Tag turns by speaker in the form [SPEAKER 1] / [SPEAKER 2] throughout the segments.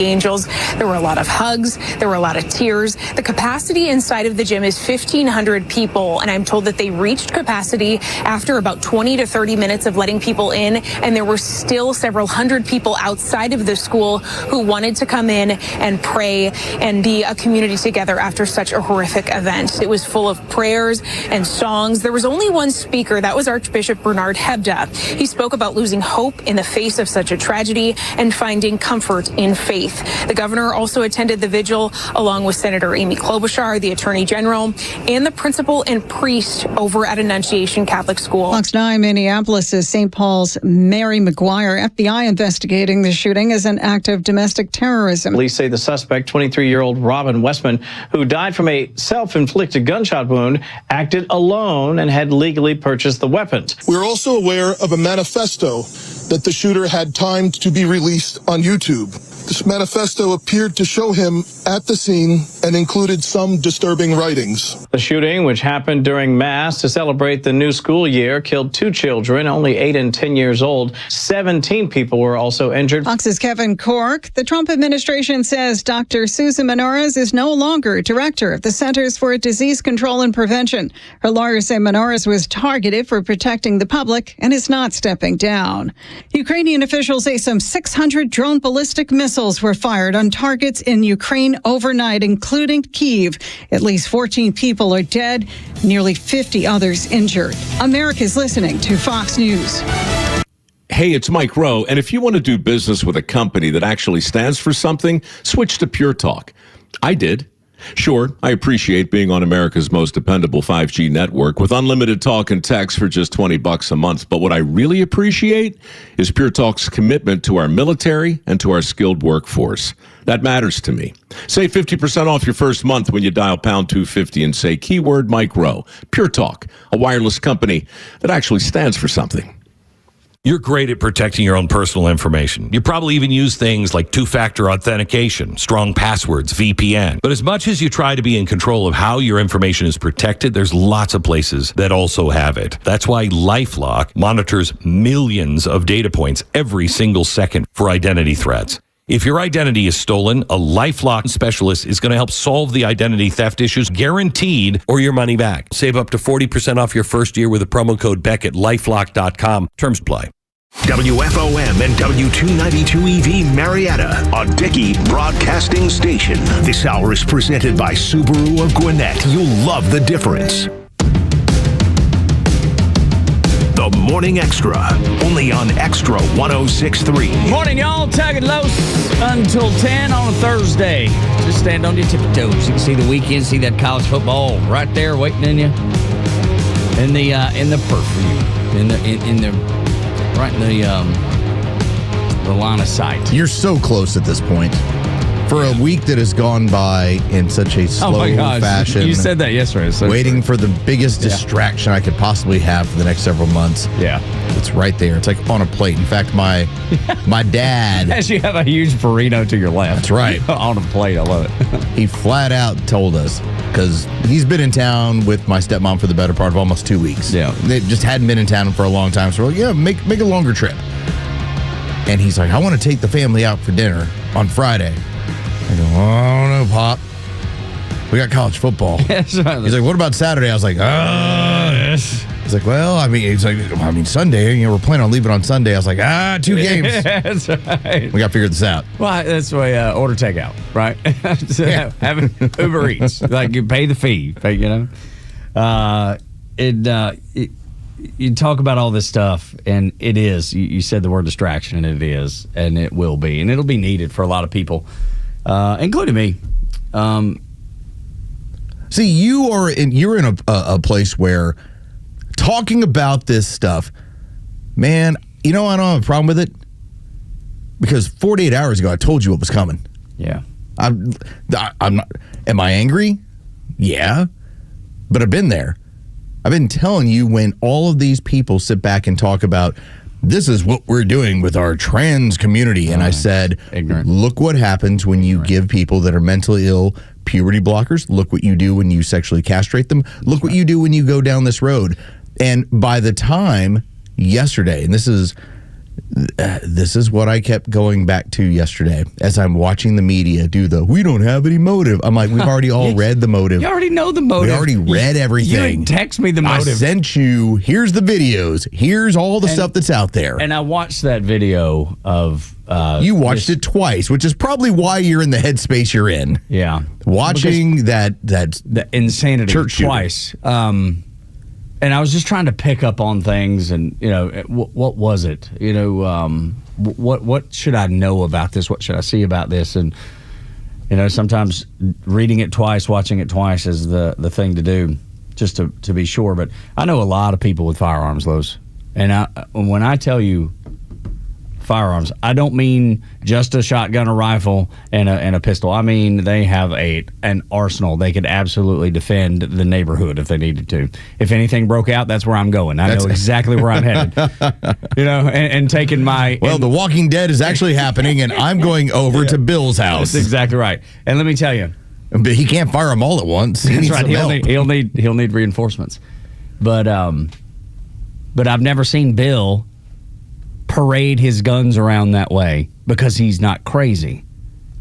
[SPEAKER 1] Angels. There were a lot of hugs. There were a lot of tears. The capacity inside of the gym is 1,500 people, and I'm told that they reached capacity after about 20 to 30 minutes of letting people in, and there were still several hundred people outside of the school who wanted to come in and pray and be a community together after such a horrific event. It was full of prayers and songs. There was only one speaker. That was Archbishop Bernard Hebda. He spoke about losing hope in the face of such a tragedy and finding comfort in faith. The governor also attended the vigil along with Senator Amy Klobuchar, the Attorney General, and the principal and priest over at Annunciation Catholic School.
[SPEAKER 2] Fox 9 Minneapolis' St. Paul's Mary McGuire. FBI investigating the shooting as an act of domestic terrorism.
[SPEAKER 3] Police say the suspect, 23-year-old Robin Westman, who died from a self-inflicted gunshot wound, acted alone and had legally purchased the weapons.
[SPEAKER 4] We're also aware of a manifesto that the shooter had timed to be released on YouTube. This manifesto appeared to show him at the scene and included some disturbing writings.
[SPEAKER 3] The shooting, which happened during Mass to celebrate the new school year, killed 2 children, only 8 and 10 years old. 17 people were also injured.
[SPEAKER 2] Fox's Kevin Cork. The Trump administration says Dr. Susan Menorez is no longer director of the Centers for Disease Control and Prevention. Her lawyers say Menorez was targeted for protecting the public and is not stepping down. Ukrainian officials say some 600 drone ballistic missiles were fired on targets in Ukraine overnight, including Kyiv. At least 14 people are dead, nearly 50 others injured. America's listening to Fox News.
[SPEAKER 5] Hey, it's Mike Rowe, and if you want to do business with a company that actually stands for something, switch to Pure Talk. I did. Sure, I appreciate being on America's most dependable 5G network with unlimited talk and text for just $20 a month. But what I really appreciate is Pure Talk's commitment to our military and to our skilled workforce. That matters to me. Save 50% off your first month when you dial pound 250 and say keyword Mike Rowe. Pure Talk, a wireless company that actually stands for something.
[SPEAKER 6] You're great at protecting your own personal information. You probably even use things like two-factor authentication, strong passwords, VPN. But as much as you try to be in control of how your information is protected, there's lots of places that also have it. That's why LifeLock monitors millions of data points every single second for identity threats. If your identity is stolen, a LifeLock specialist is going to help solve the identity theft issues, guaranteed, or your money back. Save up to 40% off your first year with the promo code Beck at LifeLock.com. Terms apply.
[SPEAKER 7] WFOM and W292EV Marietta, a Dickey broadcasting station. This hour is presented by Subaru of Gwinnett. You'll love the difference. The Morning Extra, only on Extra 106.3.
[SPEAKER 8] Morning, y'all. Tug and Los until 10 on a Thursday. Just stand on your tippy toes. You can see the weekend, see that college football right there waiting in you. In the periphery, in the line of sight.
[SPEAKER 9] You're so close at this point. For a week that has gone by in such a slow fashion.
[SPEAKER 8] You said that yesterday. So
[SPEAKER 9] waiting for the biggest distraction I could possibly have for the next several months.
[SPEAKER 8] Yeah.
[SPEAKER 9] It's right there. It's like on a plate. In fact, my dad.
[SPEAKER 8] As you have a huge burrito to your left.
[SPEAKER 9] That's right.
[SPEAKER 8] On a plate. I love it.
[SPEAKER 9] He flat out told us, because he's been in town with my stepmom for the better part of almost 2 weeks.
[SPEAKER 8] Yeah.
[SPEAKER 9] They just hadn't been in town for a long time. So we're like, yeah, make a longer trip. And he's like, I want to take the family out for dinner on Friday. I go, oh, no, Pop. We got college football. He's like, what about Saturday? I was like, yes. He's like, Sunday. We're planning on leaving on Sunday. I was like, 2 games.
[SPEAKER 8] That's right.
[SPEAKER 9] We got to figure this out.
[SPEAKER 8] Well, that's the way order takeout, right? Having Uber Eats. Like, you pay the fee, you know? You talk about all this stuff, and it is. You said the word distraction, and it is, and it will be. And it'll be needed for a lot of people. Including me.
[SPEAKER 9] See, you're in a place where talking about this stuff, man, I don't have a problem with it, because 48 hours ago I told you what was coming.
[SPEAKER 8] Yeah.
[SPEAKER 9] I'm not. Am I angry? Yeah, but I've been there. I've been telling you, when all of these people sit back and talk about, this is what we're doing with our trans community. And I said, ignorant. Look what happens when you give people that are mentally ill puberty blockers. Look what you do when you sexually castrate them. Look what you do when you go down this road. And by the time yesterday, and this is This is what I kept going back to yesterday as I'm watching the media do we don't have any motive. I'm like, we've already all read the motive.
[SPEAKER 8] You already know the motive.
[SPEAKER 9] We already read everything.
[SPEAKER 8] You didn't text me the motive.
[SPEAKER 9] I sent you, here's the videos. Here's all the stuff that's out there.
[SPEAKER 8] And I watched that video of...
[SPEAKER 9] you watched it twice, which is probably why you're in the headspace you're in.
[SPEAKER 8] Yeah.
[SPEAKER 9] Watching that
[SPEAKER 8] the insanity
[SPEAKER 9] church
[SPEAKER 8] twice. And I was just trying to pick up on things, and what was it? What should I know about this? What should I see about this? And sometimes reading it twice, watching it twice is the thing to do, just to be sure. But I know a lot of people with firearms, Los, and when I tell you firearms, I don't mean just a shotgun, a rifle, and a pistol. I mean they have an arsenal. They could absolutely defend the neighborhood if they needed to. If anything broke out, that's where I'm going. I know exactly where I'm headed. And taking my...
[SPEAKER 9] Well, The Walking Dead is actually happening, and I'm going over to Bill's house.
[SPEAKER 8] That's exactly right. And let me tell you,
[SPEAKER 9] but he can't fire them all at once.
[SPEAKER 8] That's right. He'll need reinforcements. But I've never seen Bill parade his guns around that way because he's not crazy.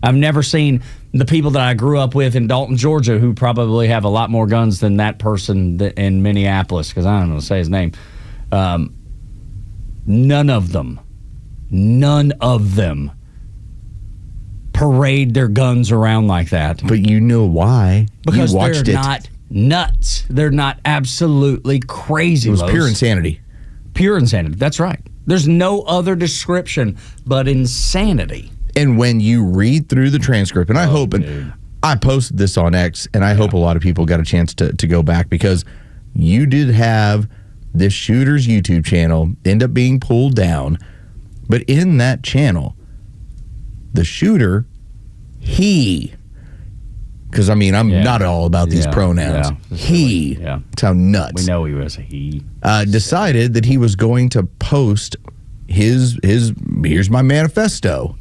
[SPEAKER 8] I've never seen the people that I grew up with in Dalton, Georgia, who probably have a lot more guns than that person in Minneapolis, because I don't know to say his name. None of them parade their guns around like that.
[SPEAKER 9] But you know why?
[SPEAKER 8] Because
[SPEAKER 9] you watched
[SPEAKER 8] they're not nuts. They're not absolutely crazy.
[SPEAKER 9] It was pure insanity.
[SPEAKER 8] Pure insanity. That's right. There's no other description but insanity.
[SPEAKER 9] And when you read through the transcript, and I hope, and I posted this on X, and I hope a lot of people got a chance to go back, because you did have this shooter's YouTube channel end up being pulled down. But in that channel, the shooter, because I'm not all about these pronouns. He, that's how nuts.
[SPEAKER 8] We know he was a he.
[SPEAKER 9] Decided that he was going to post his here's my manifesto.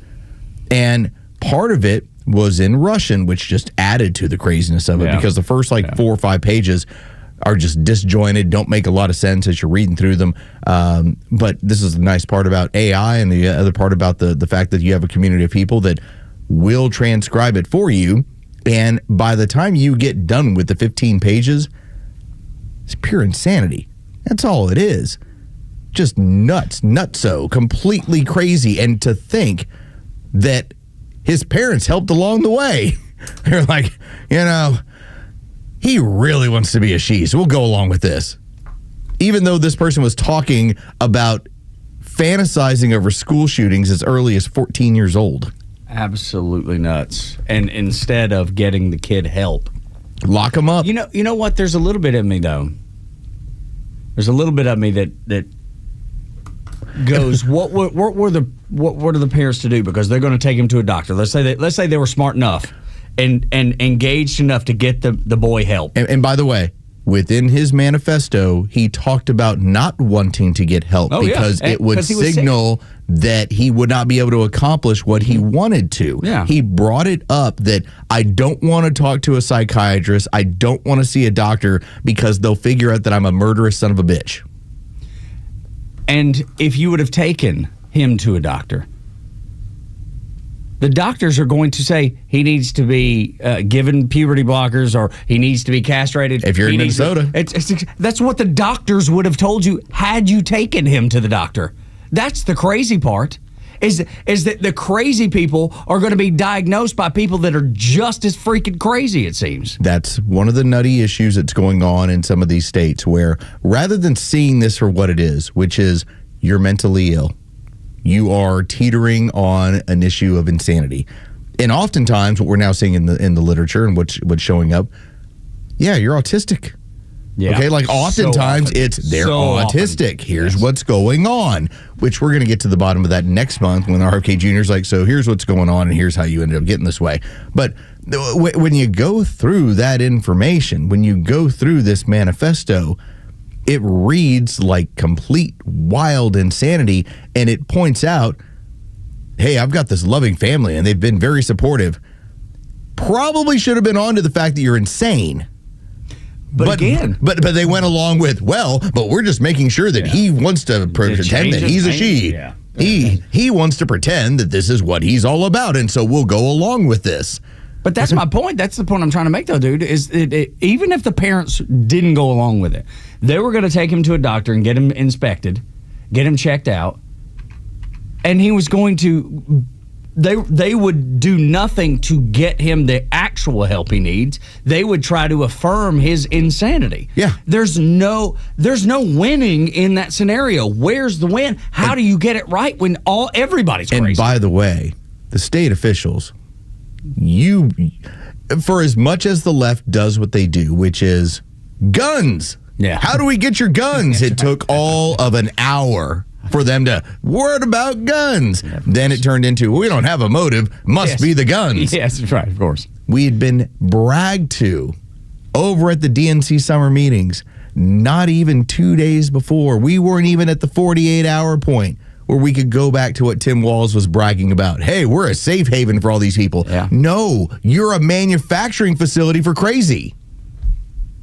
[SPEAKER 9] And part of it was in Russian, which just added to the craziness of it, because the first 4 or 5 pages are just disjointed, don't make a lot of sense as you're reading through them. But this is the nice part about AI, and the other part about the fact that you have a community of people that will transcribe it for you. And by the time you get done with the 15 pages, it's pure insanity. That's all it is. Just nutso, completely crazy. And to think that his parents helped along the way. They're like, he really wants to be a she, so we'll go along with this. Even though this person was talking about fantasizing over school shootings as early as 14 years old.
[SPEAKER 8] Absolutely nuts. And instead of getting the kid help,
[SPEAKER 9] lock him up.
[SPEAKER 8] You know what? There's a little bit of me, though. There's a little bit of me that goes, what were the parents to do? Because they're going to take him to a doctor. Let's say they were smart enough and engaged enough to get the boy help.
[SPEAKER 9] And by the way, within his manifesto, he talked about not wanting to get help because it would signal that he would not be able to accomplish what he wanted to.
[SPEAKER 8] Yeah.
[SPEAKER 9] He brought it up that I don't want to talk to a psychiatrist. I don't want to see a doctor because they'll figure out that I'm a murderous son of a bitch.
[SPEAKER 8] And if you would have taken him to a doctor, the doctors are going to say he needs to be given puberty blockers or he needs to be castrated.
[SPEAKER 9] If you're in Minnesota.
[SPEAKER 8] That's what the doctors would have told you had you taken him to the doctor. That's the crazy part, is that the crazy people are going to be diagnosed by people that are just as freaking crazy, it seems.
[SPEAKER 9] That's one of the nutty issues that's going on in some of these states where rather than seeing this for what it is, which is you're mentally ill, you are teetering on an issue of insanity. And oftentimes what we're now seeing in the literature and what's showing up, you're autistic.
[SPEAKER 8] Yeah.
[SPEAKER 9] Okay, oftentimes they're autistic. Here's what's going on, which we're going to get to the bottom of that next month when RFK Jr. is like, so here's what's going on and here's how you ended up getting this way. But when you go through that information, when you go through this manifesto, it reads like complete wild insanity, and it points out, hey, I've got this loving family and they've been very supportive. Probably should have been on to the fact that you're insane. But they went along with, but we're just making sure that he wants to pretend that he's a she.
[SPEAKER 8] Yeah.
[SPEAKER 9] He wants to pretend that this is what he's all about, and so we'll go along with this.
[SPEAKER 8] But that's my point. That's the point I'm trying to make, though, dude, is even if the parents didn't go along with it, they were going to take him to a doctor and get him inspected, get him checked out, and he was going to... They would do nothing to get him the actual help he needs. They would try to affirm his insanity.
[SPEAKER 9] Yeah.
[SPEAKER 8] There's no winning in that scenario. Where's the win? How do you get it right when everybody's crazy?
[SPEAKER 9] And by the way, the state officials, for as much as the left does what they do, which is guns.
[SPEAKER 8] Yeah.
[SPEAKER 9] How do we get your guns? It took all of an hour for them to word about guns. Then it turned into, we don't have a motive, must be the guns.
[SPEAKER 8] Yes, right, of course.
[SPEAKER 9] We had been bragged to over at the DNC summer meetings not even 2 days before. We weren't even at the 48-hour point where we could go back to what Tim Walz was bragging about. Hey, we're a safe haven for all these people.
[SPEAKER 8] Yeah.
[SPEAKER 9] No, you're a manufacturing facility for crazy.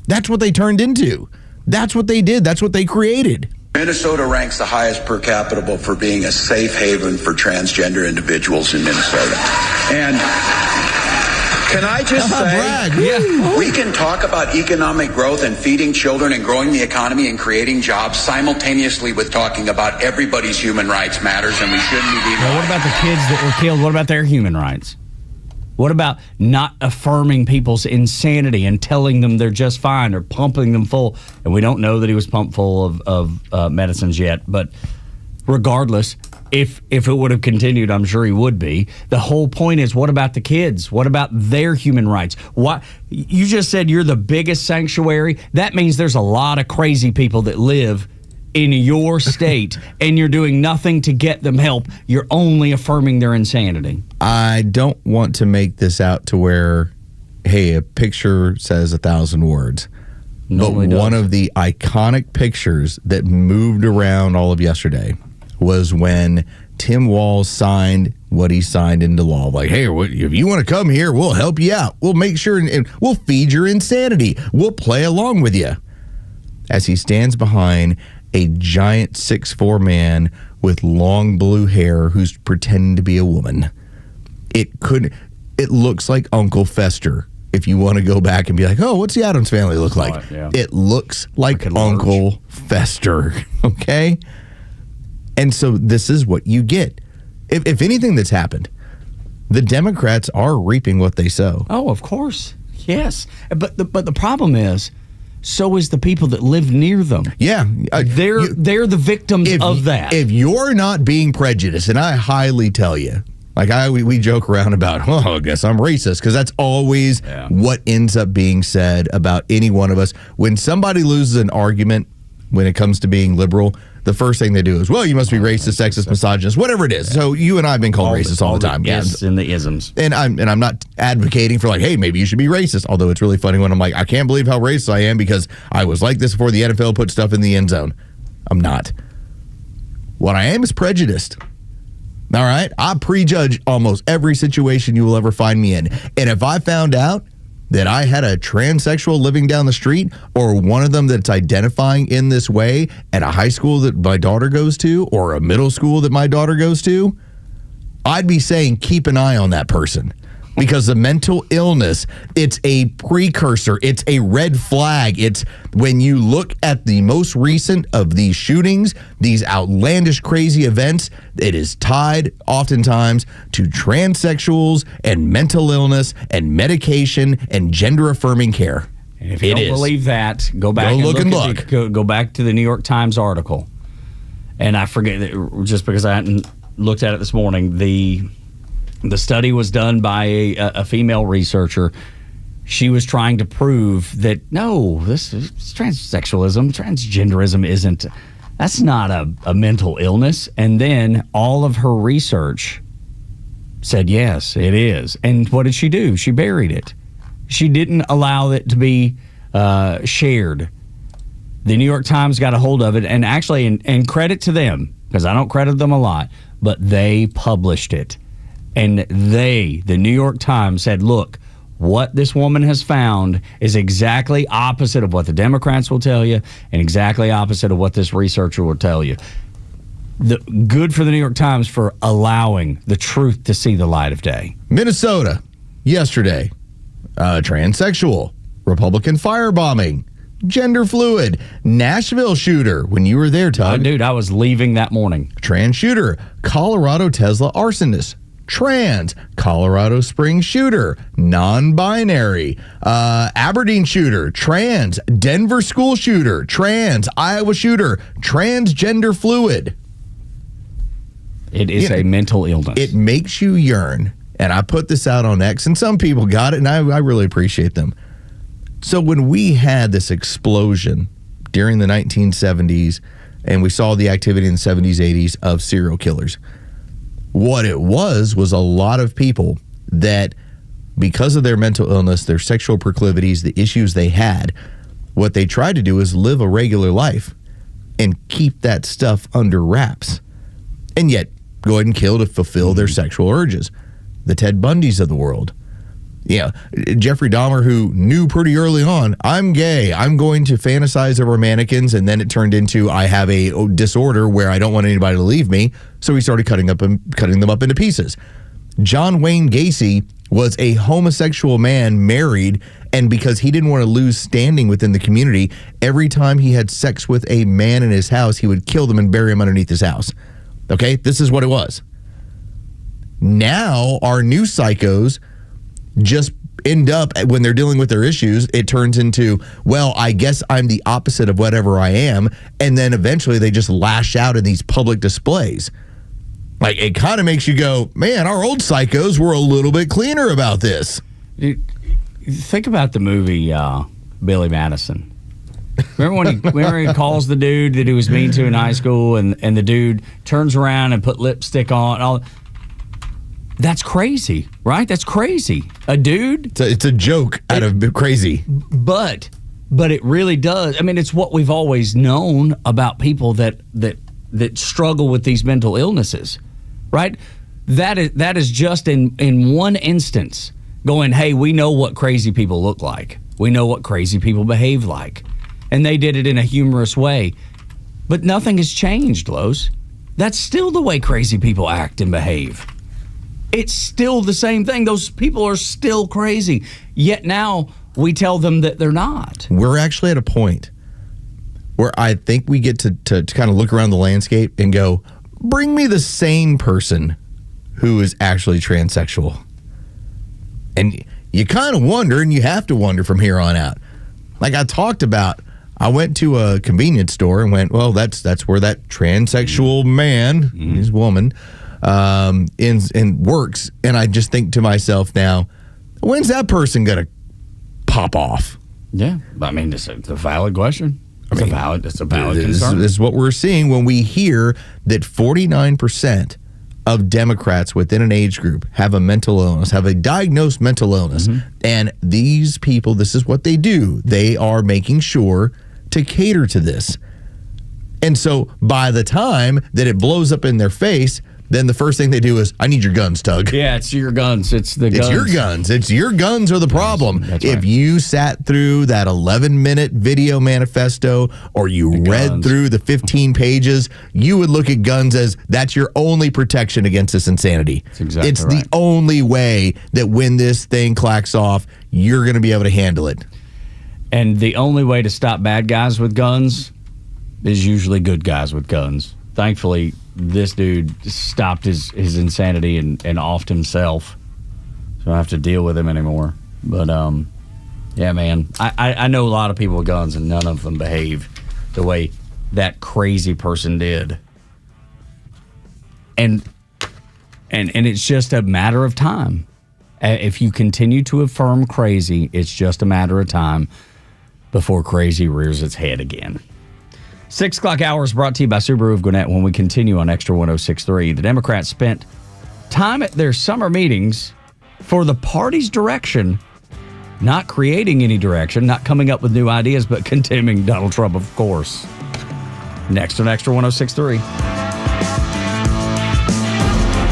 [SPEAKER 9] That's what they turned into. That's what they did. That's what they created.
[SPEAKER 10] Minnesota ranks the highest per capita for being a safe haven for transgender individuals in Minnesota. And can I just say, we can talk about economic growth and feeding children and growing the economy and creating jobs simultaneously with talking about everybody's human rights matters, and we shouldn't be.
[SPEAKER 8] Well, what about the kids that were killed? What about their human rights? What about not affirming people's insanity and telling them they're just fine or pumping them full? And we don't know that he was pumped full of medicines yet. But regardless, if it would have continued, I'm sure he would be. The whole point is, what about the kids? What about their human rights? What you just said you're the biggest sanctuary. That means there's a lot of crazy people that live in your state, and you're doing nothing to get them help. You're only affirming their insanity.
[SPEAKER 9] I don't want to make this out to where, hey, a picture says 1,000 words.
[SPEAKER 8] Normally
[SPEAKER 9] but
[SPEAKER 8] does.
[SPEAKER 9] one of the iconic pictures that moved around all of yesterday was when Tim Walz signed what he signed into law. Like, hey, if you want to come here, we'll help you out. We'll make sure and we'll feed your insanity. We'll play along with you. As he stands behind a giant 6'4" man with long blue hair who's pretending to be a woman. It looks like Uncle Fester. If you want to go back and be like, oh, what's the Addams Family look like?
[SPEAKER 8] Yeah.
[SPEAKER 9] It looks like Uncle Fester. Okay? And so this is what you get. If anything that's happened, the Democrats are reaping what they sow.
[SPEAKER 8] Oh, of course. Yes. But the problem is, so is the people that live near them.
[SPEAKER 9] Yeah.
[SPEAKER 8] They're the victims of that.
[SPEAKER 9] If you're not being prejudiced, and I highly tell you, like we joke around about, I guess I'm racist, because that's always what ends up being said about any one of us. When somebody loses an argument when it comes to being liberal, the first thing they do is, well, you must be racist, sexist, misogynist, whatever it is. So you and I have been called racist all the time.
[SPEAKER 8] Yes, and the isms.
[SPEAKER 9] And I'm not advocating for like, hey, maybe you should be racist. Although it's really funny when I'm like, I can't believe how racist I am because I was like this before the NFL put stuff in the end zone. I'm not. What I am is prejudiced. All right? I prejudge almost every situation you will ever find me in. And if I found out that I had a transsexual living down the street or one of them that's identifying in this way at a high school that my daughter goes to or a middle school that my daughter goes to, I'd be saying keep an eye on that person. Because the mental illness, it's a precursor. It's a red flag. It's when you look at the most recent of these shootings, these outlandish, crazy events, it is tied oftentimes to transsexuals and mental illness and medication and gender-affirming care.
[SPEAKER 8] And if you don't believe that, go back and look. Go back to the New York Times article. And I forget, just because I hadn't looked at it this morning, the study was done by a female researcher. She was trying to prove that, no, this is transsexualism, transgenderism isn't, that's not a mental illness. And then all of her research said, yes, it is. And what did she do? She buried it. She didn't allow it to be shared. The New York Times got a hold of it, and actually, and credit to them, because I don't credit them a lot, but they published it. And the New York Times said, look, what this woman has found is exactly opposite of what the Democrats will tell you and exactly opposite of what this researcher will tell you. good for the New York Times for allowing the truth to see the light of day.
[SPEAKER 9] Minnesota, yesterday, transsexual, Republican firebombing, gender fluid, Nashville shooter, when you were there, Tug.
[SPEAKER 8] Dude, I was leaving that morning.
[SPEAKER 9] Trans shooter, Colorado Tesla arsonist, trans, Colorado Springs shooter, non-binary, Aberdeen shooter, trans, Denver school shooter, trans, Iowa shooter, transgender fluid.
[SPEAKER 8] It is a mental illness.
[SPEAKER 9] It makes you yearn. And I put this out on X, and some people got it, and I really appreciate them. So when we had this explosion during the 1970s, and we saw the activity in the 70s, 80s of serial killers, what it was a lot of people that, because of their mental illness, their sexual proclivities, the issues they had, what they tried to do is live a regular life and keep that stuff under wraps. And yet, go ahead and kill to fulfill their sexual urges. The Ted Bundys of the world. Yeah, Jeffrey Dahmer, who knew pretty early on, I'm gay, I'm going to fantasize over mannequins, and then it turned into I have a disorder where I don't want anybody to leave me, so he started cutting them up into pieces. John Wayne Gacy was a homosexual man married, and because he didn't want to lose standing within the community, every time he had sex with a man in his house, he would kill them and bury him underneath his house. Okay, this is what it was. Now, our new psychos just end up, when they're dealing with their issues, it turns into, well, I guess I'm the opposite of whatever I am, and then eventually they just lash out in these public displays. Like, it kind of makes you go, man, our old psychos were a little bit cleaner about this.
[SPEAKER 8] Think about the movie Billy Madison. Remember when he calls the dude that he was mean to in high school, and the dude turns around and put lipstick on? All that's crazy, right? That's crazy. A dude.
[SPEAKER 9] It's a joke out of crazy.
[SPEAKER 8] But it really does. I mean, it's what we've always known about people that struggle with these mental illnesses, right? That is just in one instance going, hey, we know what crazy people look like. We know what crazy people behave like. And they did it in a humorous way. But nothing has changed, Los. That's still the way crazy people act and behave. It's still the same thing. Those people are still crazy. Yet now we tell them that they're not.
[SPEAKER 9] We're actually at a point where I think we get to kind of look around the landscape and go, bring me the sane person who is actually transsexual. And you kind of wonder, and you have to wonder from here on out. Like I talked about, I went to a convenience store and went, well, that's where that transsexual man, his woman, works. And I just think to myself now, when's that person going to pop off?
[SPEAKER 8] Yeah, I mean, it's a valid question. It's a valid concern.
[SPEAKER 9] This is what we're seeing when we hear that 49% of Democrats within an age group have a mental illness, have a diagnosed mental illness. And these people, this is what they do. They are making sure to cater to this. And so by the time that it blows up in their face, then the first thing they do is, I need your guns, Tug.
[SPEAKER 8] Yeah, it's your guns. It's your
[SPEAKER 9] guns. It's your guns are the problem.
[SPEAKER 8] That's
[SPEAKER 9] if
[SPEAKER 8] right.
[SPEAKER 9] you sat through that 11-minute video manifesto or you read through the 15 pages, you would look at guns as that's your only protection against this insanity.
[SPEAKER 8] That's exactly
[SPEAKER 9] it's
[SPEAKER 8] right.
[SPEAKER 9] the only way that when this thing clacks off, you're going to be able to handle it.
[SPEAKER 8] And the only way to stop bad guys with guns is usually good guys with guns. Thankfully, this dude stopped his insanity and offed himself. So I don't have to deal with him anymore. But, yeah, man, I know a lot of people with guns, and none of them behave the way that crazy person did. And it's just a matter of time. If you continue to affirm crazy, it's just a matter of time before crazy rears its head again. 6 o'clock hour is brought to you by Subaru of Gwinnett. When we continue on Extra 106.3, the Democrats spent time at their summer meetings for the party's direction, not creating any direction, not coming up with new ideas, but condemning Donald Trump, of course. Next on Extra 106.3.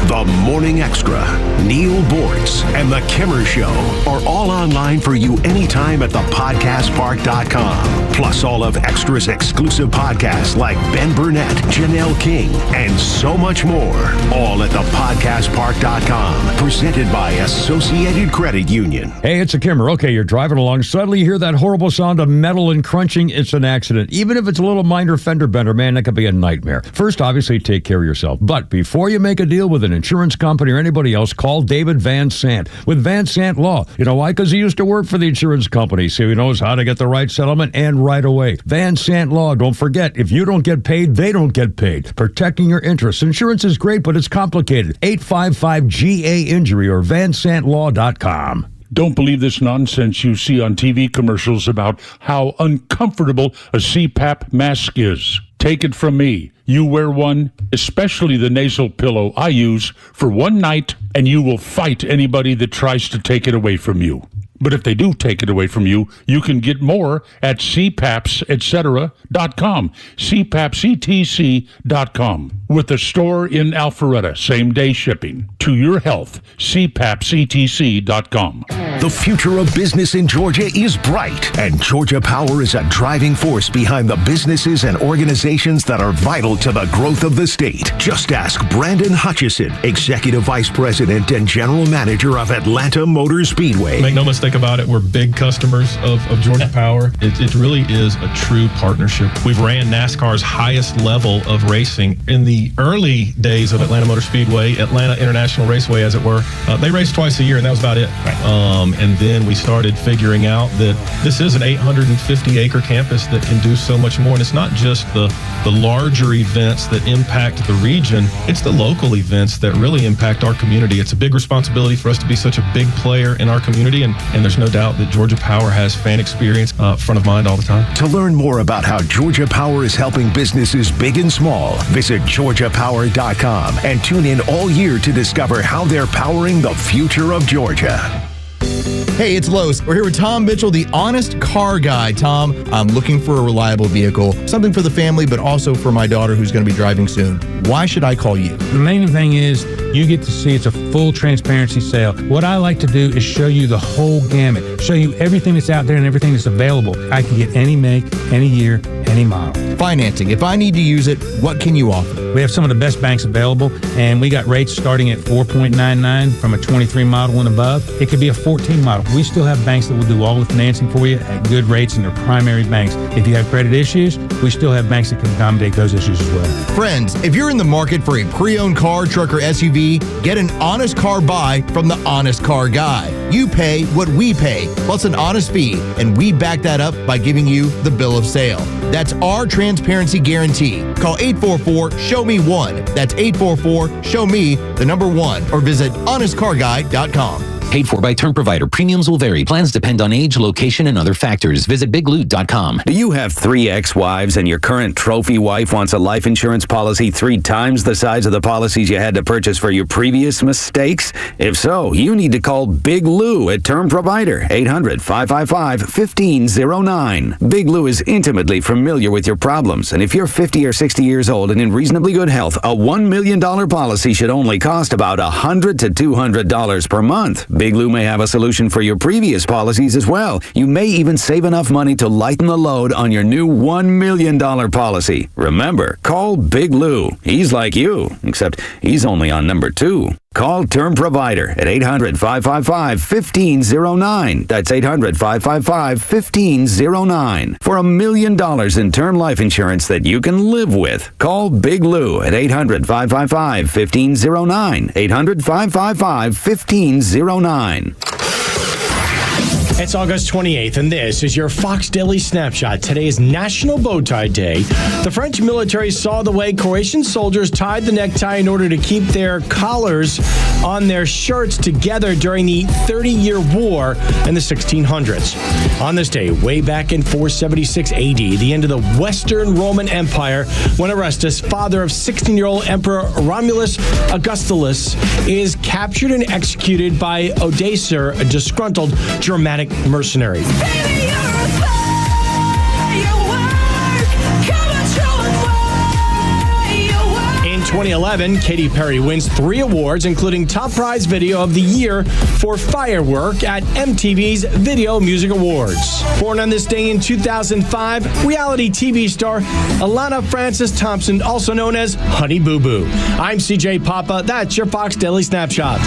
[SPEAKER 7] The Morning Extra, Neil Bortz, and The Kimmer Show are all online for you anytime at thepodcastpark.com. Plus all of Extra's exclusive podcasts like Ben Burnett, Janelle King, and so much more. All at thepodcastpark.com. Presented by Associated Credit Union.
[SPEAKER 11] Hey, it's a Kimmer. Okay, you're driving along. Suddenly you hear that horrible sound of metal and crunching. It's an accident. Even if it's a little minor fender bender, man, that could be a nightmare. First, obviously, take care of yourself. But before you make a deal with an insurance company or anybody else, call David Van Sant with Van Sant Law. You know why? Because he used to work for the insurance company, so he knows how to get the right settlement and right away. Van Sant Law. Don't forget, if you don't get paid, they don't get paid. Protecting your interests. Insurance is great, but it's complicated. 855-GA-INJURY or vansantlaw.com.
[SPEAKER 12] Don't believe this nonsense you see on TV commercials about how uncomfortable a CPAP mask is. Take it from me. You wear one, especially the nasal pillow I use, for one night, and you will fight anybody that tries to take it away from you. But if they do take it away from you, you can get more at cpapsetcetera.com, cpapsetc.com, with a store in Alpharetta, same-day shipping. To your health, cpapsetc.com.
[SPEAKER 7] The future of business in Georgia is bright, and Georgia Power is a driving force behind the businesses and organizations that are vital to the growth of the state. Just ask Brandon Hutchison, Executive Vice President and General Manager of Atlanta Motor Speedway.
[SPEAKER 13] Make no mistake about it, we're big customers of Georgia Power. It really is a true partnership. We've ran NASCAR's highest level of racing. In the early days of Atlanta Motor Speedway, Atlanta International Raceway, as it were, they raced twice a year, and that was about it. Right. And then we started figuring out that this is an 850-acre campus that can do so much more. And it's not just the larger events that impact the region. It's the local events that really impact our community. It's a big responsibility for us to be such a big player in our community. And there's no doubt that Georgia Power has fan experience front of mind all the time.
[SPEAKER 7] To learn more about how Georgia Power is helping businesses big and small, visit GeorgiaPower.com and tune in all year to discover how they're powering the future of Georgia.
[SPEAKER 9] Hey, it's Los. We're here with Tom Mitchell, the honest car guy. Tom, I'm looking for a reliable vehicle, something for the family, but also for my daughter who's going to be driving soon. Why should I call you?
[SPEAKER 14] The main thing is you get to see it's a full transparency sale. What I like to do is show you the whole gamut, show you everything that's out there and everything that's available. I can get any make, any year, any model.
[SPEAKER 9] Financing. If I need to use it, what can you offer?
[SPEAKER 14] We have some of the best banks available, and we got rates starting at 4.99 from a 23 model and above. It could be a 14 model. We still have banks that will do all the financing for you at good rates, and they're primary banks. If you have credit issues, we still have banks that can accommodate those issues as well.
[SPEAKER 9] Friends, if you're in the market for a pre-owned car, truck, or SUV, get an honest car buy from the Honest Car Guy. You pay what we pay, plus an honest fee, and we back that up by giving you the bill of sale. That's our transparency guarantee. Call 844-SHOW-ME-1. That's 844-SHOW-ME, the number 1, or visit honestcarguy.com.
[SPEAKER 15] Paid for by term provider. Premiums will vary. Plans depend on age, location, and other factors. Visit bigloot.com.
[SPEAKER 16] Do you have 3 ex-wives and your current trophy wife wants a life insurance policy 3 times the size of the policies you had to purchase for your previous mistakes? If so, you need to call Big Lou at Term Provider, 800-555-1509. Big Lou is intimately familiar with your problems, and if you're 50 or 60 years old and in reasonably good health, a $1 million policy should only cost about $100 to $200 per month. Big Lou may have a solution for your previous policies as well. You may even save enough money to lighten the load on your new $1 million policy. Remember, call Big Lou. He's like you, except he's only on number 2. Call Term Provider at 800-555-1509. That's 800-555-1509. For $1 million in term life insurance that you can live with. Call Big Lou at 800-555-1509. 800-555-1509.
[SPEAKER 17] It's August 28th, and this is your Fox Daily Snapshot. Today is National Bow Tie Day. The French military saw the way Croatian soldiers tied the necktie in order to keep their collars on their shirts together during the 30-year war in the 1600s. On this day, way back in 476 AD, the end of the Western Roman Empire, when Augustus, father of 16-year-old Emperor Romulus Augustulus, is captured and executed by Odoacer, a disgruntled Germanic mercenary. In 2011, Katy Perry wins 3 awards, including Top Prize Video of the Year for Firework at MTV's Video Music Awards. Born on this day in 2005, reality TV star Alana Frances Thompson, also known as Honey Boo Boo. I'm CJ Papa. That's your Fox Daily Snapshot.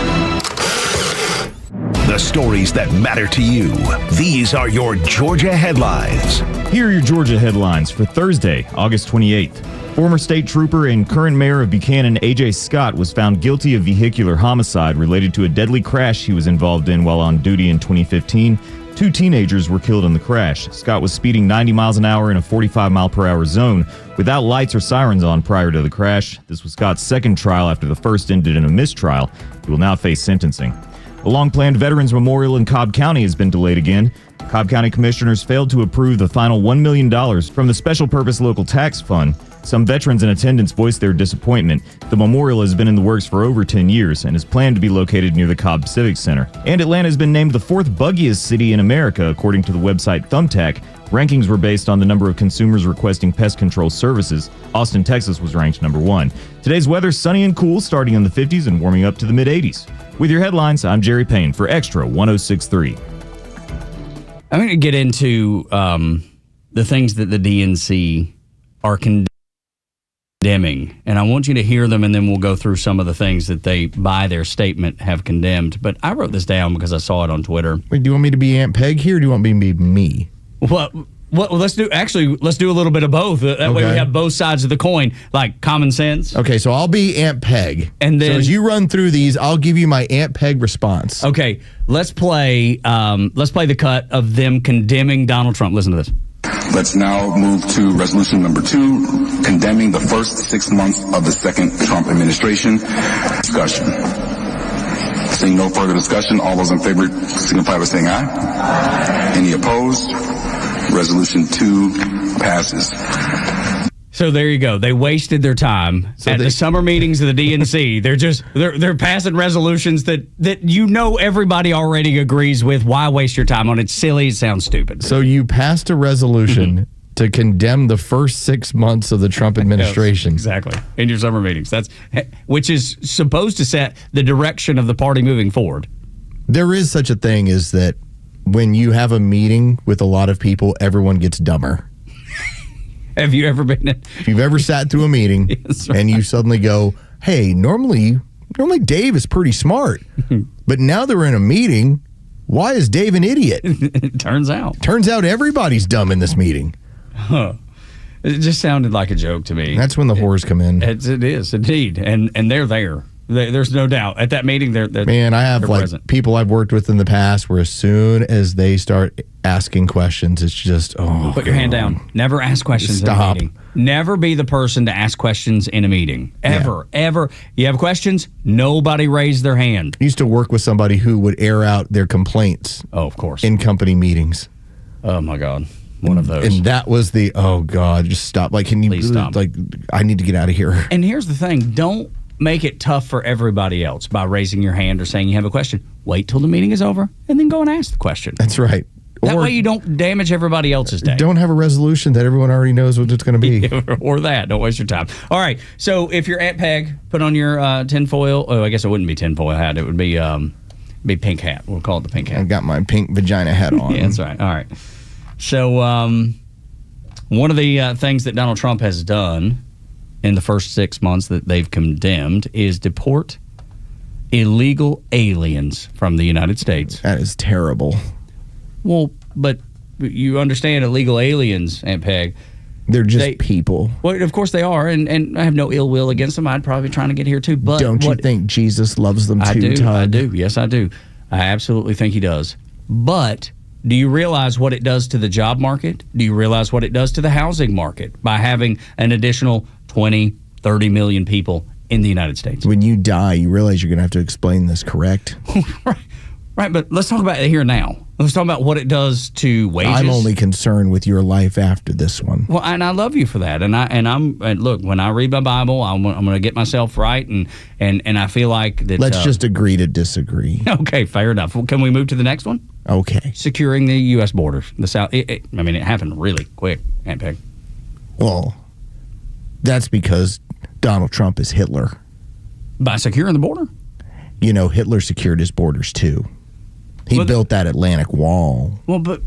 [SPEAKER 7] The stories that matter to you. These are your Georgia headlines.
[SPEAKER 18] Here are your Georgia headlines for Thursday, August 28th. Former state trooper and current mayor of Buchanan, A.J. Scott, was found guilty of vehicular homicide related to a deadly crash he was involved in while on duty in 2015. 2 teenagers were killed in the crash. Scott was speeding 90 miles an hour in a 45-mile-per-hour zone without lights or sirens on prior to the crash. This was Scott's second trial after the first ended in a mistrial. He will now face sentencing. A long-planned Veterans Memorial in Cobb County has been delayed again. Cobb County commissioners failed to approve the final $1 million from the Special Purpose Local Tax Fund. Some veterans in attendance voiced their disappointment. The memorial has been in the works for over 10 years and is planned to be located near the Cobb Civic Center. And Atlanta has been named the 4th buggiest city in America, according to the website Thumbtack. Rankings were based on the number of consumers requesting pest control services. Austin, Texas was ranked number 1. Today's weather, sunny and cool, starting in the 50s and warming up to the mid-80s. With your headlines, I'm Jerry Payne for Extra 106.3.
[SPEAKER 8] I'm going to get into the things that the DNC are condemning, and I want you to hear them, and then we'll go through some of the things that they, by their statement, have condemned. But I wrote this down because I saw it on Twitter.
[SPEAKER 9] Wait, do you want me to be Aunt Peg here, or do you want me to be me?
[SPEAKER 8] Well, let's do a little bit of both. That way we have both sides of the coin, like common sense.
[SPEAKER 9] Okay, so I'll be Aunt Peg.
[SPEAKER 8] And then,
[SPEAKER 9] so as you run through these, I'll give you my Aunt Peg response.
[SPEAKER 8] Okay, let's play the cut of them condemning Donald Trump. Listen to this.
[SPEAKER 19] Let's now move to resolution number 2, condemning the first 6 months of the second Trump administration. Discussion. Seeing no further discussion, all those in favor signify by saying aye. Any opposed? Resolution 2 passes.
[SPEAKER 8] So there you go. They wasted their time at the summer meetings of the DNC. They're passing resolutions that everybody already agrees with. Why waste your time on it? It's silly. It sounds stupid.
[SPEAKER 9] So you passed a resolution to condemn the first 6 months of the Trump administration.
[SPEAKER 8] Yes, exactly. In your summer meetings. Which is supposed to set the direction of the party moving forward.
[SPEAKER 9] There is such a thing as that when you have a meeting with a lot of people, everyone gets dumber.
[SPEAKER 8] Have you ever been
[SPEAKER 9] If you've ever sat through a meeting and you suddenly go, hey, normally Dave is pretty smart, but now that we're in a meeting, why is Dave an idiot?
[SPEAKER 8] Turns out
[SPEAKER 9] everybody's dumb in this meeting.
[SPEAKER 8] Huh. It just sounded like a joke to me.
[SPEAKER 9] That's when the whores come in.
[SPEAKER 8] It is, indeed. And they're there. There's no doubt. At that meeting, they're
[SPEAKER 9] Man, I have
[SPEAKER 8] present.
[SPEAKER 9] People I've worked with in the past where as soon as they start asking questions, it's just,
[SPEAKER 8] put your hand down. Never ask questions in a meeting. Never be the person to ask questions in a meeting. Ever. You have questions, nobody raise their hand.
[SPEAKER 9] I used to work with somebody who would air out their complaints.
[SPEAKER 8] Oh, of course.
[SPEAKER 9] In company meetings.
[SPEAKER 8] Oh, my God. One of those.
[SPEAKER 9] And that was just stop. Like, can you
[SPEAKER 8] please stop?
[SPEAKER 9] Like, I need to get out of here.
[SPEAKER 8] And here's the thing. Don't make it tough for everybody else by raising your hand or saying you have a question. Wait till the meeting is over and then go and ask the question.
[SPEAKER 9] That's right.
[SPEAKER 8] That way you don't damage everybody else's day.
[SPEAKER 9] Don't have a resolution that everyone already knows what it's going to be.
[SPEAKER 8] Or that. Don't waste your time. All right. So if you're Aunt Peg, put on your tinfoil. Oh, I guess it wouldn't be tinfoil hat. It would be pink hat. We'll call it the pink hat.
[SPEAKER 9] I got my pink vagina hat on.
[SPEAKER 8] Yeah, that's right. All right. So one of the things that Donald Trump has done in the first 6 months that they've condemned is deport illegal aliens from the United States.
[SPEAKER 9] That is terrible.
[SPEAKER 8] Well, but you understand illegal aliens, Aunt Peg.
[SPEAKER 9] They're just people.
[SPEAKER 8] Well, of course they are, and I have no ill will against them. I'd probably be trying to get here too. But
[SPEAKER 9] don't you think Jesus loves them too, Tug?
[SPEAKER 8] I do. Yes, I do. I absolutely think he does. But do you realize what it does to the job market? Do you realize what it does to the housing market by having an additional 20, 30 million people in the United States?
[SPEAKER 9] When you die, you realize you're going to have to explain this, correct?
[SPEAKER 8] Right, but let's talk about it here now. Let's talk about what it does to wages.
[SPEAKER 9] I'm only concerned with your life after this one.
[SPEAKER 8] Well, and I love you for that. And look, when I read my Bible, I'm going to get myself right, and I feel like that.
[SPEAKER 9] Let's just agree to disagree.
[SPEAKER 8] Okay, fair enough. Well, can we move to the next one?
[SPEAKER 9] Okay.
[SPEAKER 8] Securing the U.S. borders, the South. It happened really quick, Aunt Peg.
[SPEAKER 9] Well, that's because Donald Trump is Hitler.
[SPEAKER 8] By securing the border?
[SPEAKER 9] You know, Hitler secured his borders too. He built that Atlantic Wall.
[SPEAKER 8] Well, but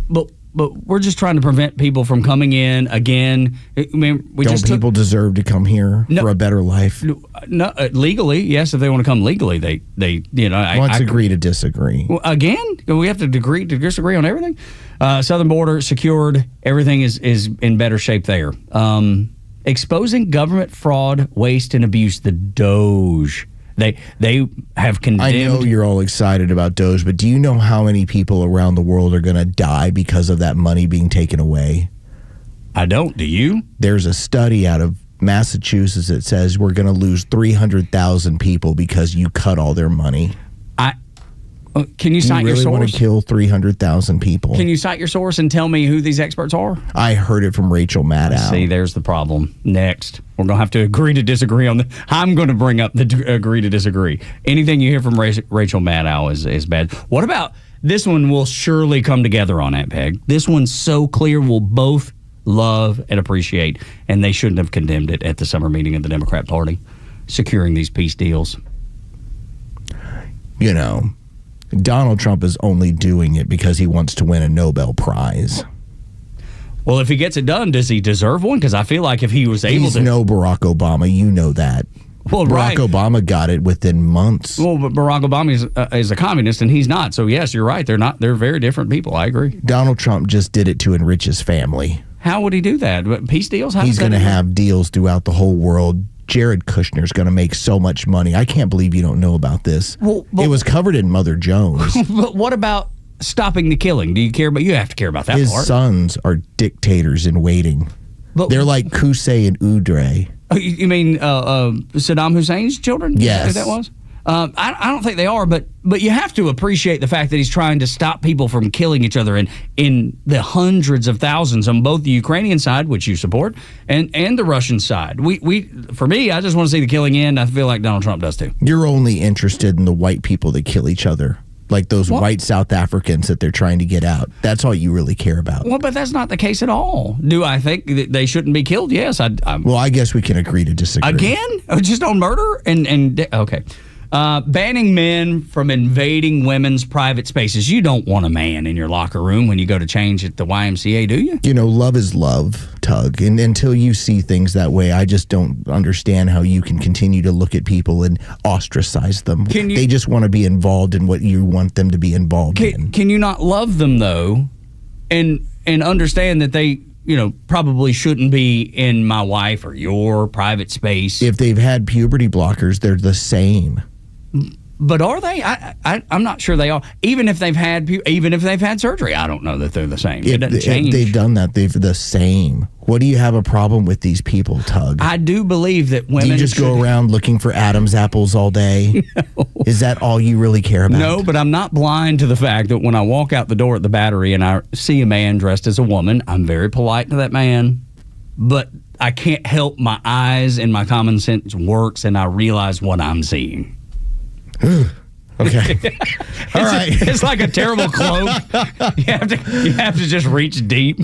[SPEAKER 8] we're just trying to prevent people from coming in again. I mean,
[SPEAKER 9] Don't people deserve to come here for a better life?
[SPEAKER 8] No, legally, yes. If they want to come legally, they
[SPEAKER 9] Let's agree to disagree.
[SPEAKER 8] Well, again, we have to agree to disagree on everything. Southern border secured. Everything is in better shape there. Exposing government fraud, waste, and abuse. The Doge. They have condemned.
[SPEAKER 9] I know you're all excited about Doge, but do you know how many people around the world are going to die because of that money being taken away?
[SPEAKER 8] I don't. Do you?
[SPEAKER 9] There's a study out of Massachusetts that says we're going to lose 300,000 people because you cut all their money.
[SPEAKER 8] Can you cite your source?
[SPEAKER 9] You really want to kill 300,000 people?
[SPEAKER 8] Can you cite your source and tell me who these experts are?
[SPEAKER 9] I heard it from Rachel Maddow.
[SPEAKER 8] See, there's the problem. Next, we're going to have to agree to disagree on the. I'm going to bring up the agree to disagree. Anything you hear from Rachel Maddow is bad. What about this one? Will surely come together on that, Peg. This one's so clear. We'll both love and appreciate, and they shouldn't have condemned it at the summer meeting of the Democrat Party, securing these peace deals.
[SPEAKER 9] You know, Donald Trump is only doing it because he wants to win a Nobel Prize.
[SPEAKER 8] Well, if he gets it done, does he deserve one? Because I feel like if he was able
[SPEAKER 9] He's
[SPEAKER 8] to...
[SPEAKER 9] no Barack Obama. You know that.
[SPEAKER 8] Well,
[SPEAKER 9] Barack Obama got it within months.
[SPEAKER 8] Well, but Barack Obama is a communist, and he's not. So, yes, you're right. They're very different people. I agree.
[SPEAKER 9] Donald Trump just did it to enrich his family.
[SPEAKER 8] How would he do that? Peace deals?
[SPEAKER 9] He's going to have deals throughout the whole world. Jared Kushner's going to make so much money. I can't believe you don't know about this. Well, it was covered in Mother Jones.
[SPEAKER 8] But what about stopping the killing? Do you care about? You have to care about that
[SPEAKER 9] His
[SPEAKER 8] part.
[SPEAKER 9] sons are dictators in waiting. They're like Qusay and Udre.
[SPEAKER 8] You mean Saddam Hussein's children?
[SPEAKER 9] Yes.
[SPEAKER 8] Who that was? I don't think they are, but you have to appreciate the fact that he's trying to stop people from killing each other in the hundreds of thousands on both the Ukrainian side, which you support, and the Russian side. For me, I just want to see the killing end. I feel like Donald Trump does too.
[SPEAKER 9] You're only interested in the white people that kill each other, like those white South Africans that they're trying to get out. That's all you really care about.
[SPEAKER 8] Well, but that's not the case at all. Do I think that they shouldn't be killed? Yes.
[SPEAKER 9] Well, I guess we can agree to disagree.
[SPEAKER 8] Again? Just on murder? Okay. Banning men from invading women's private spaces. You don't want a man in your locker room when you go to change at the YMCA, do you?
[SPEAKER 9] You know, love is love, Tug. And until you see things that way, I just don't understand how you can continue to look at people and ostracize them. They just want to be involved in what you want them to be involved in.
[SPEAKER 8] Can you not love them, though, and understand that they probably shouldn't be in my wife or your private space?
[SPEAKER 9] If they've had puberty blockers, they're the same.
[SPEAKER 8] But are they? I'm not sure they are. Even if they've had surgery, I don't know that they're the same. It doesn't change.
[SPEAKER 9] If they've done that, they're the same. What do you have a problem with these people, Tug?
[SPEAKER 8] I do believe that women.
[SPEAKER 9] Do you just go around looking for Adam's apples all day? No. Is that all you really care about?
[SPEAKER 8] No, but I'm not blind to the fact that when I walk out the door at the Battery and I see a man dressed as a woman, I'm very polite to that man. But I can't help my eyes and my common sense works, and I realize what I'm seeing.
[SPEAKER 9] Okay. All right.
[SPEAKER 8] It's like a terrible cloak. You have to just reach deep.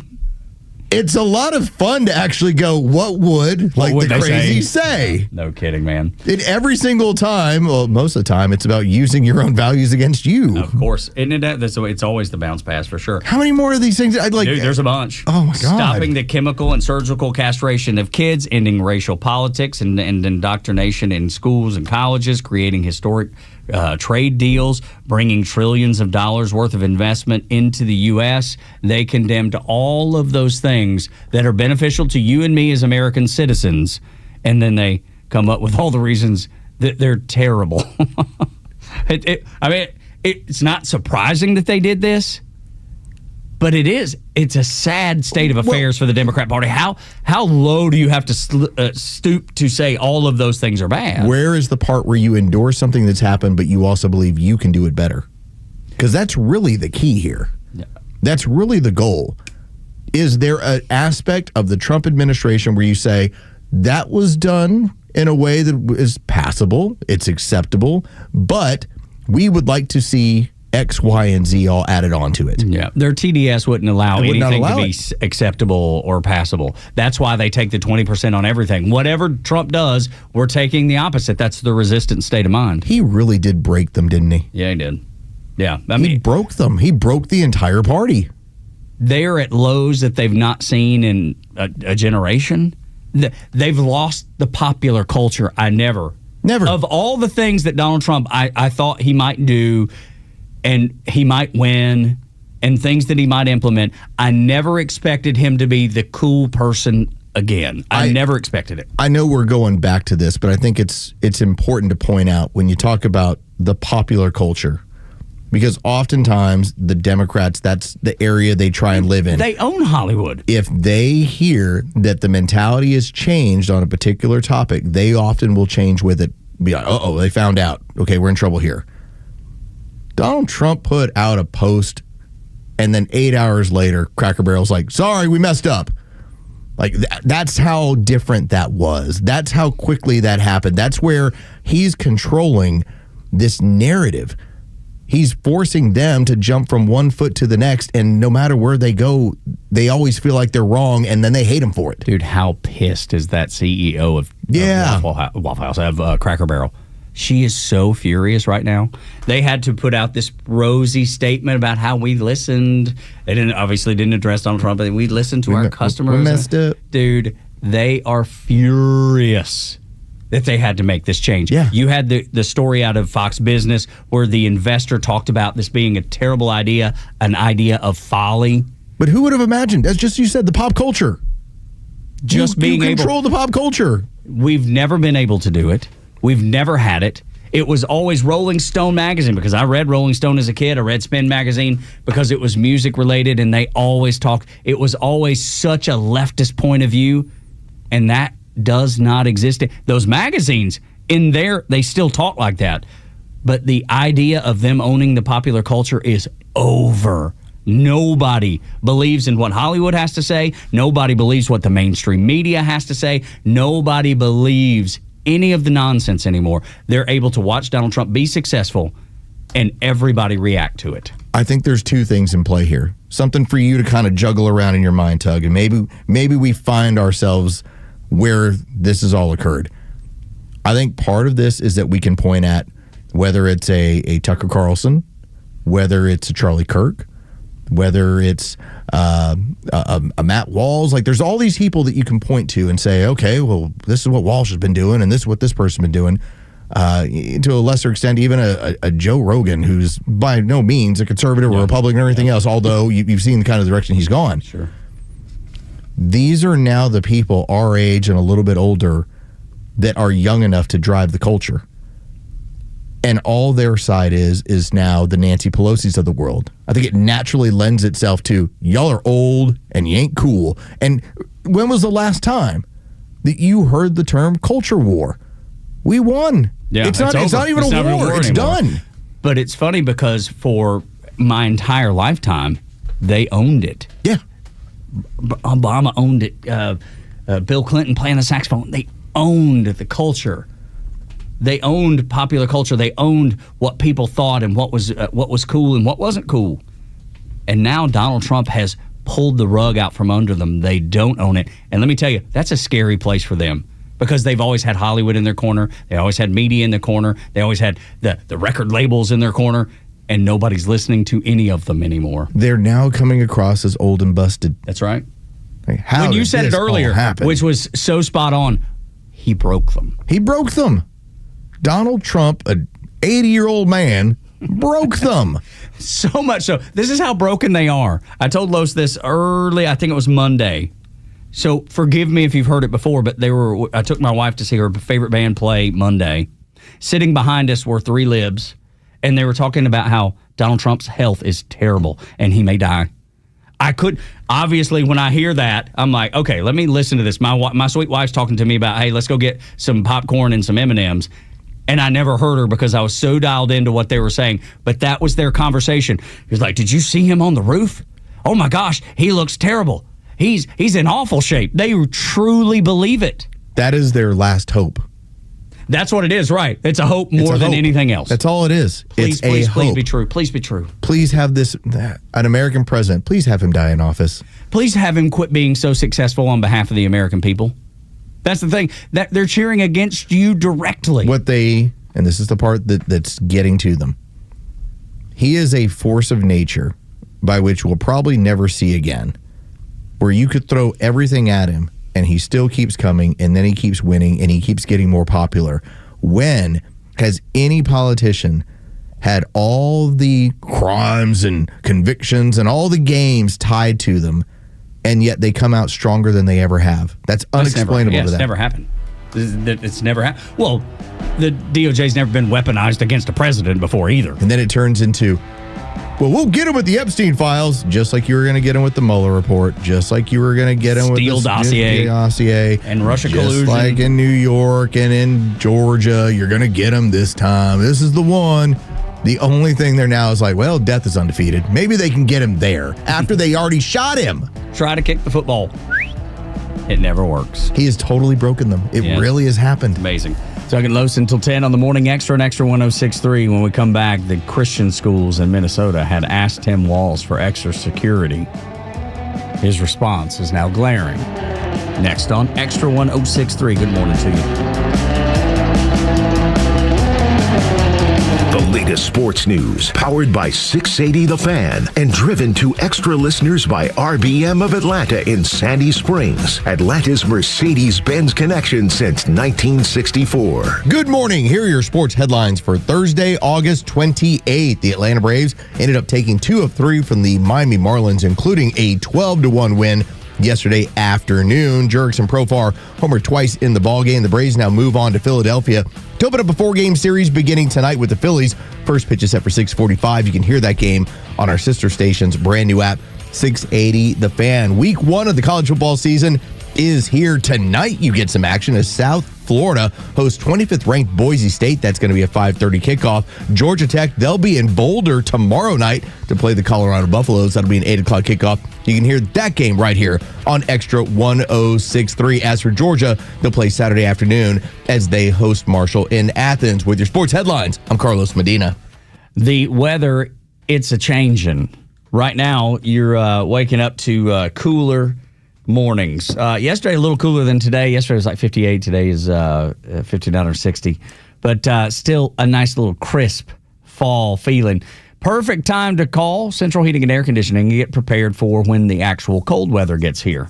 [SPEAKER 9] It's a lot of fun to actually go, what would the crazy say?
[SPEAKER 8] No kidding, man.
[SPEAKER 9] And every single time, well, most of the time, it's about using your own values against you.
[SPEAKER 8] Of course. Isn't it? It's always the bounce pass for sure.
[SPEAKER 9] How many more of these things?
[SPEAKER 8] Dude, there's a bunch.
[SPEAKER 9] Oh, my God.
[SPEAKER 8] Stopping the chemical and surgical castration of kids, ending racial politics and indoctrination in schools and colleges, creating historic trade deals, bringing trillions of dollars worth of investment into the U.S. They condemned all of those things that are beneficial to you and me as American citizens, and then they come up with all the reasons that they're terrible. It's not surprising that they did this, but it is. It's a sad state of affairs for the Democrat Party. How low do you have to stoop to say all of those things are bad?
[SPEAKER 9] Where is the part where you endorse something that's happened, but you also believe you can do it better? Because that's really the key here. Yeah. That's really the goal. Is there an aspect of the Trump administration where you say, that was done in a way that is passable, it's acceptable, but we would like to see X, Y, and Z all added onto it.
[SPEAKER 8] Yeah, their TDS wouldn't allow
[SPEAKER 9] It would not
[SPEAKER 8] anything
[SPEAKER 9] allow
[SPEAKER 8] to be acceptable or passable. That's why they take the 20% on everything. Whatever Trump does, we're taking the opposite. That's the resistant state of mind.
[SPEAKER 9] He really did break them, didn't he?
[SPEAKER 8] Yeah, he did. Yeah,
[SPEAKER 9] He broke them. He broke the entire party.
[SPEAKER 8] They're at lows that they've not seen in a generation. They've lost the popular culture. Never. Of all the things that Donald Trump, I thought he might do and he might win and things that he might implement, I never expected him to be the cool person again. I never expected it.
[SPEAKER 9] I know we're going back to this, but I think it's important to point out when you talk about the popular culture, because oftentimes the Democrats, that's the area they try and live in.
[SPEAKER 8] They own Hollywood.
[SPEAKER 9] If they hear that the mentality has changed on a particular topic, they often will change with it. Be like, uh-oh, they found out. Okay, we're in trouble here. Donald Trump put out a post, and then 8 hours later, Cracker Barrel's like, sorry, we messed up. Like, that's how different that was. That's how quickly that happened. That's where he's controlling this narrative. He's forcing them to jump from one foot to the next, and no matter where they go, they always feel like they're wrong, and then they hate him for it.
[SPEAKER 8] Dude, how pissed is that CEO of Waffle House, of Cracker Barrel? She is so furious right now. They had to put out this rosy statement about how we listened. They obviously didn't address Donald Trump, but we listened to our customers.
[SPEAKER 9] We messed up.
[SPEAKER 8] Dude, they are furious that they had to make this change.
[SPEAKER 9] Yeah.
[SPEAKER 8] You had the story out of Fox Business where the investor talked about this being a terrible idea, an idea of folly.
[SPEAKER 9] But who would have imagined? As just you said, the pop culture.
[SPEAKER 8] Just being able
[SPEAKER 9] to control the pop culture.
[SPEAKER 8] We've never been able to do it. We've never had it. It was always Rolling Stone magazine because I read Rolling Stone as a kid. I read Spin magazine because it was music related, and they always talked. It was always such a leftist point of view, and that does not exist. Those magazines, in there, they still talk like that. But the idea of them owning the popular culture is over. Nobody believes in what Hollywood has to say. Nobody believes what the mainstream media has to say. Nobody believes any of the nonsense anymore. They're able to watch Donald Trump be successful and everybody react to it.
[SPEAKER 9] I think there's two things in play here. Something for you to kind of juggle around in your mind, Tug, and maybe we find ourselves where this has all occurred. I think part of this is that we can point at whether it's a Tucker Carlson, whether it's a Charlie Kirk, whether it's a Matt Walsh. Like, there's all these people that you can point to and say, okay, well, this is what Walsh has been doing, and this is what this person's been doing. To a lesser extent, even a Joe Rogan, who's by no means a conservative or Republican or anything else, although you've seen the kind of direction he's gone.
[SPEAKER 8] Sure.
[SPEAKER 9] These are now the people our age and a little bit older that are young enough to drive the culture. And all their side is now the Nancy Pelosi's of the world. I think it naturally lends itself to, y'all are old and you ain't cool. And when was the last time that you heard the term culture war? We won.
[SPEAKER 8] Yeah,
[SPEAKER 9] it's not even a war. It's done.
[SPEAKER 8] But it's funny because for my entire lifetime, they owned it.
[SPEAKER 9] Yeah.
[SPEAKER 8] Obama owned it. Bill Clinton playing the saxophone. They owned the culture. They owned popular culture. They owned what people thought and what was cool and what wasn't cool. And now Donald Trump has pulled the rug out from under them. They don't own it. And let me tell you, that's a scary place for them because they've always had Hollywood in their corner. They always had media in their corner. They always had the record labels in their corner. And nobody's listening to any of them anymore.
[SPEAKER 9] They're now coming across as old and busted.
[SPEAKER 8] That's right.
[SPEAKER 9] Like, how
[SPEAKER 8] when you
[SPEAKER 9] did
[SPEAKER 8] said it
[SPEAKER 9] this
[SPEAKER 8] earlier,
[SPEAKER 9] all happen?
[SPEAKER 8] which was so spot on, he broke them.
[SPEAKER 9] He broke them. Donald Trump, an 80-year-old man, broke them.
[SPEAKER 8] So much so. This is how broken they are. I told Los this early, I think it was Monday. So forgive me if you've heard it before, but I took my wife to see her favorite band play Monday. Sitting behind us were three libs, and they were talking about how Donald Trump's health is terrible and he may die. Obviously, when I hear that, I'm like, okay, let me listen to this. My sweet wife's talking to me about, hey, let's go get some popcorn and some M&Ms. And I never heard her because I was so dialed into what they were saying. But that was their conversation. He was like, did you see him on the roof? Oh, my gosh, he looks terrible. He's in awful shape. They truly believe it.
[SPEAKER 9] That is their last hope.
[SPEAKER 8] That's what it is, right? It's a hope more than anything else.
[SPEAKER 9] That's all it is.
[SPEAKER 8] Please be true. Please be true.
[SPEAKER 9] Please have an American president. Please have him die in office.
[SPEAKER 8] Please have him quit being so successful on behalf of the American people. That's the thing. That they're cheering against you directly.
[SPEAKER 9] And this is the part that's getting to them. He is a force of nature by which we'll probably never see again, where you could throw everything at him and he still keeps coming, and then he keeps winning and he keeps getting more popular. When has any politician had all the crimes and convictions and all the games tied to them, and yet they come out stronger than they ever have? That's unexplainable to them.
[SPEAKER 8] It's never happened. It's never happened. Well, the DOJ's never been weaponized against a president before either.
[SPEAKER 9] And then it turns into, well, we'll get him with the Epstein files, just like you were going to get him with the Mueller report, just like you were going to get him with the dossier
[SPEAKER 8] and Russia collusion.
[SPEAKER 9] Just like in New York and in Georgia, you're going to get him this time. This is the one. The only thing there now is like, well, death is undefeated. Maybe they can get him there after they already shot him.
[SPEAKER 8] Try to kick the football. It never works.
[SPEAKER 9] He has totally broken them. It really has happened.
[SPEAKER 8] Amazing. Tug and Los until 10 on the Morning Xtra and Extra 106.3. When we come back, the Christian schools in Minnesota had asked Tim Walz for extra security. His response is now glaring. Next on Extra 106.3. Good morning to you.
[SPEAKER 7] The latest sports news, powered by 680 The Fan, and driven to extra listeners by RBM of Atlanta in Sandy Springs, Atlanta's Mercedes-Benz connection since 1964.
[SPEAKER 9] Good morning. Here are your sports headlines for Thursday, August 28th. The Atlanta Braves ended up taking 2 of 3 from the Miami Marlins, including a 12-1 win yesterday afternoon. Jurickson Profar homered twice in the ballgame. The Braves now move on to Philadelphia to open up a 4-game series beginning tonight with the Phillies. First pitch is set for 6:45. You can hear that game on our sister station's brand new app, 680 The Fan. Week 1 of the college football season is here tonight. You get some action as South Florida hosts 25th ranked Boise State. That's going to be a 5:30 kickoff. Georgia Tech, they'll be in Boulder tomorrow night to play the Colorado Buffaloes. That'll be an 8 o'clock kickoff. You can hear that game right here on Extra 106.3. As for Georgia, they'll play Saturday afternoon as they host Marshall in Athens. With your sports headlines, I'm Carlos Medina.
[SPEAKER 8] The weather, it's a changing. Right now, you're waking up to cooler mornings. Yesterday, a little cooler than today. Yesterday was like 58. Today is 59 or 60. But still a nice little crisp fall feeling. Perfect time to call Central Heating and Air Conditioning and get prepared for when the actual cold weather gets here.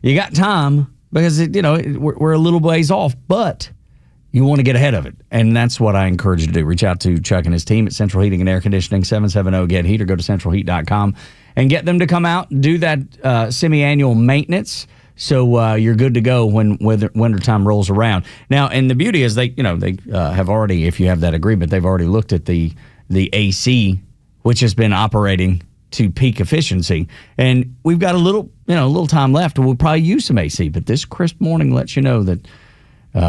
[SPEAKER 8] You got time because, we're a little ways off, but you want to get ahead of it. And that's what I encourage you to do. Reach out to Chuck and his team at Central Heating and Air Conditioning, 770-GET-HEAT, or go to centralheat.com and get them to come out and do that semi-annual maintenance so you're good to go when wintertime rolls around. Now, and the beauty is they have already, if you have that agreement, they've already looked at the AC, which has been operating to peak efficiency. And we've got a little time left. We'll probably use some AC, but this crisp morning lets you know that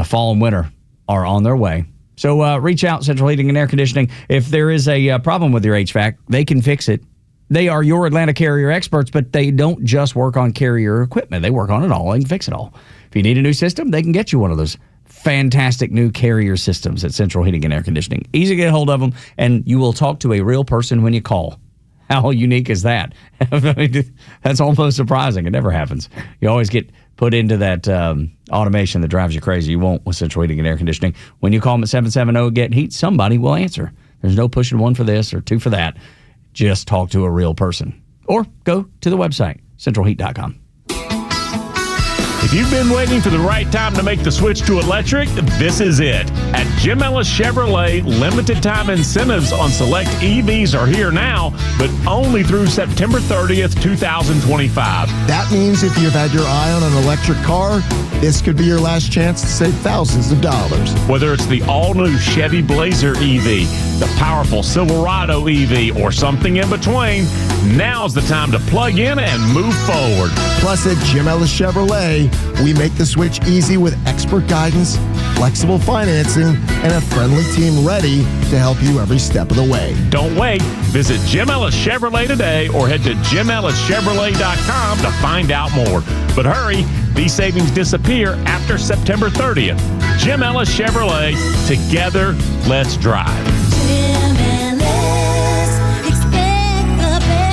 [SPEAKER 8] fall and winter are on their way. So reach out, Central Heating and Air Conditioning. If there is a problem with your HVAC, they can fix it. They are your Atlanta Carrier experts, but they don't just work on Carrier equipment. They work on it all and fix it all. If you need a new system, they can get you one of those fantastic new Carrier systems at Central Heating and Air Conditioning. Easy to get a hold of them, and you will talk to a real person when you call. How unique is that? That's almost surprising. It never happens. You always get put into that automation that drives you crazy. You won't with Central Heating and Air Conditioning. When you call them at 770-GET-HEAT, somebody will answer. There's no pushing 1 for this or 2 for that. Just talk to a real person. Or go to the website, centralheat.com.
[SPEAKER 20] If you've been waiting for the right time to make the switch to electric, this is it. At Jim Ellis Chevrolet, limited time incentives on select EVs are here now, but only through September 30th, 2025.
[SPEAKER 21] That means if you've had your eye on an electric car, this could be your last chance to save thousands of dollars.
[SPEAKER 20] Whether it's the all-new Chevy Blazer EV, the powerful Silverado EV, or something in between, Now's the time to plug in and move forward.
[SPEAKER 21] Plus, at Jim Ellis Chevrolet, we make the switch easy with expert guidance, flexible financing, and a friendly team ready to help you every step of the way.
[SPEAKER 20] Don't wait. Visit Jim Ellis Chevrolet today or head to JimEllisChevrolet.com to find out more. But hurry, these savings disappear after September 30th. Jim Ellis Chevrolet. Together, let's drive.
[SPEAKER 1] Jim Ellis, expect the best.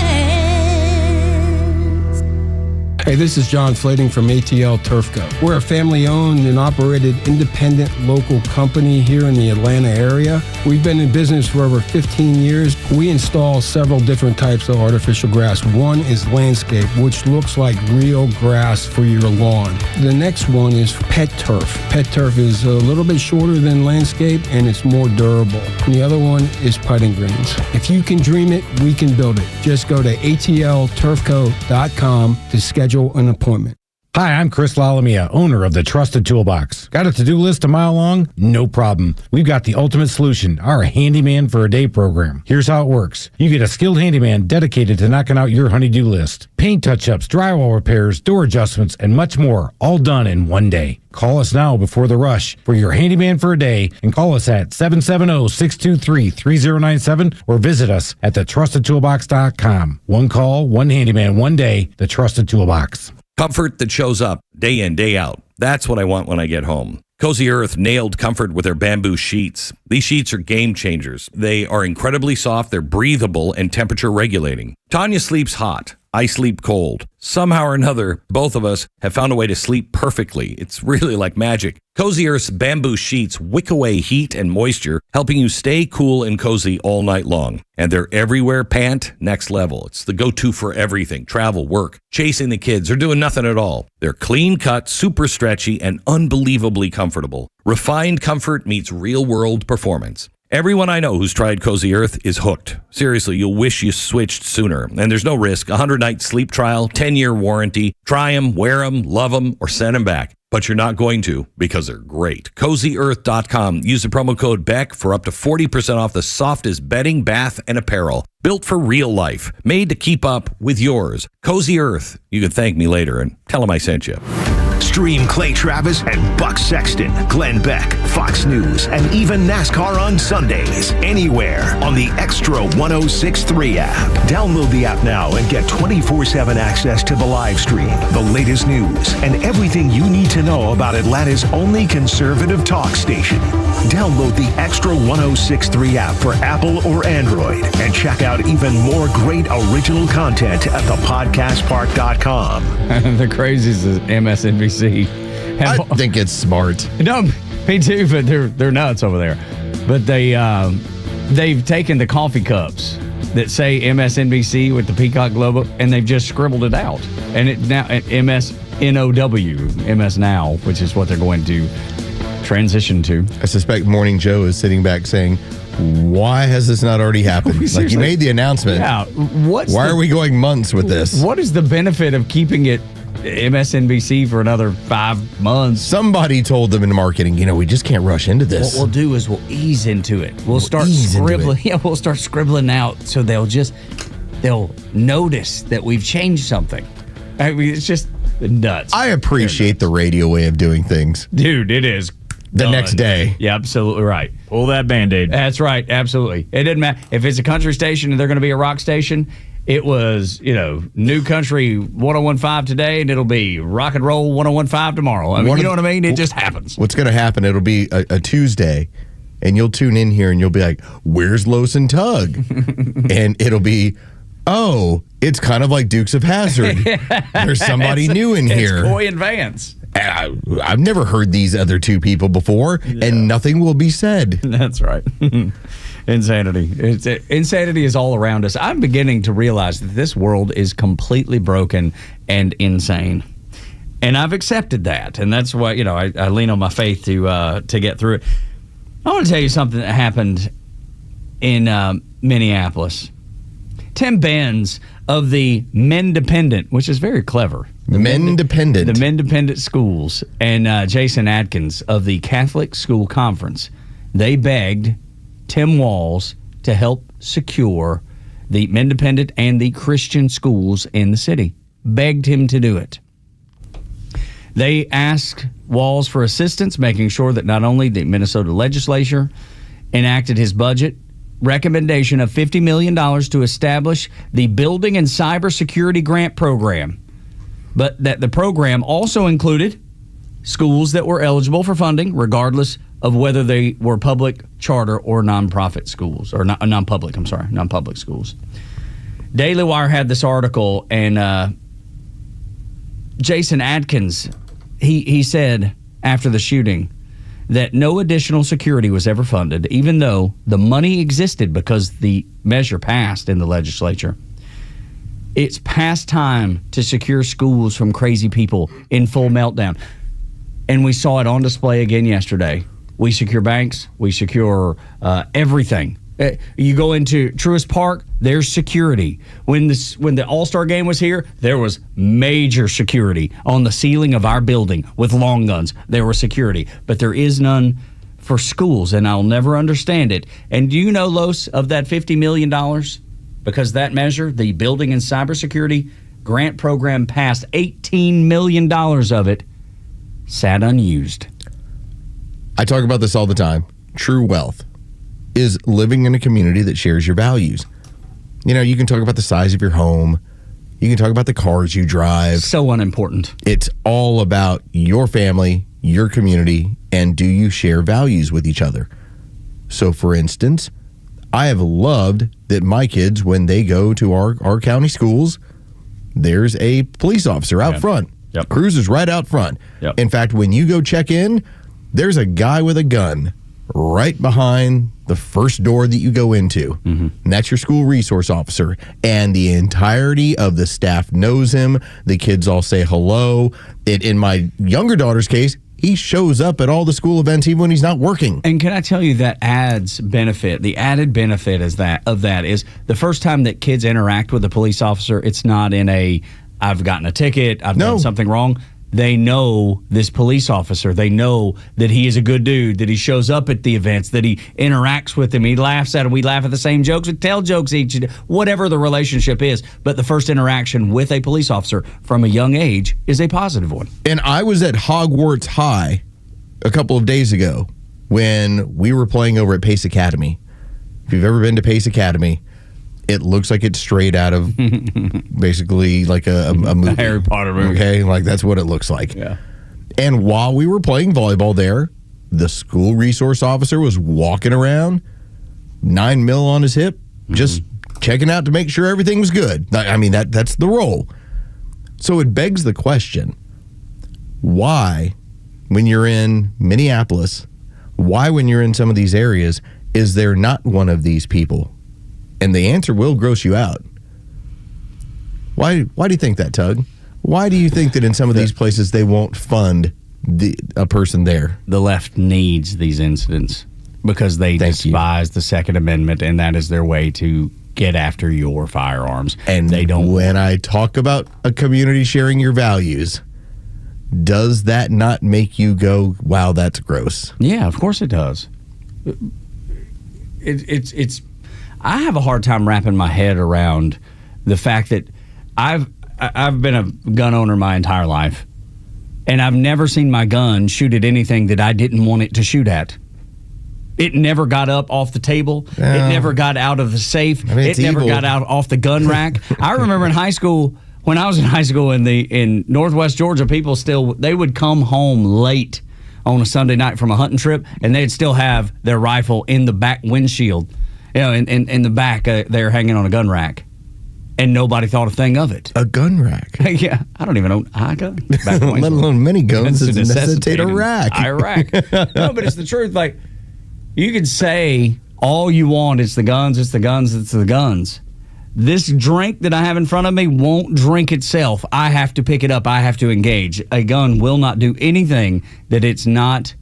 [SPEAKER 22] Hey, this is John Flading from ATL Turfco. We're a family-owned and operated independent local company here in the Atlanta area. We've been in business for over 15 years. We install several different types of artificial grass. One is landscape, which looks like real grass for your lawn. The next one is pet turf. Pet turf is a little bit shorter than landscape, and it's more durable. And the other one is putting greens. If you can dream it, we can build it. Just go to atlturfco.com to schedule an appointment.
[SPEAKER 14] Hi, I'm Chris Lalamia, owner of the Trusted Toolbox. Got a to-do list a mile long? No problem. We've got the ultimate solution, our Handyman for a Day program. Here's how it works. You get a skilled handyman dedicated to knocking out your honey-do list. Paint touch-ups, drywall repairs, door adjustments, and much more, all done in one day. Call us now before the rush for your Handyman for a Day and call us at 770-623-3097 or visit us at thetrustedtoolbox.com. One call, one handyman, one day, the Trusted Toolbox.
[SPEAKER 6] Comfort that shows up day in, day out. That's what I want when I get home. Cozy Earth nailed comfort with their bamboo sheets. These sheets are game changers. They are incredibly soft, they're breathable, and temperature regulating. Tanya sleeps hot. I sleep cold. Somehow or another, both of us have found a way to sleep perfectly. It's really like magic. Cozy Earth's bamboo sheets wick away heat and moisture, helping you stay cool and cozy all night long. And their everywhere pant, next level. It's the go-to for everything. Travel, work, chasing the kids, or doing nothing at all. They're clean cut, super stretchy, and unbelievably comfortable. Refined comfort meets real-world performance. Everyone I know who's tried Cozy Earth is hooked. Seriously, you'll wish you switched sooner. And there's no risk. 100-night sleep trial, 10-year warranty. Try them, wear them, love them, or send them back. But you're not going to because they're great. CozyEarth.com. Use the promo code BECK for up to 40% off the softest bedding, bath, and apparel. Built for real life. Made to keep up with yours. Cozy Earth. You can thank me later and tell them I sent you.
[SPEAKER 7] Stream Clay Travis and Buck Sexton, Glenn Beck, Fox News, and even NASCAR on Sundays. Anywhere on the Extra 106.3 app. Download the app now and get 24/7 access to the live stream, the latest news, and everything you need to know about Atlanta's only conservative talk station. Download the Extra 106.3 app for Apple or Android and check out even more great original content at thepodcastpark.com.
[SPEAKER 8] The craziest is MSNBC.
[SPEAKER 9] I think it's smart.
[SPEAKER 8] No, me too, but they're nuts over there. But they've taken the coffee cups that say MSNBC with the peacock logo, and they've just scribbled it out. And it now MSNOW, MS Now, which is what they're going to transition to.
[SPEAKER 9] I suspect Morning Joe is sitting back saying, why has this not already happened? Like, you made the announcement.
[SPEAKER 8] Yeah.
[SPEAKER 9] Why are we going months with this?
[SPEAKER 8] What is the benefit of keeping it MSNBC for another 5 months?
[SPEAKER 9] Somebody told them in marketing, we just can't rush into this.
[SPEAKER 8] What we'll do is we'll ease into it. We'll start scribbling. Yeah, we'll start scribbling out so they'll notice that we've changed something. I mean, it's just nuts.
[SPEAKER 9] I appreciate the radio way of doing things.
[SPEAKER 8] Dude, it is.
[SPEAKER 9] The next day.
[SPEAKER 8] Yeah, absolutely right.
[SPEAKER 18] Pull that Band-Aid.
[SPEAKER 8] That's right. Absolutely. It doesn't matter. If it's a country station and they're going to be a rock station, it was, New Country 101.5 today, and it'll be Rock and Roll 101.5 tomorrow. I mean, you know what I mean? It just happens.
[SPEAKER 9] What's going to happen, it'll be a Tuesday, and you'll tune in here, and you'll be like, where's Los and Tug? And it'll be, oh, it's kind of like Dukes of Hazzard. There's somebody new in here.
[SPEAKER 8] It's Coy and Vance.
[SPEAKER 9] I've never heard these other two people before, and nothing will be said.
[SPEAKER 8] That's right. Insanity. Insanity is all around us. I'm beginning to realize that this world is completely broken and insane. And I've accepted that. And that's why, I lean on my faith to get through it. I want to tell you something that happened in Minneapolis. Tim Benz of the Mendependent, which is very clever.
[SPEAKER 9] The Mendependent.
[SPEAKER 8] The Mendependent Schools, and Jason Atkins of the Catholic School Conference. They begged Tim Walz to help secure the independent and the Christian schools in the city. Begged him to do it. They asked Walz for assistance, making sure that not only the Minnesota legislature enacted his budget recommendation of $50 million to establish the Building and Cybersecurity Grant Program, but that the program also included schools that were eligible for funding, regardless of whether they were public, charter, or nonprofit schools, or non-public schools. Daily Wire had this article, and Jason Adkins, he said after the shooting that no additional security was ever funded, even though the money existed because the measure passed in the legislature. It's past time to secure schools from crazy people in full meltdown. And we saw it on display again yesterday. We secure banks. We secure everything. You go into Truist Park, there's security. When the All-Star game was here, there was major security on the ceiling of our building with long guns. There was security, but there is none for schools, and I'll never understand it. And do you know, Los, of that $50 million? Because that measure, the Building and Cybersecurity Grant Program, passed $18 million of it sat unused.
[SPEAKER 9] I talk about this all the time. True wealth is living in a community that shares your values. You know, you can talk about the size of your home. You can talk about the cars you drive.
[SPEAKER 8] So unimportant.
[SPEAKER 9] It's all about your family, your community, and do you share values with each other? So, for instance, I have loved that my kids, when they go to our county schools, there's a police officer out front.
[SPEAKER 8] Yep.
[SPEAKER 9] Cruises right out front.
[SPEAKER 8] Yep.
[SPEAKER 9] In fact, when you go check in, there's a guy with a gun right behind the first door that you go into. Mm-hmm. And that's your school resource officer. And the entirety of the staff knows him. The kids all say hello. In my younger daughter's case, he shows up at all the school events even when he's not working.
[SPEAKER 8] And can I tell you that adds benefit? The added benefit is that is the first time that kids interact with a police officer, it's not in a, I've gotten a ticket, I've done something wrong. They know this police officer. They know that he is a good dude, that he shows up at the events, that he interacts with them. He laughs at them. We laugh at the same jokes. We tell jokes each, whatever the relationship is. But the first interaction with a police officer from a young age is a positive one.
[SPEAKER 9] And I was at Hogwarts High a couple of days ago when we were playing over at Pace Academy. If you've ever been to Pace Academy, it looks like it's straight out of basically like a movie.
[SPEAKER 8] A Harry Potter movie.
[SPEAKER 9] Okay, like that's what it looks like.
[SPEAKER 8] Yeah.
[SPEAKER 9] And while we were playing volleyball there, the school resource officer was walking around, 9 mil on his hip, just checking out to make sure everything was good. I mean, that's the role. So it begs the question, why, when you're in Minneapolis, why when you're in some of these areas, is there not one of these people? And the answer will gross you out. Why do you think that, Tug? Why do you think that in some of these places they won't fund a person there?
[SPEAKER 8] The left needs these incidents because they despise the Second Amendment, and that is their way to get after your firearms.
[SPEAKER 9] And
[SPEAKER 8] they don't.
[SPEAKER 9] When I talk about a community sharing your values, does that not make you go, wow, that's gross?
[SPEAKER 8] Yeah, of course it does. It's I have a hard time wrapping my head around the fact that I've been a gun owner my entire life, and I've never seen my gun shoot at anything that I didn't want it to shoot at. It never got up off the table. It never got out of the safe. It never got out off the gun rack. I remember in high school, when I was in high school in Northwest Georgia, people they would come home late on a Sunday night from a hunting trip, and they'd still have their rifle in the back windshield. You know, in the back, they're hanging on a gun rack, and nobody thought a thing of it.
[SPEAKER 9] A gun rack?
[SPEAKER 8] Yeah, I don't even own a gun.
[SPEAKER 9] Let alone many guns that necessitate a rack.
[SPEAKER 8] No, but it's the truth. Like, you can say all you want, it's the guns, it's the guns, it's the guns. This drink that I have in front of me won't drink itself. I have to pick it up. I have to engage. A gun will not do anything that it's not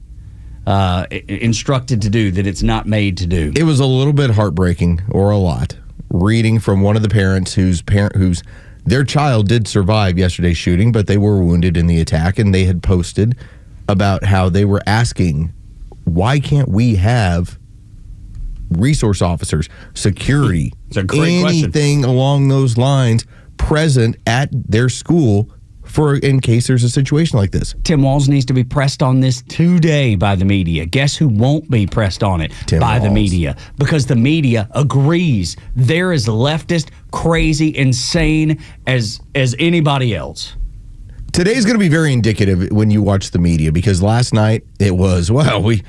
[SPEAKER 8] instructed to do, that it's not made to do.
[SPEAKER 9] It was a little bit heartbreaking, or a lot, reading from one of the parents whose their child did survive yesterday's shooting, but they were wounded in the attack, and they had posted about how they were asking, why can't we have resource officers, security,
[SPEAKER 8] It's a great
[SPEAKER 9] anything along those lines present at their school in case there's a situation like this.
[SPEAKER 8] Tim Walz needs to be pressed on this today by the media. Guess who won't be pressed on it? By the media. Because the media agrees they're as leftist, crazy, insane as anybody else.
[SPEAKER 9] Today's going to be very indicative when you watch the media, because last night it was, we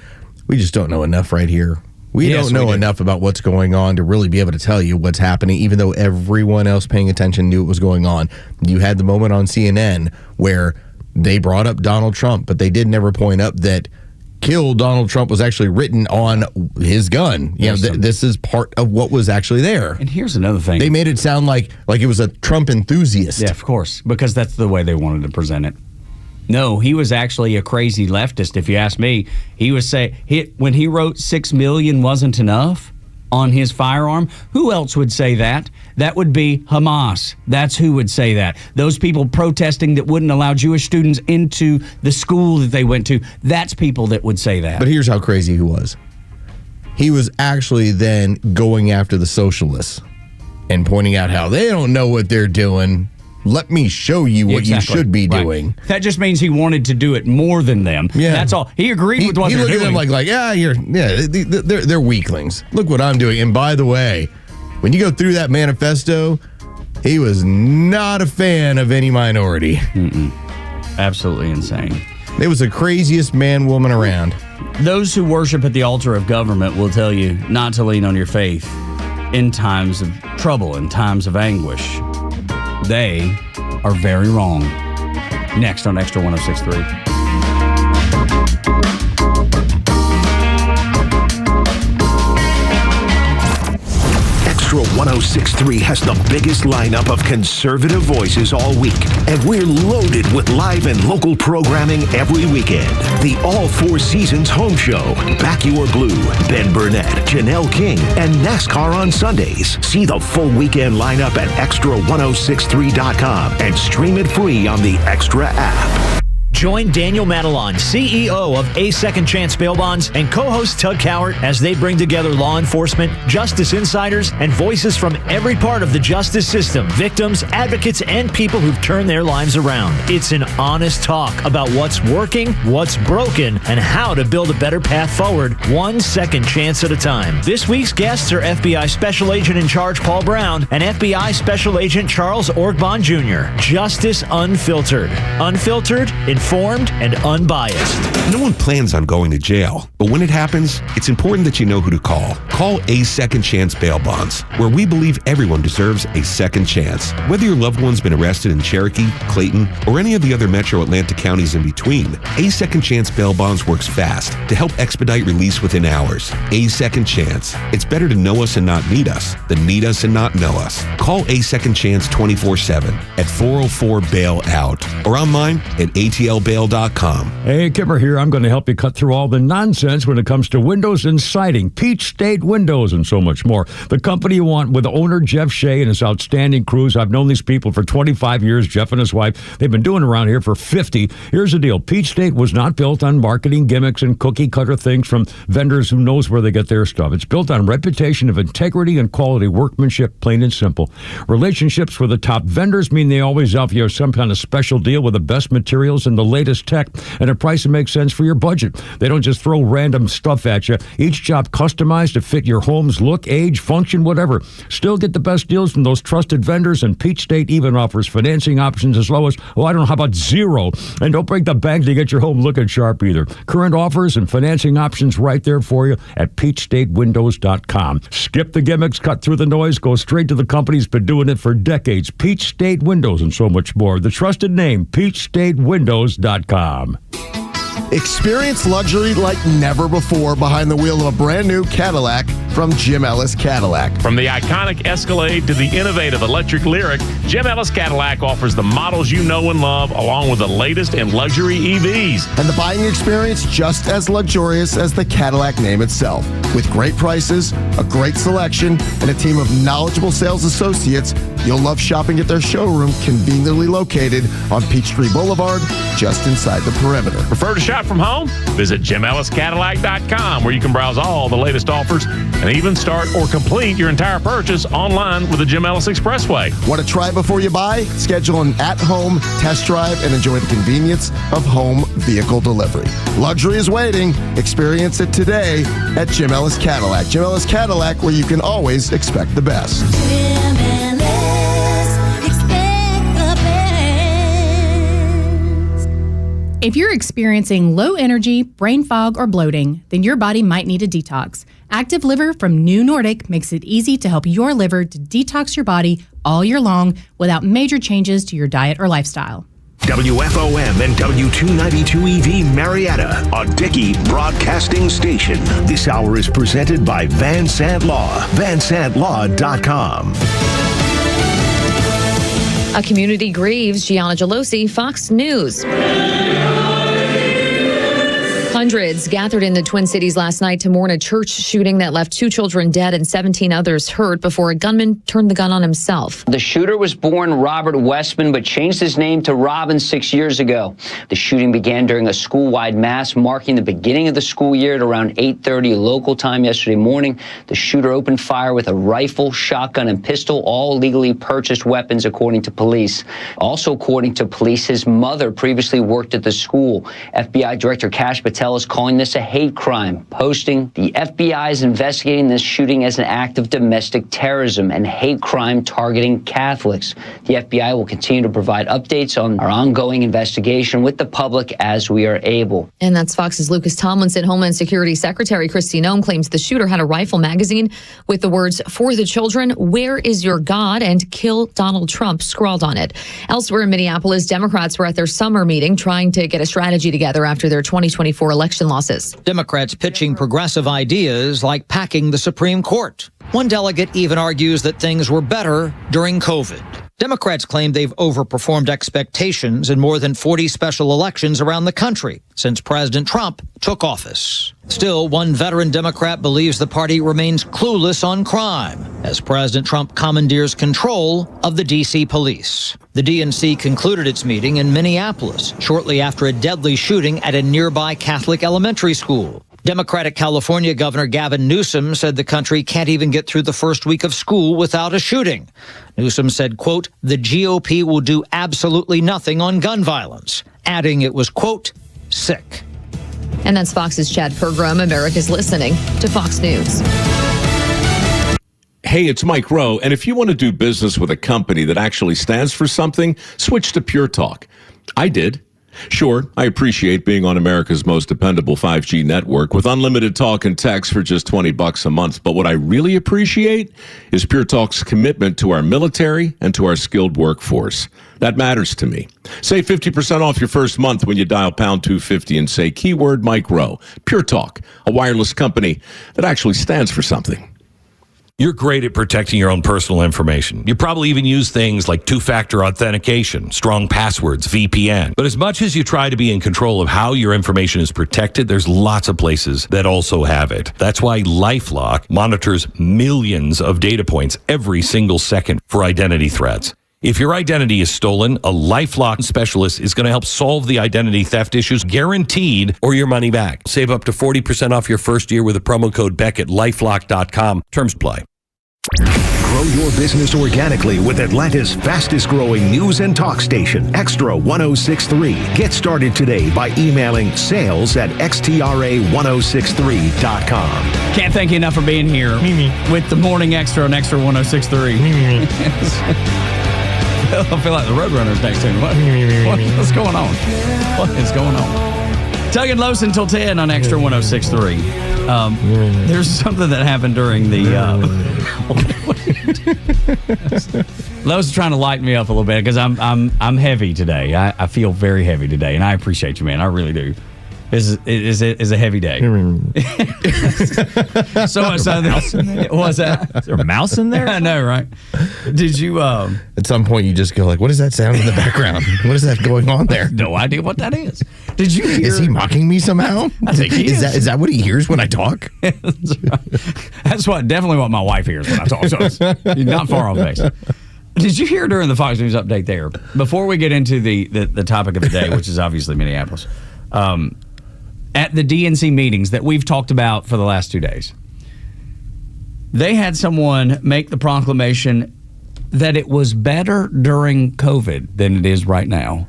[SPEAKER 9] just don't know enough right here. We don't know enough about what's going on to really be able to tell you what's happening, even though everyone else paying attention knew what was going on. You had the moment on CNN where they brought up Donald Trump, but they did never point up that "Kill Donald Trump" was actually written on his gun. This is part of what was actually there.
[SPEAKER 8] And here's another thing.
[SPEAKER 9] They made it sound like it was a Trump enthusiast.
[SPEAKER 8] Yeah, of course, because that's the way they wanted to present it. No, he was actually a crazy leftist, if you ask me. He was when he wrote 6 million wasn't enough on his firearm, who else would say that? That would be Hamas. That's who would say that. Those people protesting that wouldn't allow Jewish students into the school that they went to, that's people that would say that.
[SPEAKER 9] But here's how crazy he was. He was actually then going after the socialists and pointing out how they don't know what they're doing. Let me show you what you should be doing.
[SPEAKER 8] That just means he wanted to do it more than them. Yeah. That's all. He agreed with what they're doing.
[SPEAKER 9] He looked at them they're weaklings. Look what I'm doing. And by the way, when you go through that manifesto, he was not a fan of any minority.
[SPEAKER 8] Absolutely insane.
[SPEAKER 9] It was the craziest man, woman around.
[SPEAKER 8] Those who worship at the altar of government will tell you not to lean on your faith in times of trouble, in times of anguish. They are very wrong. Next on Extra 106.3.
[SPEAKER 7] Extra 106.3 has the biggest lineup of conservative voices all week, and we're loaded with live and local programming every weekend. The All Four Seasons Home Show, Back Your Blue, Ben Burnett, Janelle King, and NASCAR on Sundays. See the full weekend lineup at extra1063.com and stream it free on the Extra app.
[SPEAKER 3] Join Daniel Madelon, CEO of A Second Chance Bail Bonds, and co-host Tug Cowart as they bring together law enforcement, justice insiders, and voices from every part of the justice system, victims, advocates, and people who've turned their lives around. It's an honest talk about what's working, what's broken, and how to build a better path forward, one second chance at a time. This week's guests are FBI Special Agent in Charge Paul Brown and FBI Special Agent Charles Orgbon Jr. Justice Unfiltered. Unfiltered, informed, and unbiased.
[SPEAKER 4] No one plans on going to jail, but when it happens, it's important that you know who to call. Call A Second Chance Bail Bonds, where we believe everyone deserves a second chance. Whether your loved one's been arrested in Cherokee, Clayton, or any of the other metro Atlanta counties in between, A Second Chance Bail Bonds works fast to help expedite release within hours. A Second Chance. It's better to know us and not need us than need us and not know us. Call A Second Chance 24/7 at 404-BAIL-OUT or online at atlbail.com.
[SPEAKER 11] Hey, Kimmer here. I'm going to help you cut through all the nonsense when it comes to windows and siding, Peach State Windows, and so much more. The company you want, with owner Jeff Shea and his outstanding crews. I've known these people for 25 years, Jeff and his wife. They've been doing it around here for 50. Here's the deal. Peach State was not built on marketing gimmicks and cookie-cutter things from vendors who knows where they get their stuff. It's built on a reputation of integrity and quality workmanship, plain and simple. Relationships with the top vendors mean they always offer you some kind of special deal with the best materials and the latest tech and a price that makes sense for your budget. They don't just throw random stuff at you. Each job customized to fit your home's look, age, function, whatever. Still get the best deals from those trusted vendors, and Peach State even offers financing options as low as, how about zero? And don't break the bank to get your home looking sharp either. Current offers and financing options right there for you at peachstatewindows.com. Skip the gimmicks, cut through the noise, go straight to the company's been doing it for decades. Peach State Windows and so much more. The trusted name, peachstatewindows.com.
[SPEAKER 21] Experience luxury like never before behind the wheel of a brand new Cadillac from Jim Ellis Cadillac.
[SPEAKER 20] From the iconic Escalade to the innovative electric Lyric, Jim Ellis Cadillac offers the models you know and love, along with the latest in luxury EVs.
[SPEAKER 21] And the buying experience just as luxurious as the Cadillac name itself. With great prices, a great selection, and a team of knowledgeable sales associates, You'll love shopping at their showroom, conveniently located on Peachtree Boulevard, just inside the perimeter.
[SPEAKER 20] Prefer to shop from home? Visit JimEllisCadillac.com, where you can browse all the latest offers and even start or complete your entire purchase online with the Jim Ellis Expressway.
[SPEAKER 21] Want to try before you buy? Schedule an at-home test drive and enjoy the convenience of home vehicle delivery. Luxury is waiting. Experience it today at Jim Ellis Cadillac. Jim Ellis Cadillac, where you can always expect the best.
[SPEAKER 2] If you're experiencing low energy, brain fog, or bloating, then your body might need a detox. Active Liver from New Nordic makes it easy to help your liver to detox your body all year long without major changes to your diet or lifestyle.
[SPEAKER 7] WFOM and W292EV Marietta, a Dickey broadcasting station. This hour is presented by Van Sant Law, vansantlaw.com.
[SPEAKER 5] A community grieves. Gianna Gelosi, Fox News. Hundreds gathered in the Twin Cities last night to mourn a church shooting that left 2 children dead and 17 others hurt before a gunman turned the gun on himself.
[SPEAKER 23] The shooter was born Robert Westman, but changed his name to Robin 6 years ago. The shooting began during a school-wide mass marking the beginning of the school year at around 8:30 local time yesterday morning. The shooter opened fire with a rifle, shotgun, and pistol, all legally purchased weapons, according to police. Also, according to police, his mother previously worked at the school. FBI Director Kash Patel is calling this a hate crime, posting, "The FBI is investigating this shooting as an act of domestic terrorism and hate crime targeting Catholics. The FBI will continue to provide updates on our ongoing investigation with the public as we are able."
[SPEAKER 5] And that's Fox's Lucas Tomlinson. Homeland Security Secretary Kristi Noem claims the shooter had a rifle magazine with the words, "For the children, where is your God?" and "Kill Donald Trump" scrawled on it. Elsewhere in Minneapolis, Democrats were at their summer meeting trying to get a strategy together after their 2024 election losses.
[SPEAKER 24] Democrats pitching progressive ideas like packing the Supreme Court. One delegate even argues that things were better during COVID. Democrats claim they've overperformed expectations in more than 40 special elections around the country since President Trump took office. Still, one veteran Democrat believes the party remains clueless on crime as President Trump commandeers control of the D.C. police. The DNC concluded its meeting in Minneapolis shortly after a deadly shooting at a nearby Catholic elementary school. Democratic California Governor Gavin Newsom said the country can't even get through the first week of school without a shooting. Newsom said, quote, "The GOP will do absolutely nothing on gun violence," adding it was, quote, "sick."
[SPEAKER 5] And that's Fox's Chad Pergram. America's listening to Fox News.
[SPEAKER 6] Hey, it's Mike Rowe, and if you want to do business with a company that actually stands for something, switch to Pure Talk. I did. Sure, I appreciate being on America's most dependable 5G network with unlimited talk and text for just $20 a month. But what I really appreciate is Pure Talk's commitment to our military and to our skilled workforce. That matters to me. Save 50% off your first month when you dial pound 250 and say keyword Mike Rowe. Pure Talk, a wireless company that actually stands for something. You're great at protecting your own personal information. You probably even use things like two-factor authentication, strong passwords, VPN. But as much as you try to be in control of how your information is protected, there's lots of places that also have it. That's why LifeLock monitors millions of data points every single second for identity threats. If your identity is stolen, a LifeLock specialist is going to help solve the identity theft issues, guaranteed, or your money back. Save up to 40% off your first year with the promo code Beck at LifeLock.com. Terms apply.
[SPEAKER 7] Grow your business organically with Atlanta's fastest growing news and talk station, Extra 1063. Get started today by emailing sales@xtra1063.com.
[SPEAKER 8] Can't thank you enough for being here with the Morning Extra on Extra 1063. I feel like the Roadrunner's next to me. What's going on? What is going on? Tug and Los until 10 on Extra 1063. There's something that happened during the... Los is trying to lighten me up a little bit because I'm heavy today. I feel very heavy today, and I appreciate you, man. I really do. It is a heavy day. So much so that what's that?
[SPEAKER 18] Is there a mouse in there?
[SPEAKER 8] I know, right? Did you
[SPEAKER 9] at some point you just go like, what is that sound in the background? What is that going on there?
[SPEAKER 8] No idea what that is. Did you hear?
[SPEAKER 9] Is he mocking me somehow?
[SPEAKER 8] I think he is.
[SPEAKER 9] Is that what he hears when I talk?
[SPEAKER 8] That's definitely what my wife hears when I talk. So you're not far off base. Did you hear during the Fox News update there, before we get into the topic of the day, which is obviously Minneapolis, at the DNC meetings that we've talked about for the last 2 days, they had someone make the proclamation that it was better during COVID than it is right now.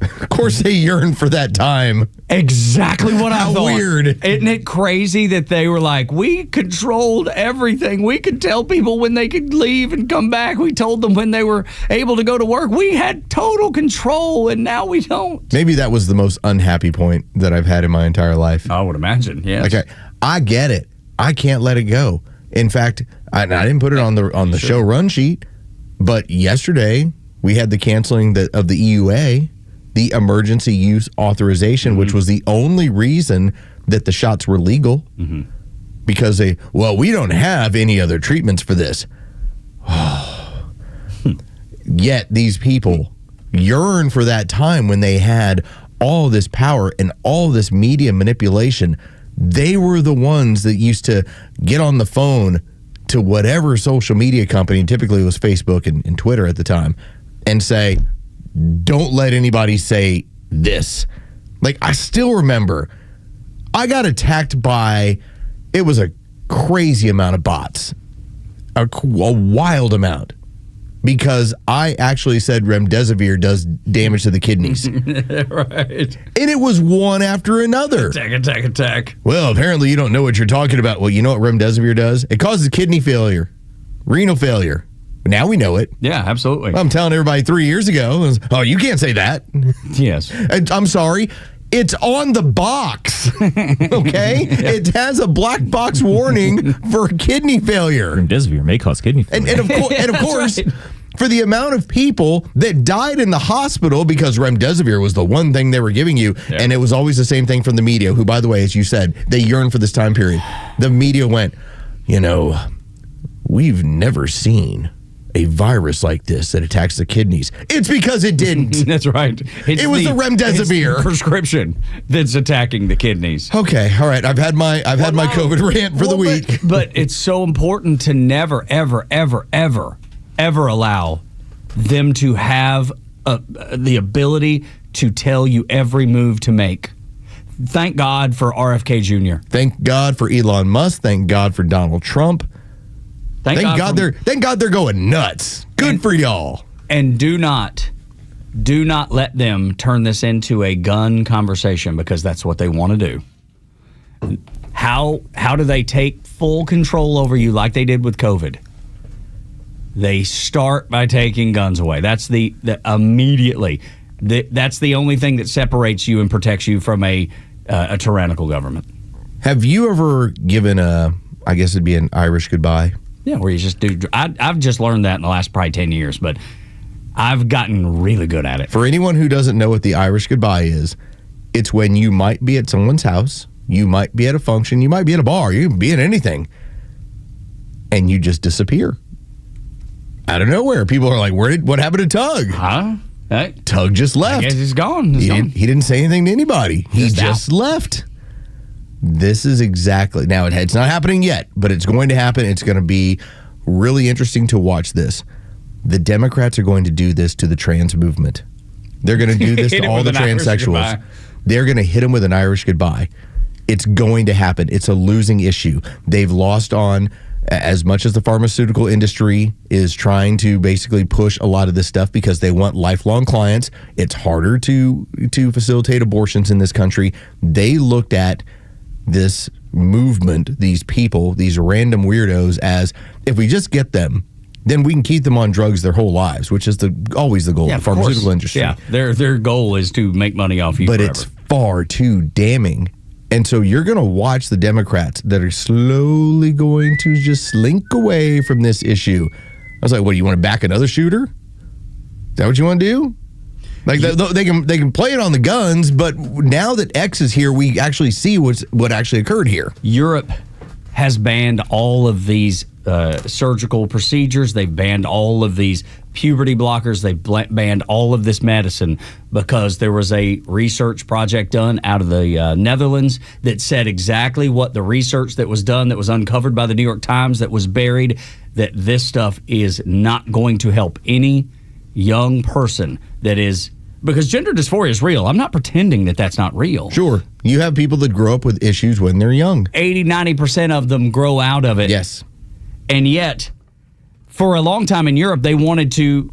[SPEAKER 9] Of course they yearn for that time.
[SPEAKER 8] Exactly what I thought.
[SPEAKER 9] How weird.
[SPEAKER 8] Isn't it crazy that they were like, we controlled everything. We could tell people when they could leave and come back. We told them when they were able to go to work. We had total control, and now we don't.
[SPEAKER 9] Maybe that was the most unhappy point that I've had in my entire life.
[SPEAKER 8] I would imagine, yes.
[SPEAKER 9] Okay, I get it. I can't let it go. In fact, I didn't put it on the show run sheet, but yesterday we had the canceling of the EUA, the emergency use authorization, which was the only reason that the shots were legal, because we don't have any other treatments for this. Yet these people yearn for that time when they had all this power and all this media manipulation. They were the ones that used to get on the phone to whatever social media company, typically it was Facebook and Twitter at the time, and say, don't let anybody say this. Like, I still remember I got attacked by, it was a crazy amount of bots, a wild amount, because I actually said remdesivir does damage to the kidneys.
[SPEAKER 8] Right.
[SPEAKER 9] And it was one after another.
[SPEAKER 8] Attack.
[SPEAKER 9] Well, apparently you don't know what you're talking about. Well, you know what remdesivir does? It causes kidney failure, renal failure. Now we know it.
[SPEAKER 8] Yeah, absolutely.
[SPEAKER 9] I'm telling everybody 3 years ago, oh, you can't say that.
[SPEAKER 8] Yes.
[SPEAKER 9] I'm sorry. It's on the box, okay? It has a black box warning for kidney failure.
[SPEAKER 18] Remdesivir may cause kidney failure.
[SPEAKER 9] And of course, for the amount of people that died in the hospital because remdesivir was the one thing they were giving you, and it was always the same thing from the media, who, by the way, as you said, they yearn for this time period. The media went, we've never seen a virus like this that attacks the kidneys. It's because it didn't.
[SPEAKER 8] That's right.
[SPEAKER 9] It was the remdesivir
[SPEAKER 8] it's the prescription that's attacking the kidneys.
[SPEAKER 9] Okay, all right. I've had my COVID rant for the week.
[SPEAKER 8] But it's so important to never, ever, ever, ever, ever allow them to have the ability to tell you every move to make. Thank God for RFK Jr.
[SPEAKER 9] Thank God for Elon Musk. Thank God for Donald Trump. Thank God they're going nuts. Good for y'all.
[SPEAKER 8] And do not let them turn this into a gun conversation, because that's what they want to do. How do they take full control over you like they did with COVID? They start by taking guns away. That's the immediately. That's the only thing that separates you and protects you from a tyrannical government.
[SPEAKER 9] Have you ever given I guess it'd be an Irish goodbye?
[SPEAKER 8] Yeah, where you just do. I've just learned that in the last probably 10 years, but I've gotten really good at it.
[SPEAKER 9] For anyone who doesn't know what the Irish goodbye is, it's when you might be at someone's house, you might be at a function, you might be at a bar, you can be at anything, and you just disappear. Out of nowhere. People are like, what happened to Tug?
[SPEAKER 8] Huh?
[SPEAKER 9] Tug just left.
[SPEAKER 8] I guess he's gone.
[SPEAKER 9] He didn't say anything to anybody. He just left. This is exactly, now it's not happening yet, but it's going to happen. It's going to be really interesting to watch this. The Democrats are going to do this to the trans movement. They're going to do this to all the transsexuals. They're going to hit them with an Irish goodbye. It's going to happen. It's a losing issue. They've lost on, as much as the pharmaceutical industry is trying to basically push a lot of this stuff because they want lifelong clients. It's harder to facilitate abortions in this country. They looked at this movement, these people, these random weirdos, as if we just get them, then we can keep them on drugs their whole lives, which is always the goal of the pharmaceutical industry.
[SPEAKER 8] Yeah, their goal is to make money off you
[SPEAKER 9] but
[SPEAKER 8] forever.
[SPEAKER 9] It's far too damning. And so you're going to watch the Democrats that are slowly going to just slink away from this issue. I was like, what, do you want to back another shooter? Is that what you want to do? Like they can play it on the guns, but now that X is here, we actually see what actually occurred here.
[SPEAKER 8] Europe has banned all of these surgical procedures. They've banned all of these puberty blockers. They banned all of this medicine because there was a research project done out of the Netherlands that said exactly what the research that was done, that was uncovered by the New York Times, that was buried, that this stuff is not going to help any young person that is, because gender dysphoria is real. I'm not pretending that that's not real.
[SPEAKER 9] Sure. You have people that grow up with issues when they're young.
[SPEAKER 8] 80-90% of them grow out of it.
[SPEAKER 9] Yes.
[SPEAKER 8] And yet, for a long time in Europe, they wanted to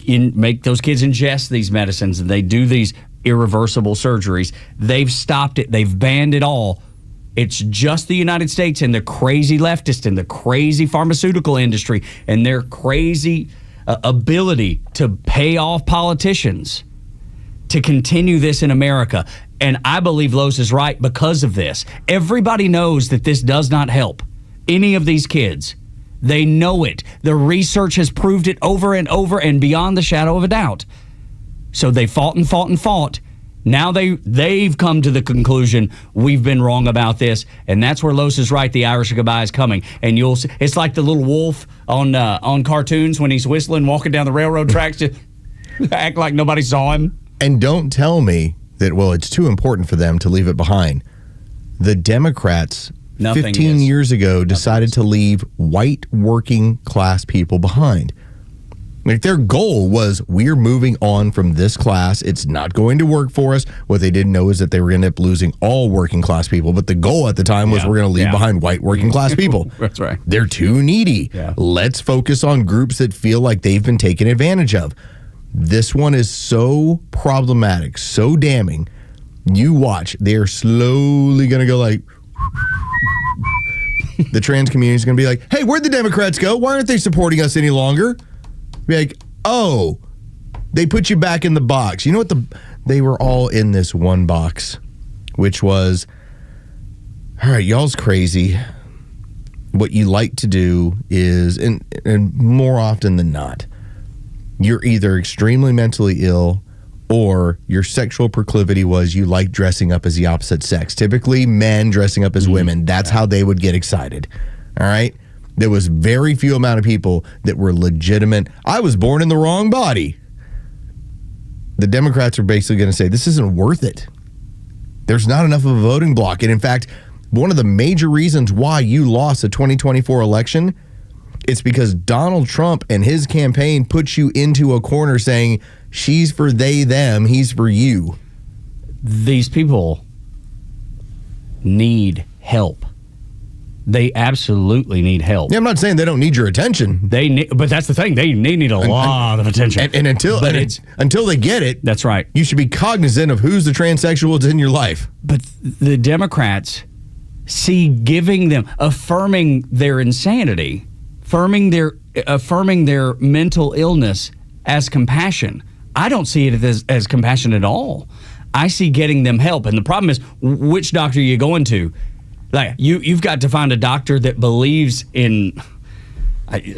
[SPEAKER 8] make those kids ingest these medicines, and they do these irreversible surgeries. They've stopped it. They've banned it all. It's just the United States and the crazy leftists and the crazy pharmaceutical industry and their crazy ability to pay off politicians to continue this in America. And I believe Los is right because of this. Everybody knows that this does not help any of these kids. They know it. The research has proved it over and over and beyond the shadow of a doubt. So they fought and fought and fought. Now they've come to the conclusion we've been wrong about this, and that's where Los is right. The Irish goodbye is coming, and you'll see, it's like the little wolf on cartoons when he's whistling, walking down the railroad tracks, just act like nobody saw him.
[SPEAKER 9] And don't tell me that, well, it's too important for them to leave it behind. The Democrats 15 years ago decided to leave white working class people behind. Like, their goal was, we're moving on from this class. It's not going to work for us. What they didn't know is that they were going to end up losing all working class people. But the goal at the time was, we're going to leave behind white working class people.
[SPEAKER 8] That's right.
[SPEAKER 9] They're too needy.
[SPEAKER 8] Yeah.
[SPEAKER 9] Let's focus on groups that feel like they've been taken advantage of. This one is so problematic, so damning. You watch. They're slowly going to go like... The trans community is going to be like, hey, where'd the Democrats go? Why aren't they supporting us any longer? Be like, oh, they put you back in the box. You know what? They were all in this one box, which was, all right, y'all's crazy. What you like to do is, and more often than not, you're either extremely mentally ill or your sexual proclivity was you like dressing up as the opposite sex. Typically, men dressing up as women. That's how they would get excited. All right? There was very few amount of people that were legitimate. I was born in the wrong body. The Democrats are basically going to say, this isn't worth it. There's not enough of a voting block. And in fact, one of the major reasons why you lost the 2024 election, it's because Donald Trump and his campaign put you into a corner saying, she's for they, them, he's for you.
[SPEAKER 8] These people need help. They absolutely need help.
[SPEAKER 9] Yeah, I'm not saying they don't need your attention.
[SPEAKER 8] But that's the thing. They need a lot of attention.
[SPEAKER 9] And until they get it,
[SPEAKER 8] that's right.
[SPEAKER 9] You should be cognizant of who's the transsexuals in your life.
[SPEAKER 8] But the Democrats see giving them, affirming their insanity, affirming their mental illness as compassion. I don't see it as compassion at all. I see getting them help. And the problem is, which doctor are you going to? Like, you've got to find a doctor that believes in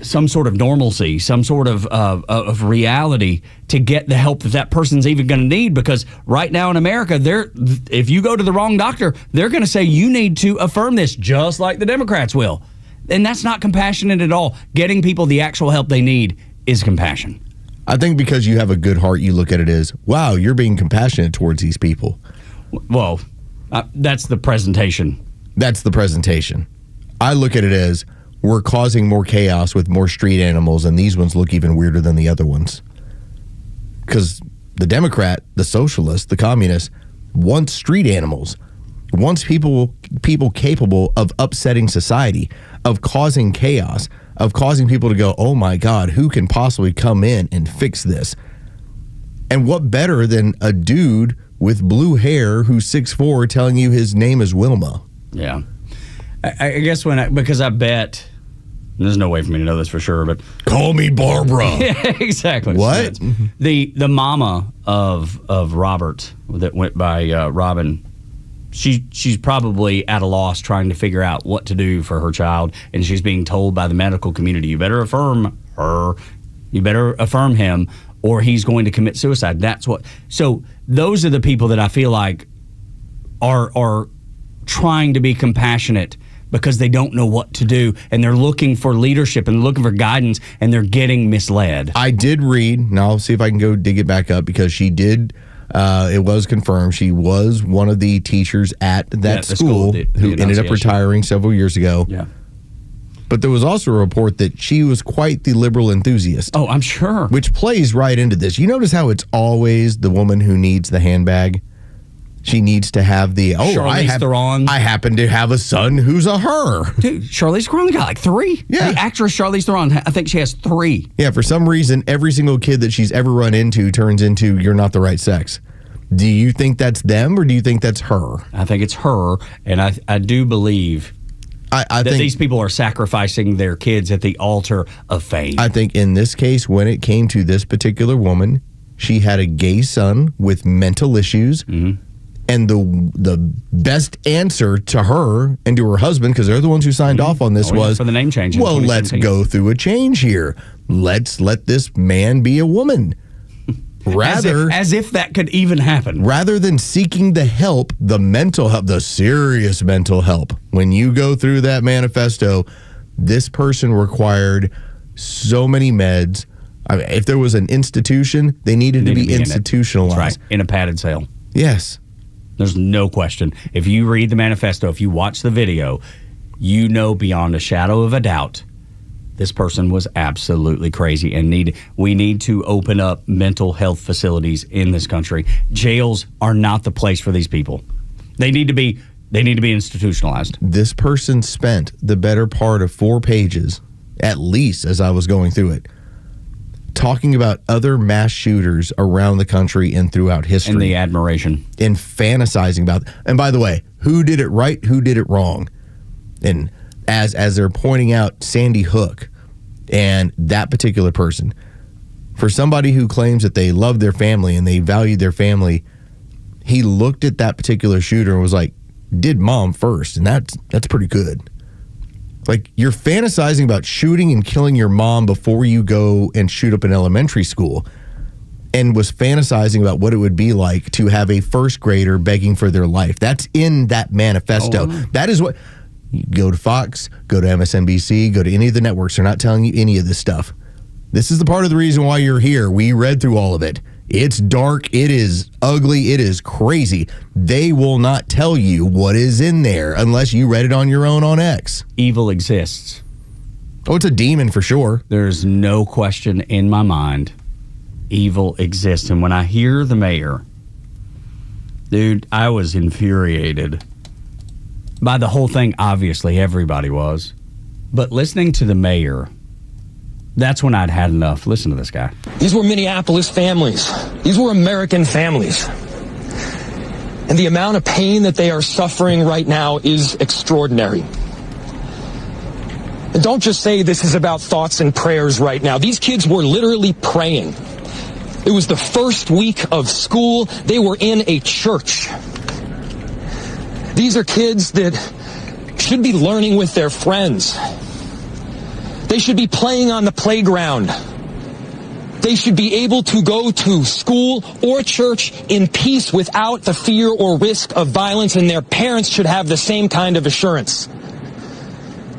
[SPEAKER 8] some sort of normalcy, some sort of reality to get the help that person's even going to need. Because right now in America, if you go to the wrong doctor, they're going to say you need to affirm this, just like the Democrats will. And that's not compassionate at all. Getting people the actual help they need is compassion.
[SPEAKER 9] I think because you have a good heart, you look at it as, wow, you're being compassionate towards these people.
[SPEAKER 8] Well, that's the presentation.
[SPEAKER 9] That's the presentation. I look at it as, we're causing more chaos with more street animals, and these ones look even weirder than the other ones. Because the Democrat, the socialist, the communist wants street animals, wants people capable of upsetting society, of causing chaos, of causing people to go, oh my God, who can possibly come in and fix this? And what better than a dude with blue hair who's 6'4" telling you his name is Wilma?
[SPEAKER 8] Yeah. I guess because I bet, there's no way for me to know this for sure, but
[SPEAKER 9] call me Barbara.
[SPEAKER 8] Yeah, exactly.
[SPEAKER 9] What?
[SPEAKER 8] The mama of Robert that went by Robin, she's probably at a loss trying to figure out what to do for her child, and she's being told by the medical community, you better affirm her, you better affirm him, or he's going to commit suicide. So those are the people that I feel like are trying to be compassionate because they don't know what to do, and they're looking for leadership and looking for guidance, and they're getting misled.
[SPEAKER 9] I did read, and I'll see if I can go dig it back up, because she did, it was confirmed, she was one of the teachers at that school who ended up retiring several years ago.
[SPEAKER 8] Yeah.
[SPEAKER 9] But there was also a report that she was quite the liberal enthusiast.
[SPEAKER 8] Oh, I'm sure.
[SPEAKER 9] Which plays right into this. You notice how it's always the woman who needs the handbag? She needs to have the,
[SPEAKER 8] Charlize Theron.
[SPEAKER 9] I happen to have a son who's a her.
[SPEAKER 8] Dude, Charlize Theron got like 3.
[SPEAKER 9] Yeah.
[SPEAKER 8] The actress Charlize Theron, I think she has 3.
[SPEAKER 9] Yeah, for some reason, every single kid that she's ever run into turns into you're not the right sex. Do you think that's them, or do you think that's her?
[SPEAKER 8] I think it's her, and I do believe
[SPEAKER 9] I
[SPEAKER 8] that
[SPEAKER 9] think
[SPEAKER 8] these people are sacrificing their kids at the altar of fame.
[SPEAKER 9] I think in this case, when it came to this particular woman, she had a gay son with mental issues.
[SPEAKER 8] Mm-hmm.
[SPEAKER 9] And the best answer to her and to her husband, because they're the ones who signed off on this, was
[SPEAKER 8] for the name change.
[SPEAKER 9] Well, let's go through a change here. Let's let this man be a woman.
[SPEAKER 8] As if that could even happen.
[SPEAKER 9] Rather than seeking the help, the mental help, the serious mental help. When you go through that manifesto, this person required so many meds. I mean, if there was an institution, they needed to be institutionalized.
[SPEAKER 8] That's right, in a padded cell.
[SPEAKER 9] Yes.
[SPEAKER 8] There's no question. If you read the manifesto, if you watch the video, you know beyond a shadow of a doubt this person was absolutely crazy, and we need to open up mental health facilities in this country. Jails are not the place for these people. They need to be institutionalized.
[SPEAKER 9] This person spent the better part of 4 pages, at least as I was going through it, talking about other mass shooters around the country and throughout history.
[SPEAKER 8] And the admiration.
[SPEAKER 9] And fantasizing about. And by the way, who did it right? Who did it wrong? And as they're pointing out Sandy Hook and that particular person, for somebody who claims that they love their family and they value their family, he looked at that particular shooter and was like, did mom first. And that's pretty good. Like, you're fantasizing about shooting and killing your mom before you go and shoot up an elementary school, and was fantasizing about what it would be like to have a first grader begging for their life. That's in that manifesto. That is what... You go to Fox, go to MSNBC, go to any of the networks. They're not telling you any of this stuff. This is the part of the reason why you're here. We read through all of it. It's dark. It is ugly. It is crazy. They will not tell you what is in there unless you read it on your own on X.
[SPEAKER 8] Evil exists.
[SPEAKER 9] Oh, it's a demon for sure.
[SPEAKER 8] There's no question in my mind. Evil exists. And when I hear the mayor, dude, I was infuriated by the whole thing. Obviously, everybody was. But listening to the mayor, that's when I'd had enough. Listen to this guy.
[SPEAKER 10] These were Minneapolis families. These were American families. And the amount of pain that they are suffering right now is extraordinary. And don't just say this is about thoughts and prayers right now. These kids were literally praying. It was the first week of school. They were in a church. These are kids that should be learning with their friends. They should be playing on the playground. They should be able to go to school or church in peace without the fear or risk of violence, and their parents should have the same kind of assurance.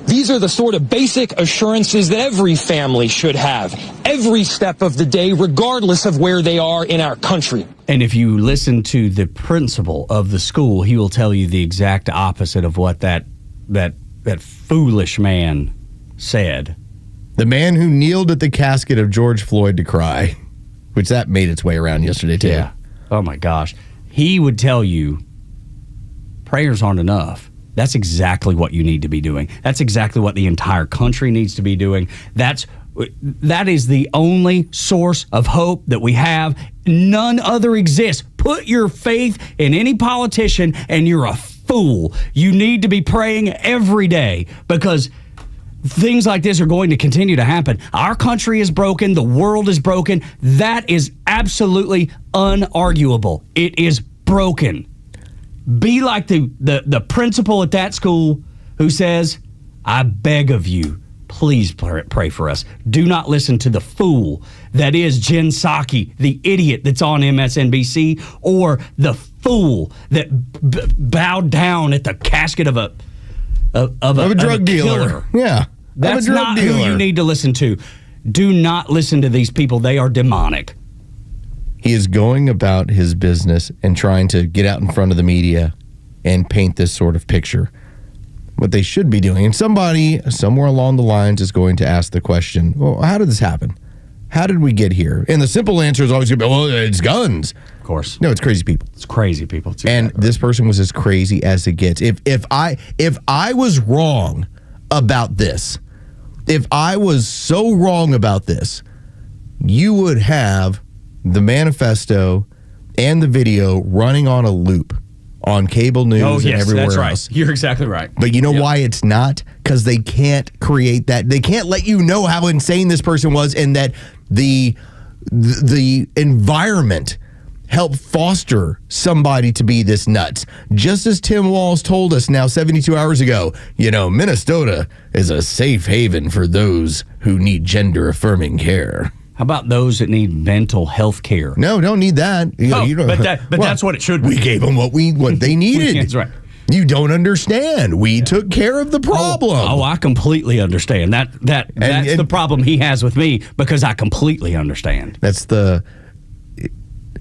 [SPEAKER 10] These are the sort of basic assurances that every family should have, every step of the day, regardless of where they are in our country.
[SPEAKER 8] And if you listen to the principal of the school, he will tell you the exact opposite of what that foolish man said.
[SPEAKER 9] The man who kneeled at the casket of George Floyd to cry, which that made its way around yesterday too.
[SPEAKER 8] Yeah. Oh my gosh. He would tell you prayers aren't enough. That's exactly what you need to be doing. That's exactly what the entire country needs to be doing. That is the only source of hope that we have. None other exists. Put your faith in any politician and you're a fool. You need to be praying every day, because things like this are going to continue to happen. Our country is broken. The world is broken. That is absolutely unarguable. It is broken. Be like the principal at that school who says, I beg of you, please pray for us. Do not listen to the fool that is Jen Psaki, the idiot that's on MSNBC, or the fool that bowed down at the casket of of a
[SPEAKER 9] drug dealer.
[SPEAKER 8] killer.
[SPEAKER 9] Yeah.
[SPEAKER 8] That's
[SPEAKER 9] drug
[SPEAKER 8] not
[SPEAKER 9] dealer.
[SPEAKER 8] who you need to listen to. Do not listen to these people. They are demonic.
[SPEAKER 9] He is going about his business and trying to get out in front of the media and paint this sort of picture. What they should be doing, and somebody somewhere along the lines is going to ask the question, well, how did this happen? How did we get here? And the simple answer is always going to be, well, it's guns.
[SPEAKER 8] Of course.
[SPEAKER 9] No, it's crazy people.
[SPEAKER 8] It's crazy people.
[SPEAKER 9] And this person was as crazy as it gets. If I was wrong about this, if I was so wrong about this, you would have the manifesto and the video running on a loop on cable news and everywhere
[SPEAKER 8] that's
[SPEAKER 9] else.
[SPEAKER 8] right. You're exactly right.
[SPEAKER 9] But you know why it's not? Because they can't create that. They can't let you know how insane this person was, and that the environment helped foster somebody to be this nuts. Just as Tim Walz told us now 72 hours ago, Minnesota is a safe haven for those who need gender-affirming care.
[SPEAKER 8] How about those that need mental health care?
[SPEAKER 9] No, don't need that.
[SPEAKER 8] But that's what it should be.
[SPEAKER 9] We gave them what they needed.
[SPEAKER 8] That's right.
[SPEAKER 9] You don't understand. We took care of the problem.
[SPEAKER 8] Oh, I completely understand. That's the problem he has with me, because I completely understand.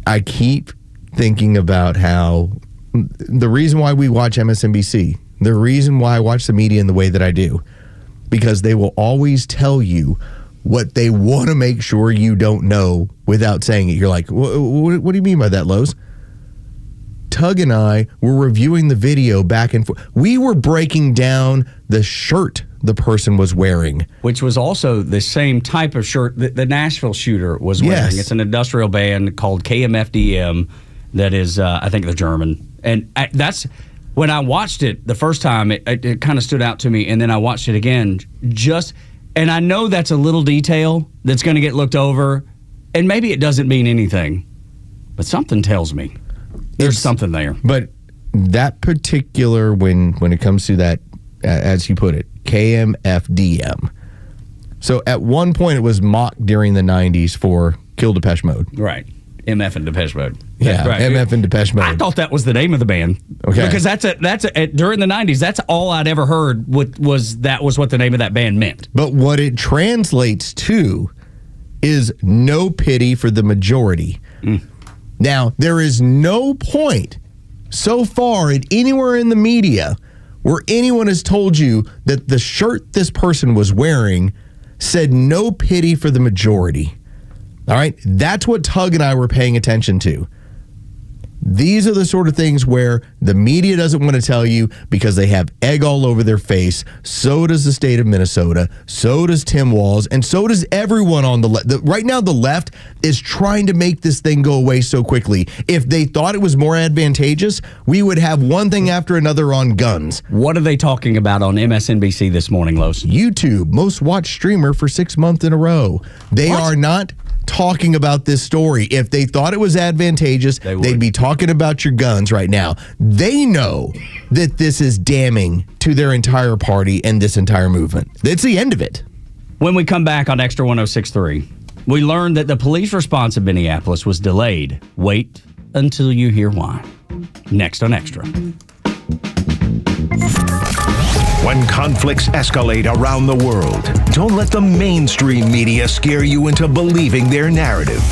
[SPEAKER 9] I keep thinking about how the reason why we watch MSNBC, the reason why I watch the media in the way that I do, because they will always tell you what they want to make sure you don't know without saying it. You're like, what do you mean by that, Los? Tug and I were reviewing the video back and forth. We were breaking down the shirt the person was wearing.
[SPEAKER 8] Which was also the same type of shirt that the Nashville shooter was wearing.
[SPEAKER 9] Yes.
[SPEAKER 8] It's an industrial band called KMFDM that is, I think, the German. And that's, when I watched it the first time, it kind of stood out to me. And then I watched it again, and I know that's a little detail that's going to get looked over. And maybe it doesn't mean anything, but something tells me there's something there.
[SPEAKER 9] But that particular, when it comes to that, as you put it, KMFDM. So at one point it was mocked during the 90s for Kill Depeche Mode.
[SPEAKER 8] Right. MF and Depeche Mode.
[SPEAKER 9] Yeah,
[SPEAKER 8] right.
[SPEAKER 9] MF and Depeche Mode.
[SPEAKER 8] I thought that was the name of the band.
[SPEAKER 9] Okay.
[SPEAKER 8] Because during the 90s, that's all I'd ever heard was what the name of that band meant.
[SPEAKER 9] But what it translates to is no pity for the majority. Now, there is no point so far anywhere in the media where anyone has told you that the shirt this person was wearing said no pity for the majority. All right? That's what Tug and I were paying attention to. These are the sort of things where the media doesn't want to tell you because they have egg all over their face. So does the state of Minnesota. So does Tim Walz. And so does everyone on the left. Right now, the left is trying to make this thing go away so quickly. If they thought it was more advantageous, we would have one thing after another on guns.
[SPEAKER 8] What are they talking about on MSNBC this morning, Los?
[SPEAKER 9] YouTube, most watched streamer for 6 months in a row. They are not talking about this story. If they thought it was advantageous, they'd be talking about your guns right now. They know that this is damning to their entire party and this entire movement. It's the end of it.
[SPEAKER 8] When we come back on Extra 106.3, we learned that the police response in Minneapolis was delayed. Wait until you hear why. Next on Extra.
[SPEAKER 7] When conflicts escalate around the world, don't let the mainstream media scare you into believing their narrative.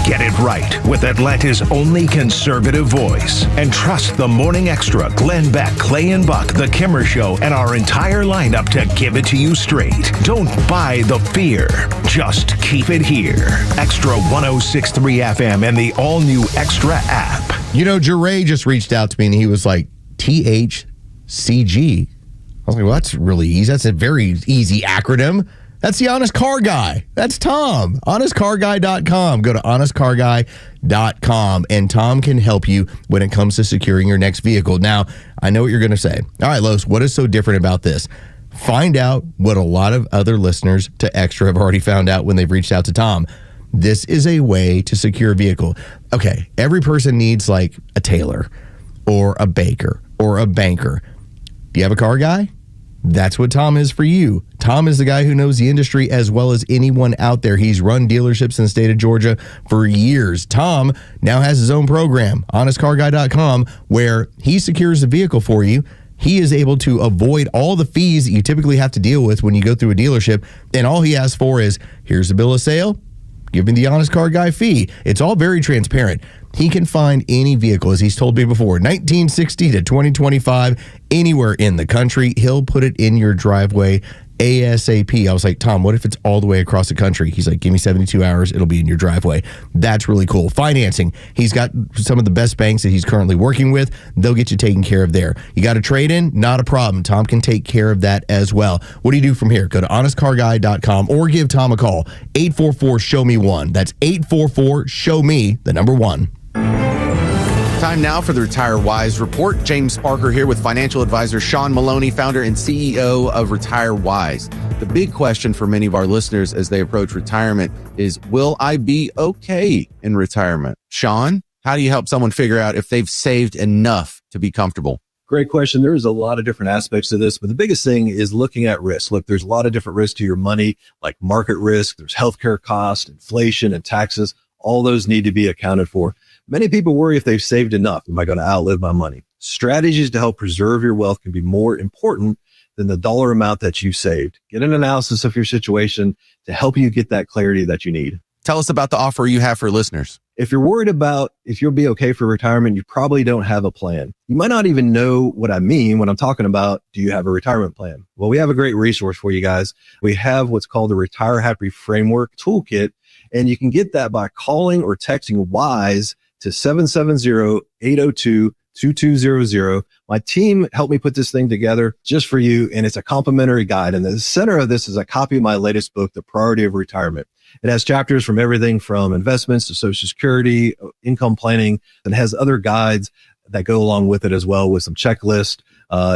[SPEAKER 7] Get it right with Atlanta's only conservative voice. And trust the Morning Extra, Glenn Beck, Clay and Buck, The Kimmer Show, and our entire lineup to give it to you straight. Don't buy the fear. Just keep it here. Extra 106.3 FM and the all-new Extra app.
[SPEAKER 9] Jeray just reached out to me and he was like, THCG. I was like, well, that's really easy. That's a very easy acronym. That's the Honest Car Guy. That's Tom. HonestCarGuy.com. Go to HonestCarGuy.com, and Tom can help you when it comes to securing your next vehicle. Now, I know what you're going to say. All right, Los, what is so different about this? Find out what a lot of other listeners to Extra have already found out when they've reached out to Tom. This is a way to secure a vehicle. Okay, every person needs like a tailor or a baker or a banker. Do you have a car guy? That's what Tom is for you. Tom is the guy who knows the industry as well as anyone out there. He's run dealerships in the state of Georgia for years. Tom now has his own program, HonestCarGuy.com, where he secures the vehicle for you. he is able to avoid all the fees that you typically have to deal with when you go through a dealership. And all he asks for is, here's the bill of sale, give me the honest car guy fee. It's all very transparent. He can find any vehicle, as he's told me before, 1960 to 2025, anywhere in the country. He'll put it in your driveway ASAP. I was like, Tom, what if it's all the way across the country? He's like, give me 72 hours. It'll be in your driveway. That's really cool. Financing. He's got some of the best banks that he's currently working with. They'll get you taken care of there. You got a trade-in? Not a problem. Tom can take care of that as well. What do you do from here? Go to honestcarguy.com or give Tom a call. 844-SHOW-ME-1. That's 844-SHOW-ME, the number 1.
[SPEAKER 12] Time now for the Retire Wise Report. James Parker here with financial advisor Sean Maloney, founder and CEO of Retire Wise. The big question for many of our listeners as they approach retirement is, will I be okay in retirement? Sean, how do you help someone figure out if they've saved enough to be comfortable?
[SPEAKER 13] Great question. There's a lot of different aspects to this, but the biggest thing is looking at risk. Look, there's a lot of different risks to your money, like market risk. There's healthcare costs, inflation, and taxes. All those need to be accounted for. Many people worry if they've saved enough. Am I going to outlive my money? Strategies to help preserve your wealth can be more important than the dollar amount that you saved. Get an analysis of your situation to help you get that clarity that you need.
[SPEAKER 12] Tell us about the offer you have for listeners.
[SPEAKER 13] If you're worried about if you'll be okay for retirement, you probably don't have a plan. You might not even know what I mean when I'm talking about, do you have a retirement plan? Well, we have a great resource for you guys. We have what's called the Retire Happy Framework Toolkit, and you can get that by calling or texting WISE to 770-802-2200. My team helped me put this thing together just for you, and it's a complimentary guide. And the center of this is a copy of my latest book, The Priority of Retirement. It has chapters from everything from investments to Social Security, income planning, and has other guides that go along with it as well, with some checklists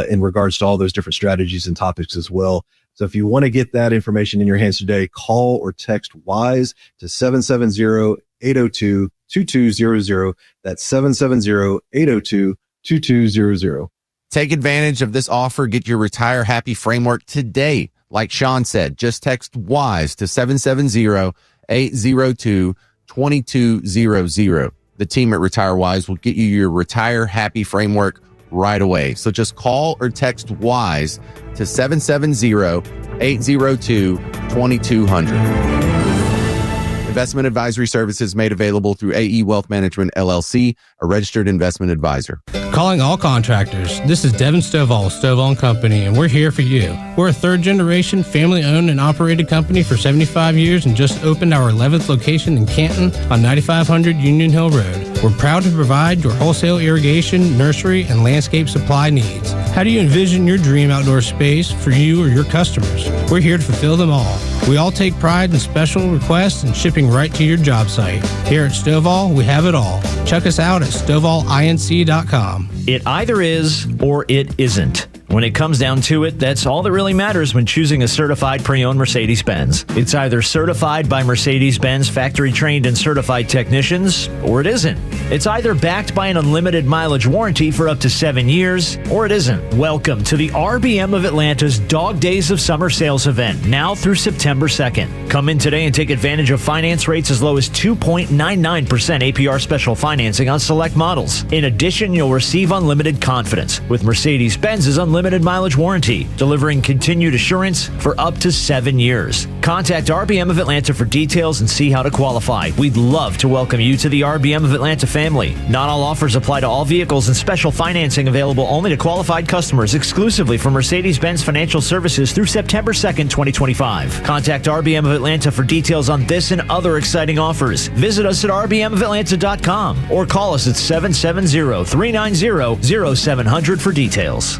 [SPEAKER 13] in regards to all those different strategies and topics as well. So if you want to get that information in your hands today, call or text WISE to 770-802-2200. That's 770-802-2200.
[SPEAKER 12] Take advantage of this offer. Get your Retire Happy Framework today. Like Sean said, just text WISE to 770-802-2200. The team at Retire Wise will get you your Retire Happy Framework right away. So just call or text WISE to 770-802-2200. Investment advisory services made available through AE Wealth Management, LLC, a registered investment advisor.
[SPEAKER 15] Calling all contractors. This is Devin Stovall, Stovall & Company, and we're here for you. We're a third-generation, family-owned and operated company for 75 years and just opened our 11th location in Canton on 9500 Union Hill Road. We're proud to provide your wholesale irrigation, nursery, and landscape supply needs. How do you envision your dream outdoor space for you or your customers? We're here to fulfill them all. We all take pride in special requests and shipping right to your job site. Here at Stovall, we have it all. Check us out at StovallINC.com.
[SPEAKER 3] It either is or it isn't. When it comes down to it, that's all that really matters when choosing a certified pre-owned Mercedes-Benz. It's either certified by Mercedes-Benz factory-trained and certified technicians, or it isn't. It's either backed by an unlimited mileage warranty for up to 7 years, or it isn't. Welcome to the RBM of Atlanta's Dog Days of Summer Sales event, now through September 2nd. Come in today and take advantage of finance rates as low as 2.99% APR special financing on select models. In addition, you'll receive unlimited confidence with Mercedes-Benz's unlimited mileage warranty, delivering continued assurance for up to 7 years. Contact RBM of Atlanta for details and see how to qualify. We'd love to welcome you to the RBM of Atlanta family. Not all offers apply to all vehicles, and special financing available only to qualified customers exclusively from Mercedes-Benz Financial Services through September 2nd, 2025. Contact RBM of Atlanta for details on this and other exciting offers. Visit us at rbmofatlanta.com or call us at 770-390-0700 for details.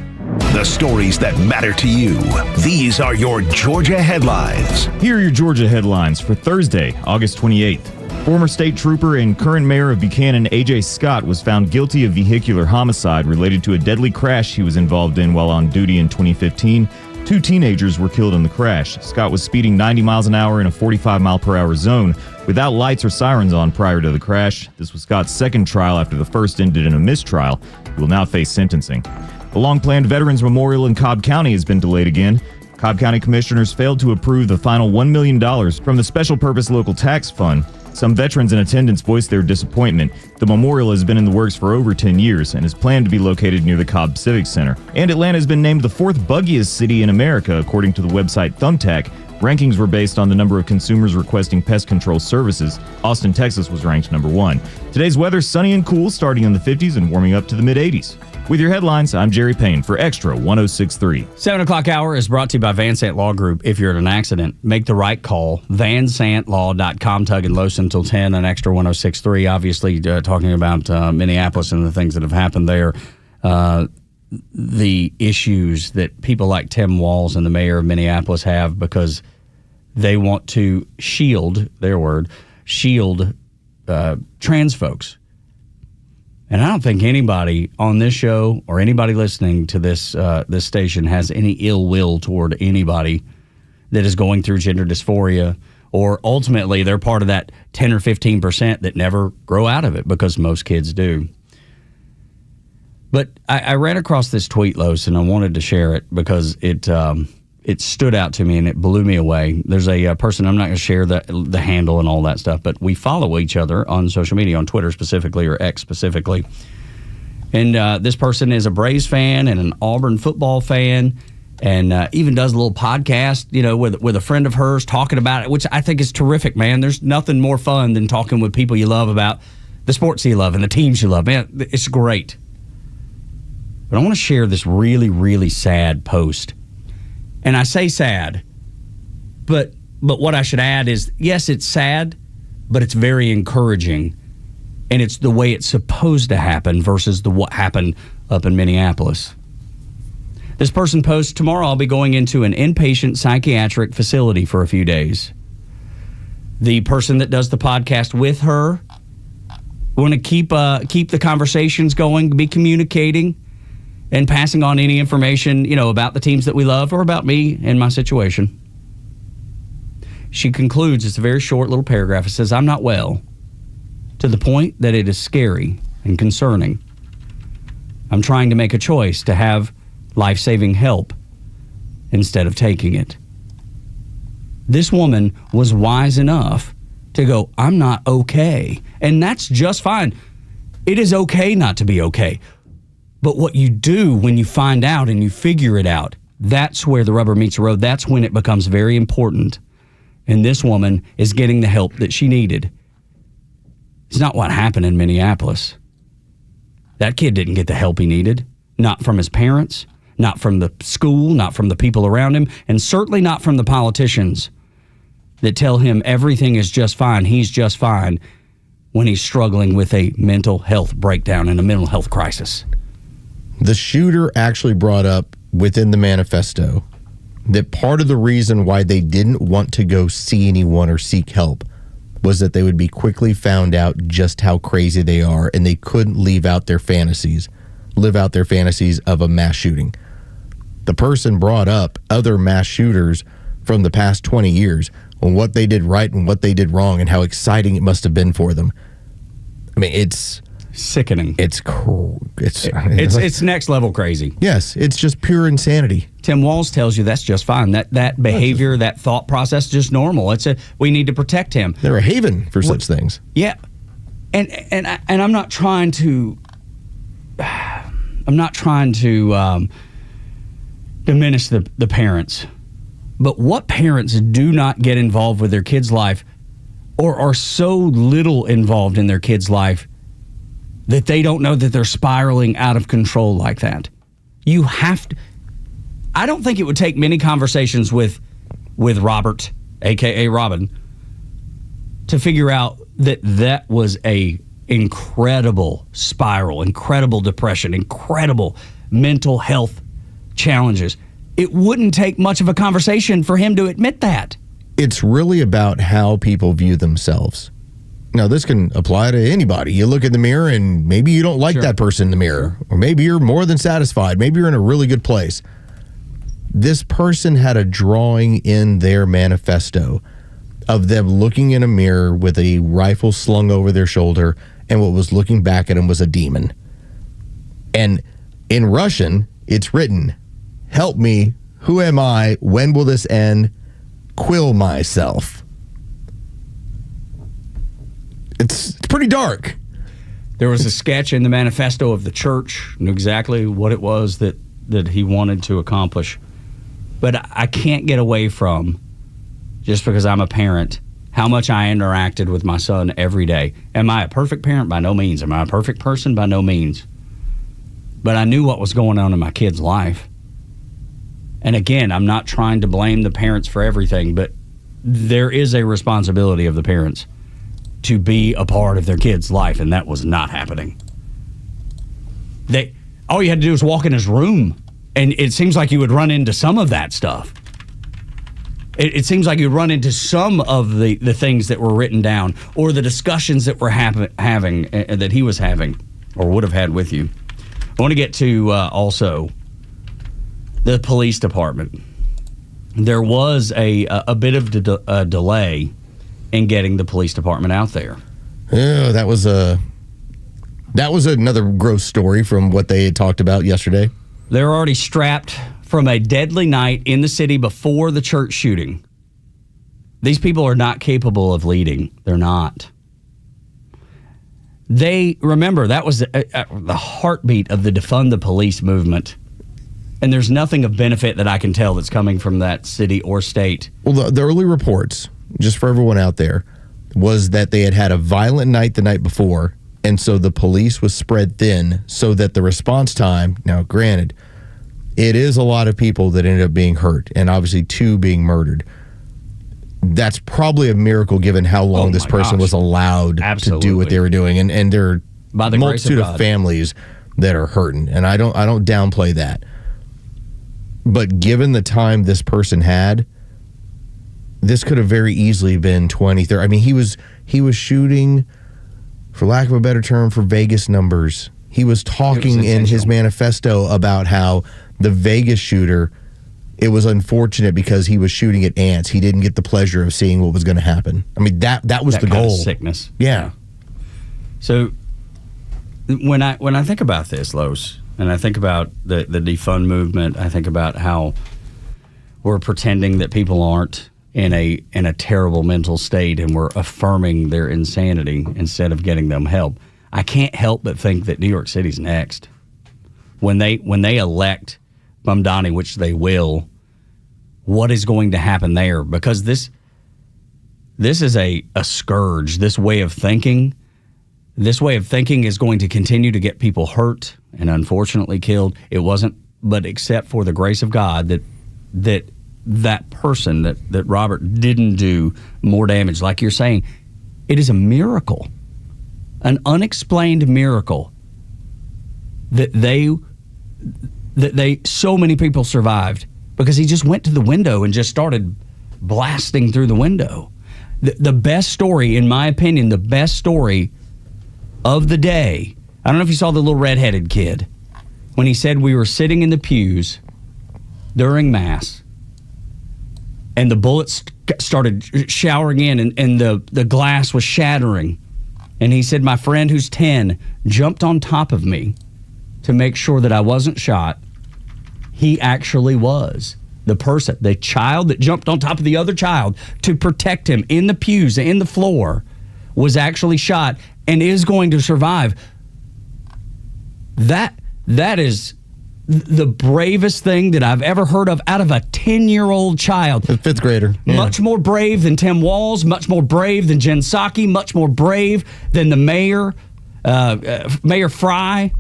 [SPEAKER 7] The stories that matter to you. These are your Georgia headlines.
[SPEAKER 18] Here are your Georgia headlines for Thursday, August 28th. Former state trooper and current mayor of Buchanan, A.J. Scott, was found guilty of vehicular homicide related to a deadly crash he was involved in while on duty in 2015. 2 teenagers were killed in the crash. Scott was speeding 90 miles an hour in a 45-mile-per-hour zone without lights or sirens on prior to the crash. This was Scott's second trial after the first ended in a mistrial. He will now face sentencing. The long-planned Veterans Memorial in Cobb County has been delayed again. Cobb County commissioners failed to approve the final $1 million from the Special Purpose Local Tax Fund. Some veterans in attendance voiced their disappointment. The memorial has been in the works for over 10 years and is planned to be located near the Cobb Civic Center. And Atlanta has been named the 4th buggiest city in America, according to the website Thumbtack. Rankings were based on the number of consumers requesting pest control services. Austin, Texas was ranked number 1. Today's weather, sunny and cool, starting in the 50s and warming up to the mid-80s. With your headlines, I'm Jerry Payne for Extra 106.3.
[SPEAKER 8] 7 o'clock hour is brought to you by Van Sant Law Group. If you're in an accident, make the right call. VanSantLaw.com, Tug and Los until 10 on Extra 106.3. Obviously, talking about Minneapolis and the things that have happened there. The issues that people like Tim Walz and the mayor of Minneapolis have because they want to shield trans folks. And I don't think anybody on this show or anybody listening to this station has any ill will toward anybody that is going through gender dysphoria, or ultimately they're part of that 10 or 15% that never grow out of it, because most kids do. But I ran across this tweet, Los, and I wanted to share it because it stood out to me and it blew me away. There's a person, I'm not going to share the handle and all that stuff, but we follow each other on social media, on Twitter specifically, or X specifically. And this person is a Braves fan and an Auburn football fan, and even does a little podcast, with a friend of hers talking about it, which I think is terrific, man. There's nothing more fun than talking with people you love about the sports you love and the teams you love. Man, it's great. But I want to share this really, really sad post. And I say sad, but what I should add is, yes, it's sad, but it's very encouraging. And it's the way it's supposed to happen versus what happened up in Minneapolis. This person posts, tomorrow I'll be going into an inpatient psychiatric facility for a few days. The person that does the podcast with her, want to keep the conversations going, be communicating, and passing on any information, about the teams that we love or about me and my situation. She concludes, it's a very short little paragraph. It says, I'm not well, to the point that it is scary and concerning. I'm trying to make a choice to have life-saving help instead of taking it. This woman was wise enough to go, I'm not okay. And that's just fine. It is okay not to be okay. But what you do when you find out and you figure it out, that's where the rubber meets the road. That's when it becomes very important. And this woman is getting the help that she needed. It's not what happened in Minneapolis. That kid didn't get the help he needed. Not from his parents, not from the school, not from the people around him, and certainly not from the politicians that tell him everything is just fine, he's just fine, when he's struggling with a mental health breakdown and a mental health crisis.
[SPEAKER 9] The shooter actually brought up within the manifesto that part of the reason why they didn't want to go see anyone or seek help was that they would be quickly found out just how crazy they are, and they couldn't live out their fantasies of a mass shooting. The person brought up other mass shooters from the past 20 years on what they did right and what they did wrong and how exciting it must have been for them. I mean, it's
[SPEAKER 8] sickening.
[SPEAKER 9] It's
[SPEAKER 8] next level crazy.
[SPEAKER 9] Yes, it's just pure insanity.
[SPEAKER 8] Tim Walz tells you that's just fine. That behavior, that thought process, is just normal. We need to protect him.
[SPEAKER 9] They're a haven for such things.
[SPEAKER 8] Yeah, and I'm not trying to. Diminish the parents, but what parents do not get involved with their kids' life, or are so little involved in their kids' life that they don't know that they're spiraling out of control like that. You have to. I don't think it would take many conversations with Robert, aka Robin, to figure out that was a incredible spiral, incredible depression, incredible mental health challenges. It wouldn't take much of a conversation for him to admit that.
[SPEAKER 9] It's really about how people view themselves. Now, this can apply to anybody. You look in the mirror and maybe you don't like that person in the mirror, or maybe you're more than satisfied. Maybe you're in a really good place. This person had a drawing in their manifesto of them looking in a mirror with a rifle slung over their shoulder, and what was looking back at them was a demon. And in Russian, it's written, "Help me, who am I, when will this end, quill myself." it's pretty dark.
[SPEAKER 8] There was a sketch in the manifesto of the church, knew exactly what it was that he wanted to accomplish. But I can't get away from, just because I'm a parent, how much I interacted with my son every day. Am I a perfect parent? By no means. Am I a perfect person? By no means. But I knew what was going on in my kid's life. And again, I'm not trying to blame the parents for everything, but there is a responsibility of the parents to be a part of their kid's life, and that was not happening. All you had to do was walk in his room, and it seems like you would run into some of that stuff. It seems like you'd run into some of the things that were written down, or the discussions that were having that he was having or would have had with you. I want to get to also the police department. There was a bit of a delay in getting the police department out there.
[SPEAKER 9] Yeah, that was another gross story from what they had talked about yesterday.
[SPEAKER 8] They're already strapped from a deadly night in the city before the church shooting. These people are not capable of leading. They're not. Remember, that was the heartbeat of the Defund the Police movement. And there's nothing of benefit that I can tell that's coming from that city or state.
[SPEAKER 9] Well, the early reports, just for everyone out there, was that they had a violent night the night before, and so the police was spread thin so that the response time, now granted, it is a lot of people that ended up being hurt, and obviously 2 being murdered. That's probably a miracle given how long this person was allowed to do what they were doing, and there are a multitude of families that are hurting, and I don't downplay that. But given the time this person had, this could have very easily been 20, 30. I mean, he was shooting, for lack of a better term, for Vegas numbers. He was talking in his manifesto about how the Vegas shooter, it was unfortunate because he was shooting at ants. He didn't get the pleasure of seeing what was going to happen. I mean, that was the goal.
[SPEAKER 8] Sickness.
[SPEAKER 9] Yeah.
[SPEAKER 8] So when I think about this, Los, and I think about the defund movement, I think about how we're pretending that people aren't in a terrible mental state, and we're affirming their insanity instead of getting them help. I can't help but think that New York City's next. When they elect Mamdani, which they will, what is going to happen there? Because this is a scourge. This way of thinking is going to continue to get people hurt and unfortunately killed. It wasn't, but except for the grace of God that person, that Robert didn't do more damage. Like you're saying, it is a miracle, an unexplained miracle that so many people survived, because he just went to the window and just started blasting through the window. The best story, in my opinion, the best story of the day, I don't know if you saw the little redheaded kid, when he said we were sitting in the pews during Mass, and the bullets started showering in, and the glass was shattering. And he said, my friend who's 10 jumped on top of me to make sure that I wasn't shot. He actually was. The child that jumped on top of the other child to protect him in the pews, in the floor, was actually shot and is going to survive. That is the bravest thing that I've ever heard of out of a 10-year-old child.
[SPEAKER 9] A fifth grader. Yeah.
[SPEAKER 8] Much more brave than Tim Walz, much more brave than Jen Psaki, much more brave than the mayor, Mayor Fry.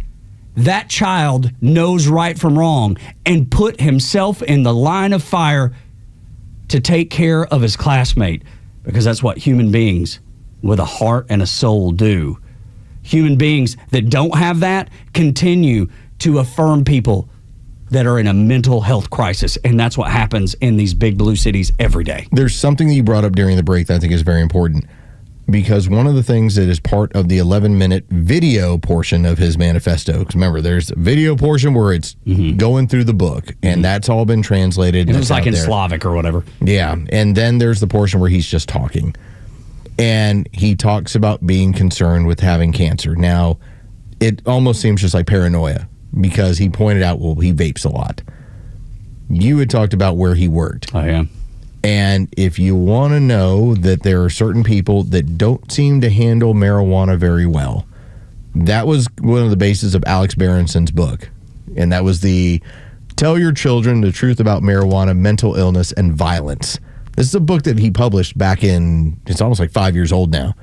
[SPEAKER 8] That child knows right from wrong and put himself in the line of fire to take care of his classmate, because that's what human beings with a heart and a soul do. Human beings that don't have that continue to affirm people that are in a mental health crisis, and that's what happens in these big blue cities every day.
[SPEAKER 9] There's something that you brought up during the break that I think is very important, because one of the things that is part of the 11-minute video portion of his manifesto, because remember, there's a video portion where it's going through the book, and that's all been translated.
[SPEAKER 8] It was like in Slavic or whatever.
[SPEAKER 9] Yeah, and then there's the portion where he's just talking. And he talks about being concerned with having cancer. Now, it almost seems just like paranoia, because he pointed out, well, he vapes a lot. You had talked about where he worked.
[SPEAKER 8] Oh, yeah.
[SPEAKER 9] And if you want to know that there are certain people that don't seem to handle marijuana very well, that was one of the bases of Alex Berenson's book. And that was the Tell Your Children the Truth About Marijuana, Mental Illness, and Violence. This is a book that he published back in, it's almost like 5 years old now.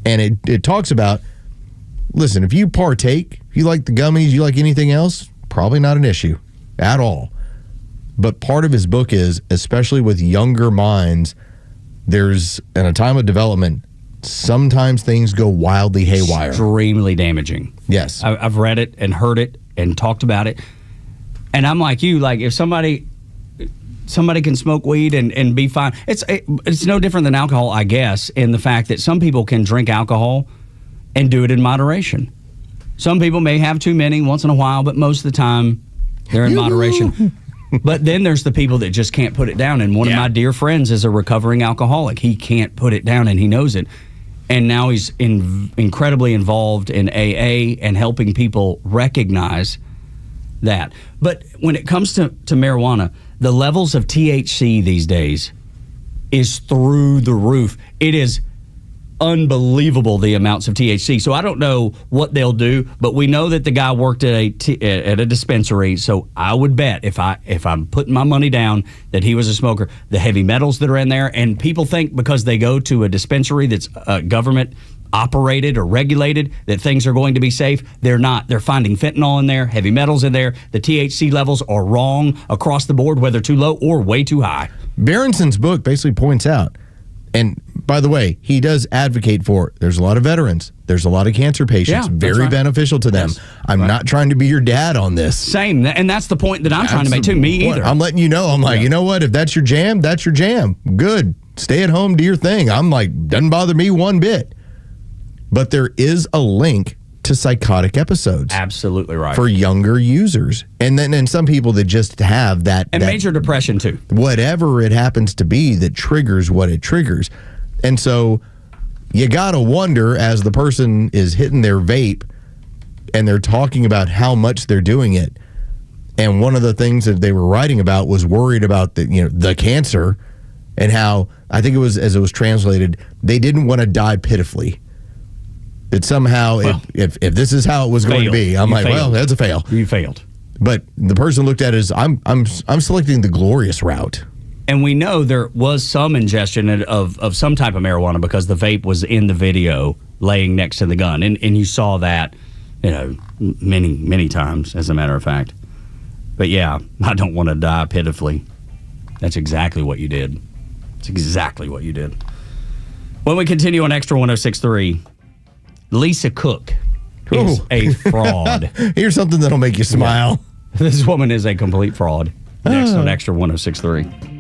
[SPEAKER 9] And it talks about, listen, if you partake, if you like the gummies, you like anything else, probably not an issue at all. But part of his book is, especially with younger minds, there's, in a time of development, sometimes things go wildly haywire.
[SPEAKER 8] Extremely damaging.
[SPEAKER 9] Yes.
[SPEAKER 8] I've read it and heard it and talked about it. And I'm like you, like if somebody can smoke weed and be fine. It's no different than alcohol, I guess, in the fact that some people can drink alcohol and do it in moderation. Some people may have too many once in a while, but most of the time they're in moderation. But then there's the people that just can't put it down. And one of my dear friends is a recovering alcoholic. He can't put it down and he knows it. And now he's incredibly involved in AA and helping people recognize that. But when it comes to marijuana, the levels of THC these days is through the roof. It is unbelievable, the amounts of THC. So I don't know what they'll do, but we know that the guy worked at a dispensary. So I would bet if I'm putting my money down that he was a smoker, the heavy metals that are in there, and people think because they go to a dispensary that's government operated or regulated that things are going to be safe. They're not. They're finding fentanyl in there, heavy metals in there. The THC levels are wrong across the board, whether too low or way too high.
[SPEAKER 9] Berenson's book basically points out, and by the way, he does advocate for, there's a lot of veterans, there's a lot of cancer patients, very beneficial to them. Yes. I'm not trying to be your dad on this.
[SPEAKER 8] Same, and that's the point that I'm trying to make too. Me either.
[SPEAKER 9] I'm letting you know, I'm like, you know what, if that's your jam, that's your jam. Good. Stay at home, do your thing. I'm like, doesn't bother me one bit. But there is a link to psychotic episodes.
[SPEAKER 8] Absolutely right.
[SPEAKER 9] For younger users. And some people that just have that.
[SPEAKER 8] And major depression too.
[SPEAKER 9] Whatever it happens to be that triggers what it triggers. And so you got to wonder, as the person is hitting their vape and they're talking about how much they're doing it. And one of the things that they were writing about was worried about the cancer, and how, I think it was, as it was translated, they didn't want to die pitifully. That somehow, if this is how it was going to be, I'm like, well, that's a fail.
[SPEAKER 8] You failed.
[SPEAKER 9] But the person looked at it as, I'm selecting the glorious route.
[SPEAKER 8] And we know there was some ingestion of some type of marijuana because the vape was in the video laying next to the gun. And you saw that, many, many times, as a matter of fact. But yeah, I don't want to die pitifully. That's exactly what you did. It's exactly what you did. When we continue on Xtra 106.3, Lisa Cook is a fraud.
[SPEAKER 9] Here's something that'll make you smile.
[SPEAKER 8] Yeah. This woman is a complete fraud. Next on Xtra 106.3.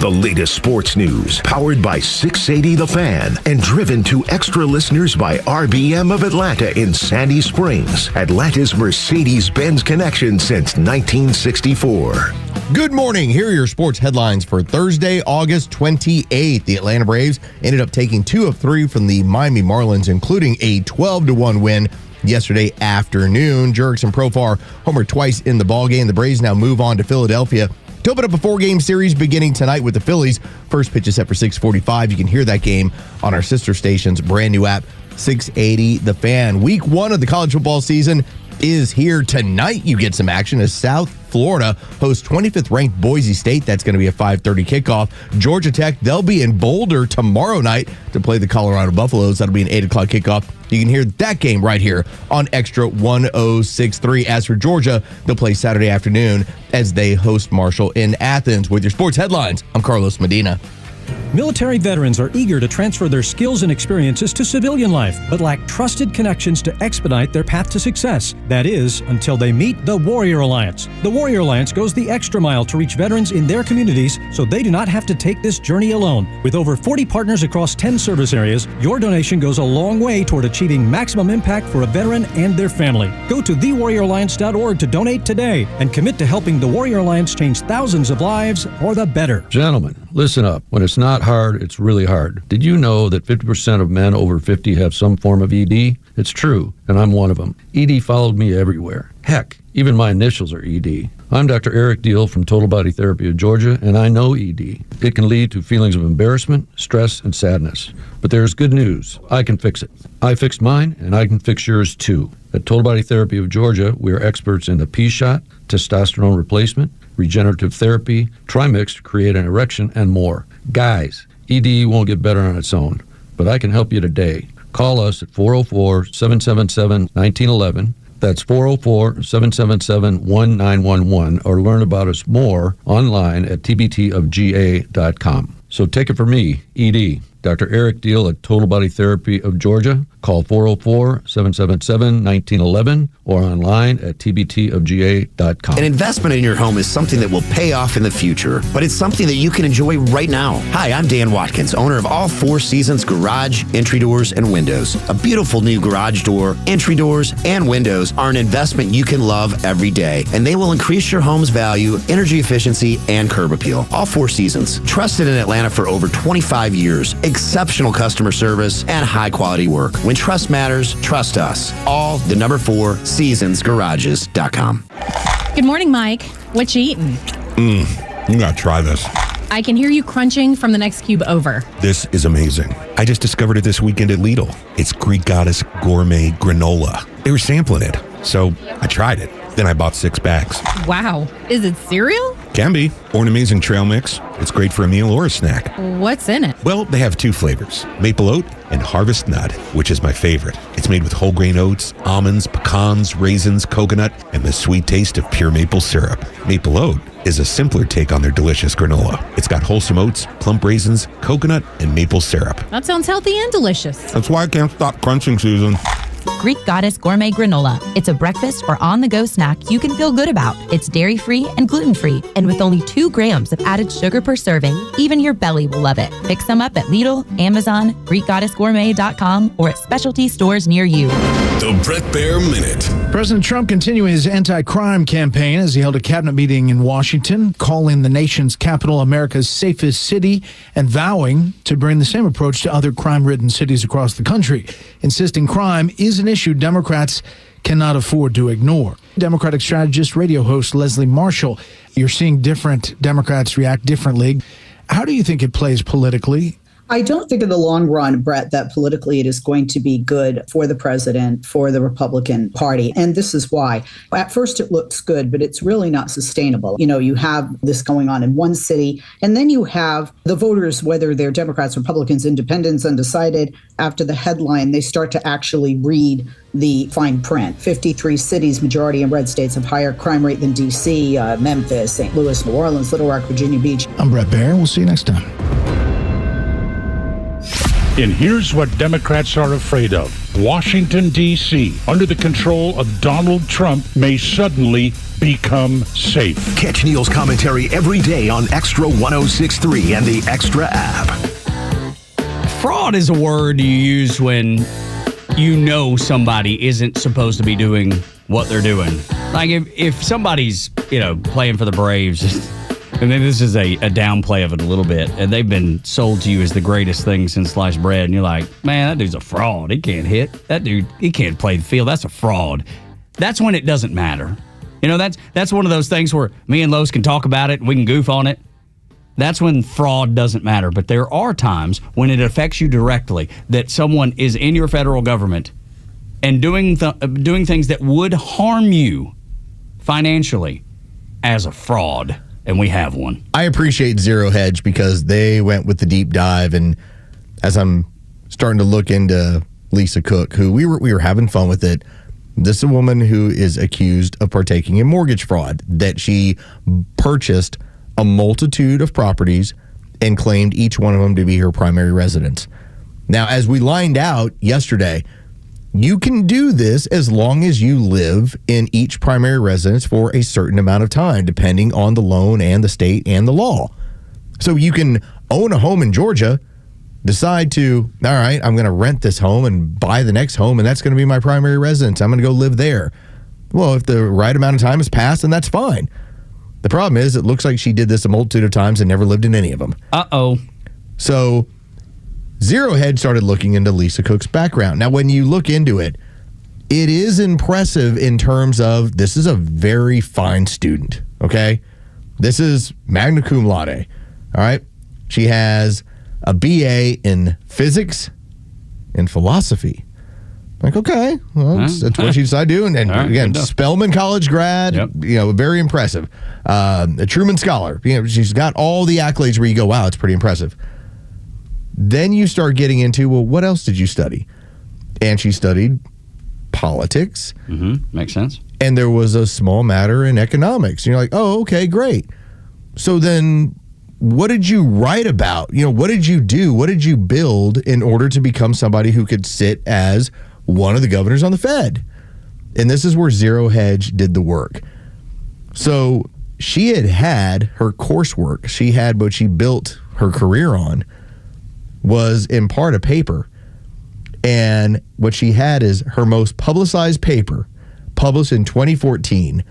[SPEAKER 7] The latest sports news, powered by 680 The Fan, and driven to extra listeners by RBM of Atlanta in Sandy Springs, Atlanta's Mercedes-Benz connection since 1964.
[SPEAKER 9] Good morning. Here are your sports headlines for Thursday, August 28th. The Atlanta Braves ended up taking 2 of 3 from the Miami Marlins, including a 12-1 win yesterday afternoon. Jurickson Profar homered twice in the ballgame. The Braves now move on to Philadelphia to open up a 4-game series beginning tonight with the Phillies. First pitch is set for 6:45. You can hear that game on our sister station's brand new app, 680 The Fan. Week 1 of the college football season is here tonight. You get some action as South Florida hosts 25th ranked Boise State. That's going to be a 5:30 kickoff. Georgia Tech, they'll be in Boulder tomorrow night to play the Colorado Buffaloes. That'll be an 8 o'clock kickoff. You can hear that game right here on Xtra 106.3. As for Georgia, they'll play Saturday afternoon as they host Marshall in Athens. With your sports headlines, I'm Carlos Medina.
[SPEAKER 1] Military veterans are eager to transfer their skills and experiences to civilian life, but lack trusted connections to expedite their path to success. That is, until they meet the Warrior Alliance. The Warrior Alliance goes the extra mile to reach veterans in their communities so they do not have to take this journey alone. With over 40 partners across 10 service areas, your donation goes a long way toward achieving maximum impact for a veteran and their family. Go to thewarrioralliance.org to donate today and commit to helping the Warrior Alliance change thousands of lives for the better.
[SPEAKER 11] Gentlemen, listen up. When it's not hard, it's really hard. Did you know that 50% of men over 50 have some form of ED? It's true, and I'm one of them. ED followed me everywhere. Heck, even my initials are ED. I'm Dr. Eric Deal from Total Body Therapy of Georgia, and I know ED. It can lead to feelings of embarrassment, stress, and sadness. But there's good news. I can fix it. I fixed mine, and I can fix yours too. At Total Body Therapy of Georgia, we are experts in the P-shot, testosterone replacement, regenerative therapy, Trimix to create an erection, and more. Guys, ED won't get better on its own, but I can help you today. Call us at 404-777-1911. That's 404-777-1911, or learn about us more online at tbtofga.com. So take it from me, ED, Dr. Eric Deal at Total Body Therapy of Georgia. Call 404-777-1911 or online at tbtofga.com.
[SPEAKER 16] An investment in your home is something that will pay off in the future, but it's something that you can enjoy right now. Hi, I'm Dan Watkins, owner of All Four Seasons Garage, Entry Doors, and Windows. A beautiful new garage door, entry doors, and windows are an investment you can love every day, and they will increase your home's value, energy efficiency, and curb appeal. All Four Seasons, trusted in Atlanta for over 25 years, exceptional customer service, and high-quality work. When trust matters, trust us. All the number 4 seasonsgarages.com.
[SPEAKER 2] Good morning, Mike. What you eating?
[SPEAKER 4] You gotta try this.
[SPEAKER 2] I can hear you crunching from the next cube over.
[SPEAKER 4] This is amazing. I just discovered it this weekend at Lidl. It's Greek Goddess Gourmet Granola. They were sampling it, so I tried it. Then I bought 6 bags.
[SPEAKER 2] Wow. Is it cereal?
[SPEAKER 4] Can be. Or an amazing trail mix. It's great for a meal or a snack.
[SPEAKER 2] What's in it?
[SPEAKER 4] Well, they have 2 flavors, maple oat and harvest nut, which is my favorite. It's made with whole grain oats, almonds, pecans, raisins, coconut, and the sweet taste of pure maple syrup. Maple oat is a simpler take on their delicious granola. It's got wholesome oats, plump raisins, coconut, and maple syrup.
[SPEAKER 2] That sounds healthy and delicious.
[SPEAKER 4] That's why I can't stop crunching, Susan.
[SPEAKER 17] Greek Goddess Gourmet Granola. It's a breakfast or on-the-go snack you can feel good about. It's dairy-free and gluten-free, and with only 2 grams of added sugar per serving, even your belly will love it. Pick some up at Lidl, Amazon, GreekGoddessGourmet.com, or at specialty stores near you.
[SPEAKER 7] The Bret Baier Minute.
[SPEAKER 19] President Trump continuing his anti-crime campaign as he held a cabinet meeting in Washington, calling the nation's capital America's safest city and vowing to bring the same approach to other crime-ridden cities across the country, insisting crime is an issue Democrats cannot afford to ignore. Democratic strategist, radio host Leslie Marshall, you're seeing different Democrats react differently. How do you think it plays politically?
[SPEAKER 22] I don't think in the long run, Brett, that politically it is going to be good for the president, for the Republican Party. And this is why. At first, it looks good, but it's really not sustainable. You know, you have this going on in one city, and then you have the voters, whether they're Democrats, Republicans, independents, undecided, after the headline, they start to actually read the fine print. 53 cities, majority in red states, have higher crime rate than D.C., Memphis, St. Louis, New Orleans, Little Rock, Virginia Beach.
[SPEAKER 19] I'm Bret Baier. We'll see you next time.
[SPEAKER 25] And here's what Democrats are afraid of. Washington, D.C., under the control of Donald Trump, may suddenly become safe.
[SPEAKER 7] Catch Neil's commentary every day on Extra 106.3 and the Extra app.
[SPEAKER 8] Fraud is a word you use when you know somebody isn't supposed to be doing what they're doing. Like if somebody's, playing for the Braves, and then this is a downplay of it a little bit, and they've been sold to you as the greatest thing since sliced bread, and you're like, man, that dude's a fraud. He can't hit. That dude, he can't play the field. That's a fraud. That's when it doesn't matter. That's one of those things where me and Los can talk about it, and we can goof on it. That's when fraud doesn't matter. But there are times when it affects you directly, that someone is in your federal government and doing things that would harm you financially as a fraud. And we have one.
[SPEAKER 9] I appreciate Zero Hedge because they went with the deep dive. And as I'm starting to look into Lisa Cook, who we were having fun with it, this is a woman who is accused of partaking in mortgage fraud, that she purchased a multitude of properties and claimed each one of them to be her primary residence. Now, as we lined out yesterday, you can do this as long as you live in each primary residence for a certain amount of time, depending on the loan and the state and the law. So you can own a home in Georgia, decide to, all right, I'm going to rent this home and buy the next home, and that's going to be my primary residence. I'm going to go live there. Well, if the right amount of time has passed, then that's fine. The problem is, it looks like she did this a multitude of times and never lived in any of them.
[SPEAKER 8] Uh-oh.
[SPEAKER 9] So Zero Hedge started looking into Lisa Cook's background. Now, when you look into it, it is impressive in terms of this is a very fine student, Okay? This is magna cum laude. All right? She has a BA in physics and philosophy. Like, okay, well, that's what she decided to do. And
[SPEAKER 8] All right,
[SPEAKER 9] again, Spelman College grad, very impressive. A Truman Scholar. She's got all the accolades where you go, wow, it's pretty impressive. Then you start getting into, well, what else did you study? And she studied politics.
[SPEAKER 8] Makes sense.
[SPEAKER 9] And there was a small matter in economics. And you're like, oh, okay, great. So then what did you write about? What did you do? What did you build in order to become somebody who could sit as one of the governors on the Fed? And this is where Zero Hedge did the work. So she had her coursework. She had what she built her career on was in part a paper. And what she had is her most publicized paper, published in 2014,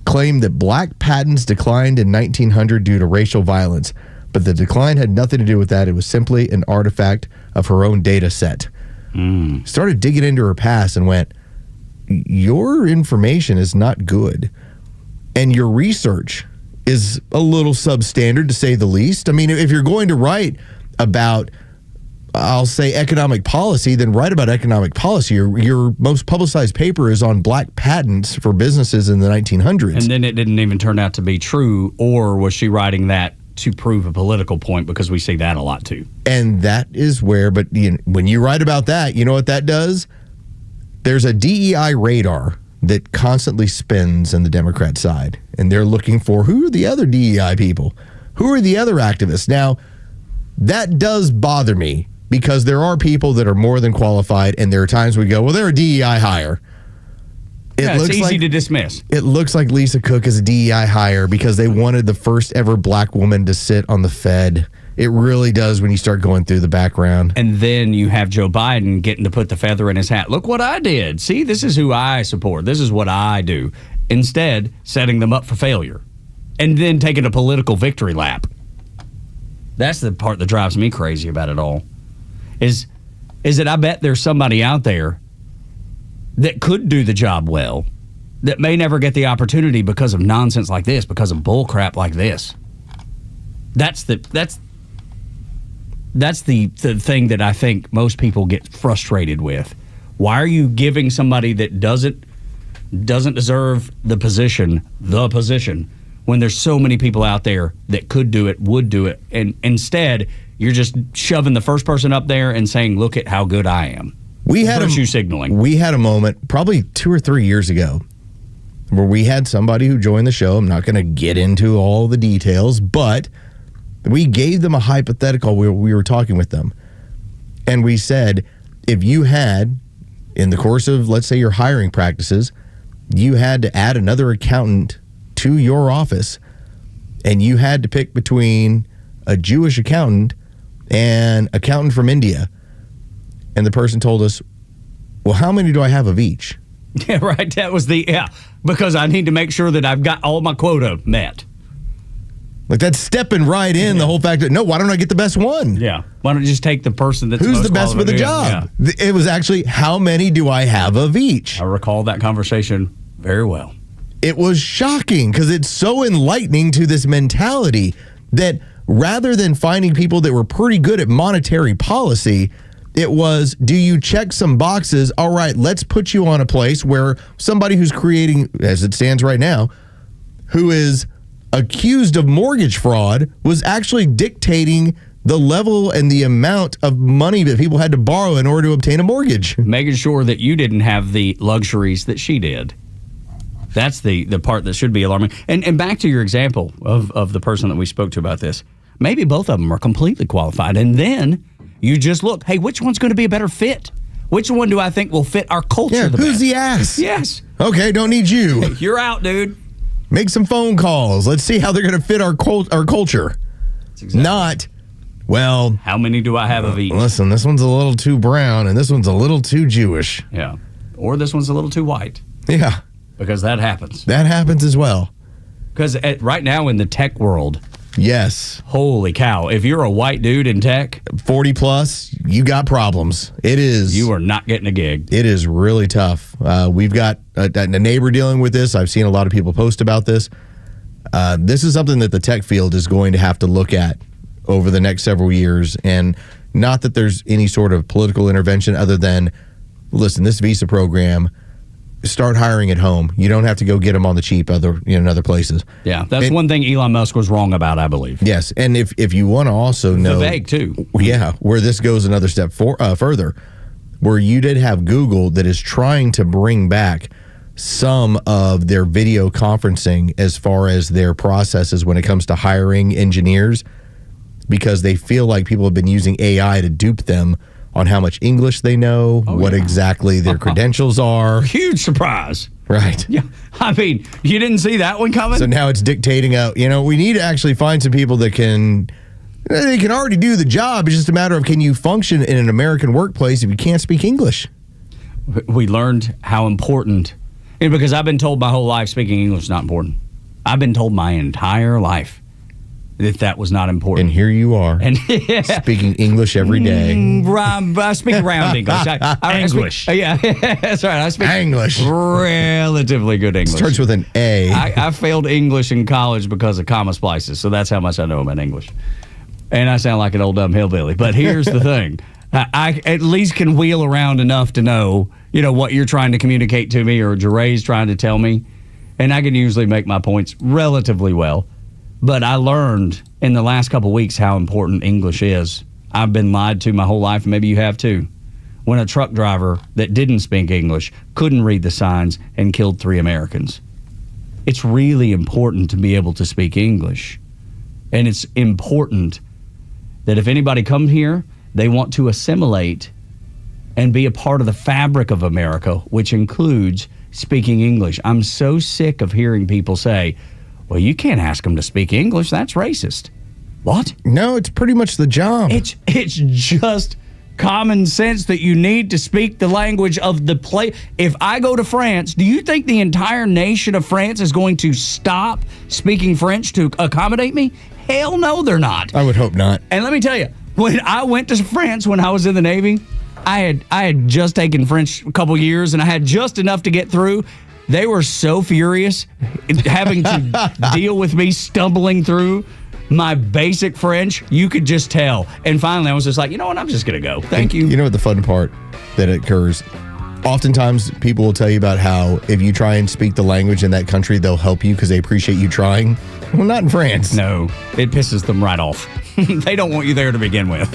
[SPEAKER 9] claimed that black patents declined in 1900 due to racial violence. But the decline had nothing to do with that. It was simply an artifact of her own data set. Started digging into her past and went, your information is not good. And your research is a little substandard, to say the least. I mean, if you're going to write about, I'll say, economic policy, then write about economic policy. Your most publicized paper is on black patents for businesses in the 1900s.
[SPEAKER 8] And then it didn't even turn out to be true, or was she writing that to prove a political point? Because we see that a lot too.
[SPEAKER 9] And that is where, but when you write about that, you know what that does? There's a DEI radar that constantly spins on the Democrat side. And they're looking for, who are the other DEI people? Who are the other activists? Now, that does bother me, because there are people that are more than qualified, and there are times we go, well, they're a DEI hire.
[SPEAKER 8] It's easy to dismiss.
[SPEAKER 9] It looks like Lisa Cook is a DEI hire because they wanted the first ever black woman to sit on the Fed. It really does when you start going through the background.
[SPEAKER 8] And then you have Joe Biden getting to put the feather in his hat. Look what I did. See, this is who I support. This is what I do. Instead, setting them up for failure. And then taking a political victory lap. That's the part that drives me crazy about it all. Is that I bet there's somebody out there that could do the job well, that may never get the opportunity because of nonsense like this, because of bull crap like this. That's the thing that I think most people get frustrated with. Why are you giving somebody that doesn't deserve the position, when there's so many people out there that could do it, would do it, and instead you're just shoving the first person up there and saying, look at how good I am. We had a moment probably 2 or 3 years ago where we had somebody who joined the show. I'm not going to get into all the details, but we gave them a hypothetical. We were talking with them, and we said, if you had, in the course of, let's say, your hiring practices, you had to add another accountant to your office, and you had to pick between a Jewish accountant and accountant from India. And the person told us, well, how many do I have of each? Yeah, right. That was because I need to make sure that I've got all my quota met.
[SPEAKER 9] Like, that's stepping right in the whole fact that, no, why don't I get the best one?
[SPEAKER 8] Yeah. Why don't you just take the person that's
[SPEAKER 9] who's
[SPEAKER 8] most
[SPEAKER 9] the best for the job? Yeah. It was actually, how many do I have of each?
[SPEAKER 8] I recall that conversation very well.
[SPEAKER 9] It was shocking because it's so enlightening to this mentality that rather than finding people that were pretty good at monetary policy, it was, do you check some boxes? All right, let's put you on a place where somebody who's creating, as it stands right now, who is accused of mortgage fraud was actually dictating the level and the amount of money that people had to borrow in order to obtain a mortgage.
[SPEAKER 8] Making sure that you didn't have the luxuries that she did. That's the part that should be alarming. And back to your example of the person that we spoke to about this. Maybe both of them are completely qualified. And then you just look, hey, which one's going to be a better fit? Which one do I think will fit our culture the best?
[SPEAKER 9] Who's the ass?
[SPEAKER 8] Yes.
[SPEAKER 9] Okay, don't need you.
[SPEAKER 8] Hey, you're out, dude.
[SPEAKER 9] Make some phone calls. Let's see how they're going to fit our culture. Exactly. Not, well,
[SPEAKER 8] how many do I have of each?
[SPEAKER 9] Listen, this one's a little too brown and this one's a little too Jewish.
[SPEAKER 8] Yeah. Or this one's a little too white.
[SPEAKER 9] Yeah.
[SPEAKER 8] Because that happens.
[SPEAKER 9] That happens as well.
[SPEAKER 8] Because right now in the tech world,
[SPEAKER 9] yes.
[SPEAKER 8] Holy cow. If you're a white dude in tech,
[SPEAKER 9] 40 plus, you got problems. It is.
[SPEAKER 8] You are not getting a gig.
[SPEAKER 9] It is really tough. We've got a neighbor dealing with this. I've seen a lot of people post about this. This is something that the tech field is going to have to look at over the next several years. And not that there's any sort of political intervention other than, listen, this visa program, start hiring at home. You don't have to go get them on the cheap in other places.
[SPEAKER 8] Yeah, that's one thing Elon Musk was wrong about, I believe.
[SPEAKER 9] Yes, and if you want to also know...
[SPEAKER 8] Vivek, too.
[SPEAKER 9] Yeah, where this goes another step further, where you did have Google that is trying to bring back some of their video conferencing as far as their processes when it comes to hiring engineers, because they feel like people have been using AI to dupe them on how much English they know, what exactly their credentials are.
[SPEAKER 8] Huge surprise.
[SPEAKER 9] Right.
[SPEAKER 8] Yeah. I mean, you didn't see that one coming?
[SPEAKER 9] So now it's dictating we need to actually find some people that can already do the job. It's just a matter of, can you function in an American workplace if you can't speak English?
[SPEAKER 8] We learned how important, because I've been told my whole life speaking English is not important. I've been told my entire life that was not important.
[SPEAKER 9] And here you are, speaking English every day.
[SPEAKER 8] I speak around English.
[SPEAKER 9] English.
[SPEAKER 8] Yeah, that's right. I speak
[SPEAKER 9] English.
[SPEAKER 8] Relatively good English.
[SPEAKER 9] Starts with an A.
[SPEAKER 8] I failed English in college because of comma splices, so that's how much I know about English. And I sound like an old dumb hillbilly. But here's the thing. I at least can wheel around enough to know, what you're trying to communicate to me or Jeray's trying to tell me. And I can usually make my points relatively well. But I learned in the last couple of weeks how important English is. I've been lied to my whole life, and maybe you have too. When a truck driver that didn't speak English couldn't read the signs and killed 3 Americans. It's really important to be able to speak English. And it's important that if anybody comes here, they want to assimilate and be a part of the fabric of America, which includes speaking English. I'm so sick of hearing people say, well, you can't ask them to speak English. That's racist. What?
[SPEAKER 9] No, it's pretty much the job.
[SPEAKER 8] It's just common sense that you need to speak the language of the place. If I go to France, do you think the entire nation of France is going to stop speaking French to accommodate me? Hell no, they're not.
[SPEAKER 9] I would hope not.
[SPEAKER 8] And let me tell you, when I went to France when I was in the Navy, I had just taken French a couple years, and I had just enough to get through. They were so furious having to deal with me stumbling through my basic French. You could just tell. And finally, I was just like, you know what? I'm just going to go. Thank you.
[SPEAKER 9] You know what the fun part that occurs? Oftentimes, people will tell you about how if you try and speak the language in that country, they'll help you because they appreciate you trying. Well, not in France.
[SPEAKER 8] No, it pisses them right off. They don't want you there to begin with.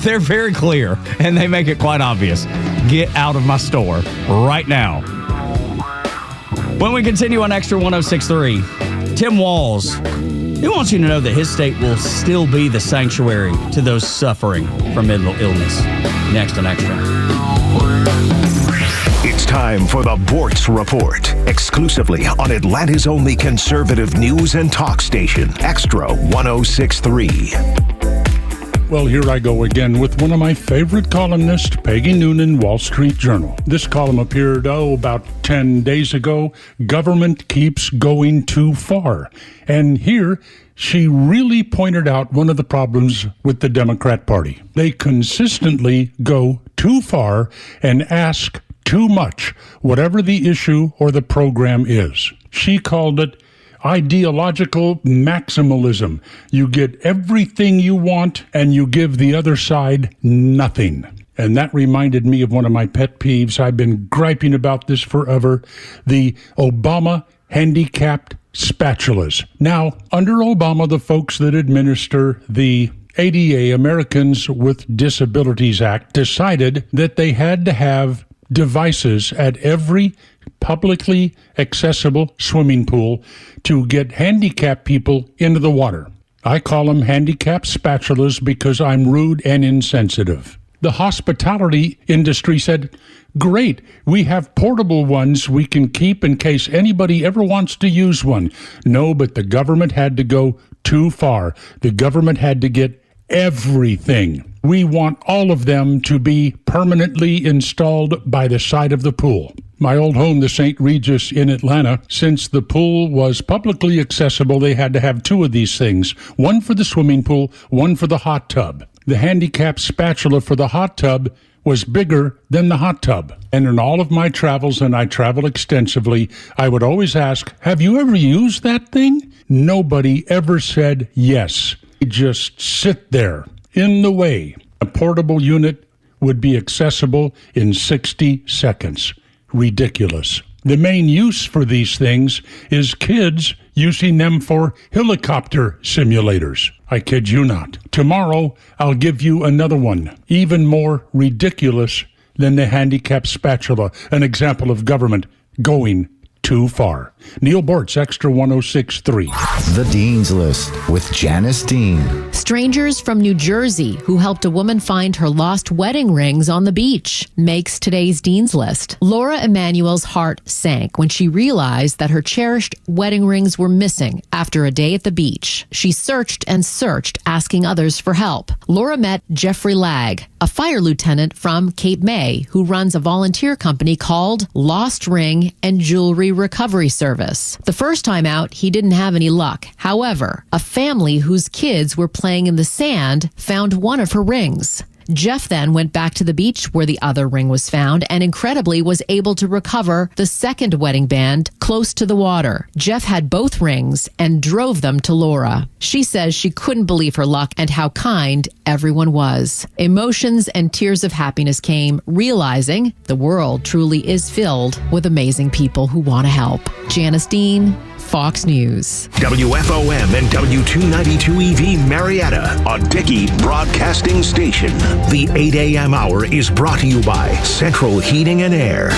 [SPEAKER 8] They're very clear, and they make it quite obvious. Get out of my store right now. When we continue on Extra 106.3, Tim Walz, he wants you to know that his state will still be the sanctuary to those suffering from mental illness. Next on Extra.
[SPEAKER 7] It's time for the Bortz Report, exclusively on Atlanta's only conservative news and talk station, Extra 106.3.
[SPEAKER 25] Well, here I go again with one of my favorite columnists, Peggy Noonan, Wall Street Journal. This column appeared, about 10 days ago. Government keeps going too far. And here, she really pointed out one of the problems with the Democrat Party. They consistently go too far and ask too much, whatever the issue or the program is. She called it ideological maximalism. You get everything you want and you give the other side nothing. And that reminded me of one of my pet peeves. I've been griping about this forever. The Obama handicapped spatulas. Now, under Obama, the folks that administer the ADA, Americans with Disabilities Act, decided that they had to have devices at every publicly accessible swimming pool to get handicapped people into the water. I call them handicapped spatulas because I'm rude and insensitive. The hospitality industry said, great, we have portable ones we can keep in case anybody ever wants to use one. No, but the government had to go too far. The government had to get everything. We want all of them to be permanently installed by the side of the pool. My old home, the St. Regis in Atlanta, since the pool was publicly accessible, they had to have 2 of these things. One for the swimming pool, one for the hot tub. The handicapped spatula for the hot tub was bigger than the hot tub. And in all of my travels, and I travel extensively, I would always ask, have you ever used that thing? Nobody ever said yes. Just sit there in the way. A portable unit would be accessible in 60 seconds. Ridiculous. The main use for these things is kids using them for helicopter simulators. I kid you not. Tomorrow, I'll give you another one, even more ridiculous than the handicapped spatula, an example of government going too far. Neil Bortz, Extra 106.3.
[SPEAKER 14] The Dean's List with Janice Dean.
[SPEAKER 20] Strangers from New Jersey who helped a woman find her lost wedding rings on the beach makes today's Dean's List. Laura Emanuel's heart sank when she realized that her cherished wedding rings were missing after a day at the beach. She searched and searched, asking others for help. Laura met Jeffrey Lagg, a fire lieutenant from Cape May who runs a volunteer company called Lost Ring and Jewelry Recovery Service. The first time out, he didn't have any luck. However, a family whose kids were playing in the sand found one of her rings. Jeff then went back to the beach where the other ring was found and incredibly was able to recover the second wedding band close to the water. Jeff had both rings and drove them to Laura. She says she couldn't believe her luck and how kind everyone was. Emotions and tears of happiness came, realizing the world truly is filled with amazing people who want to help. Janice Dean, Fox News.
[SPEAKER 7] WFOM and W292 EV Marietta, a Dickey broadcasting station. The 8 a.m. hour is brought to you by Central Heating and Air.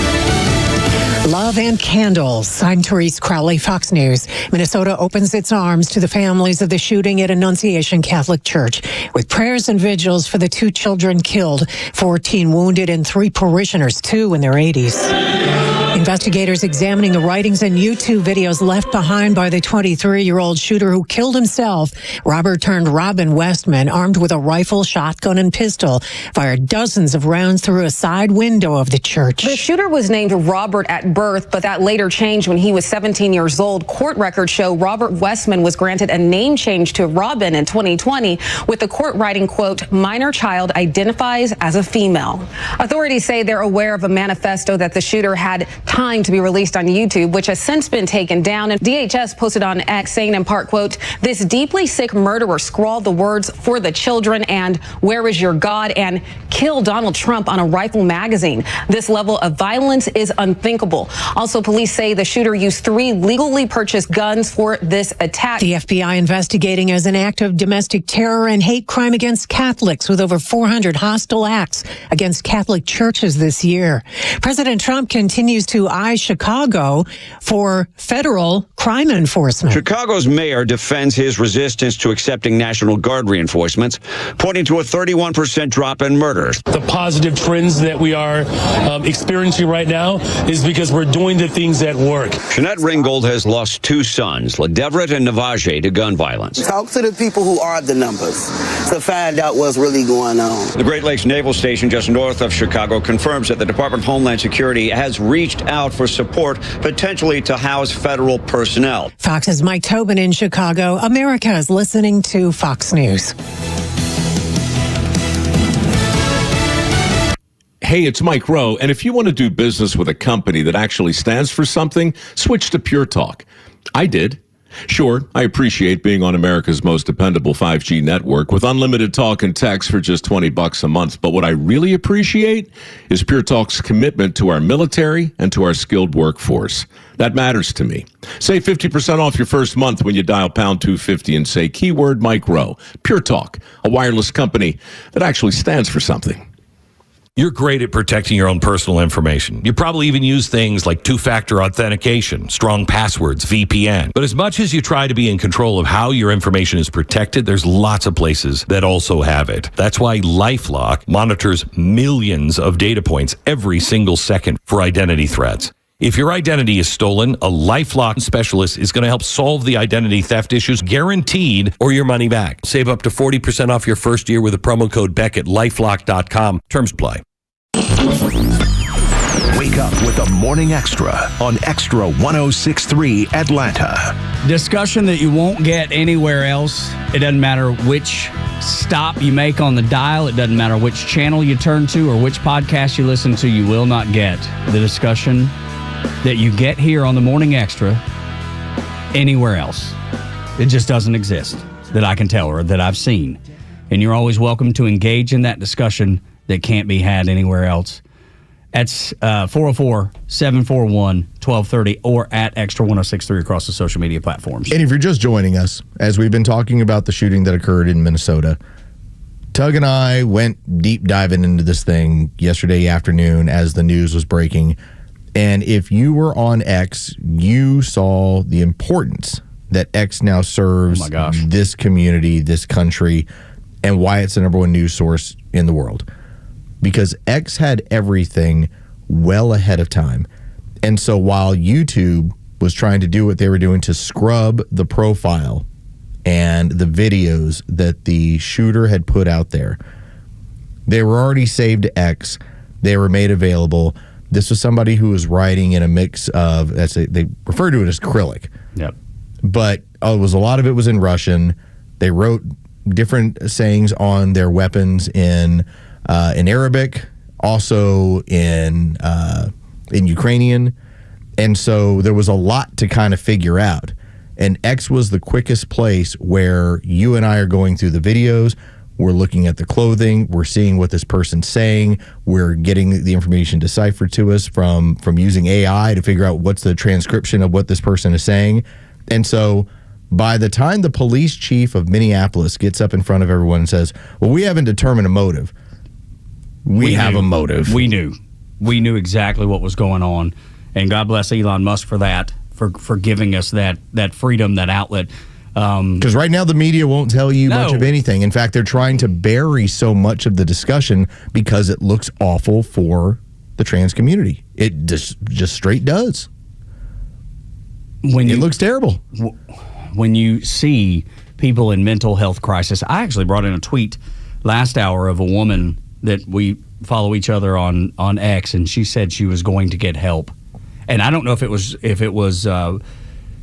[SPEAKER 21] Love and candles. I'm Therese Crowley, Fox News. Minnesota opens its arms to the families of the shooting at Annunciation Catholic Church with prayers and vigils for the 2 children killed, 14 wounded, and 3 parishioners, 2 in their 80s. Investigators examining the writings and YouTube videos left behind by the 23-year-old shooter who killed himself. Robin Westman, armed with a rifle, shotgun, and pistol, fired dozens of rounds through a side window of the church.
[SPEAKER 23] The shooter was named Robert at birth, but that later changed when he was 17 years old. Court records show Robert Westman was granted a name change to Robin in 2020, with the court writing, quote, minor child identifies as a female. Authorities say they're aware of a manifesto that the shooter had time to be released on YouTube, which has since been taken down. And DHS posted on X saying in part, quote, this deeply sick murderer scrawled the words for the children and where is your God and kill Donald Trump on a rifle magazine. This level of violence is unthinkable. Also, police say the shooter used 3 legally purchased guns for this attack.
[SPEAKER 21] The FBI investigating as an act of domestic terror and hate crime against Catholics, with over 400 hostile acts against Catholic churches this year. President Trump continues to eye Chicago for federal crime enforcement.
[SPEAKER 24] Chicago's mayor defends his resistance to accepting National Guard reinforcements, pointing to a 31% drop in murders.
[SPEAKER 26] The positive trends that we are experiencing right now is because we're doing the things that work.
[SPEAKER 24] Jeanette Ringgold has lost 2 sons, LaDeveret and Navaje, to gun violence.
[SPEAKER 27] Talk to the people who are the numbers to find out what's really going on.
[SPEAKER 24] The Great Lakes Naval Station just north of Chicago confirms that the Department of Homeland Security has reached out for support, potentially to house federal personnel.
[SPEAKER 21] Fox's Mike Tobin in Chicago. America is listening to Fox News.
[SPEAKER 28] Hey, it's Mike Rowe, and if you want to do business with a company that actually stands for something, switch to Pure Talk. I did. Sure, I appreciate being on America's most dependable 5G network with unlimited talk and text for just $20 a month. But what I really appreciate is Pure Talk's commitment to our military and to our skilled workforce. That matters to me. Save 50% off your first month when you dial pound 250 and say keyword Mike Rowe. Pure Talk, a wireless company that actually stands for something.
[SPEAKER 6] You're great at protecting your own personal information. You probably even use things like 2-factor authentication, strong passwords, VPN. But as much as you try to be in control of how your information is protected, there's lots of places that also have it. That's why LifeLock monitors millions of data points every single second for identity threats. If your identity is stolen, a LifeLock specialist is going to help solve the identity theft issues, guaranteed, or your money back. Save up to 40% off your first year with the promo code Beck at LifeLock.com. Terms apply.
[SPEAKER 7] Wake up with the Morning Extra on Extra 106.3 Atlanta.
[SPEAKER 8] Discussion that you won't get anywhere else. It doesn't matter which stop you make on the dial. It doesn't matter which channel you turn to or which podcast you listen to. You will not get the discussion that you get here on the Morning Extra anywhere else. It just doesn't exist that I can tell or that I've seen. And you're always welcome to engage in that discussion that can't be had anywhere else. That's 404-741-1230 or at Extra 106.3 across the social media platforms.
[SPEAKER 9] And if you're just joining us, as we've been talking about the shooting that occurred in Minnesota, Tug and I went deep diving into this thing yesterday afternoon as the news was breaking. And if you were on X, you saw the importance that X now serves this community, this country, and why it's the number one news source in the world. Because X had everything well ahead of time. And so while YouTube was trying to do what they were doing to scrub the profile and the videos that the shooter had put out there, they were already saved to X. They were made available. This was somebody who was writing in a mix of, they refer to it as Cyrillic.
[SPEAKER 8] Yep.
[SPEAKER 9] But a lot of it was in Russian. They wrote different sayings on their weapons in Arabic, also in Ukrainian. And so there was a lot to kind of figure out. And X was the quickest place where you and I are going through the videos. We're looking at the clothing. We're seeing what this person's saying. We're getting the information deciphered to us from using AI to figure out what's the transcription of what this person is saying. And so by the time the police chief of Minneapolis gets up in front of everyone and says, well, we haven't determined a motive. We have a motive.
[SPEAKER 8] We knew exactly what was going on. And God bless Elon Musk for that, for giving us that freedom, that outlet.
[SPEAKER 9] Because right now the media won't tell you much of anything. In fact, they're trying to bury so much of the discussion because it looks awful for the trans community. It just straight does. It looks terrible.
[SPEAKER 8] When you see people in mental health crisis, I actually brought in a tweet last hour of a woman that we follow each other on X, and she said she was going to get help. And I don't know if it was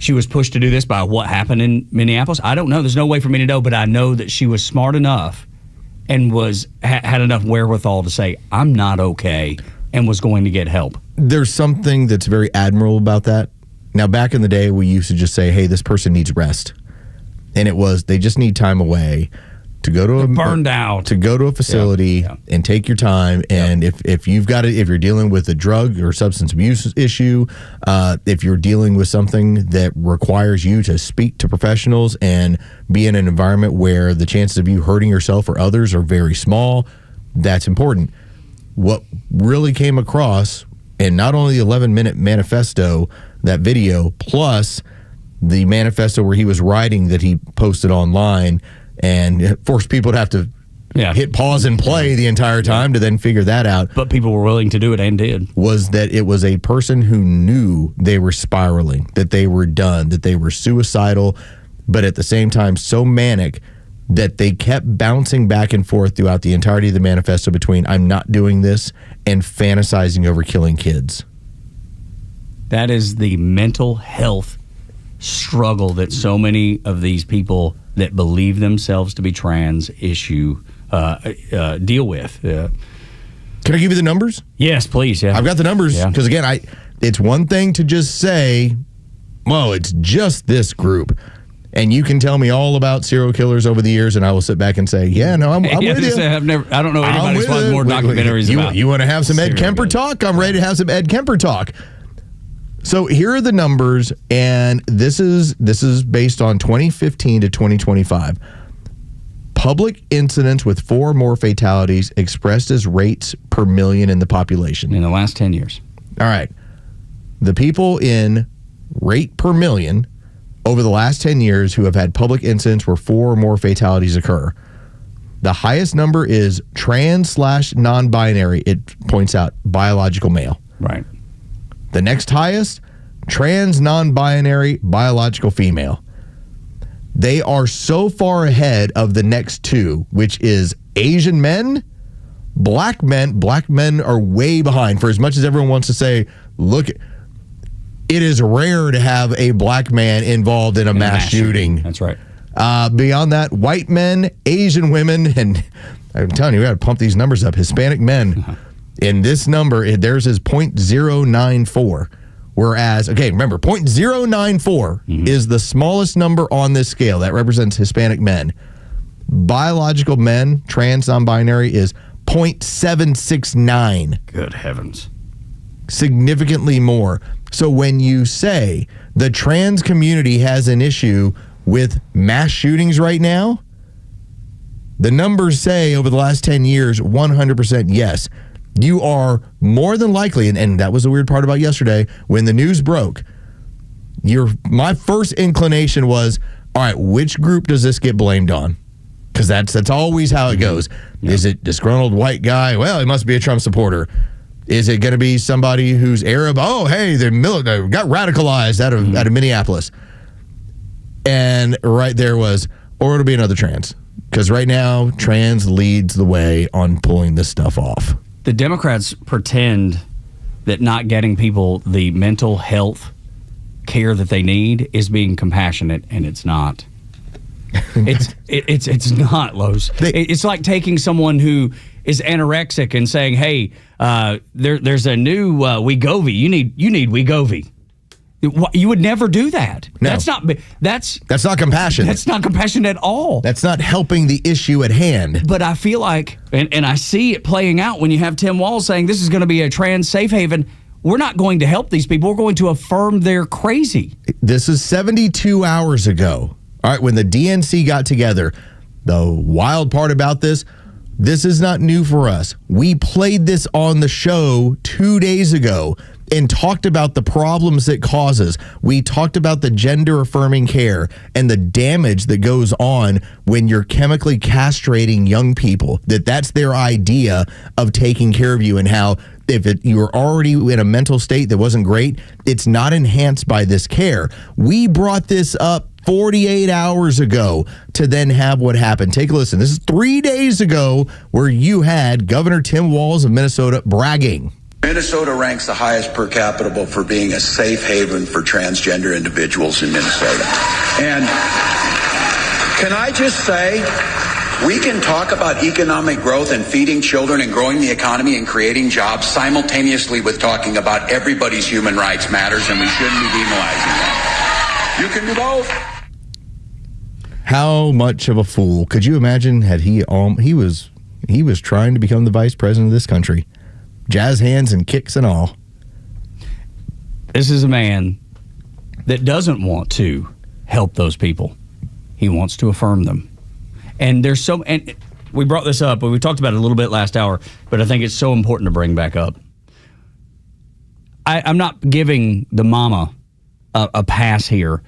[SPEAKER 8] she was pushed to do this by what happened in Minneapolis. I don't know. There's no way for me to know, but I know that she was smart enough and had enough wherewithal to say, I'm not okay, and was going to get help.
[SPEAKER 9] There's something that's very admirable about that. Now, back in the day, we used to just say, hey, this person needs rest. And it was, they just need time away to go to a facility and take your time. And if you've got it, if you're dealing with a drug or substance abuse issue, if you're dealing with something that requires you to speak to professionals and be in an environment where the chances of you hurting yourself or others are very small, that's important. What really came across, and not only the 11-minute manifesto, that video, plus the manifesto where he was writing that he posted online and forced people to have to hit pause and play the entire time to then figure that out.
[SPEAKER 8] But people were willing to do it and did.
[SPEAKER 9] Was that it was a person who knew they were spiraling, that they were done, that they were suicidal, but at the same time so manic that they kept bouncing back and forth throughout the entirety of the manifesto between I'm not doing this and fantasizing over killing kids.
[SPEAKER 8] That is the mental health struggle that so many of these people that believe themselves to be trans deal with. Can
[SPEAKER 9] I give you the numbers?
[SPEAKER 8] Yes, please. Yeah,
[SPEAKER 9] I've got the numbers because again, it's one thing to just say, "Well, it's just this group," and you can tell me all about serial killers over the years, and I will sit back and say, "Yeah, no, I'm with you."
[SPEAKER 8] I don't know anybody who's watched more documentaries about.
[SPEAKER 9] You want to have some Ed Kemper talk? I'm ready to have some Ed Kemper talk. So here are the numbers, and this is based on 2015 to 2025. Public incidents with 4 or more fatalities expressed as rates per million in the population.
[SPEAKER 8] In the last 10 years.
[SPEAKER 9] All right. The people in rate per million over the last 10 years who have had public incidents where 4 or more fatalities occur. The highest number is trans/non-binary. It points out biological male.
[SPEAKER 8] Right.
[SPEAKER 9] The next highest, trans, non-binary, biological female. They are so far ahead of the next 2, which is Asian men, Black men are way behind. For as much as everyone wants to say, look, it is rare to have a black man involved in a mass shooting.
[SPEAKER 8] That's right.
[SPEAKER 9] Beyond that, white men, Asian women, and I'm telling you, we got to pump these numbers up. Hispanic men, in this number, theirs is 0.094. Whereas, okay, remember, 0.094 is the smallest number on this scale. That represents Hispanic men. Biological men, trans, non-binary, is 0.769.
[SPEAKER 8] Good heavens.
[SPEAKER 9] Significantly more. So when you say the trans community has an issue with mass shootings right now, the numbers say over the last 10 years, 100% yes. You are more than likely, and that was the weird part about yesterday, when the news broke, my first inclination was, all right, which group does this get blamed on? Because that's always how it goes. Yeah. Is it disgruntled white guy? Well, he must be a Trump supporter. Is it going to be somebody who's Arab? Oh, hey, they got radicalized out of Minneapolis. And right there was, or it'll be another trans. Because right now, trans leads the way on pulling this stuff off.
[SPEAKER 8] The Democrats pretend that not getting people the mental health care that they need is being compassionate, and it's not. It's not, Los. It's like taking someone who is anorexic and saying, "Hey, there's a new Wegovy. You need Wegovy." You would never do that.
[SPEAKER 9] No.
[SPEAKER 8] That's not compassion.
[SPEAKER 9] That's
[SPEAKER 8] not compassion at all.
[SPEAKER 9] That's not helping the issue at hand.
[SPEAKER 8] But I feel like, and I see it playing out when you have Tim Walz saying this is going to be a trans safe haven. We're not going to help these people. We're going to affirm they're crazy.
[SPEAKER 9] This is 72 hours ago. All right, when the DNC got together, the wild part about this is not new for us. We played this on the show 2 days ago and talked about the problems it causes. We talked about the gender-affirming care and the damage that goes on when you're chemically castrating young people, that's their idea of taking care of you, and how if you were already in a mental state that wasn't great, it's not enhanced by this care. We brought this up 48 hours ago to then have what happened. Take a listen. This is 3 days ago where you had Governor Tim Walz of Minnesota bragging.
[SPEAKER 1] Minnesota ranks the highest per capita for being a safe haven for transgender individuals in Minnesota. And can I just say, we can talk about economic growth and feeding children and growing the economy and creating jobs simultaneously with talking about everybody's human rights matters, and we shouldn't be demonizing that. You can do both.
[SPEAKER 9] How much of a fool could you imagine had he was trying to become the vice president of this country? Jazz hands and kicks and all.
[SPEAKER 8] This is a man that doesn't want to help those people. He wants to affirm them. And and we brought this up, but we talked about it a little bit last hour, but I think it's so important to bring back up. I'm not giving the mama a pass here,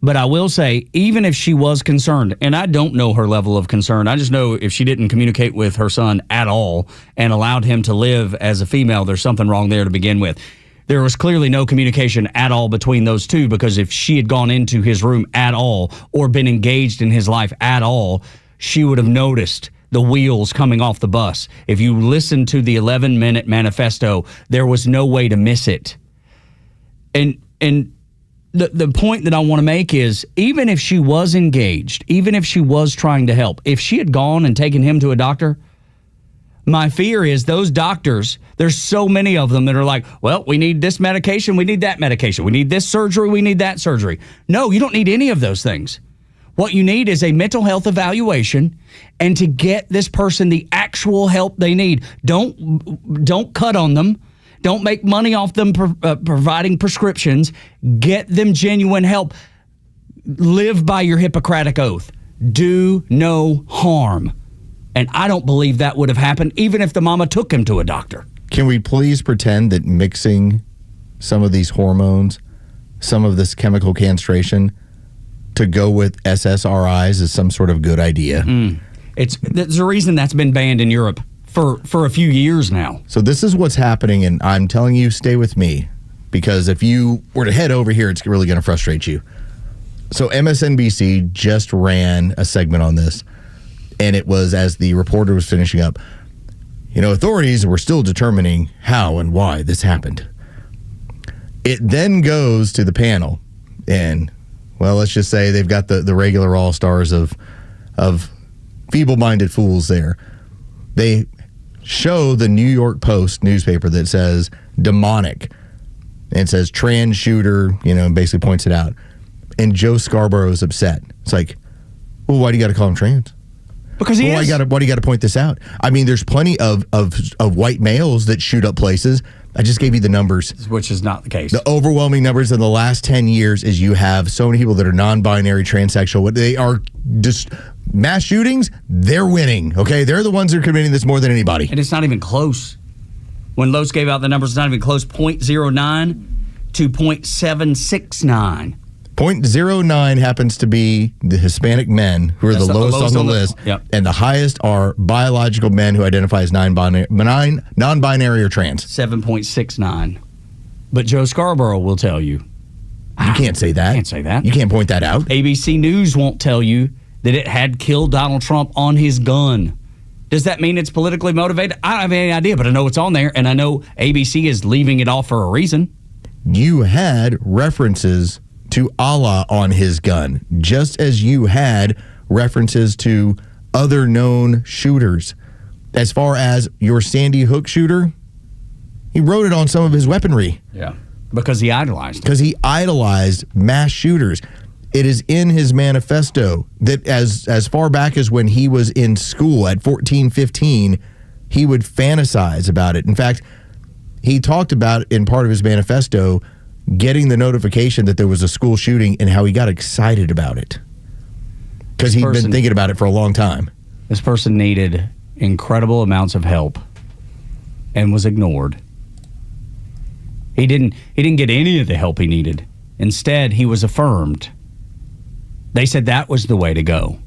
[SPEAKER 8] but I will say, even if she was concerned, and I don't know her level of concern, I just know if she didn't communicate with her son at all and allowed him to live as a female, there's something wrong there to begin with. There was clearly no communication at all between those two, because if she had gone into his room at all or been engaged in his life at all, she would have noticed the wheels coming off the bus. If you listen to the 11-minute manifesto, there was no way to miss it. And the point that I want to make is, even if she was engaged, even if she was trying to help, if she had gone and taken him to a doctor, my fear is those doctors, there's so many of them that are like, well, we need this medication, we need that medication, we need this surgery, we need that surgery. No, you don't need any of those things. What you need is a mental health evaluation, and to get this person the actual help they need. Don't cut on them. Don't make money off them providing prescriptions. Get them genuine help. Live by your Hippocratic oath. Do no harm. And I don't believe that would have happened even if the mama took him to a doctor.
[SPEAKER 9] Can we please pretend that mixing some of these hormones, some of this chemical castration, to go with SSRIs is some sort of good idea?
[SPEAKER 8] There's a reason that's been banned in Europe for a few years now.
[SPEAKER 9] So this is what's happening, and I'm telling you, stay with me, because if you were to head over here, it's really going to frustrate you. So MSNBC just ran a segment on this, and it was, as the reporter was finishing up, authorities were still determining how and why this happened. It then goes to the panel, and, well, let's just say they've got the regular all-stars of feeble-minded fools there. They show the New York Post newspaper that says demonic. And it says trans shooter, and basically points it out. And Joe Scarborough is upset. It's like, well, why do you got to call him trans?
[SPEAKER 8] Because he is.
[SPEAKER 9] Why do you got to point this out? I mean, there's plenty of white males that shoot up places. I just gave you the numbers.
[SPEAKER 8] Which is not the case.
[SPEAKER 9] The overwhelming numbers in the last 10 years is you have so many people that are non-binary, transsexual. They are just mass shootings. They're winning, okay? They're the ones that are committing this more than anybody.
[SPEAKER 8] And it's not even close. When Los gave out the numbers, it's not even close. 0.09 to 0.769.
[SPEAKER 9] 0.09 happens to be the Hispanic men, who are the lowest on the list.
[SPEAKER 8] Yep.
[SPEAKER 9] And the highest are biological men who identify as non-binary or trans.
[SPEAKER 8] 7.69. But Joe Scarborough will tell you.
[SPEAKER 9] You can't say that.
[SPEAKER 8] Can't say that.
[SPEAKER 9] You can't point that out.
[SPEAKER 8] ABC News won't tell you that it had killed Donald Trump on his gun. Does that mean it's politically motivated? I don't have any idea, but I know it's on there, and I know ABC is leaving it off for a reason.
[SPEAKER 9] You had references to Allah on his gun, just as you had references to other known shooters. As far as your Sandy Hook shooter, he wrote it on some of his weaponry.
[SPEAKER 8] Yeah, because he idolized.
[SPEAKER 9] Because he idolized mass shooters. It is in his manifesto that as far back as when he was in school at 14, 15, he would fantasize about it. In fact, he talked about in part of his manifesto getting the notification that there was a school shooting and how he got excited about it. Because he'd been thinking about it for a long time.
[SPEAKER 8] This person needed incredible amounts of help and was ignored. He didn't get any of the help he needed. Instead, he was affirmed. They said that was the way to go.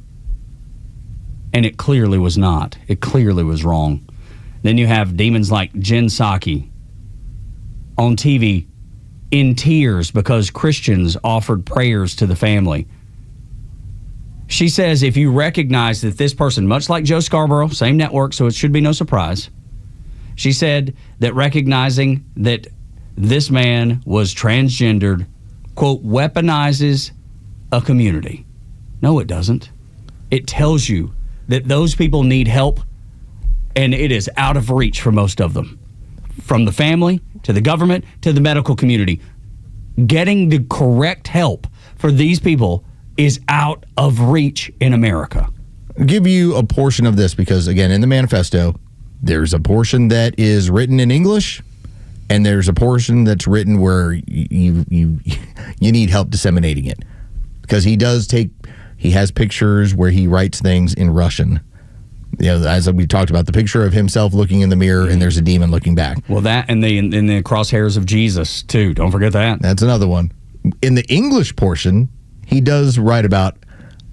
[SPEAKER 8] And it clearly was not. It clearly was wrong. Then you have demons like Jen Psaki on TV in tears because Christians offered prayers to the family. She says if you recognize that this person, much like Joe Scarborough, same network, so it should be no surprise, she said that recognizing that this man was transgendered, quote, weaponizes a community. No, it doesn't. It tells you that those people need help, and it is out of reach for most of them. From the family, to the government, to the medical community. Getting the correct help for these people is out of reach in America.
[SPEAKER 9] I'll give you a portion of this because, again, in the manifesto, there's a portion that is written in English, and there's a portion that's written where you need help disseminating it. Because he has pictures where he writes things in Russian. As we talked about, the picture of himself looking in the mirror and there's a demon looking back.
[SPEAKER 8] Well, that and the crosshairs of Jesus, too. Don't forget that.
[SPEAKER 9] That's another one. In the English portion, he does write about,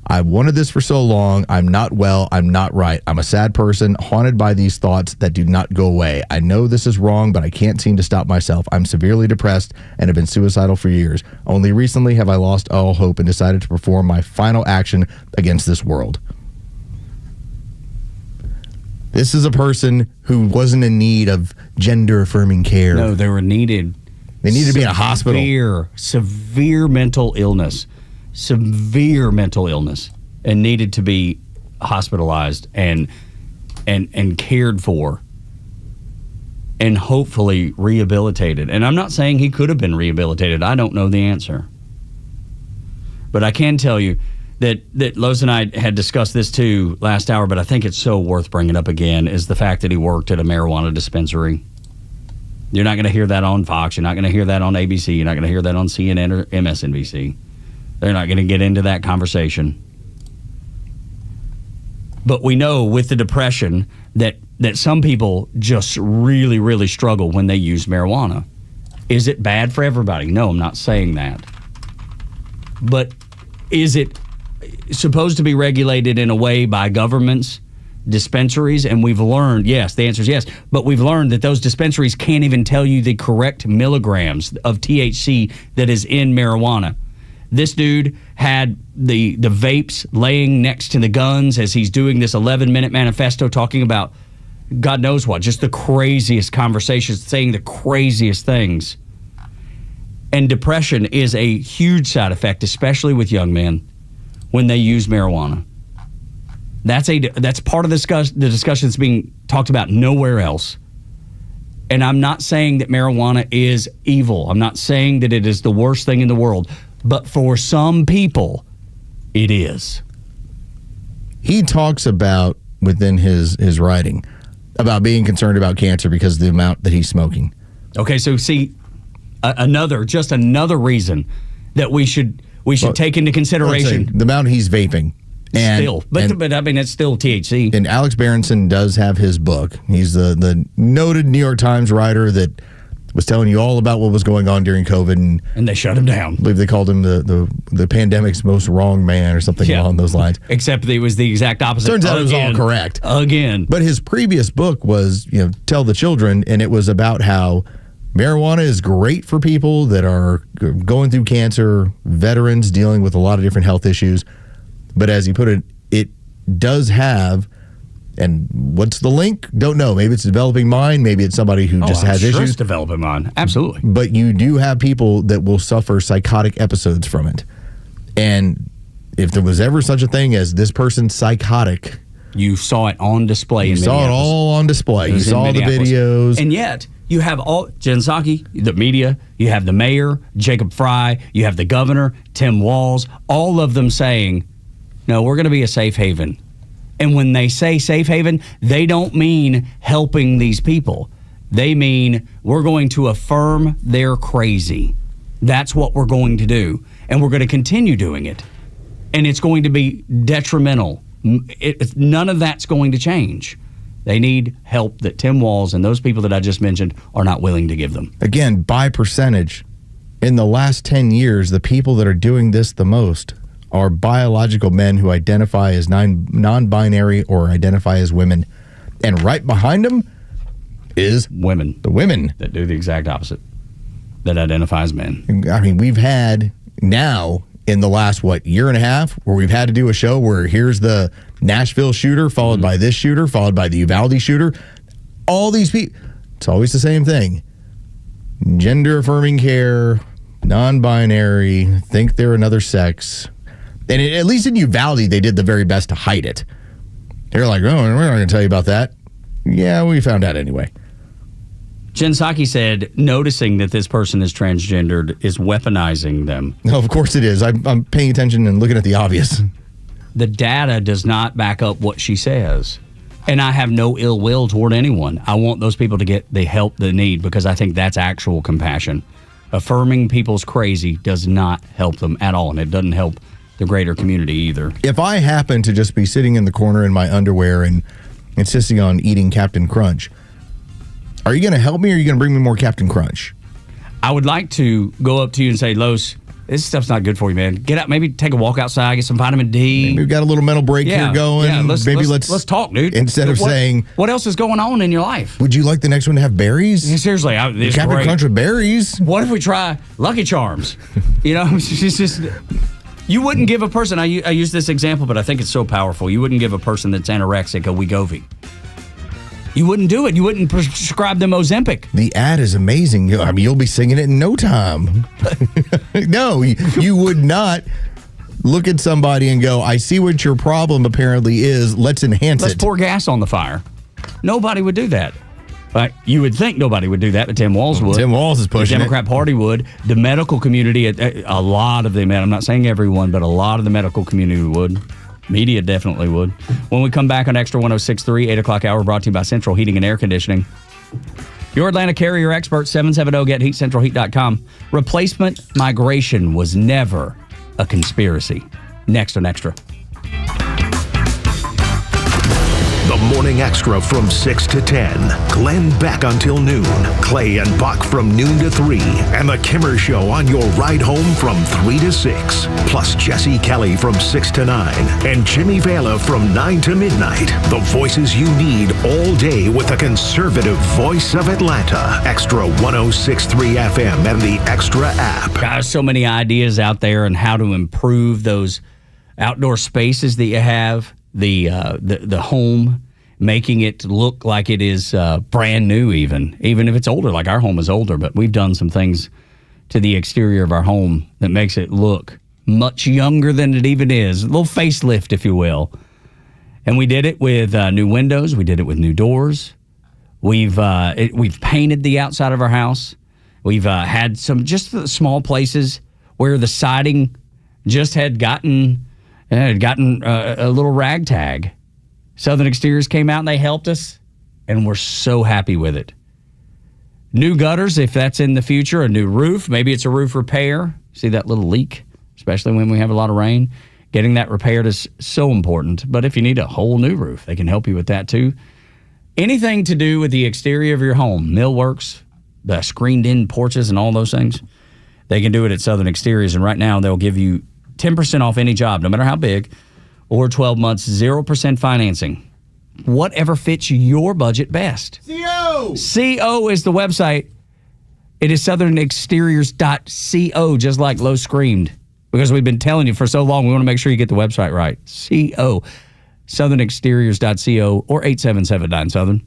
[SPEAKER 9] I wanted this for so long. I'm not well. I'm not right. I'm a sad person, haunted by these thoughts that do not go away. I know this is wrong, but I can't seem to stop myself. I'm severely depressed and have been suicidal for years. Only recently have I lost all hope and decided to perform my final action against this world. This is a person who wasn't in need of gender-affirming care.
[SPEAKER 8] No, they needed
[SPEAKER 9] to be in a hospital.
[SPEAKER 8] Severe mental illness. Severe mental illness. And needed to be hospitalized and cared for. And hopefully rehabilitated. And I'm not saying he could have been rehabilitated. I don't know the answer. But I can tell you that Los and I had discussed this too last hour, but I think it's so worth bringing up again, is the fact that he worked at a marijuana dispensary. You're not going to hear that on Fox. You're not going to hear that on ABC. You're not going to hear that on CNN or MSNBC. They're not going to get into that conversation. But we know with the depression that some people just really, really struggle when they use marijuana. Is it bad for everybody? No, I'm not saying that. But is it supposed to be regulated in a way by governments, dispensaries? And we've learned, yes, the answer is yes, but we've learned that those dispensaries can't even tell you the correct milligrams of THC that is in marijuana. This dude had the vapes laying next to the guns as he's doing this 11-minute manifesto talking about God knows what, just the craziest conversations, saying the craziest things. And depression is a huge side effect, especially with young men when they use marijuana. That's part of the discussion that's being talked about nowhere else. And I'm not saying that marijuana is evil. I'm not saying that it is the worst thing in the world. But for some people, it is.
[SPEAKER 9] He talks about, within his writing, about being concerned about cancer because of the amount that he's smoking.
[SPEAKER 8] Okay, so see, another reason that we should take into consideration
[SPEAKER 9] the amount he's vaping.
[SPEAKER 8] But I mean, it's still THC.
[SPEAKER 9] And Alex Berenson does have his book. He's the noted New York Times writer that was telling you all about what was going on during COVID.
[SPEAKER 8] And they shut him down. I
[SPEAKER 9] believe they called him the pandemic's most wrong man or something along those lines.
[SPEAKER 8] Except it was the exact opposite.
[SPEAKER 9] Turns out it was all correct.
[SPEAKER 8] Again.
[SPEAKER 9] But his previous book was, Tell the Children, and it was about how marijuana is great for people that are going through cancer, veterans dealing with a lot of different health issues. But as he put it, it does have, and what's the link? Don't know. Maybe it's a developing mind. Maybe it's somebody who just has issues.
[SPEAKER 8] It's developing mind. Absolutely.
[SPEAKER 9] But you do have people that will suffer psychotic episodes from it. And if there was ever such a thing as this person's psychotic,
[SPEAKER 8] you saw it on display.
[SPEAKER 9] You saw it all on display. You saw the videos.
[SPEAKER 8] And yet, you have all Jen Psaki, the media, you have the mayor, Jacob Fry, you have the governor, Tim Walz, all of them saying, no, we're going to be a safe haven. And when they say safe haven, they don't mean helping these people. They mean we're going to affirm they're crazy. That's what we're going to do. And we're going to continue doing it. And it's going to be detrimental. None of that's going to change. They need help that Tim Walz and those people that I just mentioned are not willing to give them.
[SPEAKER 9] Again, by percentage, in the last 10 years, the people that are doing this the most are biological men who identify as non-binary or identify as women. And right behind them is
[SPEAKER 8] women.
[SPEAKER 9] The women.
[SPEAKER 8] That do the exact opposite. That identify as men.
[SPEAKER 9] I mean, we've had now in the last, year and a half, where we've had to do a show where here's the Nashville shooter, followed by this shooter, followed by the Uvalde shooter. All these people, it's always the same thing. Gender-affirming care, non-binary, think they're another sex. And at least in Uvalde, they did the very best to hide it. They're like, oh, we're not going to tell you about that. Yeah, we found out anyway.
[SPEAKER 8] Jen Psaki said, noticing that this person is transgendered is weaponizing them.
[SPEAKER 9] No, of course it is. I'm paying attention and looking at the obvious.
[SPEAKER 8] The data does not back up what she says. And I have no ill will toward anyone. I want those people to get the help they need because I think that's actual compassion. Affirming people's crazy does not help them at all, and it doesn't help the greater community either.
[SPEAKER 9] If I happen to just be sitting in the corner in my underwear and insisting on eating Captain Crunch, are you going to help me or are you going to bring me more Captain Crunch?
[SPEAKER 8] I would like to go up to you and say, Los, this stuff's not good for you, man. Get out, maybe take a walk outside, get some vitamin D.
[SPEAKER 9] Maybe we've got a little mental break here going.
[SPEAKER 8] Yeah, let's talk, dude.
[SPEAKER 9] Instead of saying,
[SPEAKER 8] what else is going on in your life?
[SPEAKER 9] Would you like the next one to have berries?
[SPEAKER 8] Yeah, seriously,
[SPEAKER 9] Captain Crunch with berries.
[SPEAKER 8] What if we try Lucky Charms? It's just... You wouldn't give a person, I use this example, but I think it's so powerful. You wouldn't give a person that's anorexic a Wegovy. You wouldn't do it. You wouldn't prescribe them Ozempic.
[SPEAKER 9] The ad is amazing. I mean, you'll be singing it in no time. No, you would not look at somebody and go, I see what your problem apparently is. Let's enhance it.
[SPEAKER 8] Let's pour gas on the fire. Nobody would do that. You would think nobody would do that, but Tim Walz would.
[SPEAKER 9] Tim Walz is pushing
[SPEAKER 8] it. The Democrat Party would. The medical community, a lot of them, I'm not saying everyone, but a lot of the medical community would. Media definitely would. When we come back on Extra 106.3, 8 o'clock hour, brought to you by Central Heating and Air Conditioning. Your Atlanta carrier expert, 770-GET-HEAT, Replacement migration was never a conspiracy. Next on Extra.
[SPEAKER 7] The Morning Extra from 6 to 10. Glenn Beck until noon. Clay and Buck from noon to 3. And The Kimmer Show on your ride home from 3 to 6. Plus Jesse Kelly from 6 to 9. And Jimmy Vela from 9 to midnight. The voices you need all day with the conservative voice of Atlanta. Extra 106.3 FM and the Extra app.
[SPEAKER 8] There's so many ideas out there on how to improve those outdoor spaces that you have. The home, making it look like it is brand new even if it's older. Like our home is older, but we've done some things to the exterior of our home that makes it look much younger than it even is. A little facelift, if you will. And we did it with new windows. We did it with new doors. We've painted the outside of our house. We've had some just small places where the siding just had gotten a little ragtag. Southern Exteriors came out and they helped us, and we're so happy with it. New gutters, if that's in the future, a new roof. Maybe it's a roof repair. See that little leak, especially when we have a lot of rain. Getting that repaired is so important. But if you need a whole new roof, they can help you with that too. Anything to do with the exterior of your home, millworks, the screened-in porches and all those things, they can do it at Southern Exteriors. And right now, they'll give you 10% off any job, no matter how big, or 12 months, 0% financing. Whatever fits your budget best. CO is the website. It is southernexteriors.co, just like Lo screamed. Because we've been telling you for so long, we want to make sure you get the website right. CO, southernexteriors.co, or 8779-SOUTHERN.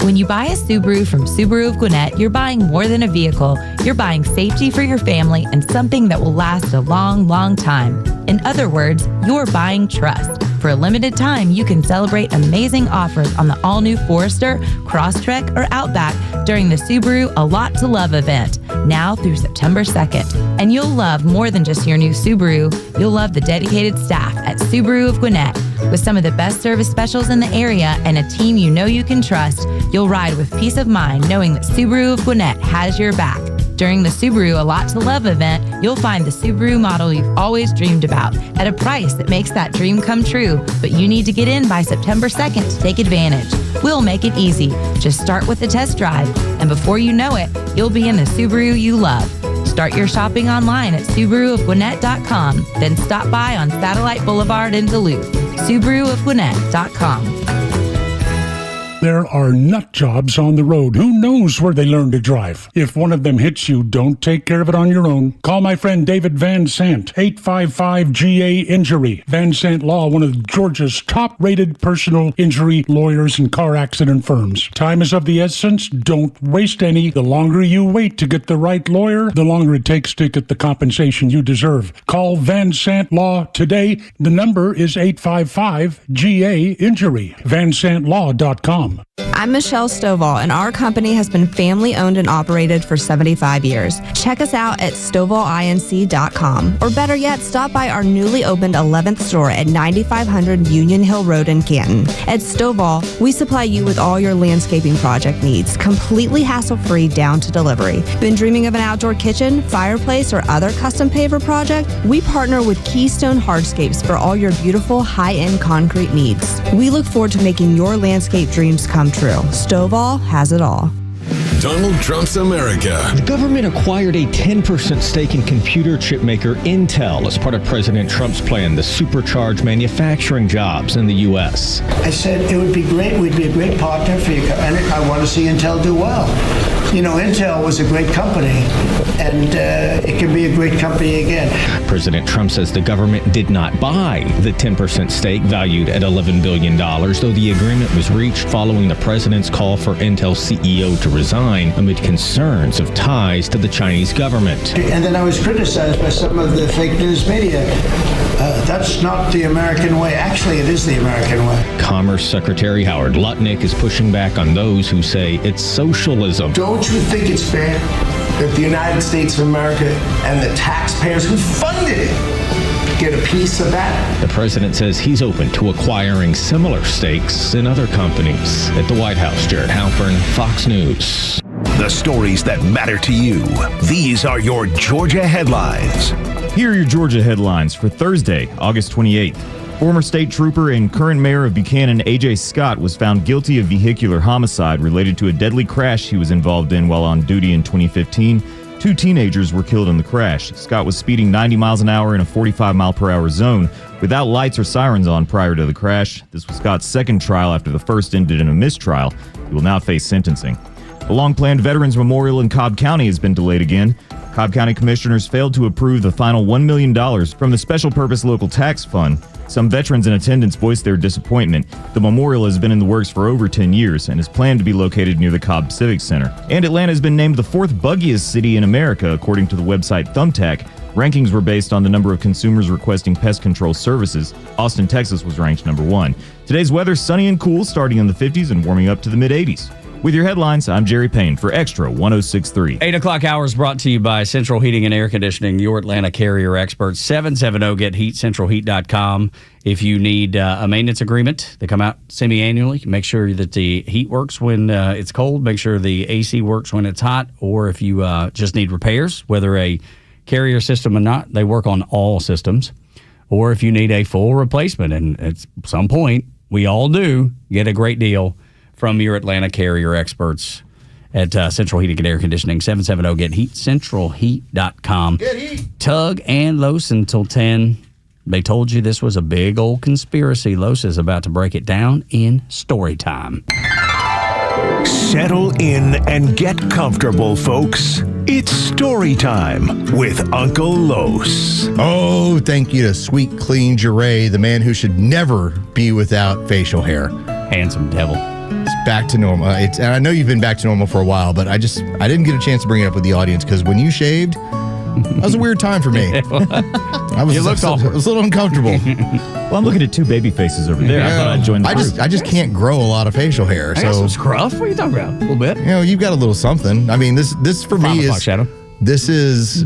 [SPEAKER 17] When you buy a Subaru from Subaru of Gwinnett, you're buying more than a vehicle. You're buying safety for your family and something that will last a long, long time. In other words, you're buying trust. For a limited time, you can celebrate amazing offers on the all-new Forester, Crosstrek, or Outback during the Subaru A Lot to Love event, now through September 2nd. And you'll love more than just your new Subaru. You'll love the dedicated staff at Subaru of Gwinnett. With some of the best service specials in the area and a team you know you can trust, you'll ride with peace of mind knowing that Subaru of Gwinnett has your back. During the Subaru A Lot to Love event, you'll find the Subaru model you've always dreamed about at a price that makes that dream come true. But you need to get in by September 2nd to take advantage. We'll make it easy. Just start with the test drive, and before you know it, you'll be in the Subaru you love. Start your shopping online at SubaruofGwinnett.com, then stop by on Satellite Boulevard in Duluth. SubaruofGwinnett.com.
[SPEAKER 25] There are nut jobs on the road. Who knows where they learn to drive? If one of them hits you, don't take care of it on your own. Call my friend David Van Sant, 855-GA-INJURY. Van Sant Law, one of Georgia's top-rated personal injury lawyers and car accident firms. Time is of the essence. Don't waste any. The longer you wait to get the right lawyer, the longer it takes to get the compensation you deserve. Call Van Sant Law today. The number is 855-GA-INJURY. VanSantLaw.com.
[SPEAKER 3] I'm Michelle Stovall, and our company has been family-owned and operated for 75 years. Check us out at StovallINC.com, or better yet, stop by our newly opened 11th store at 9500 Union Hill Road in Canton. At Stovall, we supply you with all your landscaping project needs, completely hassle-free down to delivery. Been dreaming of an outdoor kitchen, fireplace, or other custom paver project? We partner with Keystone Hardscapes for all your beautiful high-end concrete needs. We look forward to making your landscape dreams come true. Stovall has it all.
[SPEAKER 5] Donald Trump's America.
[SPEAKER 10] The government acquired a 10% stake in computer chip maker Intel as part of President Trump's plan to supercharge manufacturing jobs in the U.S.
[SPEAKER 11] I said it would be great. We'd be a great partner for you, and I want to see Intel do well. You know, Intel was a great company, and it can be a great company again.
[SPEAKER 10] President Trump says the government did not buy the 10% stake valued at $11 billion, though the agreement was reached following the president's call for Intel CEO to resign amid concerns of ties to the Chinese government.
[SPEAKER 11] And then I was criticized by some of the fake news media. That's not the American way. Actually, it is the American way.
[SPEAKER 10] Commerce Secretary Howard Lutnick is pushing back on those who say it's socialism.
[SPEAKER 12] Don't you think it's fair that the United States of America and the taxpayers who funded it get a piece of that?
[SPEAKER 10] The president says he's open to acquiring similar stakes in other companies. At the White House, Jared Halpern, Fox News.
[SPEAKER 7] The stories that matter to you. These are your Georgia headlines.
[SPEAKER 13] Here are your Georgia headlines for Thursday, August 28th. Former state trooper and current mayor of Buchanan, A.J. Scott, was found guilty of vehicular homicide related to a deadly crash he was involved in while on duty in 2015. 2 teenagers were killed in the crash. Scott was speeding 90 miles an hour in a 45-mile-per-hour zone without lights or sirens on prior to the crash. This was Scott's second trial after the first ended in a mistrial. He will now face sentencing. The long-planned Veterans Memorial in Cobb County has been delayed again. Cobb County commissioners failed to approve the final $1 million from the Special Purpose Local Tax Fund. Some veterans in attendance voiced their disappointment. The memorial has been in the works for over 10 years and is planned to be located near the Cobb Civic Center. And Atlanta has been named the 4th buggiest city in America, according to the website Thumbtack. Rankings were based on the number of consumers requesting pest control services. Austin, Texas was ranked number 1. Today's weather, sunny and cool, starting in the 50s and warming up to the mid-80s. With your headlines, I'm Jerry Payne for Extra 106.3.
[SPEAKER 8] 8 o'clock hours brought to you by Central Heating and Air Conditioning, your Atlanta carrier experts. 770-GET-HEAT, centralheat.com. If you need a maintenance agreement, they come out semi-annually. Make sure that the heat works when it's cold. Make sure the AC works when it's hot. Or if you just need repairs, whether a carrier system or not, they work on all systems. Or if you need a full replacement, and at some point, we all do, get a great deal from your Atlanta carrier experts at Central Heating and Air Conditioning, 770-GET-HEAT, centralheat.com.
[SPEAKER 9] Get heat.
[SPEAKER 8] Tug and Los until 10. They told you this was a big old conspiracy. Los is about to break it down in story time.
[SPEAKER 7] Settle in and get comfortable, folks. It's story time with Uncle Los.
[SPEAKER 9] Oh, thank you to Sweet Clean Jure, the man who should never be without facial hair.
[SPEAKER 8] Handsome devil.
[SPEAKER 9] It's back to normal. And I know you've been back to normal for a while, but I didn't get a chance to bring it up with the audience because when you shaved, that was a weird time for me. I was a little uncomfortable.
[SPEAKER 13] Well, I'm looking at two baby faces over there. I thought I'd join the group.
[SPEAKER 9] I just can't grow a lot of facial hair.
[SPEAKER 8] I got some scruff. What are you talking about? A little bit.
[SPEAKER 9] You know, you've got a little something. I mean, this for me is
[SPEAKER 8] shadow.
[SPEAKER 9] This is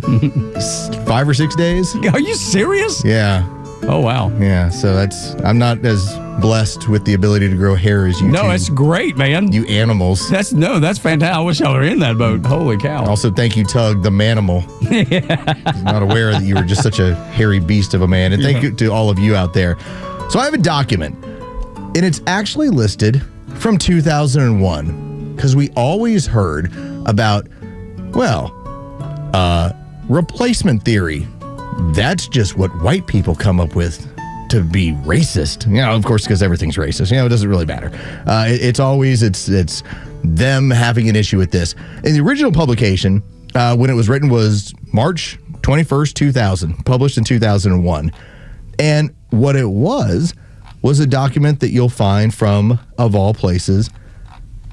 [SPEAKER 9] 5 or 6 days.
[SPEAKER 8] Are you serious?
[SPEAKER 9] Yeah.
[SPEAKER 8] Oh, wow.
[SPEAKER 9] Yeah, so I'm not as blessed with the ability to grow hair as you
[SPEAKER 8] No, it's great, man.
[SPEAKER 9] You animals.
[SPEAKER 8] That's fantastic. I wish I were in that boat. Holy cow.
[SPEAKER 9] Also, thank you, Tug, the manimal. I'm not aware that you were just such a hairy beast of a man. And thank you to all of you out there. So I have a document, and it's actually listed from 2001, because we always heard about, replacement theory. That's just what white people come up with to be racist. You know, of course, because everything's racist. You know, it doesn't really matter. It's always them having an issue with this. And the original publication, when it was written, was March 21st, 2000, published in 2001. And what it was a document that you'll find from, of all places,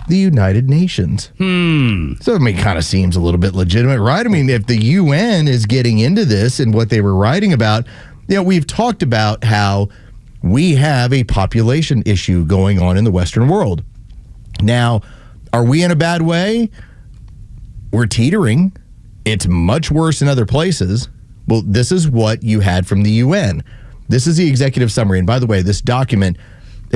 [SPEAKER 9] the United Nations. So, I mean, it kind of seems a little bit legitimate, right? I mean, if the UN is getting into this and what they were writing about, you know, we've talked about how we have a population issue going on in the Western world. Now, are we in a bad way? We're teetering. It's much worse in other places. Well, this is what you had from the UN. This is the executive summary. And by the way, this document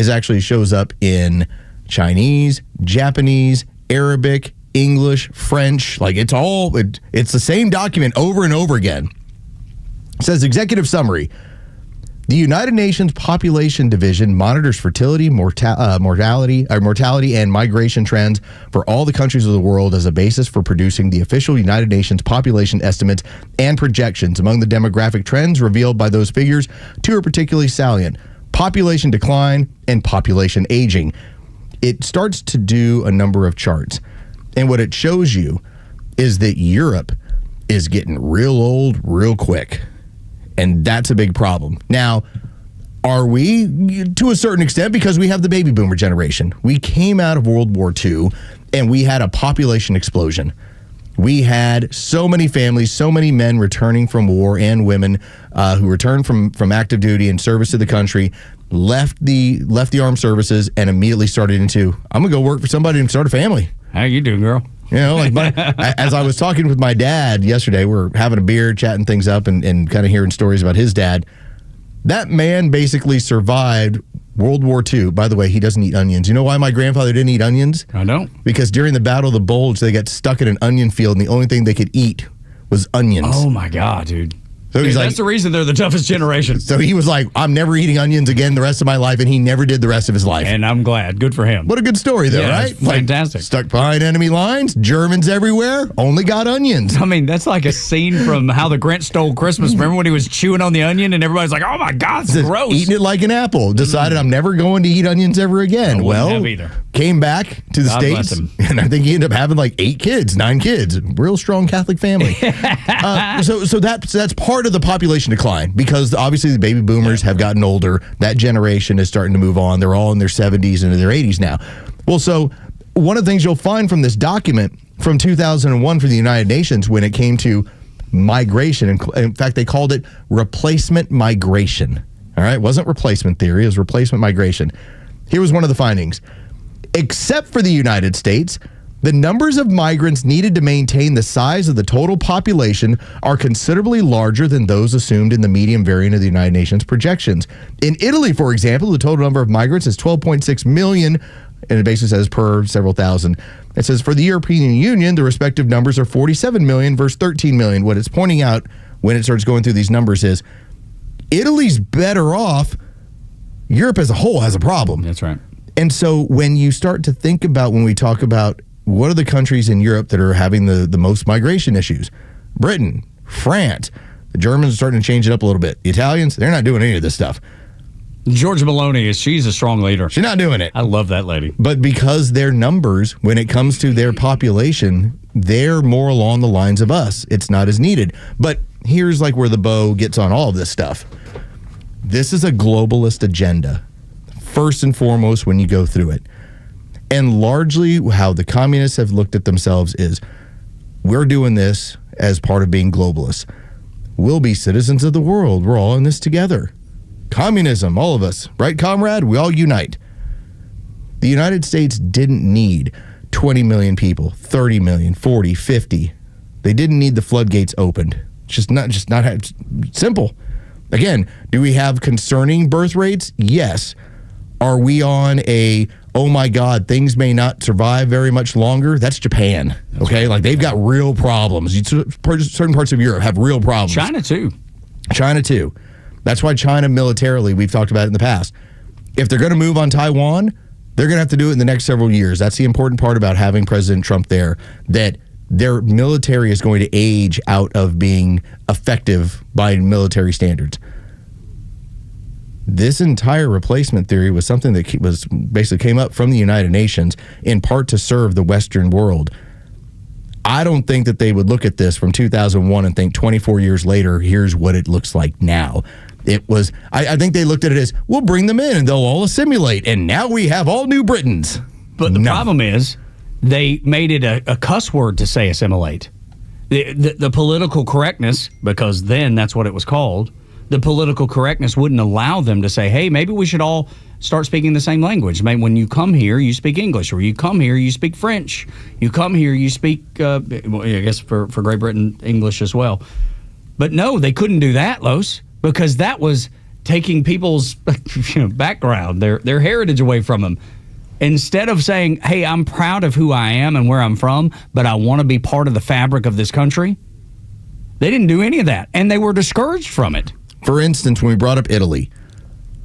[SPEAKER 9] actually shows up in Chinese, Japanese, Arabic, English, French. Like it's the same document over and over again. It says executive summary. The United Nations Population Division monitors fertility, mortality, and migration trends for all the countries of the world as a basis for producing the official United Nations population estimates and projections. Among the demographic trends revealed by those figures, two are particularly salient: population decline and population aging. It starts to do a number of charts. And what it shows you is that Europe is getting real old real quick. And that's a big problem. Now, are we? To a certain extent, because we have the baby boomer generation. We came out of World War II, and we had a population explosion. We had so many families, so many men returning from war, and women who returned from active duty and service to the country, left the armed services, and immediately started into, I'm going to go work for somebody and start a family.
[SPEAKER 8] How you doing, girl?
[SPEAKER 9] You know, like as I was talking with my dad yesterday, we're having a beer, chatting things up, and kind of hearing stories about his dad. That man basically survived World War II. By the way, he doesn't eat onions. You know why my grandfather didn't eat onions?
[SPEAKER 8] I don't.
[SPEAKER 9] Because during the Battle of the Bulge, they got stuck in an onion field, and the only thing they could eat was onions.
[SPEAKER 8] Oh, my God, dude.
[SPEAKER 9] So he's
[SPEAKER 8] that's the reason they're the toughest generation.
[SPEAKER 9] So he was like, I'm never eating onions again the rest of my life, and he never did the rest of his life.
[SPEAKER 8] And I'm glad. Good for him.
[SPEAKER 9] What a good story, though, right?
[SPEAKER 8] Fantastic.
[SPEAKER 9] Like, stuck behind enemy lines, Germans everywhere, only got onions.
[SPEAKER 8] I mean, that's like a scene from How the Grinch Stole Christmas. Remember when he was chewing on the onion and everybody's like, oh, my God, it's gross.
[SPEAKER 9] Eating it like an apple. Decided I'm never going to eat onions ever again.
[SPEAKER 8] I wouldn't have either.
[SPEAKER 9] came back to the
[SPEAKER 8] God bless
[SPEAKER 9] States,
[SPEAKER 8] him.
[SPEAKER 9] and I think he ended up having like 9 kids, real strong Catholic family. So that's part of the population decline, because obviously the baby boomers have gotten older. That generation is starting to move on. They're all in their 70s and their 80s now. Well, so one of the things you'll find from this document from 2001 for the United Nations when it came to migration, in fact, they called it replacement migration. All right, it wasn't replacement theory, it was replacement migration. Here was one of the findings. Except for the United States, the numbers of migrants needed to maintain the size of the total population are considerably larger than those assumed in the medium variant of the United Nations projections. In Italy, for example, the total number of migrants is 12.6 million, and it basically says per several thousand. It says for the European Union, the respective numbers are 47 million versus 13 million. What it's pointing out when it starts going through these numbers is Italy's better off. Europe as a whole has a problem.
[SPEAKER 8] That's right.
[SPEAKER 9] And so when you start to think about, when we talk about what are the countries in Europe that are having the most migration issues, Britain, France, the Germans are starting to change it up a little bit. The Italians, they're not doing any of this stuff.
[SPEAKER 8] Georgia Maloney, she's a strong leader.
[SPEAKER 9] She's not doing it.
[SPEAKER 8] I love that lady.
[SPEAKER 9] But because their numbers, when it comes to their population, they're more along the lines of us. It's not as needed. But here's like where the bow gets on all of this stuff. This is a globalist agenda, first and foremost, when you go through it. And largely how the communists have looked at themselves is, we're doing this as part of being globalists. We'll be citizens of the world. We're all in this together. Communism, all of us, right, comrade? We all unite. The United States didn't need 20 million people, 30 million, 40, 50. They didn't need the floodgates opened. Just not simple. Again, do we have concerning birth rates? Yes. Are we on a, oh my God, things may not survive very much longer? That's Japan, okay? Like, they've got real problems. Certain parts of Europe have real problems.
[SPEAKER 8] China, too.
[SPEAKER 9] China, too. That's why China militarily, we've talked about it in the past. If they're going to move on Taiwan, they're going to have to do it in the next several years. That's the important part about having President Trump there, that their military is going to age out of being effective by military standards. This entire replacement theory was something that was basically came up from the United Nations in part to serve the Western world. I don't think that they would look at this from 2001 and think 24 years later, here's what it looks like now. It was, I think they looked at it as, we'll bring them in and they'll all assimilate, and now we have all new Britons.
[SPEAKER 8] But the problem is, they made it a cuss word to say assimilate. The political correctness, because then that's what it was called, the political correctness wouldn't allow them to say, hey, maybe we should all start speaking the same language. Maybe when you come here, you speak English, or you come here, you speak French. You come here, you speak, I guess for Great Britain, English as well. But no, they couldn't do that, Los, because that was taking people's background, their heritage away from them. Instead of saying, hey, I'm proud of who I am and where I'm from, but I want to be part of the fabric of this country, they didn't do any of that, and they were discouraged from it.
[SPEAKER 9] For instance, when we brought up Italy,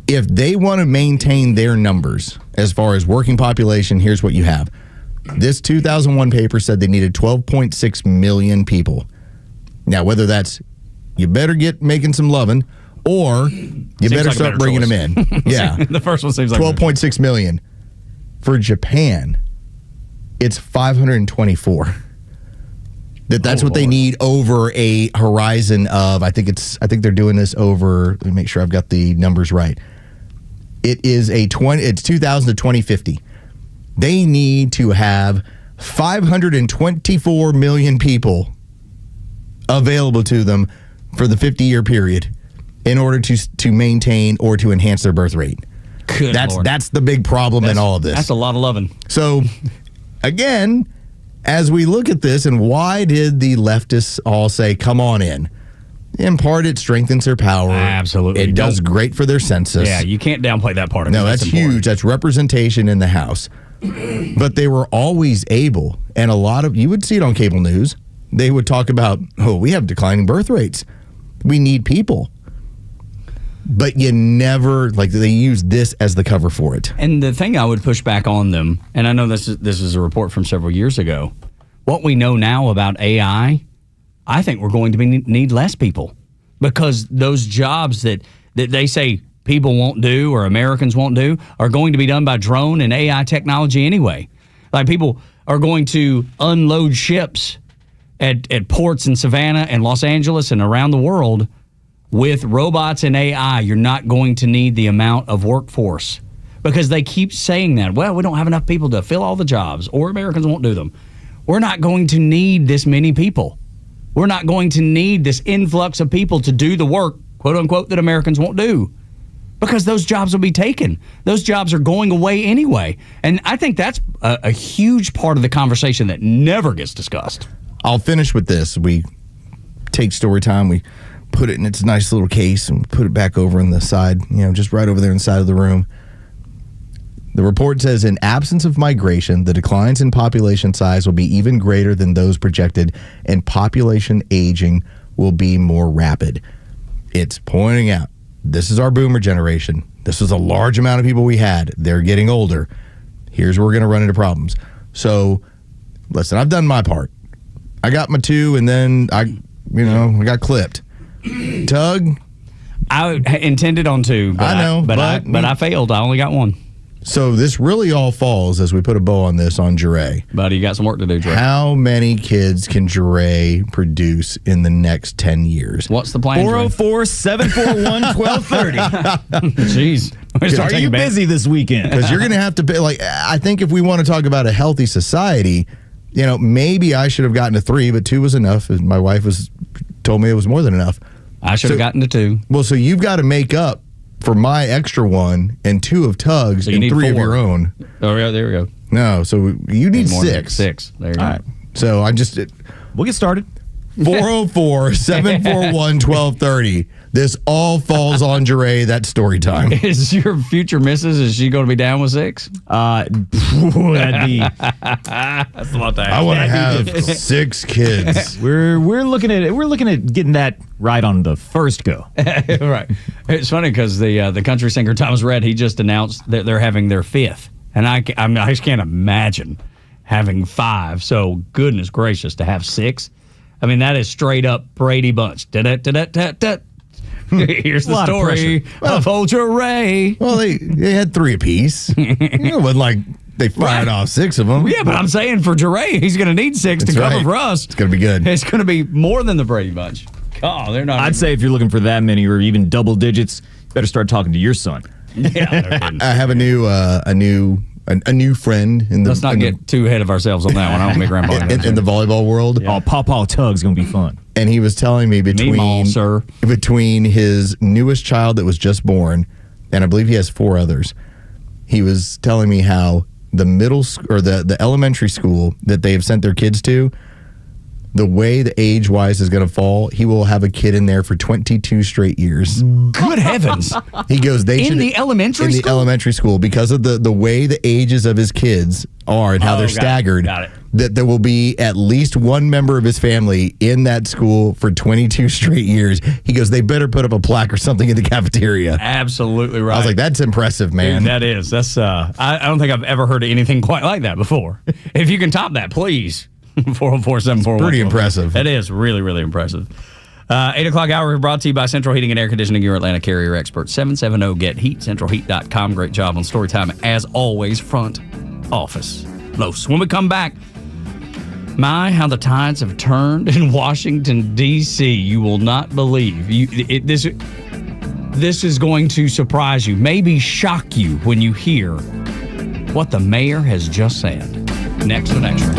[SPEAKER 9] if they want to maintain their numbers as far as working population, here's what you have. This 2001 paper said they needed 12.6 million people. Now, whether that's you better get making some loving, or you better start bringing them in. Yeah.
[SPEAKER 8] The first one seems like
[SPEAKER 9] 12.6 million. For Japan, it's 524. That's what they need over a horizon of, I think they're doing this over, let me make sure I've got the numbers right. It's 2000 to 2050. They need to have 524 million people available to them for the 50-year period in order to maintain or to enhance their birth rate.
[SPEAKER 8] Good Lord.
[SPEAKER 9] That's the big problem in all of this.
[SPEAKER 8] That's a lot of loving.
[SPEAKER 9] So, again, as we look at this, and why did the leftists all say, come on in? In part, it strengthens their power.
[SPEAKER 8] Absolutely.
[SPEAKER 9] It does great for their census.
[SPEAKER 8] Yeah, you can't downplay that part of it.
[SPEAKER 9] No, that's huge. That's representation in the House. But they were always able, and a lot of, you would see it on cable news, they would talk about, we have declining birth rates. We need people. But you never, they use this as the cover for it.
[SPEAKER 8] And the thing I would push back on them, and I know this is a report from several years ago, what we know now about AI, I think we're going to need less people. Because those jobs that they say people won't do or Americans won't do are going to be done by drone and AI technology anyway. Like people are going to unload ships at ports in Savannah and Los Angeles and around the world with robots and AI. You're not going to need the amount of workforce because they keep saying that. Well, we don't have enough people to fill all the jobs or Americans won't do them. We're not going to need this many people. We're not going to need this influx of people to do the work, quote unquote, that Americans won't do because those jobs will be taken. Those jobs are going away anyway. And I think that's a huge part of the conversation that never gets discussed.
[SPEAKER 9] I'll finish with this. We take story time, we put it in its nice little case and put it back over in the side, just right over there in the side of the room. The report says, in absence of migration, the declines in population size will be even greater than those projected, and population aging will be more rapid. It's pointing out, this is our boomer generation. This was a large amount of people we had. They're getting older. Here's where we're going to run into problems. So, listen, I've done my part. I got my 2, and then I got clipped. Tug?
[SPEAKER 8] I intended on 2. But
[SPEAKER 9] I know.
[SPEAKER 8] But I failed. I only got 1.
[SPEAKER 9] So this really all falls, as we put a bow on this, on Jure.
[SPEAKER 8] Buddy, you got some work to do, Jure.
[SPEAKER 9] How many kids can Jure produce in the next 10 years?
[SPEAKER 8] What's the plan?
[SPEAKER 13] 404-741-1230.
[SPEAKER 8] Jeez.
[SPEAKER 13] Are you busy this weekend?
[SPEAKER 9] Because you're going to have to pay. I think if we want to talk about a healthy society, maybe I should have gotten to 3, but 2 was enough. My wife told me it was more than enough.
[SPEAKER 8] I should have gotten to 2.
[SPEAKER 9] Well, so you've got to make up for my extra 1 and 2 of Tug's and 3
[SPEAKER 8] 4
[SPEAKER 9] of your own.
[SPEAKER 8] Oh, yeah, there we go.
[SPEAKER 9] No, so you need 6.
[SPEAKER 8] 6. There you go.
[SPEAKER 9] All right. So
[SPEAKER 13] we'll get started.
[SPEAKER 9] 404-741-1230. This all falls on Jure. That's story time.
[SPEAKER 8] Is your future missus, is she going to be down with 6?
[SPEAKER 13] That'd be...
[SPEAKER 8] That's a lot to ask.
[SPEAKER 9] I want to have 6 kids.
[SPEAKER 13] We're looking at getting that right on the first go.
[SPEAKER 8] Right. It's funny because the country singer Thomas Rhett, he just announced that they're having their 5th. And I just can't imagine having 5. So goodness gracious, to have 6. I mean, that is straight up Brady Bunch. Da-da-da-da-da-da. Here's the story of old Jure.
[SPEAKER 9] Well, they had 3 apiece. It wasn't like they fired off 6 of them.
[SPEAKER 8] Yeah, but I'm saying for Jure, he's going to need 6 to cover for us.
[SPEAKER 9] It's going to be good.
[SPEAKER 8] It's going to be more than the Brady Bunch. Oh, they're not.
[SPEAKER 13] I'd say if you're looking for that many or even double digits, you better start talking to your son.
[SPEAKER 8] Yeah,
[SPEAKER 9] I have a new friend in the.
[SPEAKER 8] Let's not get too ahead of ourselves on that one. I don't make grandpa
[SPEAKER 9] in the volleyball world.
[SPEAKER 13] Yeah. Oh, Paw Tug's gonna be fun.
[SPEAKER 9] And he was telling me between his newest child that was just born, and I believe he has 4 others. He was telling me how the middle or the elementary school that they have sent their kids to, the way the age-wise is going to fall, he will have a kid in there for 22 straight years.
[SPEAKER 8] Good heavens.
[SPEAKER 9] He goes,
[SPEAKER 8] in the elementary school?
[SPEAKER 9] In the elementary school, because of the way the ages of his kids are and how they're staggered, that there will be at least one member of his family in that school for 22 straight years. He goes, they better put up a plaque or something in the cafeteria.
[SPEAKER 8] Absolutely right.
[SPEAKER 9] I was like, that's impressive, man.
[SPEAKER 8] Dude, that is. That's. I don't think I've ever heard of anything quite like that before. If you can top that, please. 404-741.
[SPEAKER 9] Pretty impressive.
[SPEAKER 8] It is really, really impressive. 8 o'clock hour brought to you by Central Heating and Air Conditioning, your Atlanta carrier expert. 770-GET-HEAT, centralheat.com. Great job on story time. As always, front office. Los. When we come back, how the tides have turned in Washington, D.C. You will not believe. This is going to surprise you, maybe shock you when you hear what the mayor has just said. Next on Extra.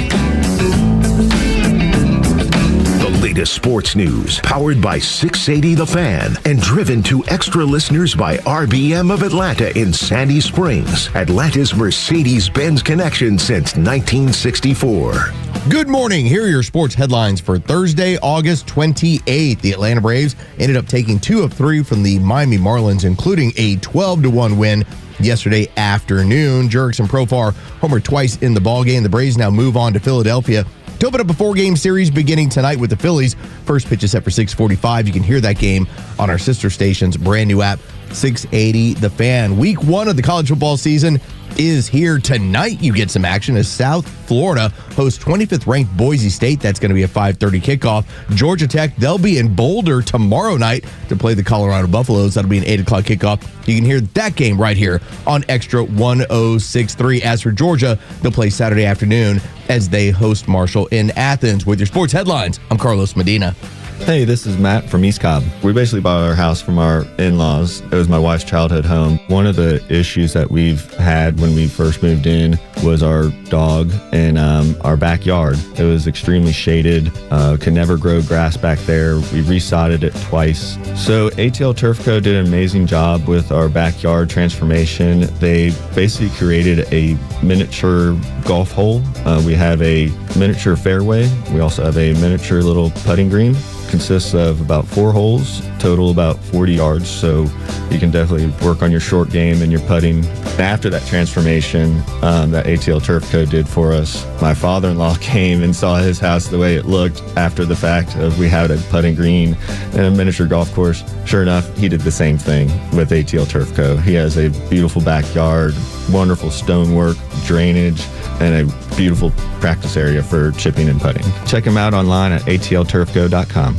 [SPEAKER 7] The latest sports news, powered by 680 The Fan, and driven to extra listeners by RBM of Atlanta in Sandy Springs, Atlanta's Mercedes-Benz connection since 1964.
[SPEAKER 9] Good morning. Here are your sports headlines for Thursday, August 28th. The Atlanta Braves ended up taking 2 of 3 from the Miami Marlins, including a 12-1 win yesterday afternoon. Jurickson Profar homered twice in the ballgame. The Braves now move on to Philadelphia to open up a 4-game series beginning tonight with the Phillies. First pitch is set for 6:45. You can hear that game on our sister station's brand new app, 680 The Fan. Week 1 of the college football season is here tonight. You get some action as South Florida hosts 25th ranked Boise State. That's going to be a 5:30 kickoff. Georgia Tech, they'll be in Boulder tomorrow night to play the Colorado Buffaloes. That'll be an 8 o'clock kickoff. You can hear that game right here on Extra 106.3. As for Georgia, they'll play Saturday afternoon as they host Marshall in Athens. With your sports headlines, I'm Carlos Medina.
[SPEAKER 2] Hey, this is Matt from East Cobb. We basically bought our house from our in-laws. It was my wife's childhood home. One of the issues that we've had when we first moved in was our dog in our backyard. It was extremely shaded, could never grow grass back there. We resodded it twice. So ATL Turf Co. did an amazing job with our backyard transformation. They basically created a miniature golf hole. We have a miniature fairway. We also have a miniature little putting green. Consists of about 4 holes, total about 40 yards, so you can definitely work on your short game and your putting. After that transformation that ATL Turf Co. did for us, my father-in-law came and saw his house the way it looked after the fact of we had a putting green and a miniature golf course. Sure enough, he did the same thing with ATL Turf Co. He has a beautiful backyard, wonderful stonework, drainage, and a beautiful practice area for chipping and putting. Check him out online at atlturfco.com.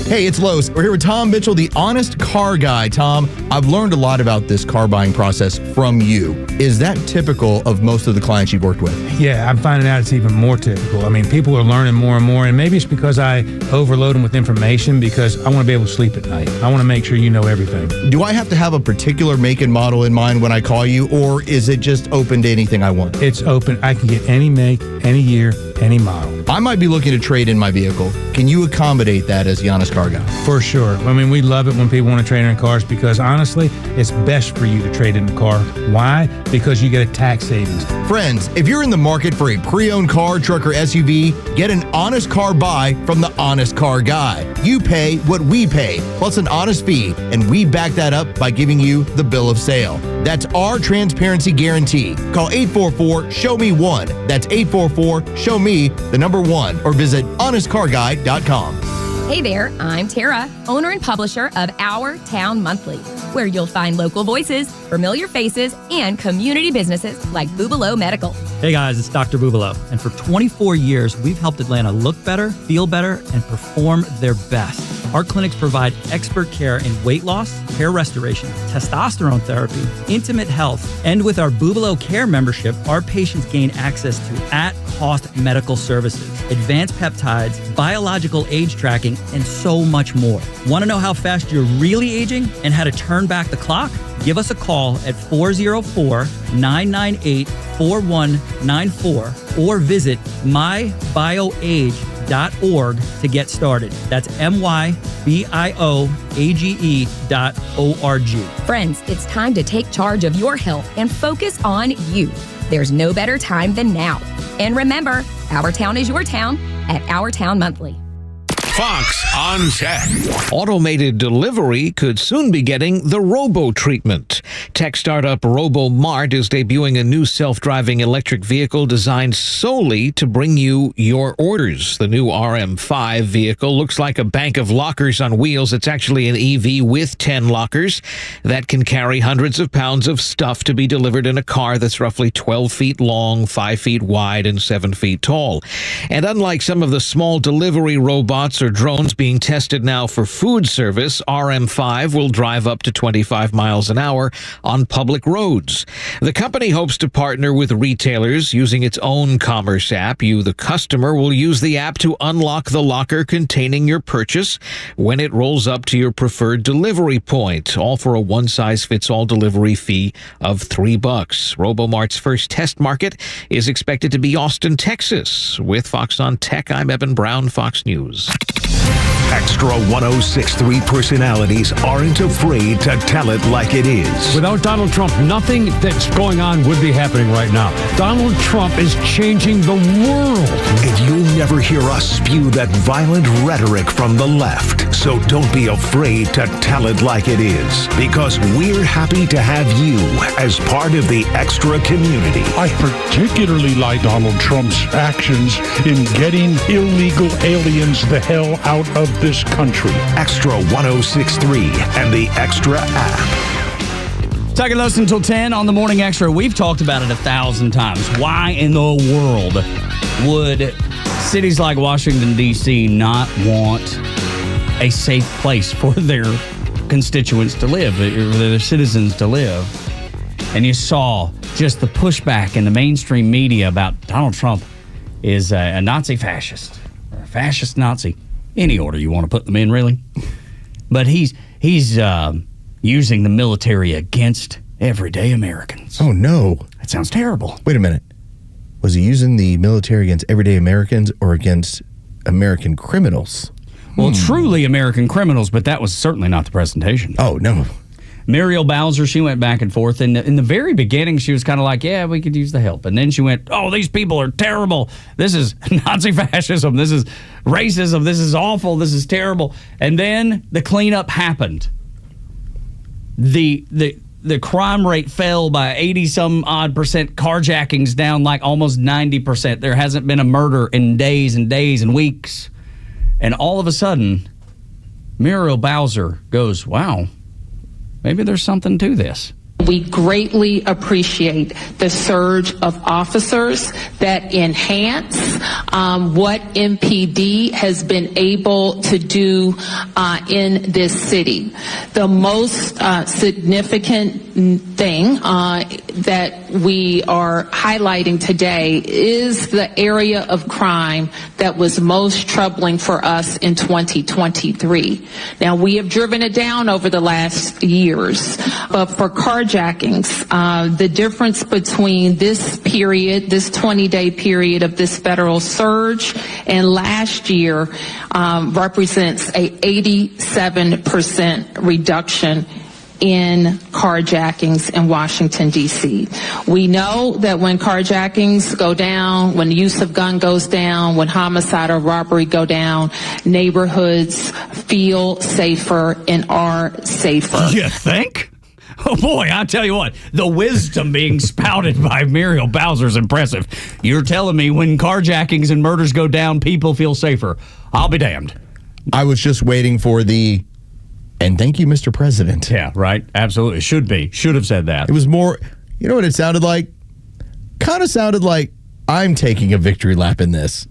[SPEAKER 9] Hey, it's Los. We're here with Tom Mitchell, the honest car guy. Tom, I've learned a lot about this car buying process from you. Is that typical of most of the clients you've worked with?
[SPEAKER 4] Yeah, I'm finding out it's even more typical. I mean, people are learning more and more, and maybe it's because I overload them with information because I want to be able to sleep at night. I want to make sure you know everything.
[SPEAKER 9] Do I have to have a particular make and model in mind when I call you, or is it just open to anything I want?
[SPEAKER 4] It's open. I can get any make, any year, any model.
[SPEAKER 9] I might be looking to trade in my vehicle. Can you accommodate that as the honest car guy?
[SPEAKER 4] For sure. I mean, we love it when people want to trade in cars because honestly, it's best for you to trade in a car. Why? Because you get a tax savings.
[SPEAKER 9] Friends, if you're in the market for a pre-owned car, truck, or SUV, get an honest car buy from the honest car guy. You pay what we pay, plus an honest fee, and we back that up by giving you the bill of sale. That's our transparency guarantee. Call 844-SHOW-ME-1. That's 844-SHOW-ME, the number 1, or visit honestcarguy.com.
[SPEAKER 14] Hey there, I'm Tara, owner and publisher of Our Town Monthly, where you'll find local voices, familiar faces, and community businesses like Bubalo Medical.
[SPEAKER 15] Hey guys, it's Dr. Bubalo, and for 24 years, we've helped Atlanta look better, feel better, and perform their best. Our clinics provide expert care in weight loss, hair restoration, testosterone therapy, intimate health, and with our Bubalo Care membership, our patients gain access to at-cost medical services, advanced peptides, biological age tracking, and so much more. Want to know how fast you're really aging and how to turn back the clock? Give us a call at 404-998-4194 or visit mybioage.org to get started. That's mybioage.org.
[SPEAKER 14] Friends, it's time to take charge of your health and focus on you. There's no better time than now. And remember, Our Town is your town at Our Town Monthly.
[SPEAKER 16] Fox on Tech.
[SPEAKER 18] Automated delivery could soon be getting the robo-treatment. Tech startup RoboMart is debuting a new self-driving electric vehicle designed solely to bring you your orders. The new RM5 vehicle looks like a bank of lockers on wheels. It's actually an EV with 10 lockers that can carry hundreds of pounds of stuff to be delivered in a car that's roughly 12 feet long, 5 feet wide, and 7 feet tall. And unlike some of the small delivery robots or drones being tested now for food service, RM5 will drive up to 25 miles an hour on public roads. The company hopes to partner with retailers using its own commerce app. You, the customer, will use the app to unlock the locker containing your purchase when it rolls up to your preferred delivery point, all for a one-size-fits-all delivery fee of $3. RoboMart's first test market is expected to be Austin, Texas. With Fox on Tech, I'm Evan Brown, Fox News.
[SPEAKER 7] Extra 106.3 personalities aren't afraid to tell it like it is.
[SPEAKER 19] Without Donald Trump, nothing that's going on would be happening right now. Donald Trump is changing the world.
[SPEAKER 7] And you'll never hear us spew that violent rhetoric from the left. So don't be afraid to tell it like it is. Because we're happy to have you as part of the Extra community.
[SPEAKER 25] I particularly like Donald Trump's actions in getting illegal aliens the hell out of this country.
[SPEAKER 7] Extra 106.3 and the Extra app.
[SPEAKER 8] Tug and Los until 10 on the Morning Extra. We've talked about it 1,000 times. Why in the world would cities like Washington, D.C. not want a safe place for their constituents to live, or their citizens to live? And you saw just the pushback in the mainstream media about Donald Trump is a Nazi fascist, or a fascist Nazi. Any order you want to put them in, really. But he's using the military against everyday Americans.
[SPEAKER 9] Oh, no.
[SPEAKER 8] That sounds terrible.
[SPEAKER 9] Wait a minute. Was he using the military against everyday Americans or against American criminals?
[SPEAKER 8] Well, truly American criminals, but that was certainly not the presentation.
[SPEAKER 9] Oh, no.
[SPEAKER 8] Muriel Bowser, she went back and forth. And in the very beginning, she was kind of like, yeah, we could use the help. And then she went, oh, these people are terrible. This is Nazi fascism. This is racism. This is awful. This is terrible. And then the cleanup happened. The crime rate fell by 80-some-odd%. Carjackings down like almost 90%. There hasn't been a murder in days and days and weeks. And all of a sudden, Muriel Bowser goes, wow, maybe there's something to this.
[SPEAKER 20] We greatly appreciate the surge of officers that enhance what MPD has been able to do in this city. The most significant thing that we are highlighting today is the area of crime that was most troubling for us in 2023. Now, we have driven it down over the last years, but for carjackings, the difference between this period, this 20-day period of this federal surge and last year represents a 87% reduction in carjackings in Washington, D.C. We know that when carjackings go down, when the use of gun goes down, when homicide or robbery go down, neighborhoods feel safer and are safer.
[SPEAKER 8] You think? Oh, boy, I tell you what, the wisdom being spouted by Muriel Bowser is impressive. You're telling me when carjackings and murders go down, people feel safer. I'll be damned.
[SPEAKER 9] I was just waiting for and thank you, Mr. President.
[SPEAKER 8] Yeah, right. Absolutely. Should be. Should have said that.
[SPEAKER 9] It was more, you know what it sounded like? Kind of sounded like I'm taking a victory lap in this.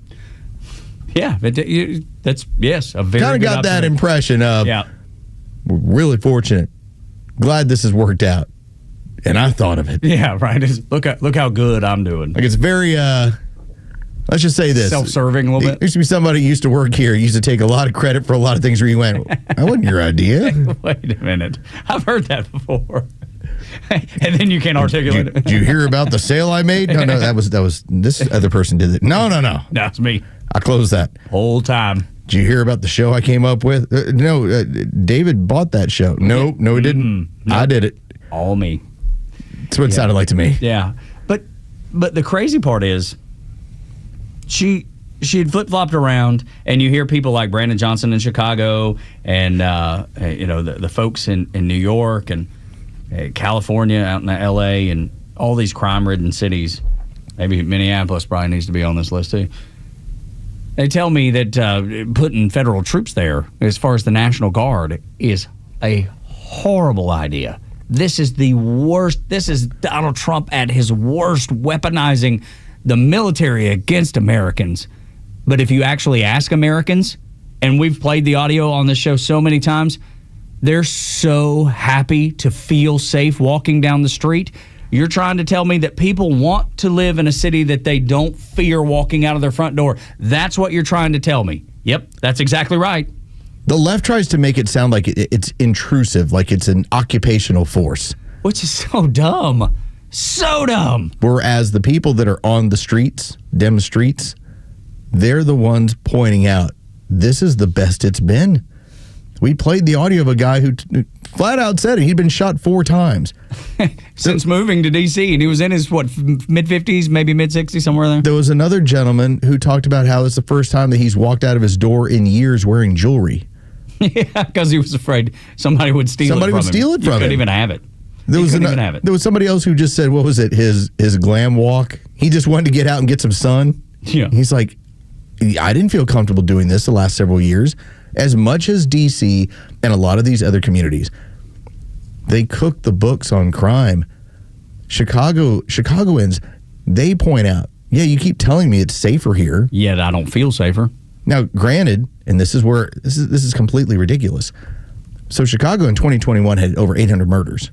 [SPEAKER 8] Yeah, that's, yes, a very
[SPEAKER 9] kind of got that impression of,
[SPEAKER 8] yeah,
[SPEAKER 9] we're really fortunate. Glad this has worked out. And I thought of it.
[SPEAKER 8] Yeah, right. Look how good I'm doing.
[SPEAKER 9] Like, it's very, let's just say this.
[SPEAKER 8] Self-serving a little bit.
[SPEAKER 9] There used to be somebody who used to work here, used to take a lot of credit for a lot of things where you went, that wasn't your idea.
[SPEAKER 8] Wait a minute. I've heard that before. And then you can't articulate it.
[SPEAKER 9] Did you hear about the sale I made? No, that was this other person did it. No.
[SPEAKER 8] That's me.
[SPEAKER 9] I closed that.
[SPEAKER 8] Whole time.
[SPEAKER 9] Did you hear about the show I came up with? No, David bought that show. No, he didn't.
[SPEAKER 8] No.
[SPEAKER 9] I did it.
[SPEAKER 8] All me.
[SPEAKER 9] That's what it sounded like to me.
[SPEAKER 8] Yeah. But the crazy part is she had flip-flopped around, and you hear people like Brandon Johnson in Chicago and the folks in New York and California, out in L.A., and all these crime-ridden cities. Maybe Minneapolis probably needs to be on this list too. They tell me that putting federal troops there, as far as the National Guard, is a horrible idea. This is the worst. This is Donald Trump at his worst, weaponizing the military against Americans. But if you actually ask Americans, and we've played the audio on this show so many times, they're so happy to feel safe walking down the street. You're trying to tell me that people want to live in a city that they don't fear walking out of their front door. That's what you're trying to tell me. Yep, that's exactly right.
[SPEAKER 9] The left tries to make it sound like it's intrusive, like it's an occupational force.
[SPEAKER 8] Which is so dumb. So dumb.
[SPEAKER 9] Whereas the people that are on the streets, dem streets, they're the ones pointing out, this is the best it's been. We played the audio of a guy who flat out said it. He'd been shot 4 times.
[SPEAKER 8] Since moving to D.C., and he was in his, mid-50s, maybe mid-60s, somewhere there?
[SPEAKER 9] There was another gentleman who talked about how it's the first time that he's walked out of his door in years wearing jewelry.
[SPEAKER 8] Yeah, because he was afraid somebody would steal it from him.
[SPEAKER 9] Somebody would steal it from him.
[SPEAKER 8] You couldn't even have it.
[SPEAKER 9] There was somebody else who just said, what was it, his glam walk? He just wanted to get out and get some sun.
[SPEAKER 8] Yeah.
[SPEAKER 9] He's like, I didn't feel comfortable doing this the last several years. As much as D.C. and a lot of these other communities, They cook the books on crime. Chicagoans, they point out, yeah, you keep telling me it's safer here.
[SPEAKER 8] Yet I don't feel safer.
[SPEAKER 9] Now, granted, and this is completely ridiculous. So Chicago in 2021 had over 800 murders.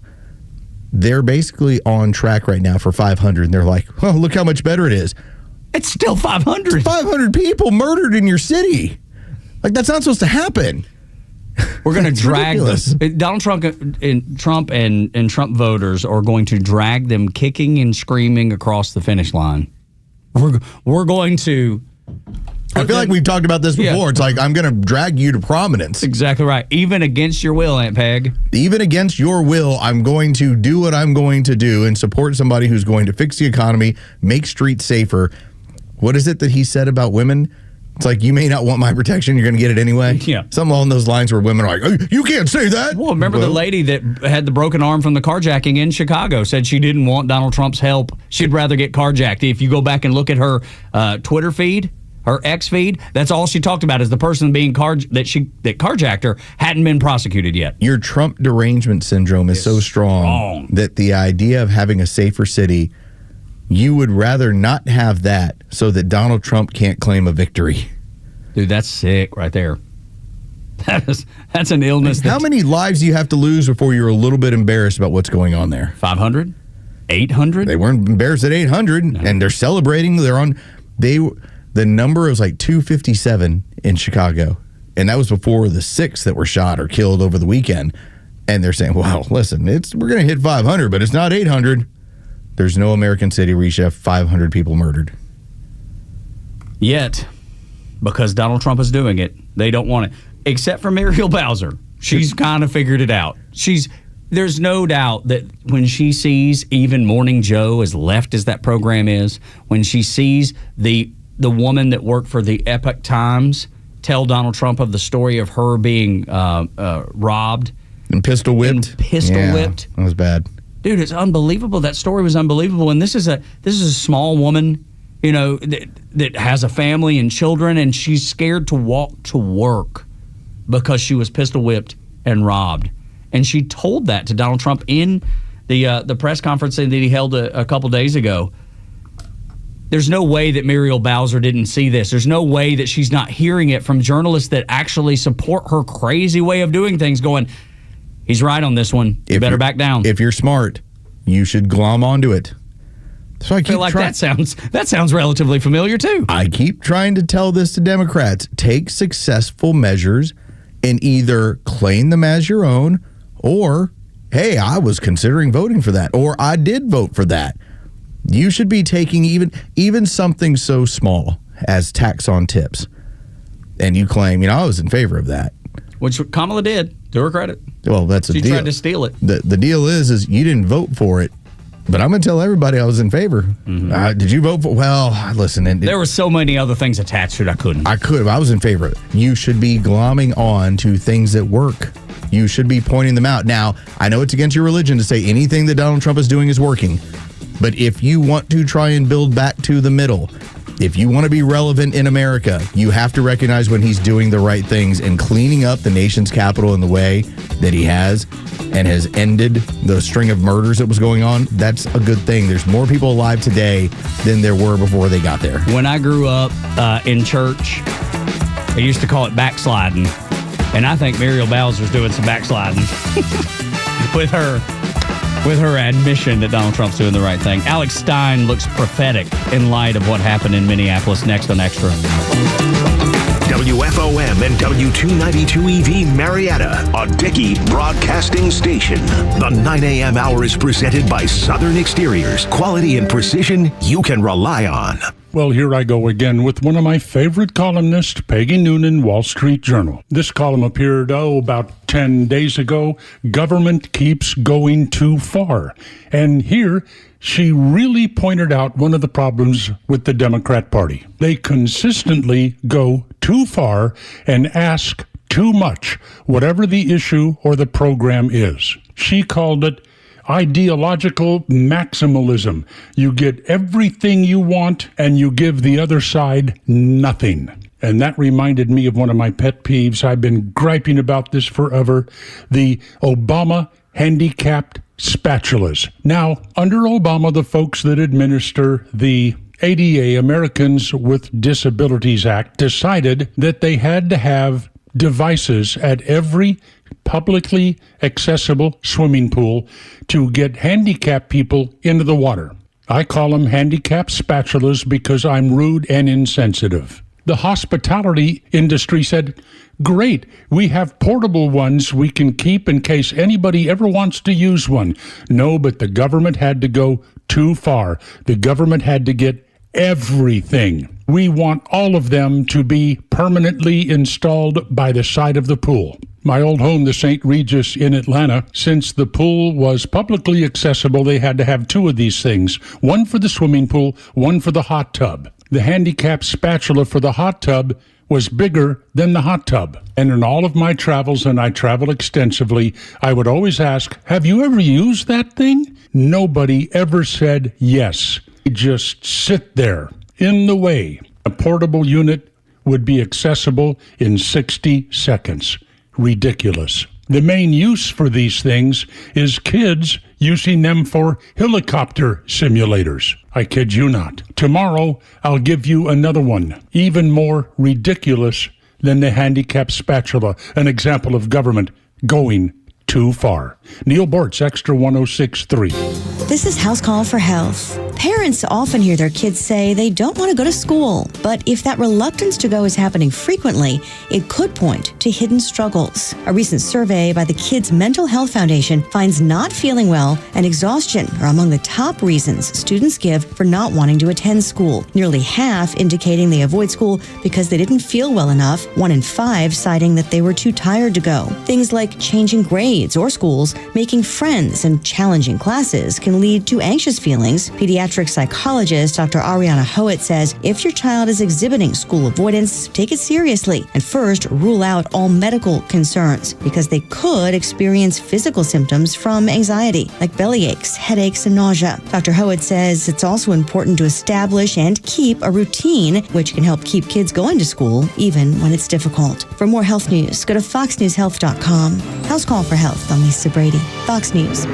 [SPEAKER 9] They're basically on track right now for 500, and they're like, well, look how much better it is.
[SPEAKER 8] It's still 500.
[SPEAKER 9] It's 500 people murdered in your city. Like, that's not supposed to happen.
[SPEAKER 8] We're going to drag
[SPEAKER 9] ridiculous.
[SPEAKER 8] Donald Trump and Trump voters are going to drag them kicking and screaming across the finish line. We're going to.
[SPEAKER 9] I feel like we've talked about this before. Yeah. It's like, I'm going to drag you to prominence.
[SPEAKER 8] Exactly right. Even against your will, Aunt Peg.
[SPEAKER 9] Even against your will, I'm going to do what I'm going to do and support somebody who's going to fix the economy, make streets safer. What is it that he said about women? It's like, you may not want my protection, you're going to get it anyway.
[SPEAKER 8] Yeah.
[SPEAKER 9] Something along those lines where women are like, oh, you can't say that.
[SPEAKER 8] Well, remember the lady that had the broken arm from the carjacking in Chicago said she didn't want Donald Trump's help. She'd rather get carjacked. If you go back and look at her Twitter feed, her X feed, that's all she talked about is the person being that carjacked her hadn't been prosecuted yet.
[SPEAKER 9] Your Trump derangement syndrome is so strong that the idea of having a safer city, you would rather not have that so that Donald Trump can't claim a victory.
[SPEAKER 8] Dude, that's sick right there. That's an illness.
[SPEAKER 9] How many lives do you have to lose before you're a little bit embarrassed about what's going on there?
[SPEAKER 8] 500? 800?
[SPEAKER 9] They weren't embarrassed at 800, and they're celebrating. The number was like 257 in Chicago, and that was before the 6 that were shot or killed over the weekend. And they're saying, well, listen, we're going to hit 500, but it's not 800. There's no American city where you should have 500 people murdered.
[SPEAKER 8] Yet, because Donald Trump is doing it, they don't want it. Except for Muriel Bowser. She's kind of figured it out. There's no doubt that when she sees even Morning Joe, as left as that program is, when she sees the woman that worked for the Epoch Times tell Donald Trump of the story of her being robbed.
[SPEAKER 9] And pistol whipped.
[SPEAKER 8] Whipped.
[SPEAKER 9] That was bad.
[SPEAKER 8] Dude, it's unbelievable. That story was unbelievable. And this is a small woman, you know, that has a family and children, and she's scared to walk to work because she was pistol whipped and robbed. And she told that to Donald Trump in the press conference that he held a couple days ago. There's no way that Muriel Bowser didn't see this. There's no way that she's not hearing it from journalists that actually support her crazy way of doing things, going, he's right on this one. You better back down.
[SPEAKER 9] If you're smart, you should glom onto it. So I
[SPEAKER 8] feel like that sounds relatively familiar too.
[SPEAKER 9] I keep trying to tell this to Democrats. Take successful measures and either claim them as your own, or, hey, I was considering voting for that, or I did vote for that. You should be taking even something so small as tax on tips. And you claim, I was in favor of that.
[SPEAKER 8] Which Kamala did, to her credit.
[SPEAKER 9] Well, that's a deal.
[SPEAKER 8] She tried to steal it.
[SPEAKER 9] The deal is you didn't vote for it, but I'm going to tell everybody I was in favor. Mm-hmm. Did you vote for? Well, listen.
[SPEAKER 8] There were so many other things attached to it, I couldn't.
[SPEAKER 9] I could have. I was in favor of it. You should be glomming on to things that work. You should be pointing them out. Now, I know it's against your religion to say anything that Donald Trump is doing is working, but if you want to try and build back to the middle, if you want to be relevant in America, you have to recognize when he's doing the right things and cleaning up the nation's capital in the way that he has and has ended the string of murders that was going on. That's a good thing. There's more people alive today than there were before they got there.
[SPEAKER 8] When I grew up in church, they used to call it backsliding. And I think Muriel Bowser's doing some backsliding with her admission that Donald Trump's doing the right thing. Alex Stein looks prophetic in light of what happened in Minneapolis. Next on Xtra.
[SPEAKER 7] WFOM and W292 EV Marietta, a Dickey broadcasting station. The 9 a.m. hour is presented by Southern Exteriors. Quality and precision you can rely on.
[SPEAKER 25] Well, here I go again with one of my favorite columnists, Peggy Noonan, Wall Street Journal. This column appeared, about 10 days ago. Government keeps going too far. And here, she really pointed out one of the problems with the Democrat Party. They consistently go too far and ask too much, whatever the issue or the program is. She called it ideological maximalism. You get everything you want and you give the other side nothing. And that reminded me of one of my pet peeves. I've been griping about this forever. The Obama handicapped spatulas. Now, under Obama, the folks that administer the ADA, Americans with Disabilities Act, decided that they had to have devices at every publicly accessible swimming pool to get handicapped people into the water. I call them handicapped spatulas because I'm rude and insensitive. The hospitality industry said, great, we have portable ones we can keep in case anybody ever wants to use one. No, but the government had to go too far. The government had to get everything. We want all of them to be permanently installed by the side of the pool. My old home, the St. Regis in Atlanta, since the pool was publicly accessible, they had to have two of these things, one for the swimming pool, one for the hot tub. The handicapped spatula for the hot tub was bigger than the hot tub. And in all of my travels, and I travel extensively, I would always ask, have you ever used that thing? Nobody ever said yes. Just sit there in the way. A portable unit would be accessible in 60 seconds. Ridiculous. The main use for these things is kids using them for helicopter simulators. I kid you not. Tomorrow, I'll give you another one, even more ridiculous than the handicapped spatula, an example of government going too far. Neil Bortz, Extra 106.3.
[SPEAKER 6] This is House Call for Health. Parents often hear their kids say they don't want to go to school, but if that reluctance to go is happening frequently, it could point to hidden struggles. A recent survey by the Kids Mental Health Foundation finds not feeling well and exhaustion are among the top reasons students give for not wanting to attend school. Nearly half indicating they avoid school because they didn't feel well enough, 1 in 5 citing that they were too tired to go. Things like changing grades or schools, making friends, and challenging classes can lead to anxious feelings. Pediatric psychologist Dr. Ariana Howitt says if your child is exhibiting school avoidance, take it seriously and first rule out all medical concerns because they could experience physical symptoms from anxiety like belly aches, headaches, and nausea. Dr. Howitt says it's also important to establish and keep a routine which can help keep kids going to school even when it's difficult. For more health news, go to foxnewshealth.com. House Call for Health. I'm Lisa Brady, Fox News.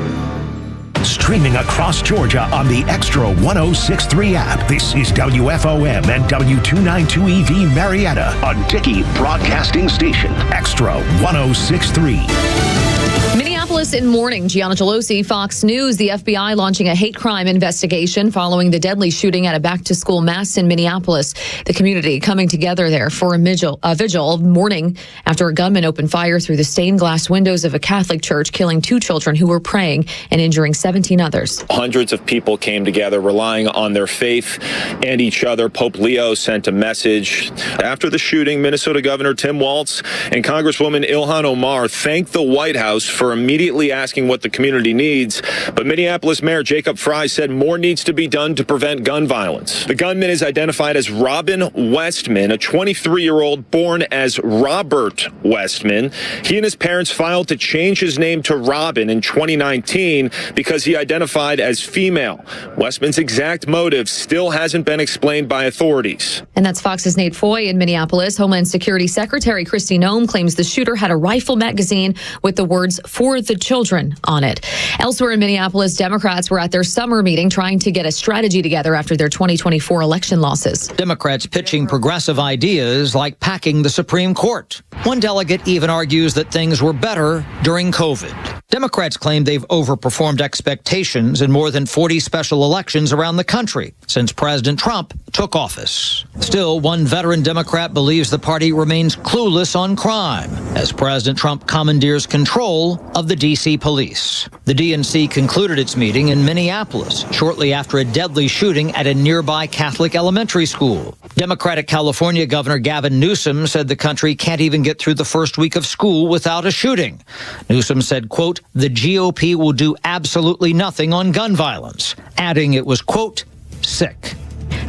[SPEAKER 7] Streaming across Georgia on the Extra 106.3 app. This is WFOM and W292EV Marietta, a Dickey Broadcasting Station. Extra 106.3.
[SPEAKER 21] Minneapolis in morning. Gianna Gelosi, Fox News. The FBI launching a hate crime investigation following the deadly shooting at a back-to-school mass in Minneapolis. The community coming together there for a vigil morning after a gunman opened fire through the stained glass windows of a Catholic church, killing 2 children who were praying and injuring 17 others.
[SPEAKER 22] Hundreds of people came together relying on their faith and each other. Pope Leo sent a message. After the shooting, Minnesota Governor Tim Walz and Congresswoman Ilhan Omar thanked the White House for immediately asking what the community needs. But Minneapolis Mayor Jacob Frey said more needs to be done to prevent gun violence. The gunman is identified as Robin Westman, a 23-year-old born as Robert Westman. He and his parents filed to change his name to Robin in 2019 because he identified as female. Westman's exact motive still hasn't been explained by authorities.
[SPEAKER 21] And that's Fox's Nate Foy in Minneapolis. Homeland Security Secretary Kristi Noem claims the shooter had a rifle magazine with the words "For the Children" on it. Elsewhere in Minneapolis, Democrats were at their summer meeting trying to get a strategy together after their 2024 election losses.
[SPEAKER 23] Democrats pitching progressive ideas like packing the Supreme Court. One delegate even argues that things were better during COVID. Democrats claim they've overperformed expectations in more than 40 special elections around the country since President Trump took office. Still, one veteran Democrat believes the party remains clueless on crime as President Trump commandeers control of the D.C. police. The DNC concluded its meeting in Minneapolis shortly after a deadly shooting at a nearby Catholic elementary school. Democratic California Governor Gavin Newsom said the country can't even get through the first week of school without a shooting. Newsom said, quote, "The GOP will do absolutely nothing on gun violence," adding it was, quote, "sick."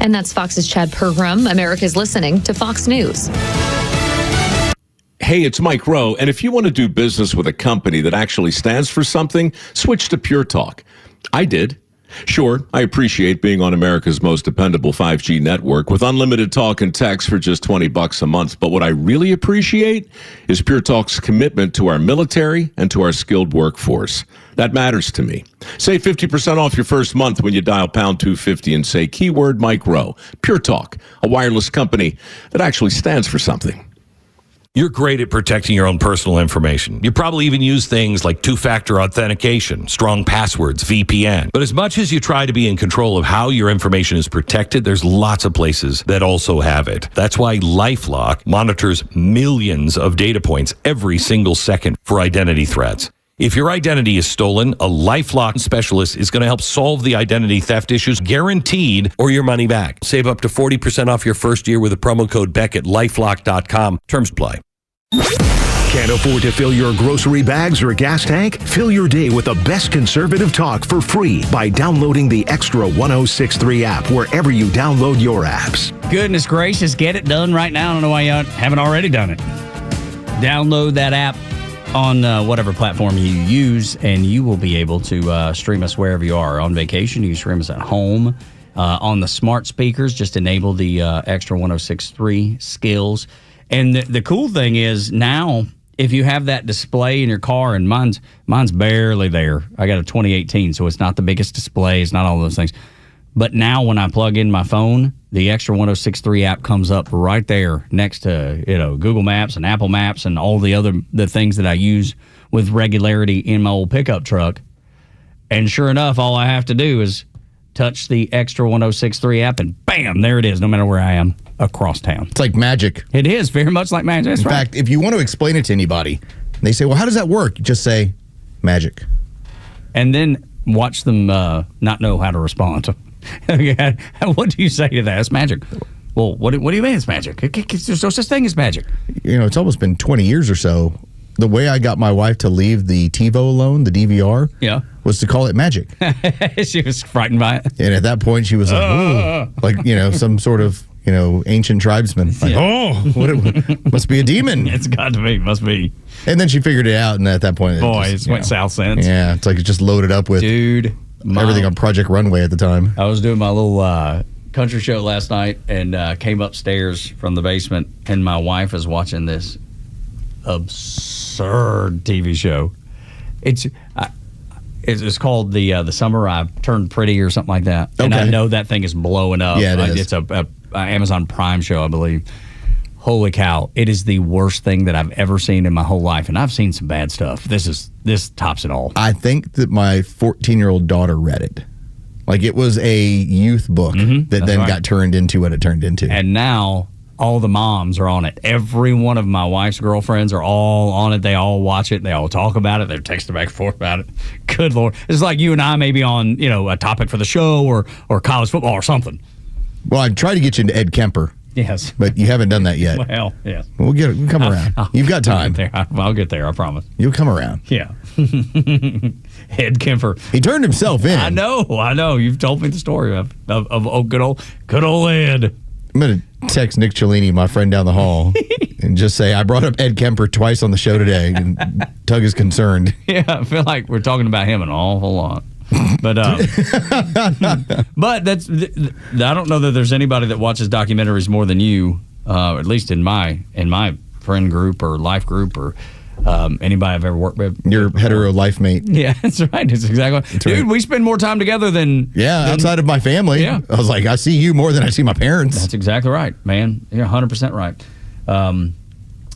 [SPEAKER 21] And that's Fox's Chad Pergram. America's listening to Fox News.
[SPEAKER 24] Hey, it's Mike Rowe, and if you want to do business with a company that actually stands for something, switch to Pure Talk. I did. Sure, I appreciate being on America's most dependable 5G network with unlimited talk and text for just $20 a month. But what I really appreciate is Pure Talk's commitment to our military and to our skilled workforce. That matters to me. Save 50% off your first month when you dial pound 250 and say keyword Mike Rowe. Pure Talk, a wireless company that actually stands for something.
[SPEAKER 1] You're great at protecting your own personal information. You probably even use things like two-factor authentication, strong passwords, VPN. But as much as you try to be in control of how your information is protected, there's lots of places that also have it. That's why LifeLock monitors millions of data points every single second for identity threats. If your identity is stolen, a LifeLock specialist is going to help solve the identity theft issues, guaranteed, or your money back. Save up to 40% off your first year with the promo code Beck at LifeLock.com. Terms apply.
[SPEAKER 7] Can't afford to fill your grocery bags or gas tank? Fill your day with the best conservative talk for free by downloading the Xtra 1063 app wherever you download your apps.
[SPEAKER 8] Goodness gracious, get it done right now. I don't know why you haven't already done it. Download that app on whatever platform you use, and you will be able to stream us wherever you are. On vacation, you can stream us at home. On the smart speakers, just enable the Xtra 1063 skills. And the cool thing is now, if you have that display in your car, and mine's barely there. I got a 2018, so it's not the biggest display. It's not all those things. But now when I plug in my phone, the Xtra 1063 app comes up right there next to Google Maps and Apple Maps and all the things that I use with regularity in my old pickup truck. And sure enough, all I have to do is touch the Xtra 1063 app, and bam, there it is, no matter where I am across town.
[SPEAKER 9] It's like magic.
[SPEAKER 8] It is very much like magic. That's
[SPEAKER 9] in
[SPEAKER 8] right.
[SPEAKER 9] fact, if you want to explain it to anybody, and they say, well, how does that work? You just say, magic.
[SPEAKER 8] And then watch them not know how to respond. What do you say to that? It's magic. Well, what do you mean it's magic? There's no such thing as magic.
[SPEAKER 9] It's almost been 20 years or so. The way I got my wife to leave the TiVo alone, the DVR, was to call it magic.
[SPEAKER 8] She was frightened by it.
[SPEAKER 9] And at that point, she was like, ooh, like, some sort of, ancient tribesman. Like, what must be a demon.
[SPEAKER 8] It's got to be, must be.
[SPEAKER 9] And then she figured it out, and at that point,
[SPEAKER 8] it went south since.
[SPEAKER 9] Yeah, it's like it's just loaded up with everything on Project Runway at the time.
[SPEAKER 8] I was doing my little country show last night and came upstairs from the basement, and my wife is watching this absurd TV show. It's called the Summer I Turned Pretty or something like that. And I know that thing is blowing up.
[SPEAKER 9] Yeah, it is.
[SPEAKER 8] It's a Amazon Prime show, I believe. Holy cow! It is the worst thing that I've ever seen in my whole life, and I've seen some bad stuff. This tops it all.
[SPEAKER 9] I think that my 14-year-old daughter read it. Like it was a youth book that then got turned into what it turned into.
[SPEAKER 8] And now all the moms are on it. Every one of my wife's girlfriends are all on it. They all watch it. They all talk about it. They're texting back and forth about it. Good Lord. It's like you and I may be on, a topic for the show or college football or something.
[SPEAKER 9] Well, I've tried to get you into Ed Kemper.
[SPEAKER 8] Yes.
[SPEAKER 9] But you haven't done that yet.
[SPEAKER 8] Well, yes.
[SPEAKER 9] We'll come around. You've got time.
[SPEAKER 8] I'll get there, I promise.
[SPEAKER 9] You'll come around.
[SPEAKER 8] Yeah. Ed Kemper.
[SPEAKER 9] He turned himself in.
[SPEAKER 8] I know. You've told me the story of good old Ed.
[SPEAKER 9] I'm going to text Nick Cellini, my friend down the hall, and just say, I brought up Ed Kemper twice on the show today, and Tug is concerned.
[SPEAKER 8] Yeah, I feel like we're talking about him an awful lot. But that's I don't know that there's anybody that watches documentaries more than you, at least in my friend group or life group or anybody I've ever worked with.
[SPEAKER 9] Your hetero life mate.
[SPEAKER 8] Yeah, that's right. That's exactly. Dude,
[SPEAKER 9] right.
[SPEAKER 8] We spend more time together than
[SPEAKER 9] outside of my family. Yeah. I was like, I see you more than I see my parents.
[SPEAKER 8] That's exactly right, man. You're 100% right.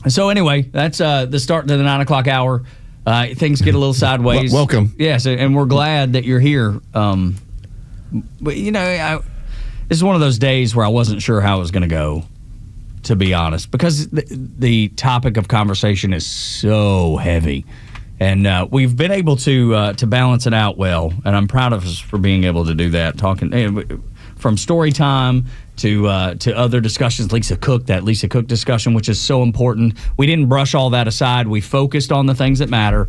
[SPEAKER 8] So anyway, that's the start to the 9 o'clock hour. Things get a little sideways.
[SPEAKER 9] Welcome.
[SPEAKER 8] Yes, and we're glad that you're here. But this is one of those days where I wasn't sure how it was going to go, to be honest, because the topic of conversation is so heavy, and we've been able to balance it out well, and I'm proud of us for being able to do that. Talking from story time to other discussions, Lisa Cook discussion, which is so important. We didn't brush all that aside. We focused on the things that matter,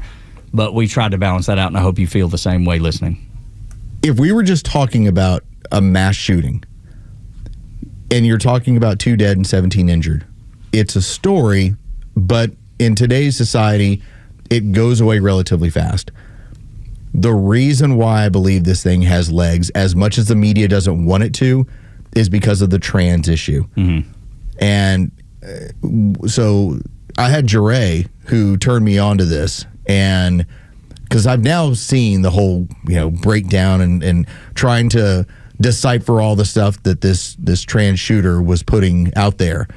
[SPEAKER 8] but we tried to balance that out, and I hope you feel the same way listening.
[SPEAKER 9] If we were just talking about a mass shooting, and you're talking about 2 dead and 17 injured, it's a story, but in today's society, it goes away relatively fast. The reason why I believe this thing has legs, as much as the media doesn't want it to, is because of the trans issue. And so I had Jure, who turned me on to this, and because I've now seen the whole, breakdown and trying to decipher all the stuff that this trans shooter was putting out there.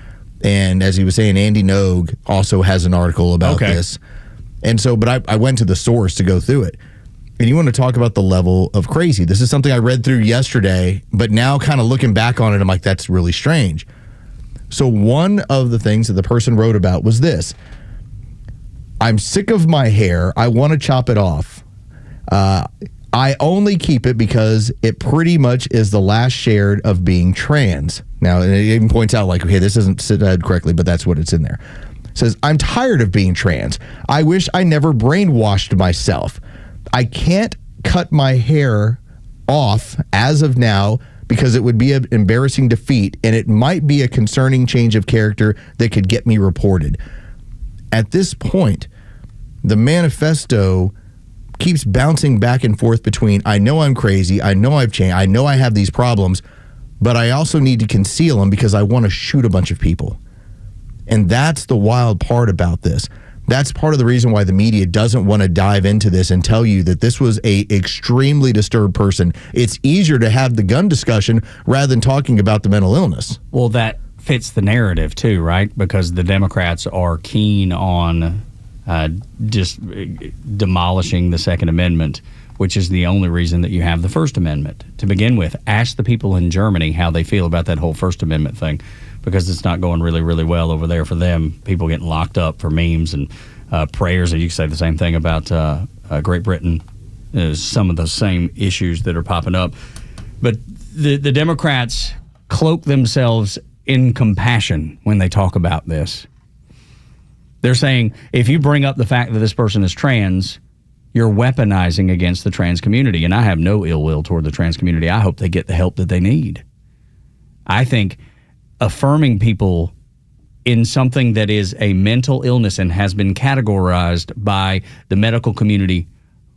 [SPEAKER 9] And as he was saying, Andy Nogue also has an article about this. And so, but I went to the source to go through it. And you want to talk about the level of crazy. This is something I read through yesterday, but now kind of looking back on it, I'm like, that's really strange. So one of the things that the person wrote about was this. I'm sick of my hair. I want to chop it off. I only keep it because it pretty much is the last sherd of being trans. Now, it even points out like, okay, this isn't said correctly, but that's what it's in there. It says, I'm tired of being trans. I wish I never brainwashed myself. I can't cut my hair off as of now because it would be an embarrassing defeat, and it might be a concerning change of character that could get me reported. At this point, the manifesto keeps bouncing back and forth between, I know I'm crazy, I know I've changed, I know I have these problems, but I also need to conceal them because I want to shoot a bunch of people. And that's the wild part about this. That's part of the reason why the media doesn't want to dive into this and tell you that this was a extremely disturbed person. It's easier to have the gun discussion rather than talking about the mental illness.
[SPEAKER 8] Well, that fits the narrative too, right? Because the Democrats are keen on just demolishing the Second Amendment, which is the only reason that you have the First Amendment. To begin with, ask the people in Germany how they feel about that whole First Amendment thing, because it's not going really, really well over there for them. People getting locked up for memes and prayers. And you can say the same thing about Great Britain. Some of the same issues that are popping up. But the Democrats cloak themselves in compassion when they talk about this. They're saying, if you bring up the fact that this person is trans, you're weaponizing against the trans community. And I have no ill will toward the trans community. I hope they get the help that they need. I think affirming people in something that is a mental illness and has been categorized by the medical community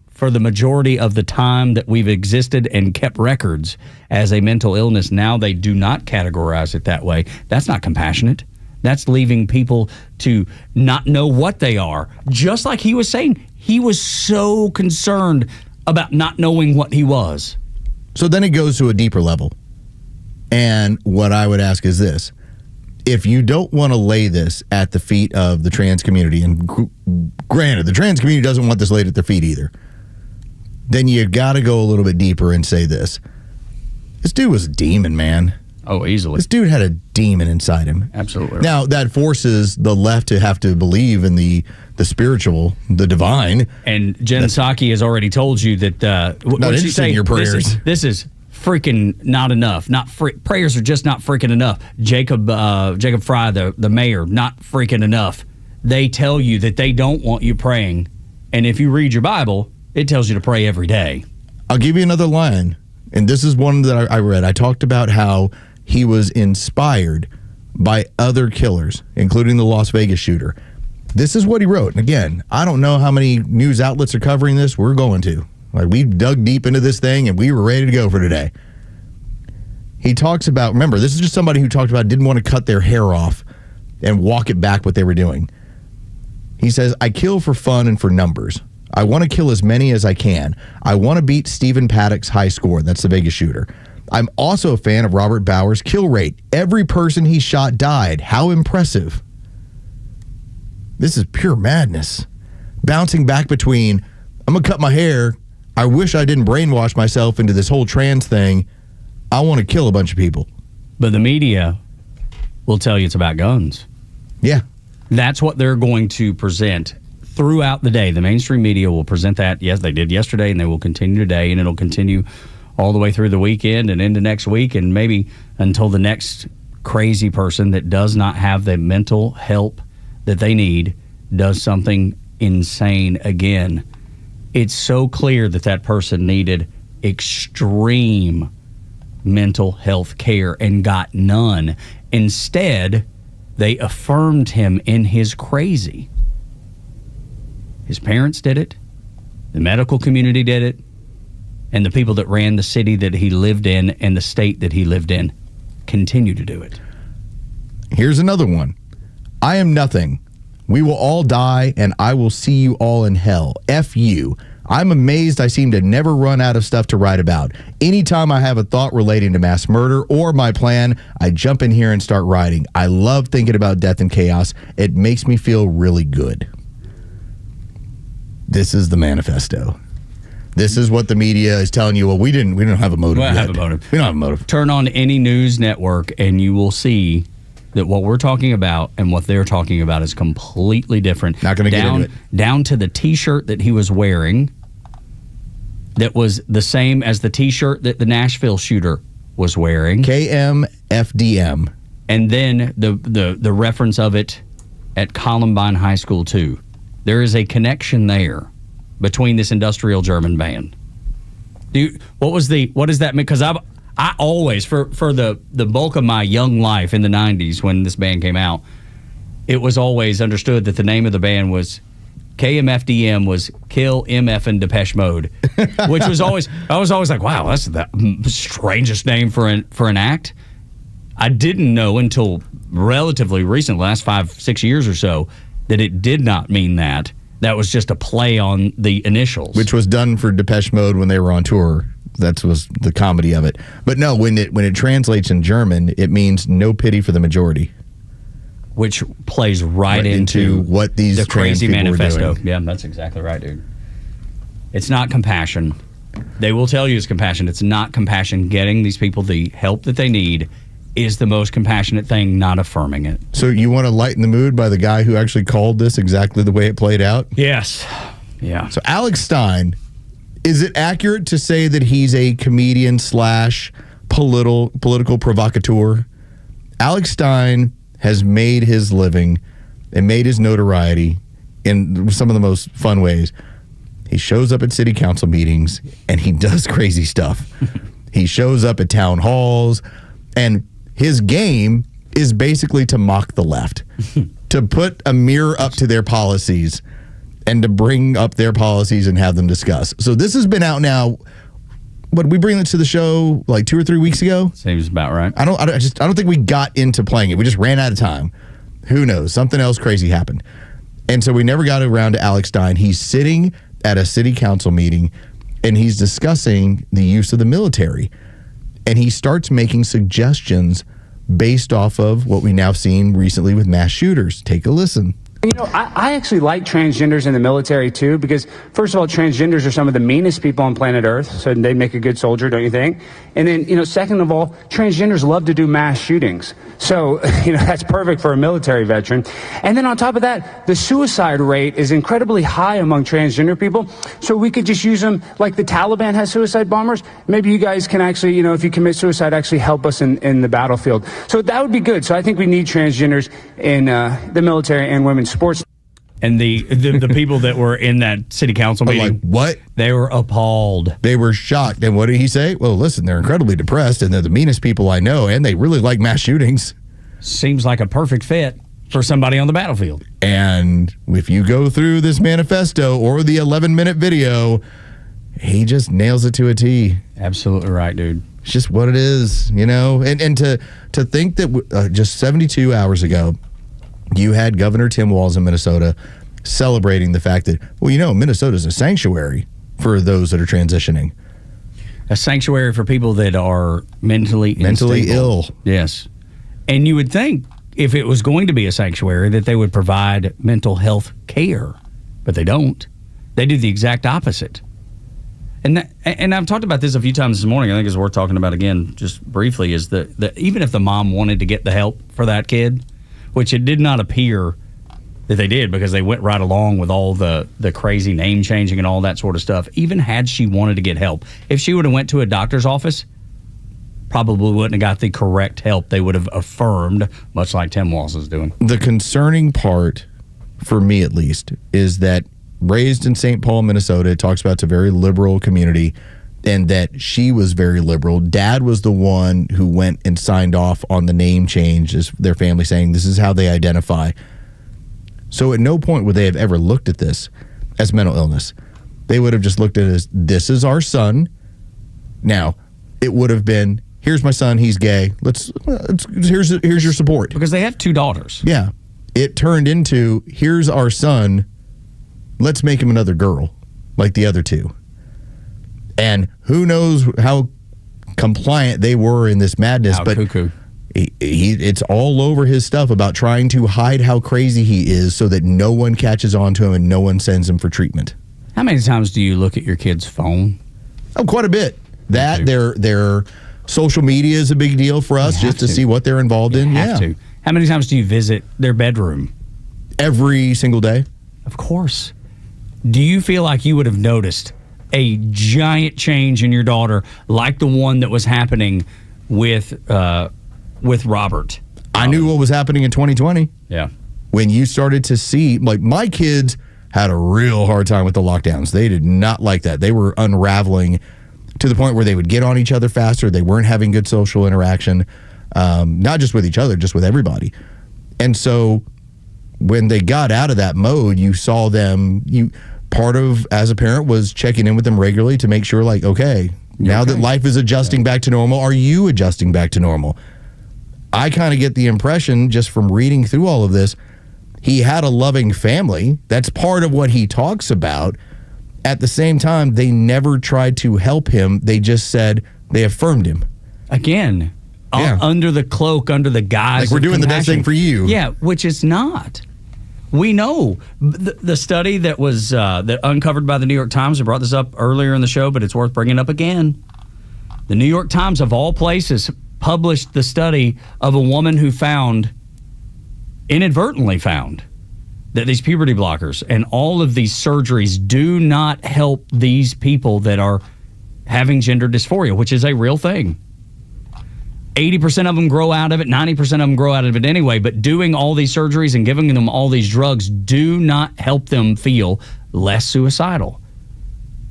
[SPEAKER 8] for the majority of the time that we've existed and kept records as a mental illness, now they do not categorize it that way. That's not compassionate. That's leaving people to not know what they are. Just like he was saying, he was so concerned about not knowing what he was.
[SPEAKER 9] So then it goes to a deeper level. And what I would ask is this. If you don't want to lay this at the feet of the trans community, and granted, the trans community doesn't want this laid at their feet either, then you got to go a little bit deeper and say this. This dude was a demon, man.
[SPEAKER 8] Oh, easily.
[SPEAKER 9] This dude had a demon inside him.
[SPEAKER 8] Absolutely.
[SPEAKER 9] Now, that forces the left to have to believe in the spiritual, the divine.
[SPEAKER 8] And Jen Psaki has already told you that...
[SPEAKER 9] not interested in your prayers.
[SPEAKER 8] This is freaking not enough. Prayers are just not freaking enough. Jacob Fry, the mayor, not freaking enough. They tell you that they don't want you praying. And if you read your Bible, it tells you to pray every day.
[SPEAKER 9] I'll give you another line. And this is one that I read. I talked about how he was inspired by other killers, including the Las Vegas shooter. This is what he wrote. And again, I don't know how many news outlets are covering this. We're going to. Like, we dug deep into this thing and we were ready to go for today. He talks about, remember, this is just somebody who talked about didn't want to cut their hair off and walk it back what they were doing. He says, I kill for fun and for numbers. I want to kill as many as I can. I want to beat Stephen Paddock's high score. That's the Vegas shooter. I'm also a fan of Robert Bauer's kill rate. Every person he shot died. How impressive. This is pure madness. Bouncing back between, I'm going to cut my hair. I wish I didn't brainwash myself into this whole trans thing. I want to kill a bunch of people.
[SPEAKER 8] But the media will tell you it's about guns.
[SPEAKER 9] Yeah.
[SPEAKER 8] That's what they're going to present throughout the day. The mainstream media will present that. Yes, they did yesterday, and they will continue today, and it'll continue all the way through the weekend and into next week, and maybe until the next crazy person that does not have the mental help that they need does something insane again. It's so clear that that person needed extreme mental health care and got none. Instead, they affirmed him in his crazy. His parents did it. The medical community did it. And the people that ran the city that he lived in and the state that he lived in continue to do it.
[SPEAKER 9] Here's another one. I am nothing. We will all die, and I will see you all in hell. F you. I'm amazed I seem to never run out of stuff to write about. Anytime I have a thought relating to mass murder or my plan, I jump in here and start writing. I love thinking about death and chaos. It makes me feel really good. This is the manifesto. This is what the media is telling you. Well, we don't have a motive.
[SPEAKER 8] We don't
[SPEAKER 9] yet.
[SPEAKER 8] have a motive.
[SPEAKER 9] We don't have a motive.
[SPEAKER 8] Turn on any news network and you will see that what we're talking about and what they're talking about is completely different.
[SPEAKER 9] Not going to get into it.
[SPEAKER 8] Down to the T-shirt that he was wearing that was the same as the T-shirt that the Nashville shooter was wearing.
[SPEAKER 9] KMFDM.
[SPEAKER 8] And then the reference of it at Columbine High School, too. There is a connection there between this industrial German band. What does that mean? Because I always, for the bulk of my young life in the 90s when this band came out, it was always understood that the name of the band was KMFDM was Kill MF and Depeche Mode, which was always, I was always like, wow, that's the strangest name for an act. I didn't know until relatively recent, last 5-6 years or so, that it did not mean that. That was just a play on the initials.
[SPEAKER 9] Which was done for Depeche Mode when they were on tour. That was the comedy of it. But no, when it translates in German, it means no pity for the majority.
[SPEAKER 8] Which plays right into
[SPEAKER 9] what these
[SPEAKER 8] the crazy manifesto.
[SPEAKER 9] Doing.
[SPEAKER 8] Yeah, that's exactly right, dude. It's not compassion. They will tell you it's compassion. It's not compassion. Getting these people the help that they need is the most compassionate thing, not affirming it.
[SPEAKER 9] So you want to lighten the mood by the guy who actually called this exactly the way it played out?
[SPEAKER 8] Yes. Yeah.
[SPEAKER 9] So Alex Stein, is it accurate to say that he's a comedian / political provocateur? Alex Stein has made his living and made his notoriety in some of the most fun ways. He shows up at city council meetings and he does crazy stuff. He shows up at town halls, and his game is basically to mock the left, to put a mirror up to their policies and to bring up their policies and have them discuss. So this has been out now. But we bring it to the show like 2 or 3 weeks ago.
[SPEAKER 8] Seems about right.
[SPEAKER 9] I don't think we got into playing it. We just ran out of time. Who knows? Something else crazy happened. And so we never got around to Alex Stein. He's sitting at a city council meeting and he's discussing the use of the military. And he starts making suggestions based off of what we now seen recently with mass shooters. Take a listen.
[SPEAKER 3] You know, I actually like transgenders in the military, too, because, first of all, transgenders are some of the meanest people on planet Earth, so they make a good soldier, don't you think? And then, second of all, transgenders love to do mass shootings. So, that's perfect for a military veteran. And then on top of that, the suicide rate is incredibly high among transgender people, so we could just use them like the Taliban has suicide bombers. Maybe you guys can actually, if you commit suicide, actually help us in the battlefield. So that would be good. So I think we need transgenders in the military and women's sports.
[SPEAKER 8] And the people that were in that city council meeting,
[SPEAKER 9] like, what?
[SPEAKER 8] They were appalled.
[SPEAKER 9] They were shocked. And what did he say? Well, listen, they're incredibly depressed, and they're the meanest people I know, and they really like mass shootings.
[SPEAKER 8] Seems like a perfect fit for somebody on the battlefield.
[SPEAKER 9] And if you go through this manifesto or the 11-minute video, he just nails it to a T.
[SPEAKER 8] Absolutely right, dude.
[SPEAKER 9] It's just what it is, And to think that just 72 hours ago, you had Governor Tim Walz in Minnesota celebrating the fact that, Minnesota's a sanctuary for those that are transitioning.
[SPEAKER 8] A sanctuary for people that are mentally
[SPEAKER 9] ill.
[SPEAKER 8] Yes. And you would think if it was going to be a sanctuary that they would provide mental health care, but they don't. They do the exact opposite. And I've talked about this a few times this morning. I think it's worth talking about again just briefly, is that even if the mom wanted to get the help for that kid, which it did not appear that they did because they went right along with all the crazy name changing and all that sort of stuff. Even had she wanted to get help, if she would have went to a doctor's office, probably wouldn't have got the correct help. They would have affirmed, much like Tim Walz is doing.
[SPEAKER 9] The concerning part, for me at least, is that raised in St. Paul, Minnesota, it talks about it's a very liberal community, and that she was very liberal. Dad was the one who went and signed off on the name change, as their family saying this is how they identify. So at no point would they have ever looked at this as mental illness. They would have just looked at it as, this is our son. Now, it would have been, here's my son, he's gay. Here's your support.
[SPEAKER 8] Because they have 2 daughters.
[SPEAKER 9] Yeah. It turned into, here's our son, let's make him another girl, like the other 2. And who knows how compliant they were in this madness, but
[SPEAKER 8] cuckoo.
[SPEAKER 9] It's all over his stuff about trying to hide how crazy he is so that no one catches on to him and no one sends him for treatment.
[SPEAKER 8] How many times do you look at your kid's phone?
[SPEAKER 9] Oh, quite a bit. That, their social media is a big deal for us, just to see what they're involved in.
[SPEAKER 8] Have to. How many times do you visit their bedroom?
[SPEAKER 9] Every single day.
[SPEAKER 8] Of course. Do you feel like you would have noticed a giant change in your daughter like the one that was happening with Robert?
[SPEAKER 9] I knew what was happening in 2020.
[SPEAKER 8] Yeah.
[SPEAKER 9] When you started to see, like, my kids had a real hard time with the lockdowns. They did not like that. They were unraveling to the point where they would get on each other faster. They weren't having good social interaction, not just with each other, just with everybody. And so when they got out of that mode, you saw them, part of, as a parent, was checking in with them regularly to make sure, like, okay, now that life is adjusting back to normal, are you adjusting back to normal? I kind of get the impression, just from reading through all of this, he had a loving family. That's part of what he talks about. At the same time, they never tried to help him. They just said, they affirmed him.
[SPEAKER 8] Again, under the cloak, under the guise
[SPEAKER 9] like, we're doing the best thing for you.
[SPEAKER 8] Yeah, which is not. We know the study that was that uncovered by the New York Times. I brought this up earlier in the show, but it's worth bringing up again. The New York Times, of all places, published the study of a woman who inadvertently found that these puberty blockers and all of these surgeries do not help these people that are having gender dysphoria, which is a real thing. 80% of them grow out of it, 90% of them grow out of it anyway, but doing all these surgeries and giving them all these drugs do not help them feel less suicidal.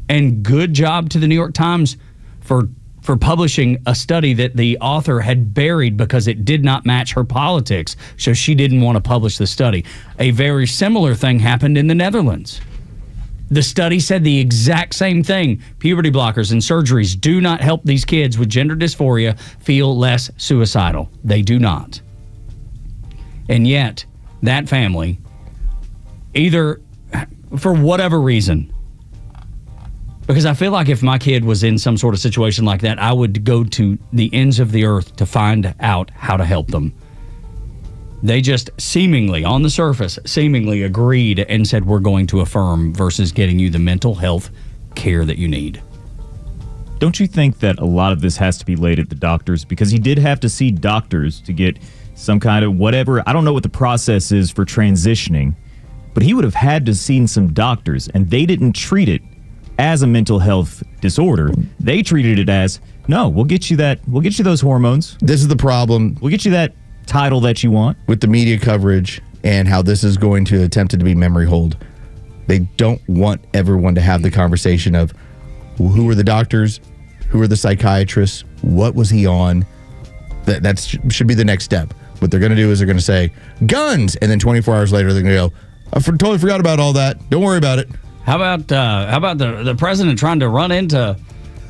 [SPEAKER 8] And good job to the New York Times for publishing a study that the author had buried because it did not match her politics, so she didn't want to publish the study. A very similar thing happened in the Netherlands. The study said the exact same thing. Puberty blockers and surgeries do not help these kids with gender dysphoria feel less suicidal. They do not. And yet, that family, either for whatever reason, because I feel like if my kid was in some sort of situation like that, I would go to the ends of the earth to find out how to help them. They just seemingly, on the surface, agreed and said, we're going to affirm versus getting you the mental health care that you need.
[SPEAKER 13] Don't you think that a lot of this has to be laid at the doctors? Because he did have to see doctors to get some kind of whatever. I don't know what the process is for transitioning, but he would have had to seen some doctors, and they didn't treat it as a mental health disorder. They treated it as, no, we'll get you those hormones.
[SPEAKER 9] This is the problem.
[SPEAKER 13] We'll get you that title that you want.
[SPEAKER 9] With the media coverage and how this is going to attempt to be memory hold, they don't want everyone to have the conversation of, well, who are the doctors, who are the psychiatrists, what was he on. That should be the next step. What they're going to do is they're going to say guns, and then 24 hours later they're going to go, I totally forgot about all that, don't worry about it.
[SPEAKER 8] How about the president trying to run into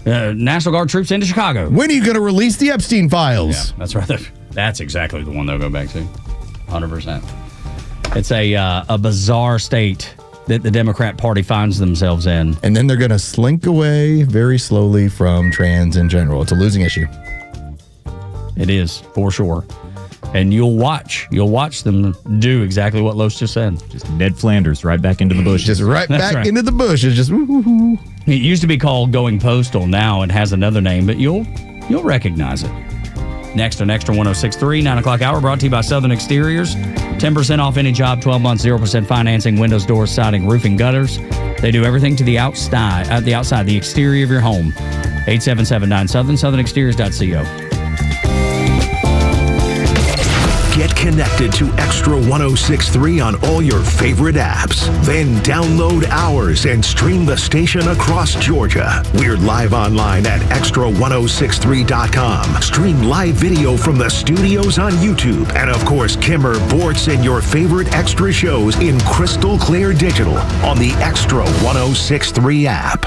[SPEAKER 8] National Guard troops into Chicago?
[SPEAKER 9] When are you going to release the Epstein files?
[SPEAKER 8] Yeah, that's right. That's exactly the one they'll go back to. 100%. It's a bizarre state that the Democrat Party finds themselves in.
[SPEAKER 9] And then they're going to slink away very slowly from trans in general. It's a losing issue.
[SPEAKER 8] It is, for sure. And you'll watch them do exactly what Los just said.
[SPEAKER 13] Just Ned Flanders right back into the bushes.
[SPEAKER 9] Just right back into the bushes. Just woo-hoo-hoo.
[SPEAKER 8] It used to be called going postal. Now it has another name, but you'll recognize it. Next on Xtra 106.3, 9 o'clock hour, brought to you by Southern Exteriors. 10% off any job, 12 months, 0% financing, windows, doors, siding, roofing, gutters. They do everything to the outside, the exterior of your home. 8779 Southern, southernexteriors.co.
[SPEAKER 7] Get connected to Extra 106.3 on all your favorite apps. Then download ours and stream the station across Georgia. We're live online at extra1063.com. Stream live video from the studios on YouTube. And of course, Kimmer, Bortz, and your favorite Extra shows in crystal clear digital on the Extra 106.3 app.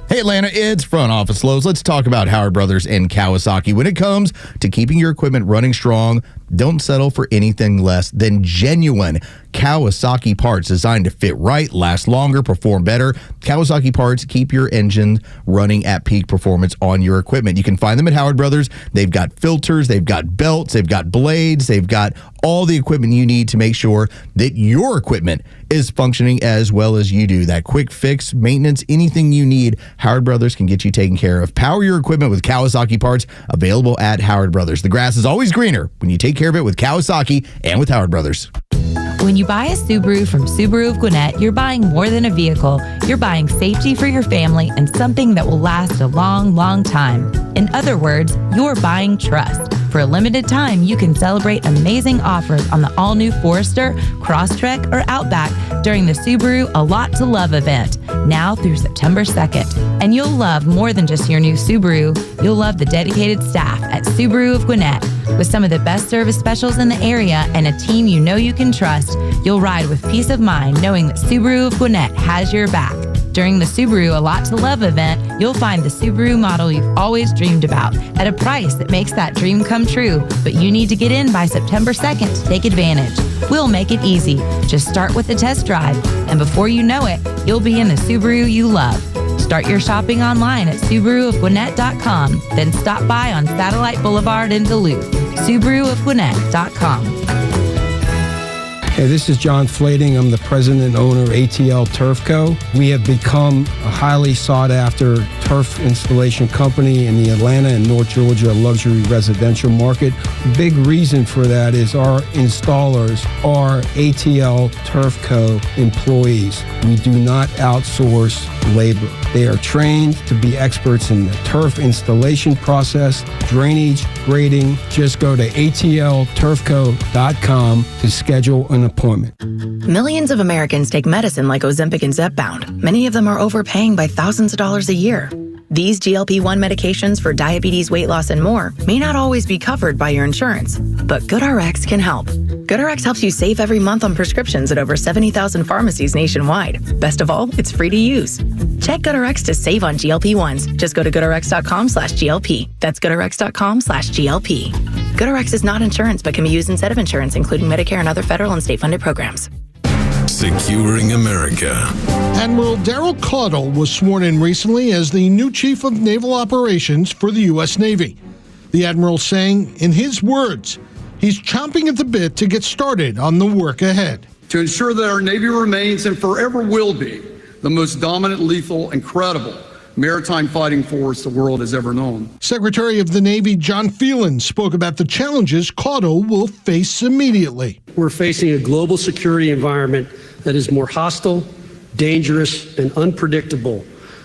[SPEAKER 9] Hey Atlanta, it's Front Office Lows. Let's talk about Howard Brothers and Kawasaki. When it comes to keeping your equipment running strong, don't settle for anything less than genuine Kawasaki parts designed to fit right, last longer, perform better. Kawasaki parts keep your engine running at peak performance on your equipment. You can find them at Howard Brothers. They've got filters, they've got belts, they've got blades, they've got all the equipment you need to make sure that your equipment is functioning as well as you do. That quick fix, maintenance, anything you need, Howard Brothers can get you taken care of. Power your equipment with Kawasaki parts, available at Howard Brothers. The grass is always greener when you take care of it with Kawasaki and with Howard Brothers.
[SPEAKER 5] When you buy a Subaru from Subaru of Gwinnett, you're buying more than a vehicle. You're buying safety for your family and something that will last a long, long time. In other words, you're buying trust. For a limited time, you can celebrate amazing offers on the all-new Forester, Crosstrek, or Outback during the Subaru A Lot to Love event, now through September 2nd. And you'll love more than just your new Subaru. You'll love the dedicated staff at Subaru of Gwinnett. With some of the best service specials in the area and a team you know you can trust, you'll ride with peace of mind knowing that Subaru of Gwinnett has your back. During the Subaru A Lot to Love event, you'll find the Subaru model you've always dreamed about at a price that makes that dream come true. But you need to get in by September 2nd to take advantage. We'll make it easy. Just start with a test drive, and before you know it, you'll be in the Subaru you love. Start your shopping online at SubaruofGwinnett.com, then stop by on Satellite Boulevard in Duluth. SubaruofGwinnett.com.
[SPEAKER 10] Hey, this is John Flading. I'm the president and owner of ATL Turf Co. We have become a highly sought-after turf installation company in the Atlanta and North Georgia luxury residential market. Big reason for that is our installers are ATL Turf Co. employees. We do not outsource labor. They are trained to be experts in the turf installation process, drainage, grading. Just go to atlturfco.com to schedule an appointment.
[SPEAKER 11] Millions of Americans take medicine like Ozempic and Zepbound. Many of them are overpaying by thousands of dollars a year. These GLP-1 medications for diabetes, weight loss, and more may not always be covered by your insurance, but GoodRx can help. GoodRx helps you save every month on prescriptions at over 70,000 pharmacies nationwide. Best of all, it's free to use. Check GoodRx to save on GLP-1s. Just go to goodrx.com/GLP. That's goodrx.com/GLP. GoodRx is not insurance, but can be used instead of insurance, including Medicare and other federal and state-funded programs.
[SPEAKER 16] Securing America.
[SPEAKER 12] Admiral Daryl Caudle was sworn in recently as the new Chief of Naval Operations for the U.S. Navy. The Admiral saying, in his words, he's chomping at the bit to get started on the work ahead.
[SPEAKER 17] To ensure that our Navy remains and forever will be the most dominant, lethal, and credible maritime fighting force the world has ever known.
[SPEAKER 12] Secretary of the Navy John Phelan spoke about the challenges Caudle will face immediately.
[SPEAKER 26] We're facing a global security environment that is more hostile, dangerous, and unpredictable,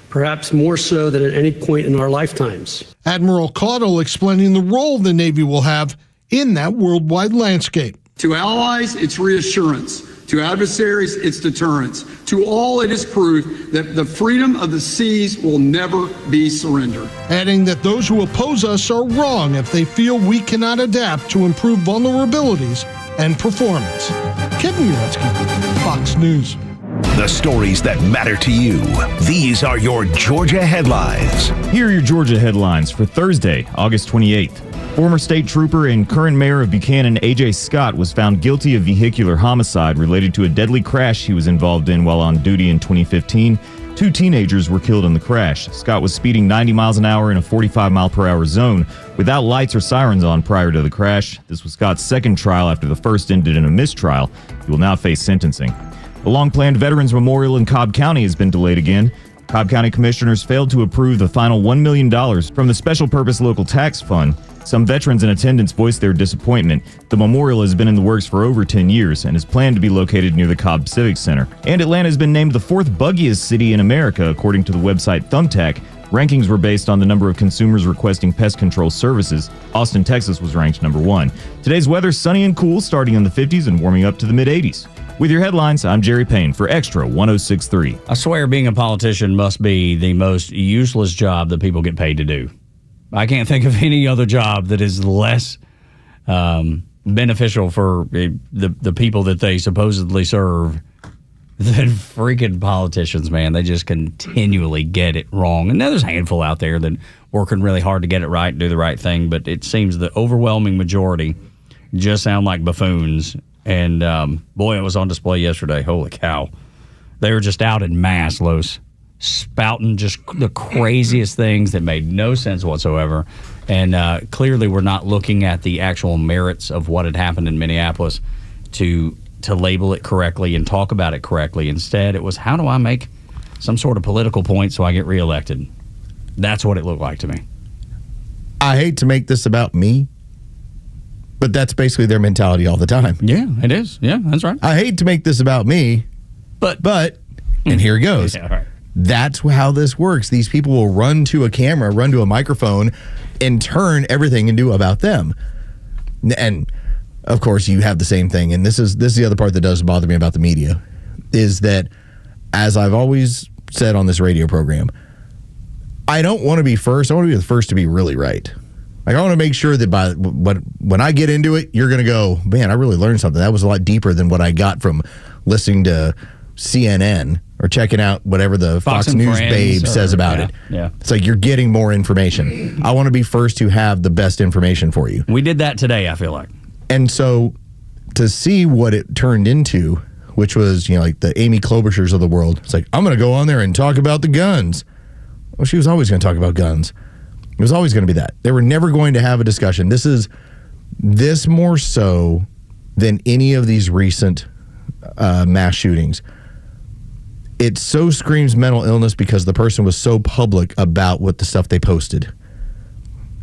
[SPEAKER 26] perhaps more so than at any point in our lifetimes.
[SPEAKER 12] Admiral Caudle explaining the role the Navy will have in that worldwide landscape.
[SPEAKER 17] To allies, it's reassurance. To adversaries, it's deterrence. To all, it is proof that the freedom of the seas will never be surrendered.
[SPEAKER 12] Adding that those who oppose us are wrong if they feel we cannot adapt to improve vulnerabilities and performance. Kevin Uretsky, Fox News.
[SPEAKER 7] The stories that matter to you. These are your Georgia headlines.
[SPEAKER 13] Here are your Georgia headlines for Thursday, August 28th. Former state trooper and current mayor of Buchanan, A.J. Scott, was found guilty of vehicular homicide related to a deadly crash he was involved in while on duty in 2015. 2 teenagers were killed in the crash. Scott was speeding 90 miles an hour in a 45-mile-per-hour zone without lights or sirens on prior to the crash. This was Scott's second trial after the first ended in a mistrial. He will now face sentencing. A long-planned Veterans Memorial in Cobb County has been delayed again. Cobb County commissioners failed to approve the final $1 million from the Special Purpose Local Tax Fund. Some veterans in attendance voiced their disappointment. The memorial has been in the works for over 10 years and is planned to be located near the Cobb Civic Center. And Atlanta has been named the 4th buggiest city in America, according to the website Thumbtack. Rankings were based on the number of consumers requesting pest control services. Austin, Texas was ranked number 1. Today's weather, sunny and cool, starting in the 50s and warming up to the mid-80s. With your headlines, I'm Jerry Payne for Extra 106.3.
[SPEAKER 8] I swear being a politician must be the most useless job that people get paid to do. I can't think of any other job that is less beneficial for the people that they supposedly serve than freaking politicians, man. They just continually get it wrong. And there's a handful out there that working really hard to get it right and do the right thing, but it seems the overwhelming majority just sound like buffoons. And boy, it was on display yesterday. Holy cow. They were just out in mass, Los, spouting just the craziest things that made no sense whatsoever. And clearly we're not looking at the actual merits of what had happened in Minneapolis to label it correctly and talk about it correctly. Instead, it was, how do I make some sort of political point so I get reelected? That's what it looked like to me.
[SPEAKER 9] I hate to make this about me, but that's basically their mentality all the time.
[SPEAKER 8] Yeah, it is. Yeah, that's right.
[SPEAKER 9] I hate to make this about me, but and here it goes.
[SPEAKER 8] Yeah, right.
[SPEAKER 9] That's how this works. These people will run to a camera, run to a microphone, and turn everything into about them. And of course, you have the same thing. And this is the other part that does bother me about the media, is that, as I've always said on this radio program, I don't want to be first. I want to be the first to be really right. Like, I want to make sure that when I get into it, you're going to go, man, I really learned something. That was a lot deeper than what I got from listening to CNN or checking out whatever the Fox News babe says about it.
[SPEAKER 8] Yeah.
[SPEAKER 9] It's like you're getting more information. I want to be first to have the best information for you.
[SPEAKER 8] We did that today, I feel like.
[SPEAKER 9] And so to see what it turned into, which was, like the Amy Klobuchars of the world, it's like, I'm going to go on there and talk about the guns. Well, she was always going to talk about guns. It was always going to be that. They were never going to have a discussion. This more so than any of these recent mass shootings. It so screams mental illness because the person was so public about what the stuff they posted.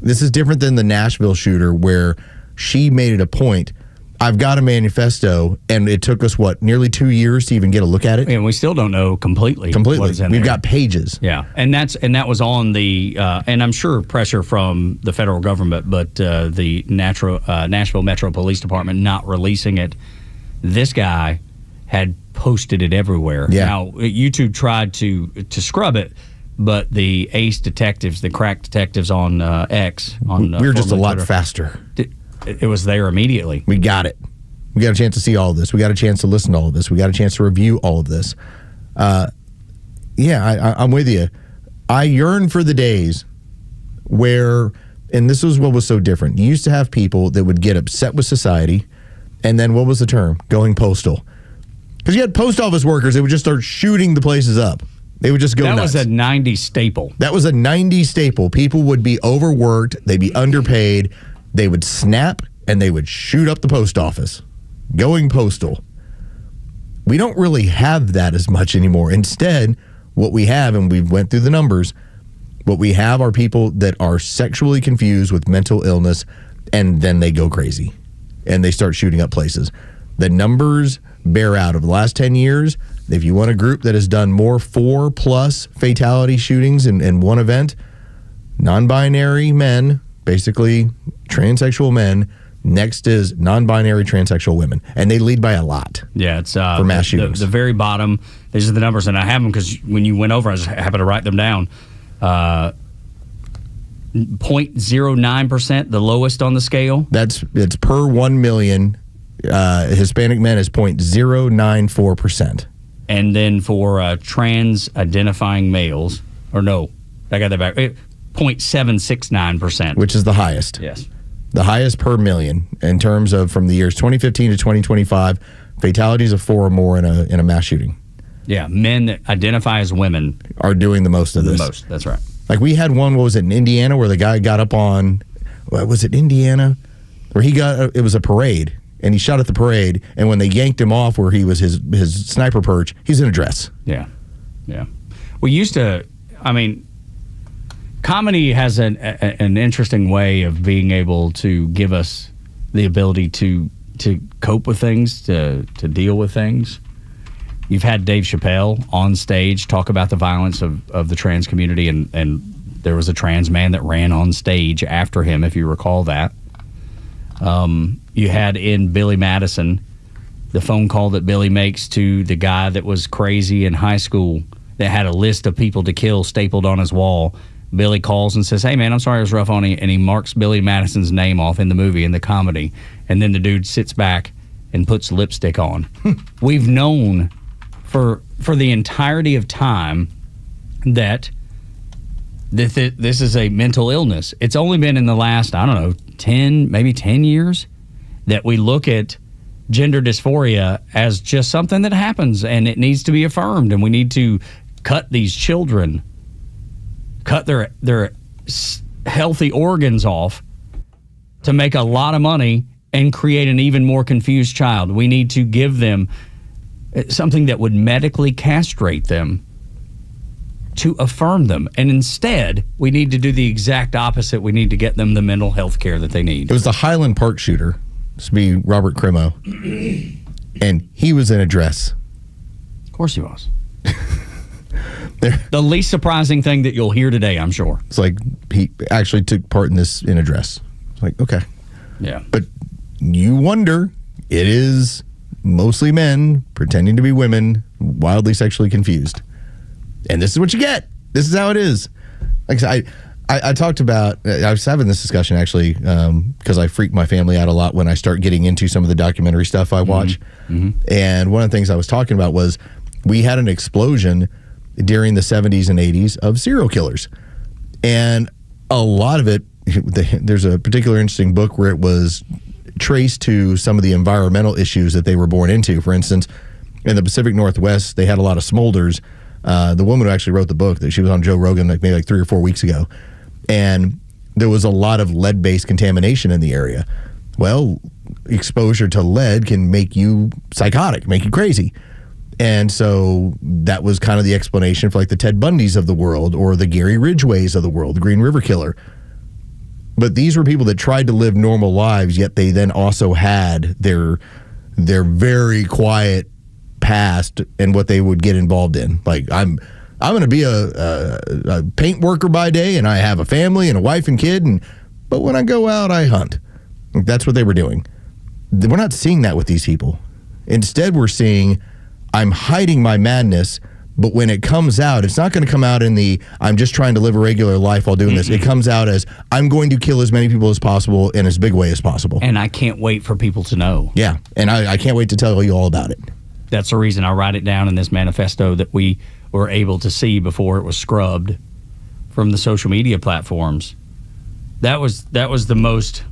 [SPEAKER 9] This is different than the Nashville shooter where she made it a point. I've got a manifesto, and it took us, nearly 2 years to even get a look at it?
[SPEAKER 8] And we still don't know completely.
[SPEAKER 9] We've got pages.
[SPEAKER 8] Yeah, and that was on the, and I'm sure pressure from the federal government, but the Nashville Metro Police Department not releasing it. This guy had posted it everywhere.
[SPEAKER 9] Yeah.
[SPEAKER 8] Now, YouTube tried to scrub it, but the ace detectives, the crack detectives on X, we
[SPEAKER 9] were just a lot
[SPEAKER 8] Twitter,
[SPEAKER 9] faster.
[SPEAKER 8] It was there immediately.
[SPEAKER 9] We got it. We got a chance to see all of this. We got a chance to listen to all of this. We got a chance to review all of this. I'm with you. I yearn for the days where, and this was what was so different. You used to have people that would get upset with society, and then what was the term? Going postal. Because you had post office workers that would just start shooting the places up. They would just go nuts.
[SPEAKER 8] That was a 90s staple.
[SPEAKER 9] That was a 90s staple. People would be overworked. They'd be underpaid. They would snap, and they would shoot up the post office. Going postal. We don't really have that as much anymore. Instead, what we have, and we went through the numbers, what we have are people that are sexually confused with mental illness, and then they go crazy, and they start shooting up places. The numbers bear out. Over the last 10 years, if you want a group that has done more 4+ fatality shootings in one event, non-binary men, basically transsexual men. Next is non-binary transsexual women, and they lead by a lot.
[SPEAKER 8] Yeah, it's
[SPEAKER 9] for mass shootings.
[SPEAKER 8] The very bottom. These are the numbers, and I have them because when you went over, I just happened to write them down. 0.09%, the lowest on the scale.
[SPEAKER 9] It's per 1 million. Hispanic men is 0.094%.
[SPEAKER 8] And then for trans identifying males, or no, I got that back. 0.769%,
[SPEAKER 9] which is the highest.
[SPEAKER 8] Yes,
[SPEAKER 9] the highest per million in terms of from the years 2015 to 2025, fatalities of 4 or more in a mass shooting.
[SPEAKER 8] Yeah, men that identify as women
[SPEAKER 9] are doing the most of this.
[SPEAKER 8] The most, that's right.
[SPEAKER 9] Like we had one, what was it, in Indiana, where the guy got up on, was it Indiana? Where it was a parade, and he shot at the parade, and when they yanked him off where he was his sniper perch, he's in a dress.
[SPEAKER 8] Yeah. We used to, comedy has an interesting way of being able to give us the ability to cope with things, to deal with things. You've had Dave Chappelle on stage talk about the violence of the trans community and There was a trans man that ran on stage after him, if you recall that. You had in Billy Madison the phone call that Billy makes to the guy that was crazy in high school that had a list of people to kill stapled on his wall. Billy calls and says, "Hey, man, I'm sorry it was rough on you." And he marks Billy Madison's name off in the movie, in the comedy. And then the dude sits back and puts lipstick on. We've known for the entirety of time that this is a mental illness. It's only been in the last, 10 years that we look at gender dysphoria as just something that happens and it needs to be affirmed, and we need to cut these children, cut their healthy organs off to make a lot of money and create an even more confused child. We need to give them something that would medically castrate them to affirm them. And instead, we need to do the exact opposite. We need to get them the mental health care that they need.
[SPEAKER 9] It was the Highland Park shooter. This would be Robert Crimo. And he was in a dress.
[SPEAKER 8] Of course he was. The least surprising thing that you'll hear today, I'm sure.
[SPEAKER 9] It's like he actually took part in this in a dress. It's like, okay.
[SPEAKER 8] Yeah.
[SPEAKER 9] But you wonder, it is mostly men pretending to be women, wildly sexually confused. And this is what you get. This is how it is. Like I said, I talked about, I was having this discussion actually, because I freak my family out a lot when I start getting into some of the documentary stuff I watch.
[SPEAKER 8] Mm-hmm.
[SPEAKER 9] And one of the things I was talking about was we had an explosion during the 70s and 80s of serial killers. And a lot of it, there's a particular interesting book where it was traced to some of the environmental issues that they were born into. For instance, in the Pacific Northwest, they had a lot of smolders. The woman who actually wrote the book, that she was on Joe Rogan maybe 3 or 4 weeks ago, and there was a lot of lead-based contamination in the area. Well, exposure to lead can make you psychotic, make you crazy. And so that was kind of the explanation for like the Ted Bundys of the world or the Gary Ridgways of the world, the Green River Killer. But these were people that tried to live normal lives, yet they then also had their very quiet past and what they would get involved in. Like, I'm going to be a paint worker by day, and I have a family and a wife and kid, but when I go out, I hunt. That's what they were doing. We're not seeing that with these people. Instead, we're seeing, I'm hiding my madness, but when it comes out, it's not going to come out in the, I'm just trying to live a regular life while doing this. It comes out as, I'm going to kill as many people as possible in as big way as possible.
[SPEAKER 8] And I can't wait for people to know.
[SPEAKER 9] Yeah, and I can't wait to tell you all about it.
[SPEAKER 8] That's the reason I write it down in this manifesto that we were able to see before it was scrubbed from the social media platforms. That was the most.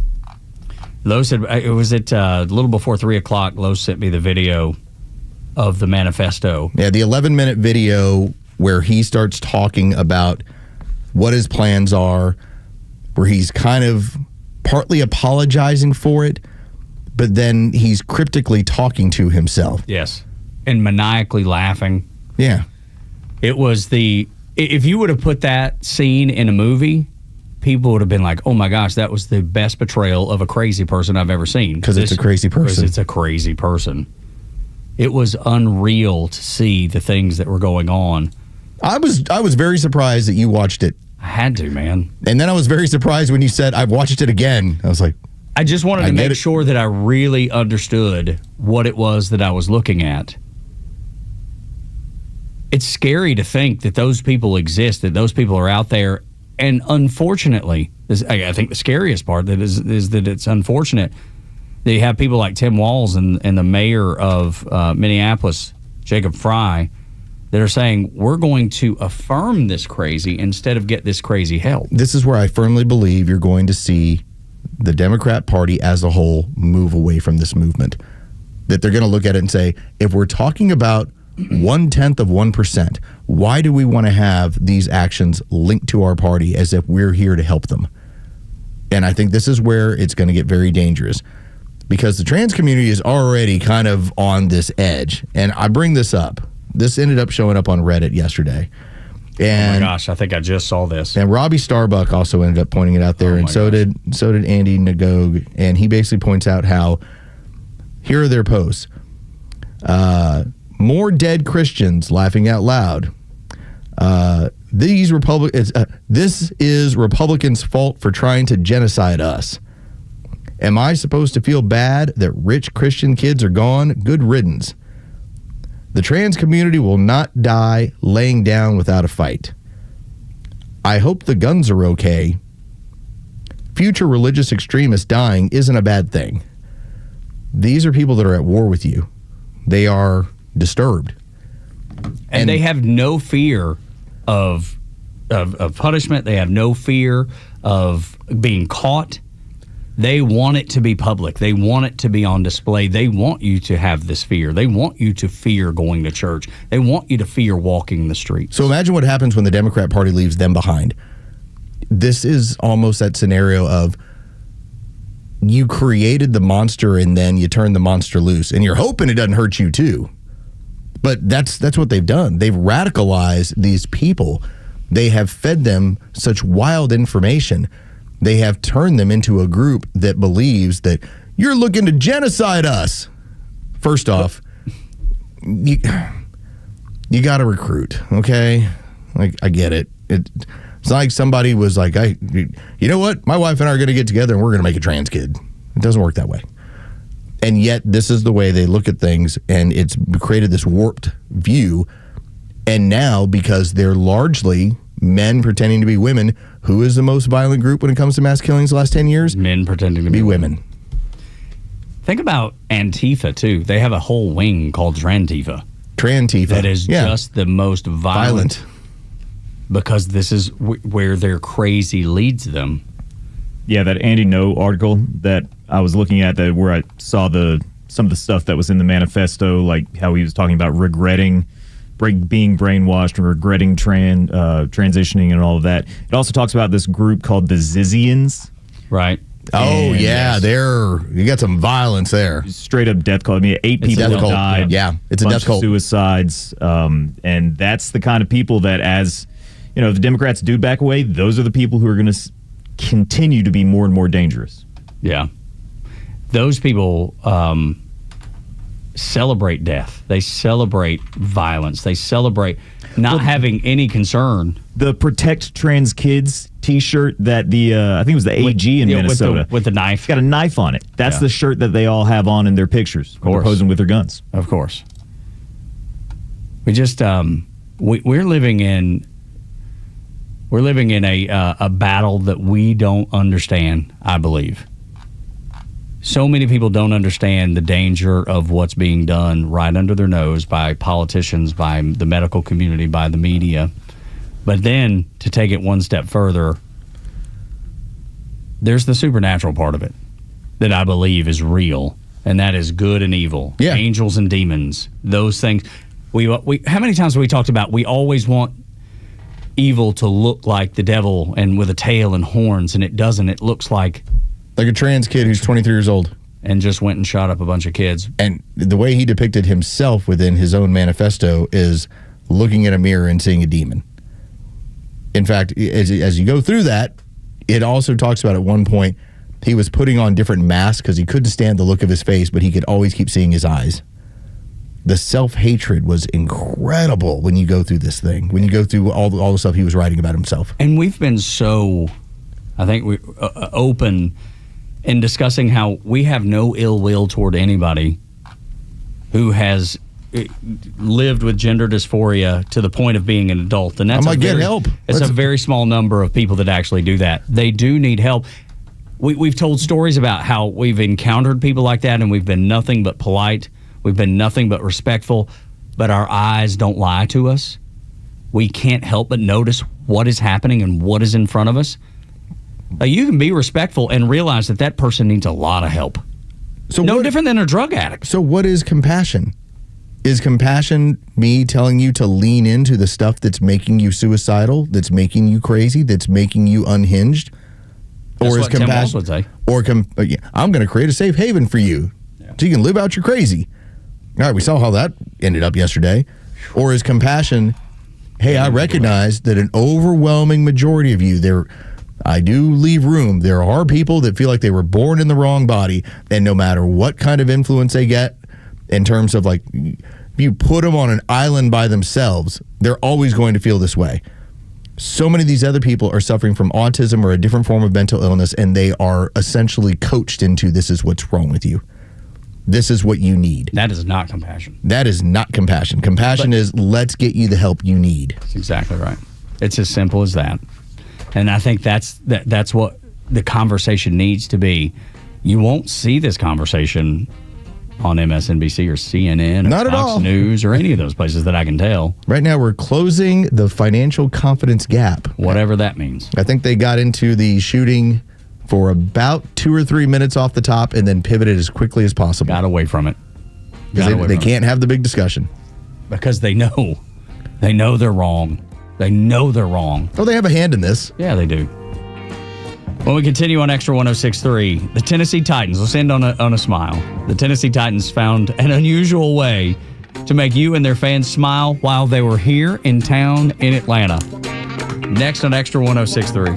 [SPEAKER 8] Los said it was at a little before 3 o'clock. Los sent me the video of the manifesto.
[SPEAKER 9] Yeah, the 11-minute video where he starts talking about what his plans are, where he's kind of partly apologizing for it, but then he's cryptically talking to himself.
[SPEAKER 8] Yes. And maniacally laughing.
[SPEAKER 9] Yeah.
[SPEAKER 8] It was if you would have put that scene in a movie, people would have been like, oh my gosh, that was the best portrayal of a crazy person I've ever seen.
[SPEAKER 9] Because it's a crazy person.
[SPEAKER 8] Because it's a crazy person. It was unreal to see the things that were going on.
[SPEAKER 9] I was very surprised that you watched it.
[SPEAKER 8] I had to, man.
[SPEAKER 9] And then I was very surprised when you said, I've watched it again. I was like,
[SPEAKER 8] I just wanted to make sure that I really understood what it was that I was looking at. It's scary to think that those people exist, that those people are out there. And unfortunately, I think the scariest part is that it's unfortunate that you have people like Tim Walz and the mayor of Minneapolis, Jacob Frey, that are saying, we're going to affirm this crazy instead of get this crazy help.
[SPEAKER 9] This is where I firmly believe you're going to see the Democrat Party as a whole move away from this movement. That they're going to look at it and say, if we're talking about 0.1%, why do we want to have these actions linked to our party as if we're here to help them? And I think this is where it's going to get very dangerous, because the trans community is already kind of on this edge. And I bring this up. This ended up showing up on Reddit yesterday. And,
[SPEAKER 8] oh my gosh, I think I just saw this.
[SPEAKER 9] And Robbie Starbuck also ended up pointing it out there, and so did Andy Nagog. And he basically points out how, here are their posts. More dead Christians laughing out loud. This is Republicans' fault for trying to genocide us. Am I supposed to feel bad that rich Christian kids are gone? Good riddance. The trans community will not die laying down without a fight. I hope the guns are okay. Future religious extremists dying isn't a bad thing. These are people that are at war with you. They are disturbed.
[SPEAKER 8] And they have no fear of punishment. They have no fear of being caught. They want it to be public. They want it to be on display. They want you to have this fear. They want you to fear going to church. They want you to fear walking the streets.
[SPEAKER 9] So imagine what happens when the Democrat Party leaves them behind. This is almost that scenario of you created the monster and then you turn the monster loose, and you're hoping it doesn't hurt you too. But that's what they've done. They've radicalized these people. They have fed them such wild information. They have turned them into a group that believes that you're looking to genocide us. First off, you got to recruit, okay? Like, I get it. It's like somebody was like, you know what? My wife and I are going to get together and we're going to make a trans kid. It doesn't work that way. And yet this is the way they look at things, and it's created this warped view. And now, because they're largely men pretending to be women, who is the most violent group when it comes to mass killings the last 10 years?
[SPEAKER 8] Men pretending to be women. Think about Antifa, too. They have a whole wing called Trantifa.
[SPEAKER 9] Trantifa.
[SPEAKER 8] That is just the most violent. Because this is where their crazy leads them.
[SPEAKER 13] Yeah, that Andy No article that I was looking at, that where I saw some of the stuff that was in the manifesto, like how he was talking about regretting being brainwashed and regretting transitioning and all of that. It also talks about this group called the Zizians.
[SPEAKER 8] Right.
[SPEAKER 9] Oh, yeah, you got some violence there.
[SPEAKER 13] Straight up death cult. I mean, 8 people died.
[SPEAKER 9] Yeah, it's a death cult.
[SPEAKER 13] Suicides. And that's the kind of people that, as you know, if the Democrats do back away, those are the people who are going to continue to be more and more dangerous.
[SPEAKER 8] Yeah. Those people celebrate death. They celebrate violence. They celebrate not having any concern.
[SPEAKER 13] The Protect Trans Kids T-shirt that I think it was the AG in Minnesota.
[SPEAKER 8] With the knife.
[SPEAKER 13] It's got a knife on it. That's the shirt that they all have on in their pictures. Of course. They're posing with their guns.
[SPEAKER 8] Of course. We just, we're living in a battle that we don't understand, I believe. So many people don't understand the danger of what's being done right under their nose by politicians, by the medical community, by the media. But then, to take it one step further, there's the supernatural part of it that I believe is real, and that is good and evil, angels and demons, those things. We how many times have we talked about we always want evil to look like the devil and with a tail and horns, and it doesn't. It looks like
[SPEAKER 9] a trans kid who's 23 years old
[SPEAKER 8] and just went and shot up a bunch of kids.
[SPEAKER 9] And the way he depicted himself within his own manifesto is looking in a mirror and seeing a demon. In fact, as you go through that, it also talks about at one point he was putting on different masks because he couldn't stand the look of his face, but he could always keep seeing his eyes. The self-hatred was incredible when you go through this thing, when you go through all the stuff he was writing about himself.
[SPEAKER 8] And we've been so, I think, we open in discussing how we have no ill will toward anybody who has lived with gender dysphoria to the point of being an adult. And that's
[SPEAKER 9] help.
[SPEAKER 8] It's a very small number of people that actually do that. They do need help. We've told stories about how we've encountered people like that, and we've been nothing but polite. We've been nothing but respectful, but our eyes don't lie to us. We can't help but notice what is happening and what is in front of us. You can be respectful and realize that person needs a lot of help.
[SPEAKER 9] So
[SPEAKER 8] no different than a drug addict.
[SPEAKER 9] So what is compassion? Is compassion me telling you to lean into the stuff that's making you suicidal, that's making you crazy, that's making you unhinged?
[SPEAKER 8] That's what Tim Walz would say.
[SPEAKER 9] I'm going to create a safe haven for you so you can live out your crazy. All right, we saw how that ended up yesterday. Or is compassion, hey, I recognize that an overwhelming majority of you, I do leave room. There are people that feel like they were born in the wrong body, and no matter what kind of influence they get, in terms of like, if you put them on an island by themselves, they're always going to feel this way. So many of these other people are suffering from autism or a different form of mental illness, and they are essentially coached into, this is what's wrong with you. This is what you need.
[SPEAKER 8] That is not compassion.
[SPEAKER 9] That is not compassion. Compassion is, let's get you the help you need.
[SPEAKER 8] That's exactly right. It's as simple as that. And I think that's what the conversation needs to be. You won't see this conversation on MSNBC or CNN or
[SPEAKER 9] Not at
[SPEAKER 8] Fox
[SPEAKER 9] all.
[SPEAKER 8] News or any of those places that I can tell.
[SPEAKER 9] Right now, we're closing the financial confidence gap.
[SPEAKER 8] Whatever that means.
[SPEAKER 9] I think they got into the shooting for about 2 or 3 minutes off the top and then pivoted as quickly as possible.
[SPEAKER 8] Got away from it.
[SPEAKER 9] Because they can't have the big discussion.
[SPEAKER 8] Because they know. They know they're wrong. They know they're wrong.
[SPEAKER 9] Oh, they have a hand in this.
[SPEAKER 8] Yeah, they do. When we continue on Extra 106.3, the Tennessee Titans, let's end on a smile. The Tennessee Titans found an unusual way to make you and their fans smile while they were here in town in Atlanta. Next on Extra 106.3.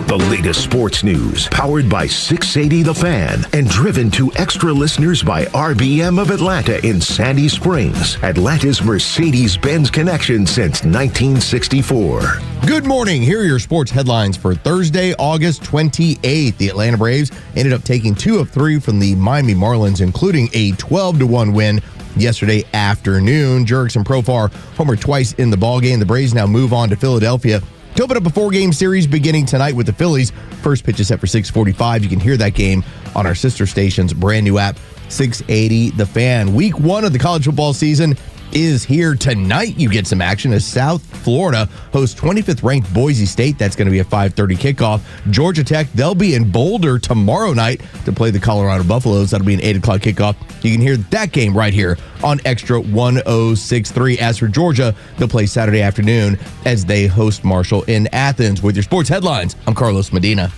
[SPEAKER 7] The latest sports news, powered by 680 The Fan, and driven to extra listeners by RBM of Atlanta in Sandy Springs, Atlanta's Mercedes-Benz connection since 1964.
[SPEAKER 9] Good morning. Here are your sports headlines for Thursday, August 28th. The Atlanta Braves ended up taking 2 of 3 from the Miami Marlins, including a 12-1 win yesterday afternoon. Jurickson Profar homered twice in the ballgame. The Braves now move on to Philadelphia to open up a 4-game series beginning tonight with the Phillies. First pitch is set for 6:45. You can hear that game on our sister station's brand new app, 680 The Fan. Week 1 of the college football season is here tonight. You get some action as South Florida hosts 25th ranked Boise State. That's going to be a 5:30 kickoff. Georgia Tech, they'll be in Boulder tomorrow night to play the Colorado Buffaloes. That'll be an 8 o'clock kickoff. You can hear that game right here on Extra 106.3. As for Georgia, they'll play Saturday afternoon as they host Marshall in Athens. With your sports headlines, I'm Carlos Medina.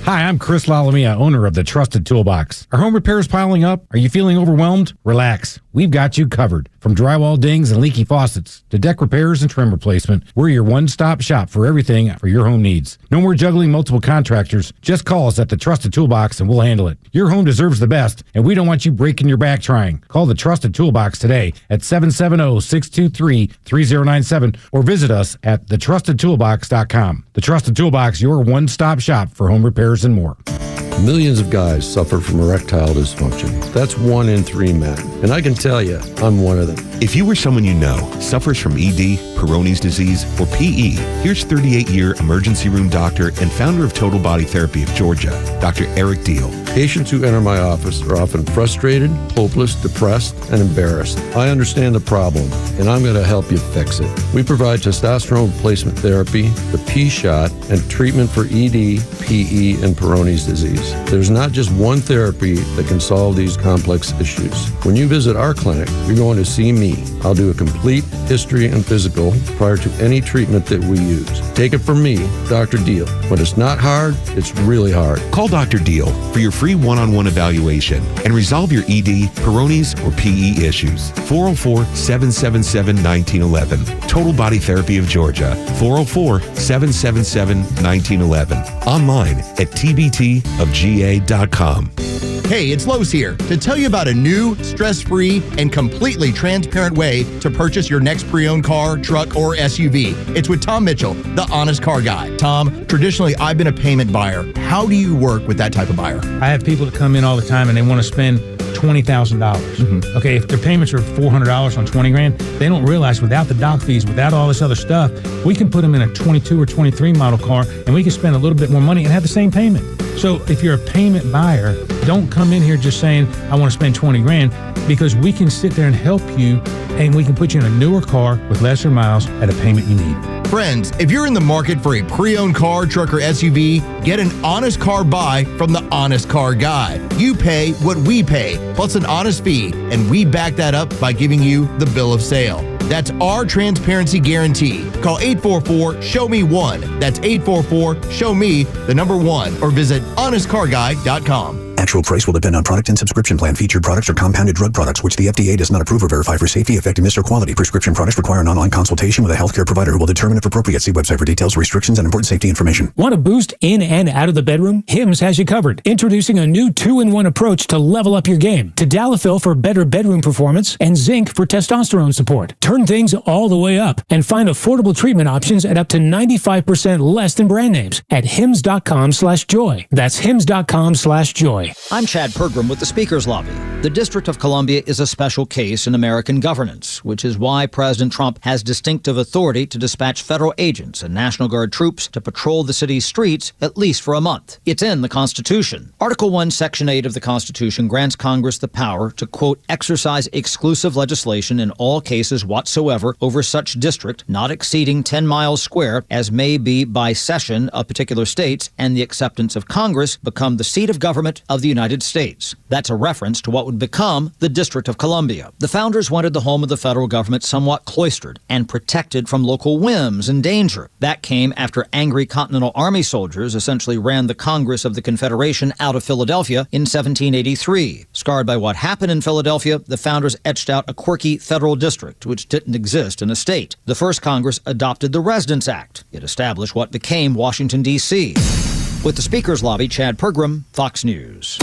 [SPEAKER 2] Hi, I'm Chris Lalamia, owner of the Trusted Toolbox. Are home repairs piling up? Are you feeling overwhelmed? Relax. We've got you covered. From drywall dings and leaky faucets to deck repairs and trim replacement, we're your one-stop shop for everything for your home needs. No more juggling multiple contractors. Just call us at the Trusted Toolbox and we'll handle it. Your home deserves the best, and we don't want you breaking your back trying. Call the Trusted Toolbox today at 770-623-3097 or visit us at thetrustedtoolbox.com. The Trusted Toolbox, your one-stop shop for home repairs and more.
[SPEAKER 4] Millions of guys suffer from erectile dysfunction. That's 1 in 3 men. And I can tell you, I'm one of them.
[SPEAKER 14] If you or someone you know suffers from ED, Peyronie's disease, or PE, here's 38-year emergency room doctor and founder of Total Body Therapy of Georgia, Dr. Eric Deal.
[SPEAKER 4] Patients who enter my office are often frustrated, hopeless, depressed, and embarrassed. I understand the problem, and I'm going to help you fix it. We provide testosterone replacement therapy, the P-shot, and treatment for ED, PE, and Peyronie's disease. There's not just one therapy that can solve these complex issues. When you visit our clinic, you're going to see me. I'll do a complete history and physical prior to any treatment that we use. Take it from me, Dr. Deal. When it's not hard, it's really hard.
[SPEAKER 14] Call Dr. Deal for your free one-on-one evaluation and resolve your ED, Peyronie's, or PE issues. 404-777-1911. Total Body Therapy of Georgia. 404-777-1911. Online at tbtofga.com.
[SPEAKER 9] Hey, it's Los here to tell you about a new, stress-free, and completely transparent way to purchase your next pre-owned car, truck, or SUV. It's with Tom Mitchell, the Honest Car Guy. Tom, traditionally, I've been a payment buyer. How do you work with that type of buyer?
[SPEAKER 15] I have people that come in all the time and they want to spend $20,000. Okay, if their payments are $400 on $20,000, they don't realize without the doc fees, without all this other stuff, we can put them in a 22 or 23 model car and we can spend a little bit more money and have the same payment. So if you're a payment buyer, don't come in here just saying, I want to spend $20,000, because we can sit there and help you and we can put you in a newer car with lesser miles at a payment you need.
[SPEAKER 9] Friends, if you're in the market for a pre-owned car, truck, or SUV, get an honest car buy from the Honest Car Guy. You pay what we pay, plus an honest fee, and we back that up by giving you the bill of sale. That's our transparency guarantee. Call 844-SHOW-ME-1. That's 844-SHOW-ME, the number 1, or visit honestcarguy.com.
[SPEAKER 6] Actual price will depend on product and subscription plan. Featured products are compounded drug products, which the FDA does not approve or verify for safety, effectiveness, or quality. Prescription products require an online consultation with a healthcare provider who will determine if appropriate. See website for details, restrictions, and important safety information.
[SPEAKER 18] Want to boost in and out of the bedroom? Hims has you covered. Introducing a new 2-in-1 approach to level up your game. Tadalafil for better bedroom performance and zinc for testosterone support. Turn things all the way up and find affordable treatment options at up to 95% less than brand names at hims.com/joy. That's hims.com/joy.
[SPEAKER 23] I'm Chad Pergram with the Speaker's Lobby. The District of Columbia is a special case in American governance, which is why President Trump has distinctive authority to dispatch federal agents and National Guard troops to patrol the city's streets at least for a month. It's in the Constitution. Article 1, Section 8 of the Constitution grants Congress the power to, quote, exercise exclusive legislation in all cases whatsoever over such district not exceeding 10 miles square as may be by cession of particular states and the acceptance of Congress become the seat of government of the United States. That's a reference to what would become the District of Columbia. The founders wanted the home of the federal government somewhat cloistered and protected from local whims and danger. That came after angry Continental Army soldiers essentially ran the Congress of the Confederation out of Philadelphia in 1783. Scarred by what happened in Philadelphia, the founders etched out a quirky federal district, which didn't exist in a state. The first Congress adopted the Residence Act. It established what became Washington, D.C. With the Speaker's Lobby, Chad Pergram, Fox News.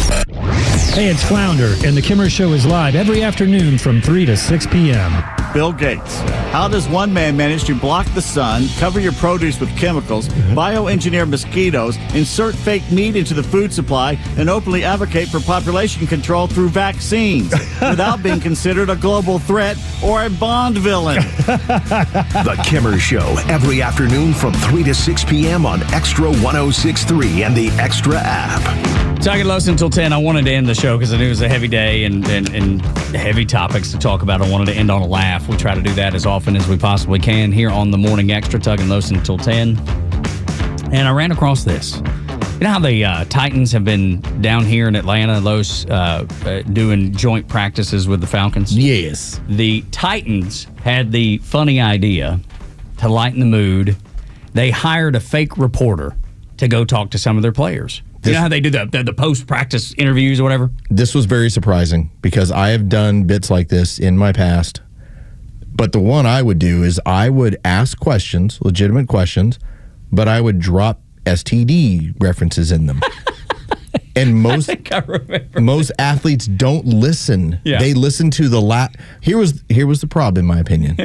[SPEAKER 18] Hey, it's Flounder, and the Kimmer Show is live every afternoon from 3 to 6 p.m.
[SPEAKER 19] Bill Gates. How does one man manage to block the sun, cover your produce with chemicals, bioengineer mosquitoes, insert fake meat into the food supply, and openly advocate for population control through vaccines without being considered a global threat or a Bond villain?
[SPEAKER 7] The Kimmer Show, every afternoon from 3 to 6 p.m. on Extra 106.3 and the Extra app.
[SPEAKER 8] Tug and Los until 10. I wanted to end the show because I knew it was a heavy day and heavy topics to talk about. I wanted to end on a laugh. We try to do that as often as we possibly can here on the Morning Xtra, Tug and Los until 10. And I ran across this. You know how the Titans have been down here in Atlanta, Los, doing joint practices with the Falcons?
[SPEAKER 9] Yes.
[SPEAKER 8] The Titans had the funny idea to lighten the mood. They hired a fake reporter to go talk to some of their players. You know how they do the post-practice interviews or whatever?
[SPEAKER 9] This was very surprising because I have done bits like this in my past. But the one I would do is I would ask questions, legitimate questions, but I would drop STD references in them. And most athletes don't listen. Yeah. They listen to the Here was the problem, in my opinion.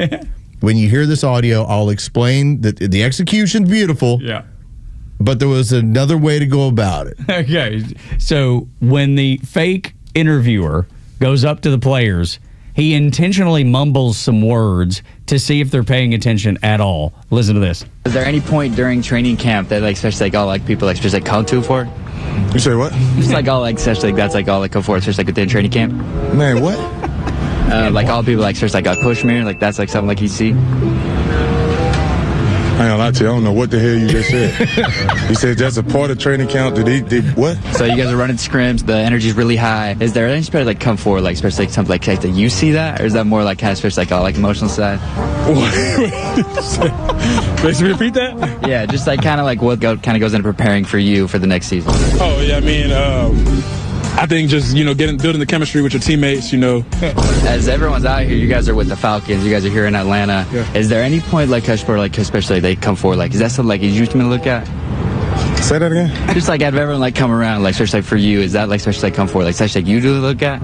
[SPEAKER 9] When you hear this audio, I'll explain that the execution's beautiful.
[SPEAKER 8] Yeah.
[SPEAKER 9] But there was another way to go about it.
[SPEAKER 8] Okay. So when the fake interviewer goes up to the players, he intentionally mumbles some words to see if they're paying attention at all. Listen to this.
[SPEAKER 20] Is there any point during training camp that especially all people especially come to for?
[SPEAKER 22] You say what?
[SPEAKER 20] Just especially that's all come for, especially within training camp.
[SPEAKER 22] Man, what?
[SPEAKER 20] All people especially push me, that's something you see.
[SPEAKER 22] I ain't gonna lie to you, I don't know what the hell you just said. You said that's a part of training camp. Did what?
[SPEAKER 20] So you guys are running scrims, the energy's really high. Is there any especially come forward, especially something that you see that? Or is that more especially emotional side?
[SPEAKER 22] Basically repeat that?
[SPEAKER 20] Yeah, just what goes into preparing for you for the next season.
[SPEAKER 22] Oh yeah, I mean, I think just, building the chemistry with your teammates,
[SPEAKER 20] As everyone's out here, you guys are with the Falcons, you guys are here in Atlanta. Yeah. Is there any point, especially they come forward, is that something you used to look at?
[SPEAKER 22] Say that again?
[SPEAKER 20] Just have everyone come around, especially for you, is that especially come forward, especially you do look at?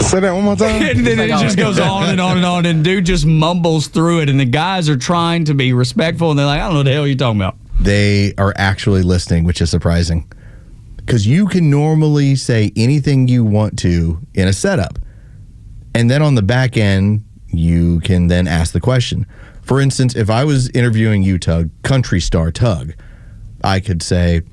[SPEAKER 22] Say that one more time.
[SPEAKER 8] And then it just goes on and on and on, and dude just mumbles through it, and the guys are trying to be respectful, and they're like, I don't know what the hell you're talking about.
[SPEAKER 9] They are actually listening, which is surprising. Because you can normally say anything you want to in a setup. And then on the back end, you can then ask the question. For instance, if I was interviewing you, Tug, country star Tug, I could say,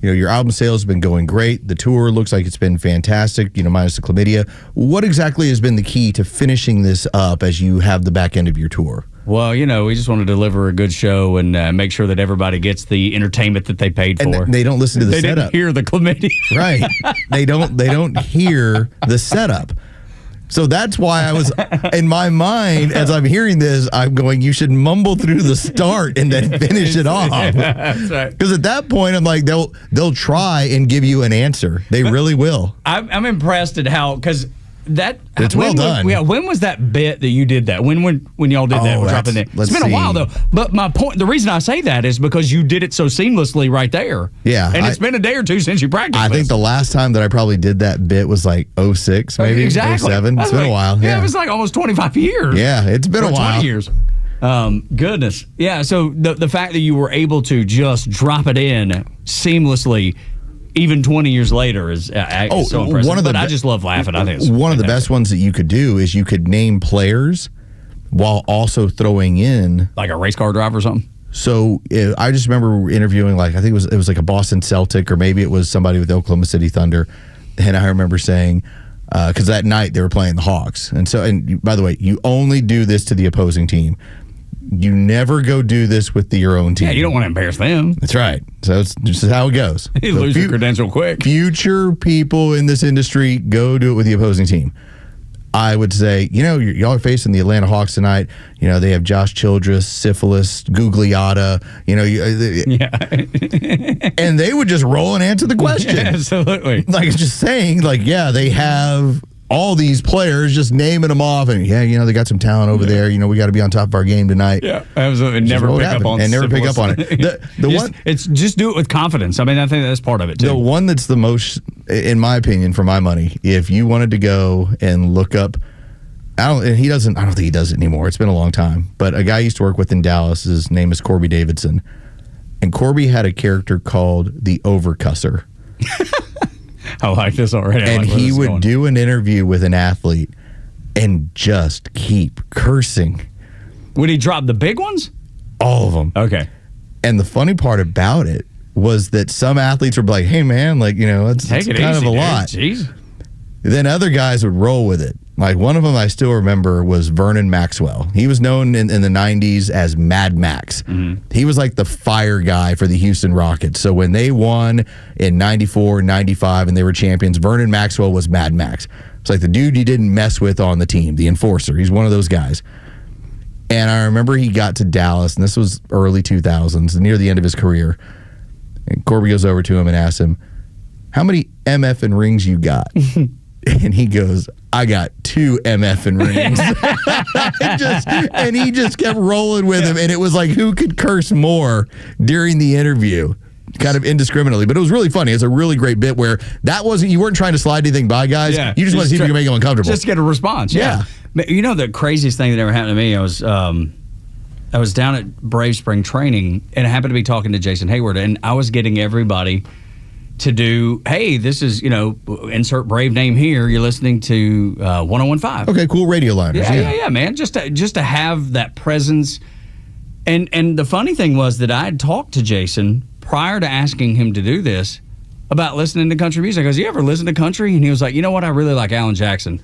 [SPEAKER 9] your album sales have been going great. The tour looks like it's been fantastic, minus the chlamydia. What exactly has been the key to finishing this up as you have the back end of your tour?
[SPEAKER 8] Well, we just want to deliver a good show and make sure that everybody gets the entertainment that they paid for.
[SPEAKER 9] And they don't listen to the setup.
[SPEAKER 8] They didn't hear the chlamydia.
[SPEAKER 9] Right. They don't hear the setup. So that's why I was, in my mind, as I'm hearing this, I'm going, you should mumble through the start and then finish it off.
[SPEAKER 8] That's right.
[SPEAKER 9] Because at that point, I'm like, they'll try and give you an answer. They really will.
[SPEAKER 8] I'm impressed at how, because
[SPEAKER 9] it's well done.
[SPEAKER 8] When was that bit that you did that? When y'all did that? Dropping it. It's been a while though. But my point, the reason I say that is because you did it so seamlessly right there.
[SPEAKER 9] Yeah,
[SPEAKER 8] and it's been a day or two since you practiced.
[SPEAKER 9] I think the last time that I probably did that bit was like 06, maybe 07. It's been a while.
[SPEAKER 8] Yeah, it was like almost 25 years.
[SPEAKER 9] Yeah, it's been a while.
[SPEAKER 8] 20 years. Goodness. Yeah. So the fact that you were able to just drop it in seamlessly, even 20 years later, is so impressive. I just love laughing. I think it's
[SPEAKER 9] one of the best ones that you could do is you could name players while also throwing in
[SPEAKER 8] like a race car driver or something.
[SPEAKER 9] So I just remember interviewing, like, I think it was like a Boston Celtic, or maybe it was somebody with Oklahoma City Thunder, and I remember saying, because that night they were playing the Hawks, and by the way, you only do this to the opposing team. You never go do this with your own team.
[SPEAKER 8] Yeah, you don't want to embarrass them.
[SPEAKER 9] That's right. So it's just how it goes.
[SPEAKER 8] You lose your credential quick.
[SPEAKER 9] Future people in this industry, go do it with the opposing team. I would say, y'all are facing the Atlanta Hawks tonight. They have Josh Childress, syphilis, Gugliotta. And they would just roll and answer the question.
[SPEAKER 8] Yeah, absolutely.
[SPEAKER 9] Like, it's just saying, like, yeah, they have all these players, just naming them off, and they got some talent over there. We got to be on top of our game tonight.
[SPEAKER 8] Yeah, absolutely. Never pick up on
[SPEAKER 9] it.
[SPEAKER 8] It's just do it with confidence. I mean, I think that's part of it too.
[SPEAKER 9] The one that's the most, in my opinion, for my money, if you wanted to go and look up, I don't think he does it anymore. It's been a long time. But a guy I used to work with in Dallas, his name is Corby Davidson, and Corby had a character called the Overcusser.
[SPEAKER 8] I like this already.
[SPEAKER 9] And he would do an interview with an athlete and just keep cursing.
[SPEAKER 8] Would he drop the big ones?
[SPEAKER 9] All of them.
[SPEAKER 8] Okay.
[SPEAKER 9] And the funny part about it was that some athletes were like, hey, man, like, it's kind of a lot.
[SPEAKER 8] Jeez.
[SPEAKER 9] Then other guys would roll with it. Like, one of them I still remember was Vernon Maxwell. He was known in the 90s as Mad Max. Mm-hmm. He was like the fire guy for the Houston Rockets. So when they won in 94, 95, and they were champions, Vernon Maxwell was Mad Max. It's like the dude you didn't mess with on the team, the enforcer. He's one of those guys. And I remember he got to Dallas, and this was early 2000s, near the end of his career. And Corby goes over to him and asks him, how many MF rings you got? And he goes, I got 2 MF rings. and he just kept rolling with him. And it was like, who could curse more during the interview? Kind of indiscriminately. But it was really funny. It's a really great bit where you weren't trying to slide anything by guys. Yeah. You just want to see if you can make them uncomfortable.
[SPEAKER 8] Just get a response. Yeah. The craziest thing that ever happened to me, I was down at Brave Spring Training, and I happened to be talking to Jason Hayward, and I was getting everybody to do, hey, this is, insert Brave name here. You're listening to 1015.
[SPEAKER 9] Okay, cool radio liners.
[SPEAKER 8] Yeah, man. Just to have that presence. And the funny thing was that I had talked to Jason prior to asking him to do this about listening to country music. I goes, you ever listen to country? And he was like, you know what? I really like Alan Jackson.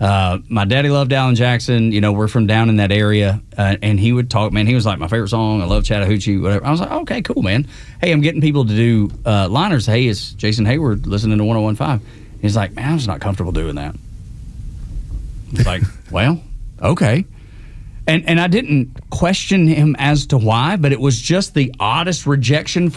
[SPEAKER 8] My daddy loved Alan Jackson. We're from down in that area. And he would talk, man, he was like, my favorite song. I love Chattahoochee, whatever. I was like, okay, cool, man. Hey, I'm getting people to do liners. Hey, it's Jason Hayward listening to 1015. He's like, man, I'm just not comfortable doing that. It's like, well, okay. And I didn't question him as to why, but it was just the oddest rejection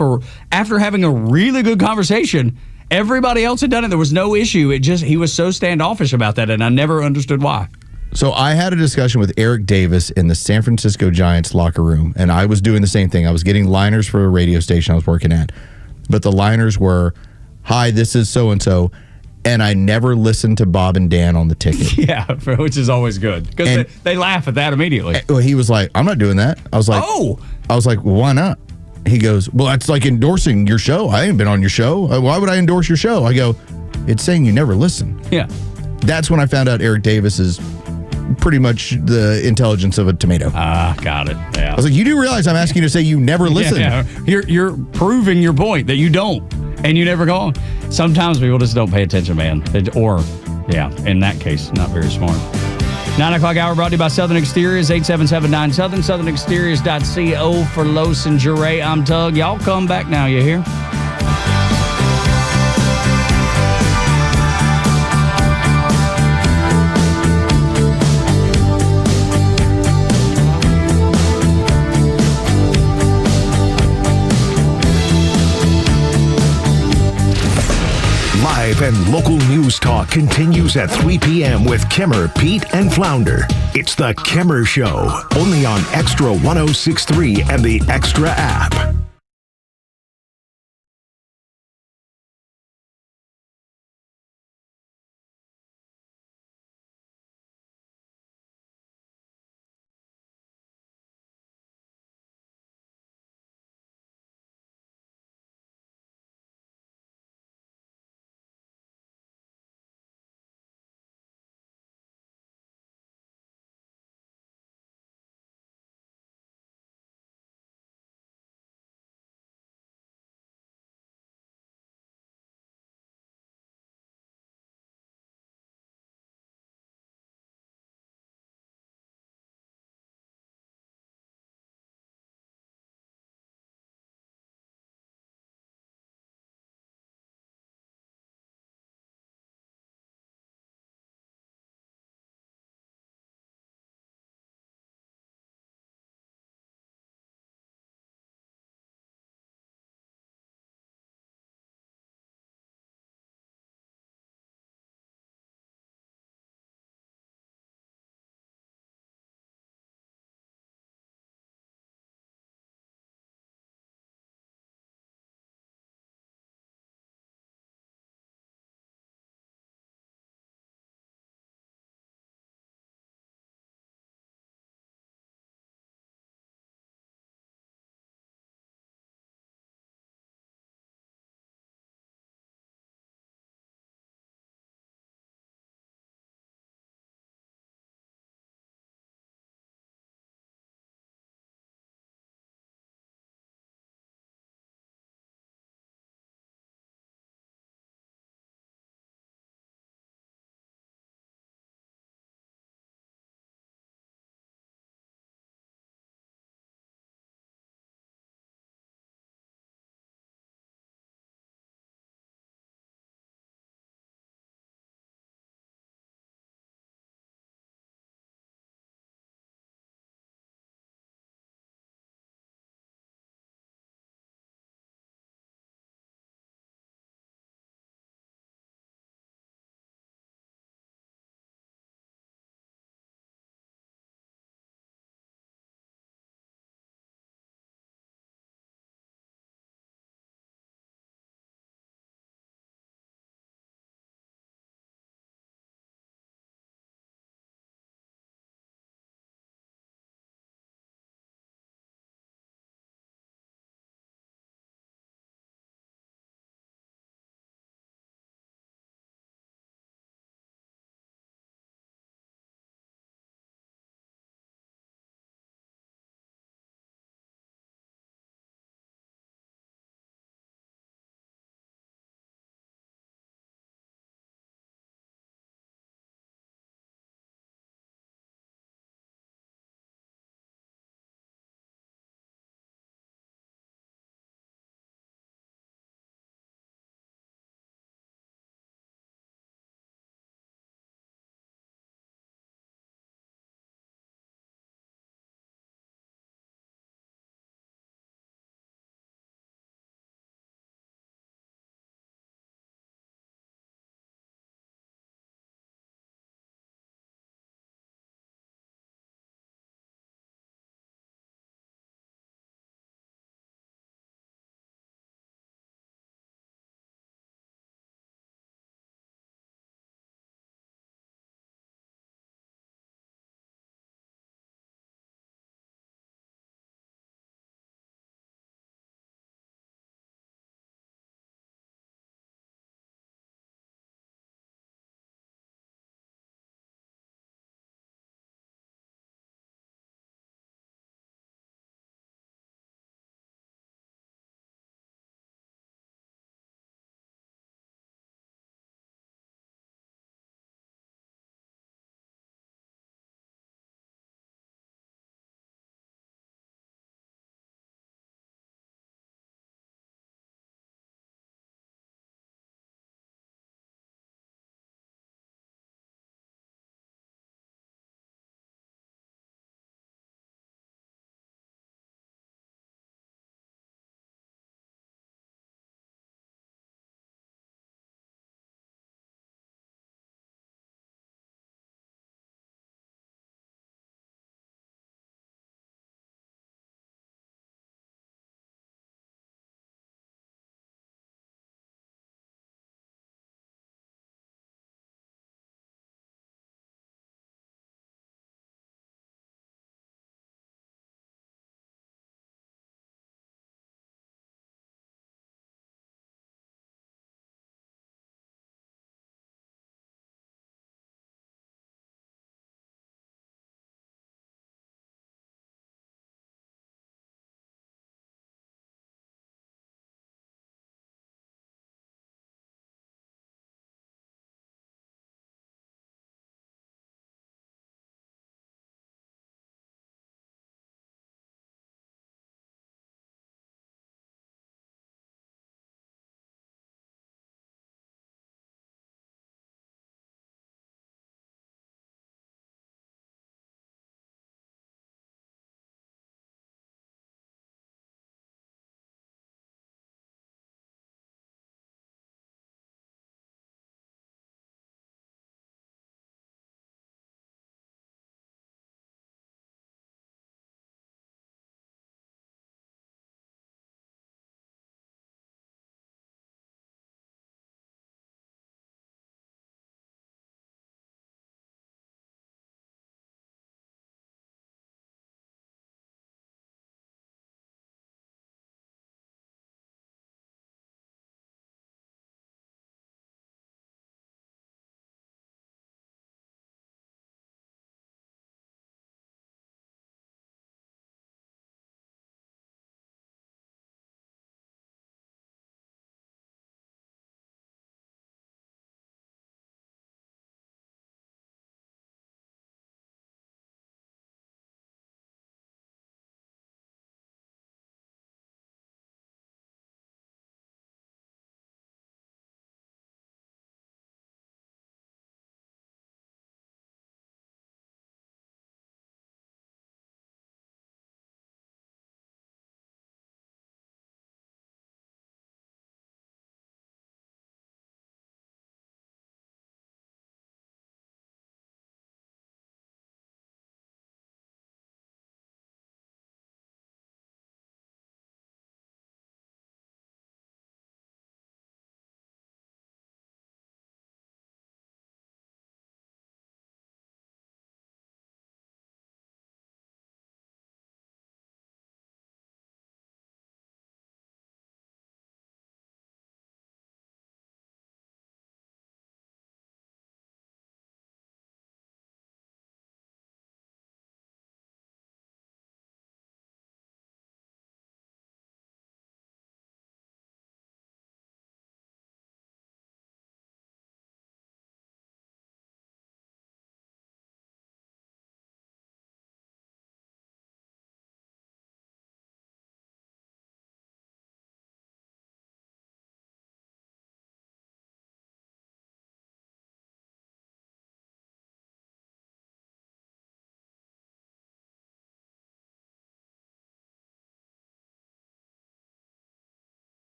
[SPEAKER 8] after having a really good conversation. Everybody else had done it. There was no issue. He was so standoffish about that, and I never understood why.
[SPEAKER 9] So I had a discussion with Eric Davis in the San Francisco Giants locker room, and I was doing the same thing. I was getting liners for a radio station I was working at, but the liners were, hi, this is so-and-so, and I never listened to Bob and Dan on the ticket.
[SPEAKER 8] Yeah, which is always good, because they laugh at that immediately.
[SPEAKER 9] Well, he was like, I'm not doing that. I was like, well, why not? He goes, well, that's like endorsing your show. I ain't been on your show. Why would I endorse your show? I go, it's saying you never listen.
[SPEAKER 8] Yeah.
[SPEAKER 9] That's when I found out Eric Davis is pretty much the intelligence of a tomato.
[SPEAKER 8] Got it. Yeah.
[SPEAKER 9] I was like, you do realize I'm asking you to say you never listen.
[SPEAKER 8] Yeah. You're proving your point that you don't, and you never go on. Sometimes people just don't pay attention, man. In that case, not very smart. 9 o'clock hour brought to you by Southern Exteriors, 8779 Southern, southernexteriors.co for Los and Jure. I'm Tug. Y'all come back now, you hear?
[SPEAKER 7] life and local news talk continues at 3 p.m. with Kimmer, Pete, and Flounder. It's the Kimmer Show, only on Extra 106.3 and the Extra app.